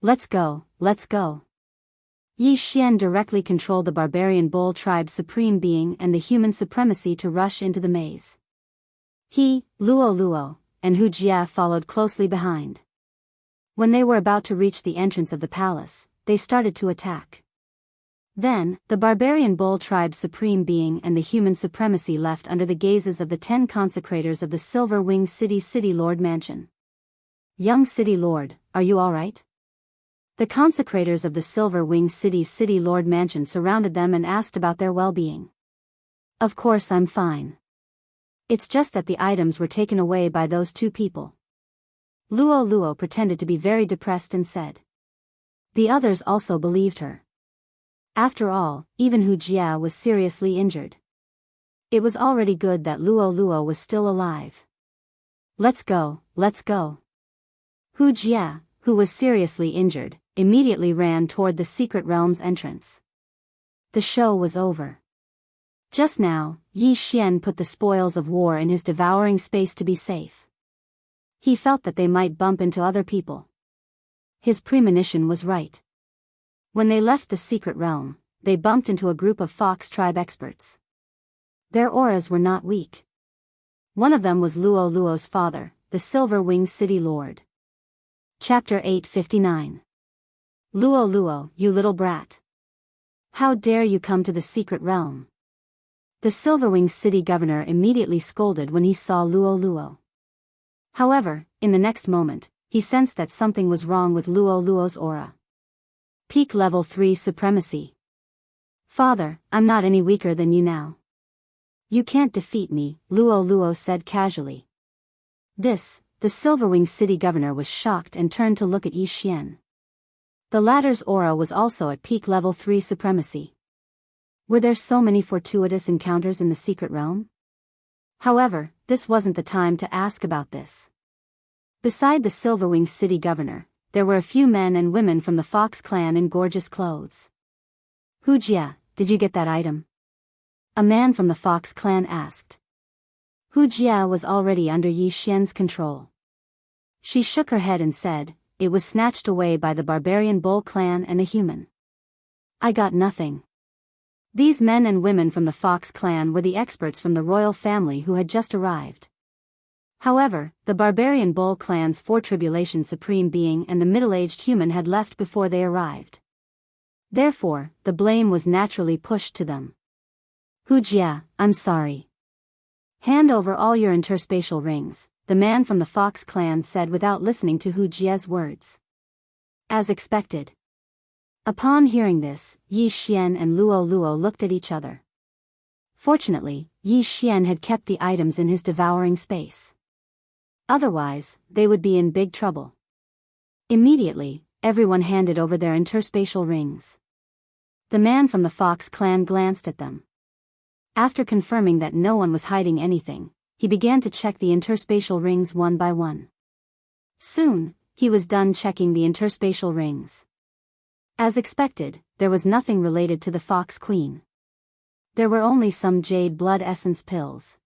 A: Let's go, let's go." Yi Xian directly controlled the barbarian bull tribe's supreme being and the human supremacy to rush into the maze. He, Luo Luo, and Wuxia followed closely behind. When they were about to reach the entrance of the palace, they started to attack. Then, the barbarian bull tribe's supreme being and the human supremacy left under the gazes of the 10 consecrators of the Silver Wing City Lord Mansion. "Young City Lord, are you alright?" The consecrators of the Silver Wing City Lord Mansion surrounded them and asked about their well-being. "Of course I'm fine. It's just that the items were taken away by those two people." Luo Luo pretended to be very depressed and said. The others also believed her. After all, even Wuxia was seriously injured. It was already good that Luo Luo was still alive. Let's go, let's go." Wuxia, who was seriously injured, immediately ran toward the secret realm's entrance. The show was over. Just now, Yi Xian put the spoils of war in his devouring space to be safe. He felt that they might bump into other people. His premonition was right. When they left the secret realm, they bumped into a group of Fox tribe experts. Their auras were not weak. One of them was Luo Luo's father, the Silver Wing City Lord. Chapter 859. "Luo Luo, you little brat. How dare you come to the secret realm?" The Silverwing City governor immediately scolded when he saw Luo Luo. However, in the next moment, he sensed that something was wrong with Luo Luo's aura. Peak Level 3 Supremacy. "Father, I'm not any weaker than you now. You can't defeat me," Luo Luo said casually. The Silverwing City governor was shocked and turned to look at Yi Xian. The latter's aura was also at Peak Level 3 Supremacy. Were there so many fortuitous encounters in the secret realm? However, this wasn't the time to ask about this. Beside the Silverwing City governor, there were a few men and women from the Fox clan in gorgeous clothes. "Wuxia, did you get that item?" a man from the Fox clan asked. Wuxia was already under Yi Xian's control. She shook her head and said, "It was snatched away by the barbarian bull clan and a human. I got nothing." These men and women from the Fox clan were the experts from the royal family who had just arrived. However, the barbarian Bull clan's four Tribulation Supreme Being and the middle-aged human had left before they arrived. Therefore, the blame was naturally pushed to them. Wuxia, I'm sorry. Hand over all your interspatial rings, the man from the Fox clan said without listening to Wuxia's words. As expected. Upon hearing this, Yi Xian and Luo Luo looked at each other. Fortunately, Yi Xian had kept the items in his devouring space. Otherwise, they would be in big trouble. Immediately, everyone handed over their interspatial rings. The man from the Fox clan glanced at them. After confirming that no one was hiding anything, he began to check the interspatial rings one by one. Soon, he was done checking the interspatial rings. As expected, there was nothing related to the Fox Queen. There were only some jade blood essence pills.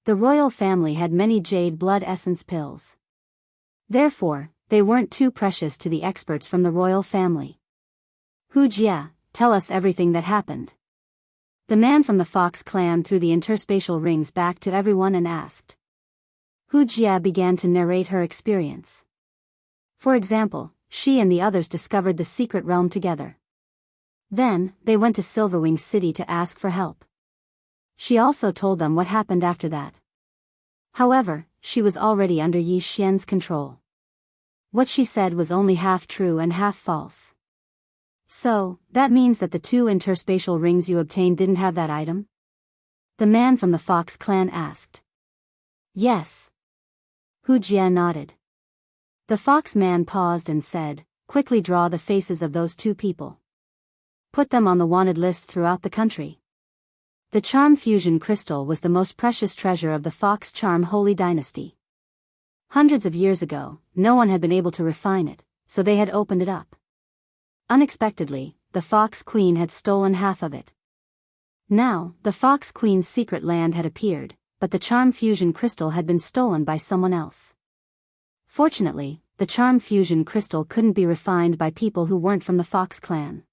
A: The royal family had many jade blood essence pills. Therefore, they weren't too precious to the experts from the royal family. Wuxia, tell us everything that happened. The man from the Fox clan threw the interspatial rings back to everyone and asked. Wuxia began to narrate her experience. For example, she and the others discovered the secret realm together. Then, they went to Silverwing City to ask for help. She also told them what happened after that. However, she was already under Yi Xian's control. What she said was only half true and half false. So, that means that the two interspatial rings you obtained didn't have that item? The man from the Fox clan asked. Yes. Wuxia nodded. The Fox man paused and said, quickly draw the faces of those two people. Put them on the wanted list throughout the country. The charm fusion crystal was the most precious treasure of the Fox charm holy dynasty. Hundreds of years ago, no one had been able to refine it, so they had opened it up. Unexpectedly, the Fox Queen had stolen half of it. Now, the Fox Queen's secret land had appeared, but the charm fusion crystal had been stolen by someone else. Fortunately, the charm fusion crystal couldn't be refined by people who weren't from the Fox clan.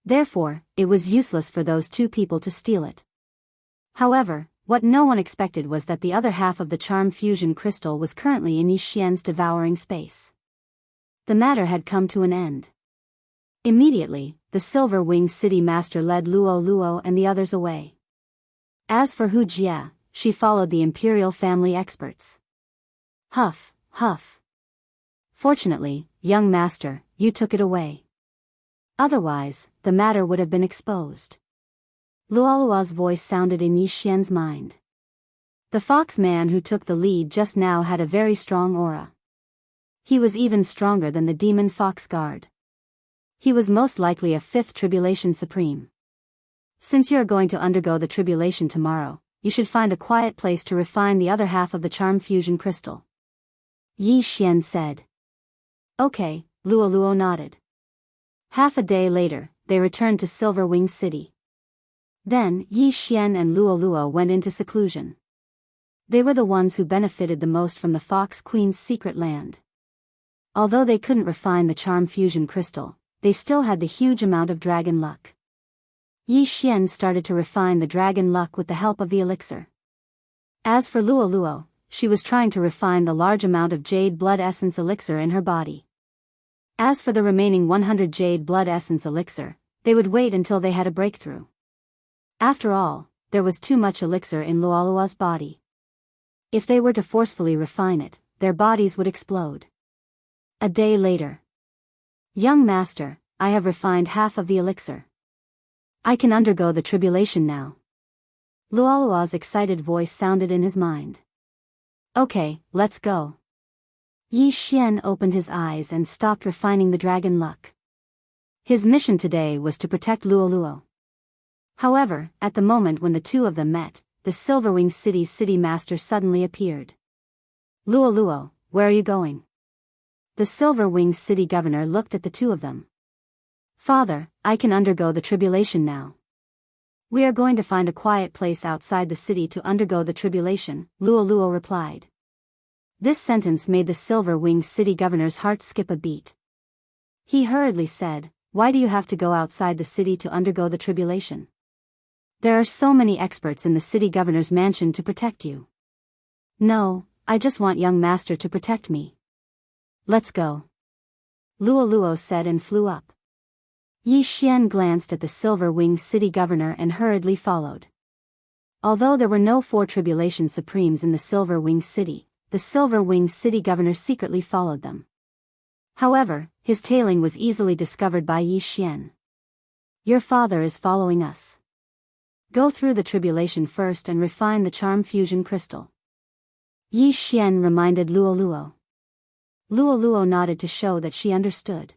A: Therefore, it was useless for those two people to steal it. However, what no one expected was that the other half of the charm fusion crystal was currently in Yi Xian's devouring space. The matter had come to an end. Immediately, the Silver Wing City Master led Luo Luo and the others away. As for Wuxia, she followed the imperial family experts. Huff, huff. Fortunately, young master, you took it away. Otherwise, the matter would have been exposed. Luo Luo's voice sounded in Yi Xian's mind. The fox man who took the lead just now had a very strong aura. He was even stronger than the demon fox guard. He was most likely a fifth Tribulation Supreme. Since you're going to undergo the tribulation tomorrow, you should find a quiet place to refine the other half of the charm fusion crystal. Yi Xian said. Okay, Luo Luo nodded. Half a day later, they returned to Silver Wing City. Then, Yi Xian and Luo Luo went into seclusion. They were the ones who benefited the most from the Fox Queen's secret land. Although they couldn't refine the charm fusion crystal, they still had the huge amount of dragon luck. Yi Xian started to refine the dragon luck with the help of the elixir. As for Luo Luo, she was trying to refine the large amount of jade blood essence elixir in her body. As for the remaining 100 jade blood essence elixir, they would wait until they had a breakthrough. After all, there was too much elixir in Luo Luo's body. If they were to forcefully refine it, their bodies would explode. A day later. Young master, I have refined half of the elixir. I can undergo the tribulation now. Luo Luo's excited voice sounded in his mind. Okay, let's go. Yi Xian opened his eyes and stopped refining the dragon luck. His mission today was to protect Luo Luo. However, at the moment when the two of them met, the Silverwing City's city master suddenly appeared. Luo Luo, where are you going? The Silverwing City governor looked at the two of them. Father, I can undergo the tribulation now. We are going to find a quiet place outside the city to undergo the tribulation, Luo Luo replied. This sentence made the Silverwing City governor's heart skip a beat. He hurriedly said, why do you have to go outside the city to undergo the tribulation? There are so many experts in the city governor's mansion to protect you. No, I just want young master to protect me. Let's go. Luo said and flew up. Yi Xian glanced at the silver-winged city governor and hurriedly followed. Although there were no 4 tribulation supremes in the silver-winged city, the silver-winged city governor secretly followed them. However, his tailing was easily discovered by Yi Xian. Your father is following us. Go through the tribulation first and refine the charm fusion crystal. Yi Xian reminded Luo. Luo nodded to show that she understood.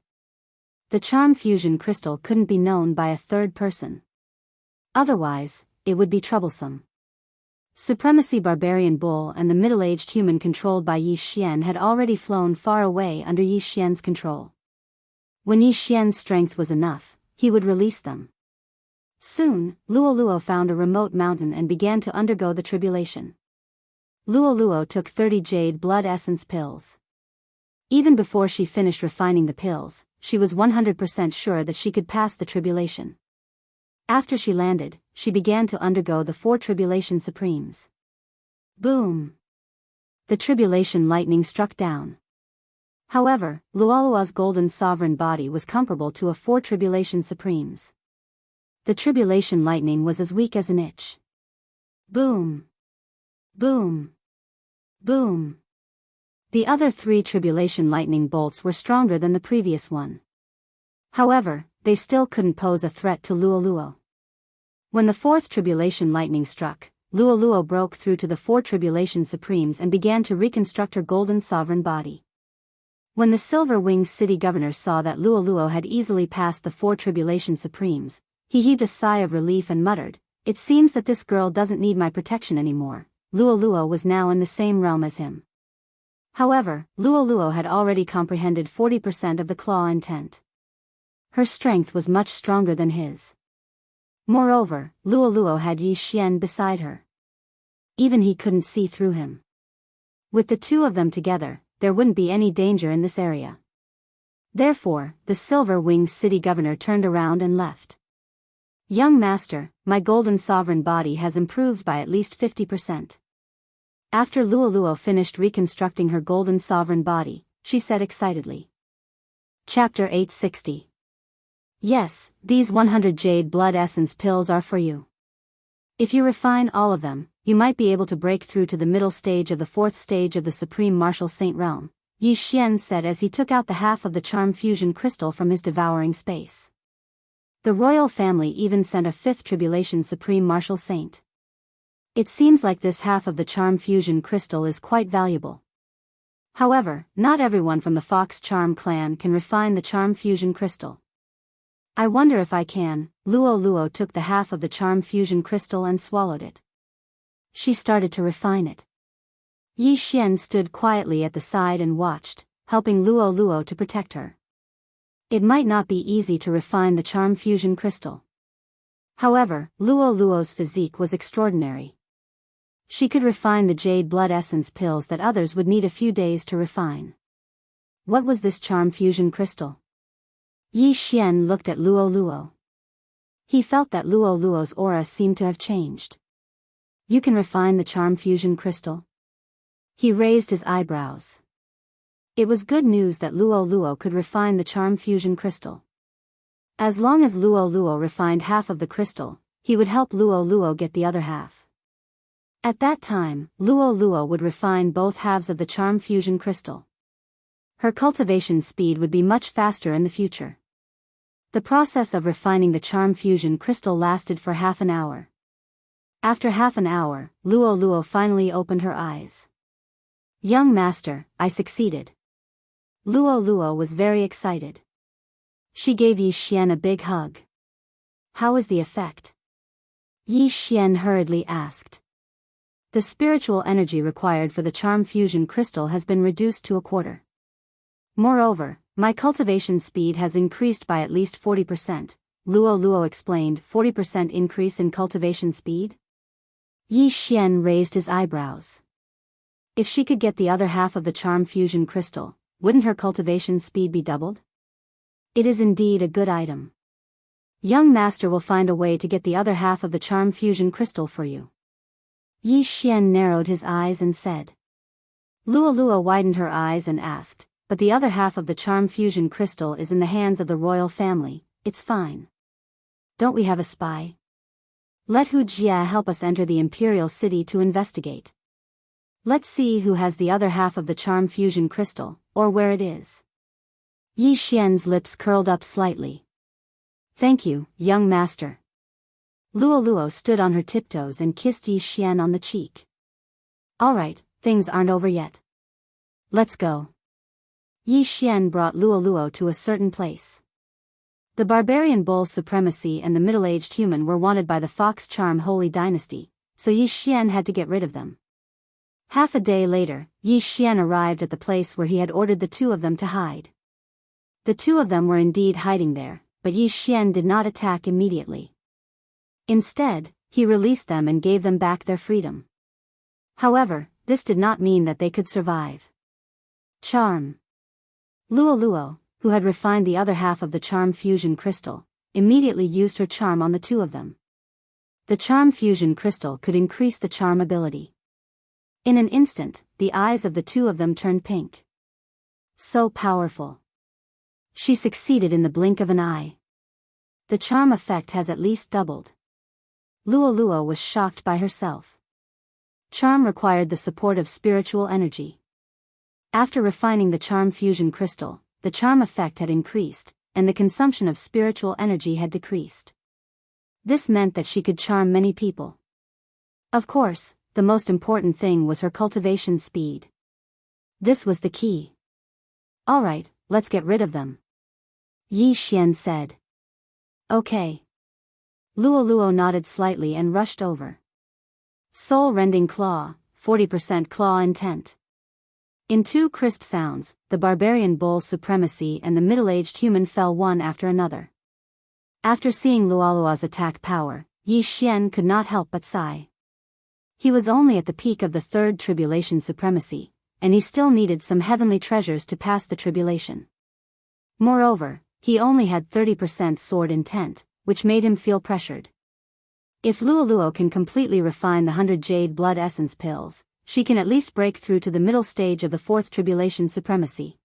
A: The charm fusion crystal couldn't be known by a third person. Otherwise, it would be troublesome. Supremacy Barbarian Bull and the middle-aged human controlled by Yi Xian had already flown far away under Yi Xian's control. When Yi Xian's strength was enough, he would release them. Soon, Luo found a remote mountain and began to undergo the tribulation. Luo took 30 jade blood essence pills. Even before she finished refining the pills, she was 100% sure that she could pass the tribulation. After she landed, she began to undergo the 4 tribulation supremes. Boom! The tribulation lightning struck down. However, Luo's golden sovereign body was comparable to a 4 tribulation supremes. The tribulation lightning was as weak as an itch. Boom! Boom! Boom! The other 3 tribulation lightning bolts were stronger than the previous one. However, they still couldn't pose a threat to Luo. When the 4th tribulation lightning struck, Luo broke through to the 4 tribulation supremes and began to reconstruct her golden sovereign body. When the silver-winged city governor saw that Luo had easily passed the 4 tribulation supremes, he heaved a sigh of relief and muttered, "It seems that this girl doesn't need my protection anymore." Luo was now in the same realm as him. However, Luo had already comprehended 40% of the claw intent. Her strength was much stronger than his. Moreover, Luo had Yi Xian beside her. Even he couldn't see through him. With the 2 of them together, there wouldn't be any danger in this area. Therefore, the silver-winged city governor turned around and left. Young master, my golden sovereign body has improved by at least 50%. After Luo finished reconstructing her golden sovereign body, she said excitedly. Chapter 860. Yes, these 100 jade blood essence pills are for you. If you refine all of them, you might be able to break through to the middle stage of the 4th stage of the Supreme Martial Saint Realm, Yi Xian said as he took out the half of the charm fusion crystal from his devouring space. The royal family even sent a 5th tribulation Supreme Martial Saint. It seems like this half of the charm fusion crystal is quite valuable. However, not everyone from the Fox Charm clan can refine the charm fusion crystal. I wonder if I can. Luo took the half of the charm fusion crystal and swallowed it. She started to refine it. Yi Xian stood quietly at the side and watched, helping Luo to protect her. It might not be easy to refine the charm fusion crystal. However, Luo's physique was extraordinary. She could refine the jade blood essence pills that others would need a few days to refine. What was this charm fusion crystal? Yi Xian looked at Luo. He felt that Luo's aura seemed to have changed. You can refine the charm fusion crystal? He raised his eyebrows. It was good news that Luo could refine the charm fusion crystal. As long as Luo refined half of the crystal, he would help Luo get the other half. At that time, Luo would refine both halves of the charm fusion crystal. Her cultivation speed would be much faster in the future. The process of refining the charm fusion crystal lasted for half an hour. After half an hour, Luo finally opened her eyes. Young master, I succeeded. Luo was very excited. She gave Yi Xian a big hug. How is the effect? Yi Xian hurriedly asked. The spiritual energy required for the charm fusion crystal has been reduced to a quarter. Moreover, my cultivation speed has increased by at least 40%, Luo explained. 40% increase in cultivation speed? Yi Xian raised his eyebrows. If she could get the other half of the charm fusion crystal, wouldn't her cultivation speed be doubled? It is indeed a good item. Young master will find a way to get the other half of the charm fusion crystal for you. Yi Xian narrowed his eyes and said. Luo widened her eyes and asked, but the other half of the charm fusion crystal is in the hands of the royal family, it's fine. Don't we have a spy? Let Hu Jia help us enter the imperial city to investigate. Let's see who has the other half of the charm fusion crystal, or where it is. Yi Xian's lips curled up slightly. Thank you, young master. Luo stood on her tiptoes and kissed Yi Xian on the cheek. All right, things aren't over yet. Let's go. Yi Xian brought Luo to a certain place. The barbarian bull's supremacy and the middle-aged human were wanted by the Fox Charm Holy Dynasty, so Yi Xian had to get rid of them. Half a day later, Yi Xian arrived at the place where he had ordered the two of them to hide. The two of them were indeed hiding there, but Yi Xian did not attack immediately. Instead, he released them and gave them back their freedom. However, this did not mean that they could survive. Charm. Luo, who had refined the other half of the charm fusion crystal, immediately used her charm on the two of them. The charm fusion crystal could increase the charm ability. In an instant, the eyes of the two of them turned pink. So powerful. She succeeded in the blink of an eye. The charm effect has at least doubled. Luo was shocked by herself. Charm required the support of spiritual energy. After refining the charm fusion crystal, the charm effect had increased, and the consumption of spiritual energy had decreased. This meant that she could charm many people. Of course, the most important thing was her cultivation speed. This was the key. All right, let's get rid of them. Yi Xian said. Okay. Luo nodded slightly and rushed over. Soul-rending claw, 40% claw intent. In two crisp sounds, the barbarian bull's supremacy and the middle-aged human fell one after another. After seeing Luo's attack power, Yi Xian could not help but sigh. He was only at the peak of the third tribulation supremacy, and he still needed some heavenly treasures to pass the tribulation. Moreover, he only had 30% sword intent, which made him feel pressured. If Luo can completely refine the 100 jade blood essence pills, she can at least break through to the middle stage of the fourth tribulation supremacy.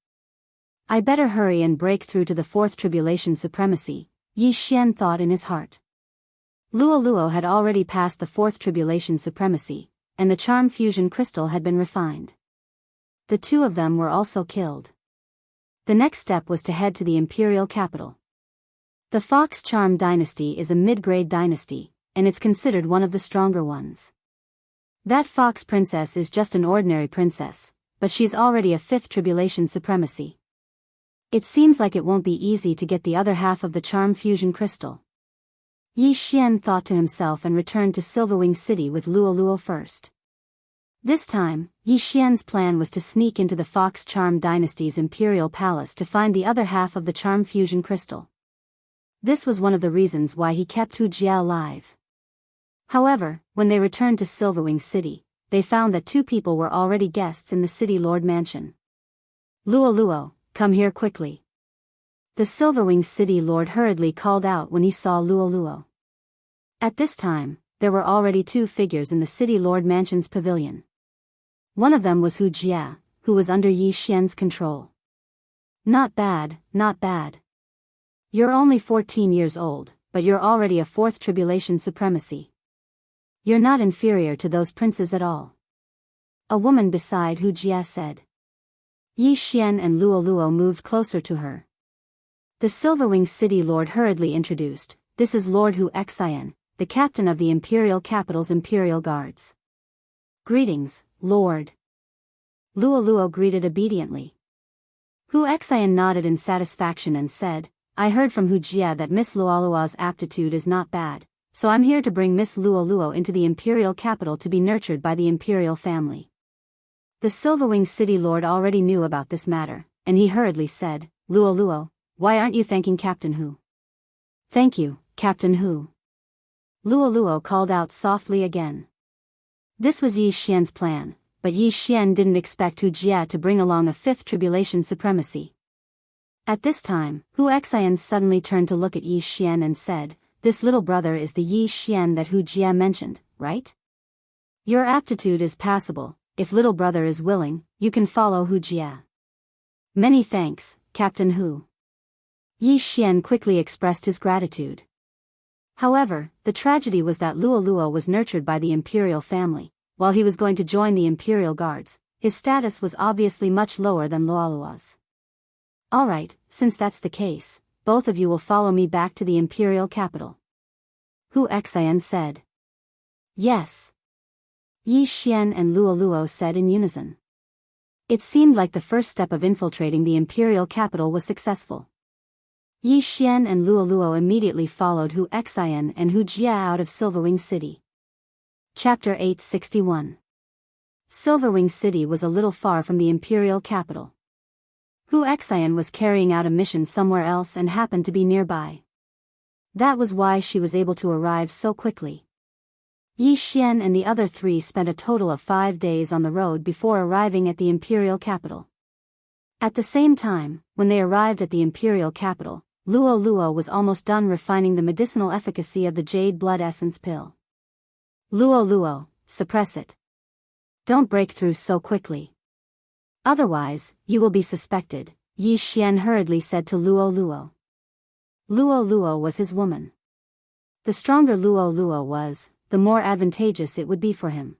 A: I better hurry and break through to the fourth tribulation supremacy, Yi Xian thought in his heart. Luo had already passed the fourth tribulation supremacy, and the charm fusion crystal had been refined. The two of them were also killed. The next step was to head to the imperial capital. The Fox Charm dynasty is a mid-grade dynasty, and it's considered one of the stronger ones. That Fox princess is just an ordinary princess, but she's already a fifth tribulation supremacy. It seems like it won't be easy to get the other half of the charm fusion crystal. Yi Xian thought to himself and returned to Silverwing City with Luo first. This time, Yi Xian's plan was to sneak into the Fox Charm dynasty's imperial palace to find the other half of the charm fusion crystal. This was one of the reasons why he kept Hu Jia alive. However, when they returned to Silverwing City, they found that two people were already guests in the City Lord Mansion. Luo, come here quickly. The Silverwing City Lord hurriedly called out when he saw Luo. At this time, there were already two figures in the City Lord Mansion's pavilion. One of them was Hu Jia, who was under Yi Xian's control. Not bad, not bad. You're only 14 years old, but you're already a fourth tribulation supremacy. You're not inferior to those princes at all. A woman beside Hu Jia said. Yi Xian and Luo moved closer to her. The Silverwing City Lord hurriedly introduced, this is Lord Hu Xian, the captain of the imperial capital's imperial guards. Greetings, Lord. Luo greeted obediently. Hu Xian nodded in satisfaction and said, I heard from Hu Jia that Miss Luo's aptitude is not bad, so I'm here to bring Miss Luo into the imperial capital to be nurtured by the imperial family. The Silverwing City Lord already knew about this matter, and he hurriedly said, Luo, why aren't you thanking Captain Hu? Thank you, Captain Hu. Luo called out softly again. This was Yi Xian's plan, but Yi Xian didn't expect Hu Jia to bring along a fifth tribulation supremacy. At this time, Hu Xian suddenly turned to look at Yi Xian and said, "This little brother is the Yi Xian that Hu Jia mentioned, right? Your aptitude is passable. If little brother is willing, you can follow Hu Jia." "Many thanks, Captain Hu." Yi Xian quickly expressed his gratitude. However, the tragedy was that Luo Luo was nurtured by the imperial family. While he was going to join the imperial guards, his status was obviously much lower than Luo Luo's. "Alright, since that's the case, both of you will follow me back to the imperial capital," Hu Xian said. "Yes," Yi Xian and Luo Luo said in unison. It seemed like the first step of infiltrating the imperial capital was successful. Yi Xian and Luo Luo immediately followed Hu Xian and Hu Jia out of Silverwing City. Chapter 861. Silverwing City was a little far from the imperial capital. Hu Xian was carrying out a mission somewhere else and happened to be nearby. That was why she was able to arrive so quickly. Yi Xian and the other three spent a total of 5 days on the road before arriving at the imperial capital. At the same time, when they arrived at the imperial capital, Luo Luo was almost done refining the medicinal efficacy of the jade blood essence pill. "Luo Luo, suppress it. Don't break through so quickly. Otherwise, you will be suspected," Yi Xian hurriedly said to Luo Luo. Luo Luo was his woman. The stronger Luo Luo was, the more advantageous it would be for him.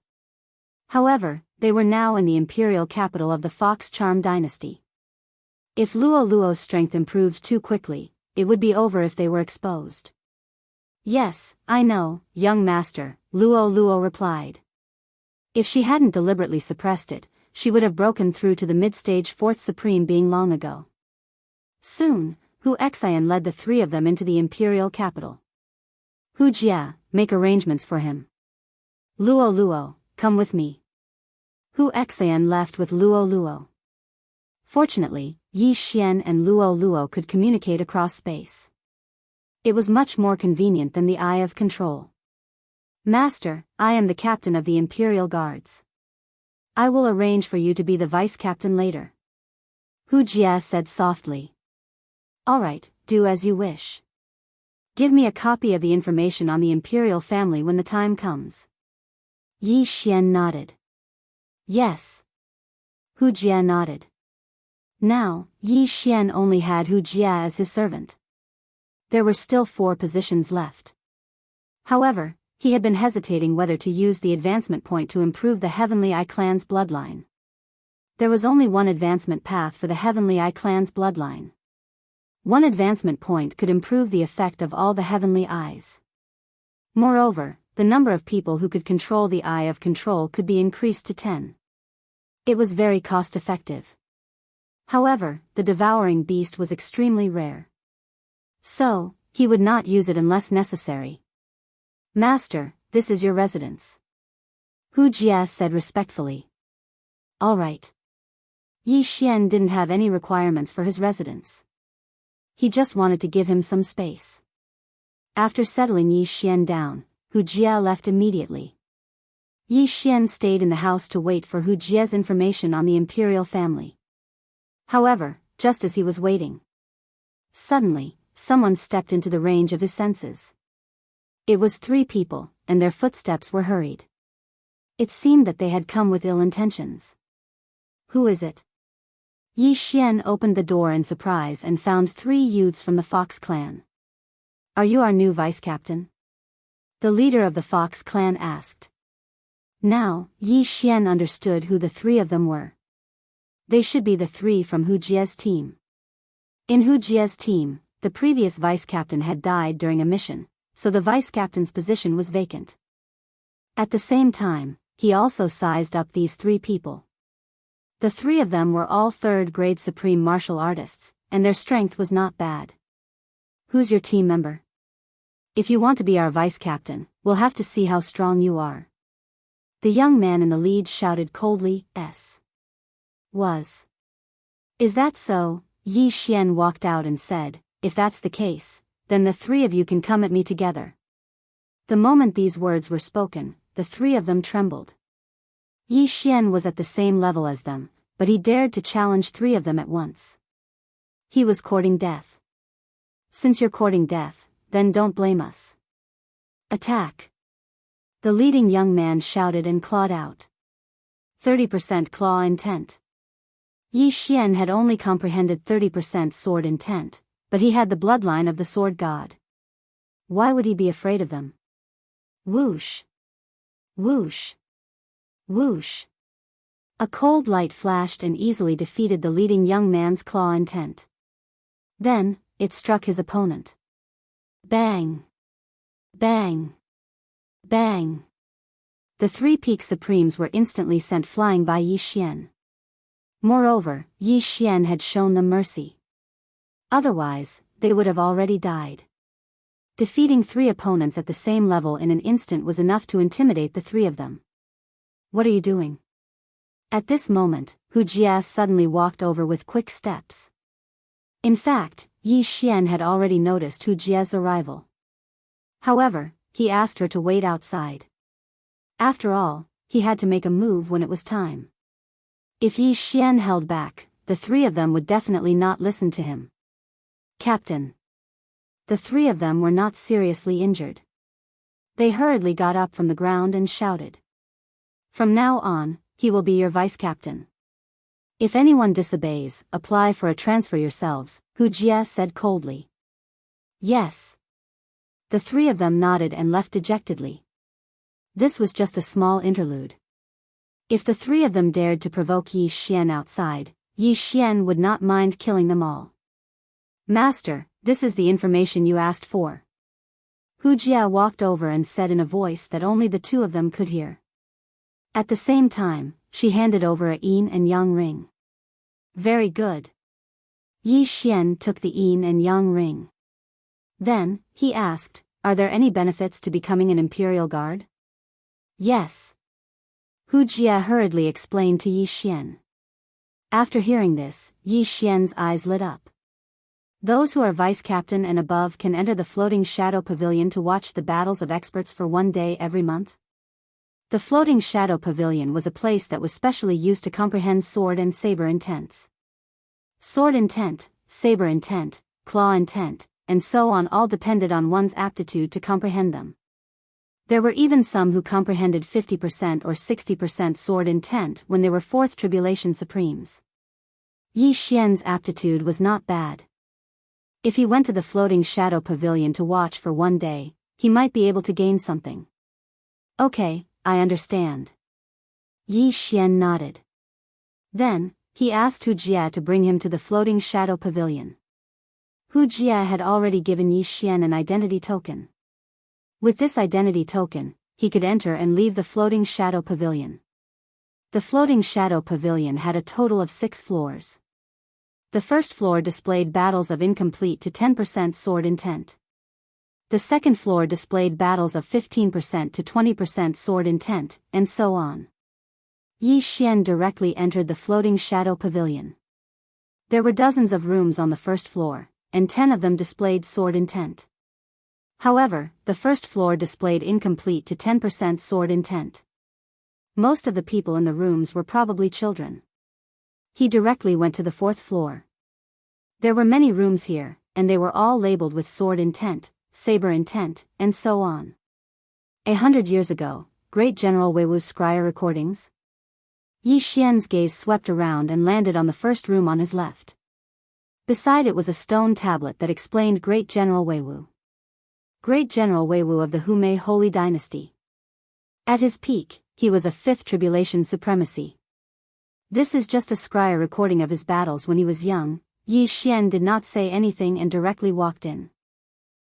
A: However, they were now in the imperial capital of the Fox Charm dynasty. If Luo Luo's strength improved too quickly, it would be over if they were exposed. "Yes, I know, young master," Luo Luo replied. If she hadn't deliberately suppressed it, she would have broken through to the mid-stage fourth supreme being long ago. Soon, Hu Xian led the three of them into the imperial capital. "Hu Jia, make arrangements for him. Luo Luo, come with me." Hu Xian left with Luo Luo. Fortunately, Yi Xian and Luo Luo could communicate across space. It was much more convenient than the Eye of Control. "Master, I am the captain of the Imperial Guards. I will arrange for you to be the vice-captain later," Hu Jia said softly. "Alright, do as you wish. Give me a copy of the information on the Imperial family when the time comes." Yi Xian nodded. "Yes." Hu Jia nodded. Now, Yi Xian only had Hu Jia as his servant. There were still 4 positions left. However, he had been hesitating whether to use the advancement point to improve the Heavenly Eye clan's bloodline. There was only one advancement path for the Heavenly Eye clan's bloodline. One advancement point could improve the effect of all the Heavenly Eyes. Moreover, the number of people who could control the Eye of Control could be increased to 10. It was very cost-effective. However, the devouring beast was extremely rare. So, he would not use it unless necessary. "Master, this is your residence," Hu Jia said respectfully. "Alright." Yi Xian didn't have any requirements for his residence. He just wanted to give him some space. After settling Yi Xian down, Hu Jia left immediately. Yi Xian stayed in the house to wait for Hu Jia's information on the imperial family. However, just as he was waiting, suddenly, someone stepped into the range of his senses. It was 3 people, and their footsteps were hurried. It seemed that they had come with ill intentions. "Who is it?" Yi Xian opened the door in surprise and found 3 youths from the Fox clan. "Are you our new vice-captain?" the leader of the Fox clan asked. Now, Yi Xian understood who the 3 of them were. They should be the 3 from Hu Jia's team. In Hu Jia's team, the previous vice-captain had died during a mission, so the vice-captain's position was vacant. At the same time, he also sized up these 3 people. The 3 of them were all 3rd-grade supreme martial artists, and their strength was not bad. "Who's your team member? If you want to be our vice-captain, we'll have to see how strong you are." The young man in the lead shouted coldly, "Was. Is that so?" Yi Xian walked out and said, "If that's the case, then the 3 of you can come at me together." The moment these words were spoken, the 3 of them trembled. Yi Xian was at the same level as them, but he dared to challenge 3 of them at once. He was courting death. Since you're courting death, then don't blame us. Attack! The leading young man shouted and clawed out. 30% claw intent. Yi Xian had only comprehended 30% sword intent, but he had the bloodline of the sword god. Why would he be afraid of them? Whoosh! Whoosh! Whoosh! A cold light flashed and easily defeated the leading young man's claw intent. Then, it struck his opponent. Bang! Bang! Bang! The three peak supremes were instantly sent flying by Yi Xian. Moreover, Yi Xian had shown them mercy. Otherwise, they would have already died. Defeating three opponents at the same level in an instant was enough to intimidate the three of them. What are you doing? At this moment, Hu Jia suddenly walked over with quick steps. In fact, Yi Xian had already noticed Hu Jia's arrival. However, he asked her to wait outside. After all, he had to make a move when it was time. If Yi Xian held back, the three of them would definitely not listen to him. Captain. The three of them were not seriously injured. They hurriedly got up from the ground and shouted. From now on, he will be your vice-captain. If anyone disobeys, apply for a transfer yourselves, Hu Jia said coldly. Yes. The three of them nodded and left dejectedly. This was just a small interlude. If the three of them dared to provoke Yi Xian outside, Yi Xian would not mind killing them all. Master, this is the information you asked for. Hu Jia walked over and said in a voice that only the two of them could hear. At the same time, she handed over a yin and yang ring. Very good. Yi Xian took the yin and yang ring. Then, he asked, are there any benefits to becoming an imperial guard? Yes. Hu Jia hurriedly explained to Yi Xian. After hearing this, Yi Xian's eyes lit up. Those who are vice-captain and above can enter the floating shadow pavilion to watch the battles of experts for 1 day every month. The floating shadow pavilion was a place that was specially used to comprehend sword and saber intents. Sword intent, saber intent, claw intent, and so on all depended on one's aptitude to comprehend them. There were even some who comprehended 50% or 60% sword intent when they were fourth tribulation supremes. Yi Xian's aptitude was not bad. If he went to the floating shadow pavilion to watch for 1 day, he might be able to gain something. Okay, I understand. Yi Xian nodded. Then, he asked Hu Jia to bring him to the floating shadow pavilion. Hu Jia had already given Yi Xian an identity token. With this identity token, he could enter and leave the floating shadow pavilion. The floating shadow pavilion had a total of 6 floors. The first floor displayed battles of incomplete to 10% sword intent. The second floor displayed battles of 15% to 20% sword intent, and so on. Yi Xian directly entered the floating shadow pavilion. There were dozens of rooms on the first floor, and 10 of them displayed sword intent. However, the first floor displayed incomplete to 10% sword intent. Most of the people in the rooms were probably children. He directly went to the 4th floor. There were many rooms here, and they were all labeled with sword intent, saber intent, and so on. 100 years ago, Great General Wei Wu's scryer recordings? Yi Xian's gaze swept around and landed on the first room on his left. Beside it was a stone tablet that explained Great General Wei Wu. Great General Wei Wu of the Humei Holy Dynasty. At his peak, he was a 5th tribulation supremacy. This is just a scryer recording of his battles when he was young. Yi Xian did not say anything and directly walked in.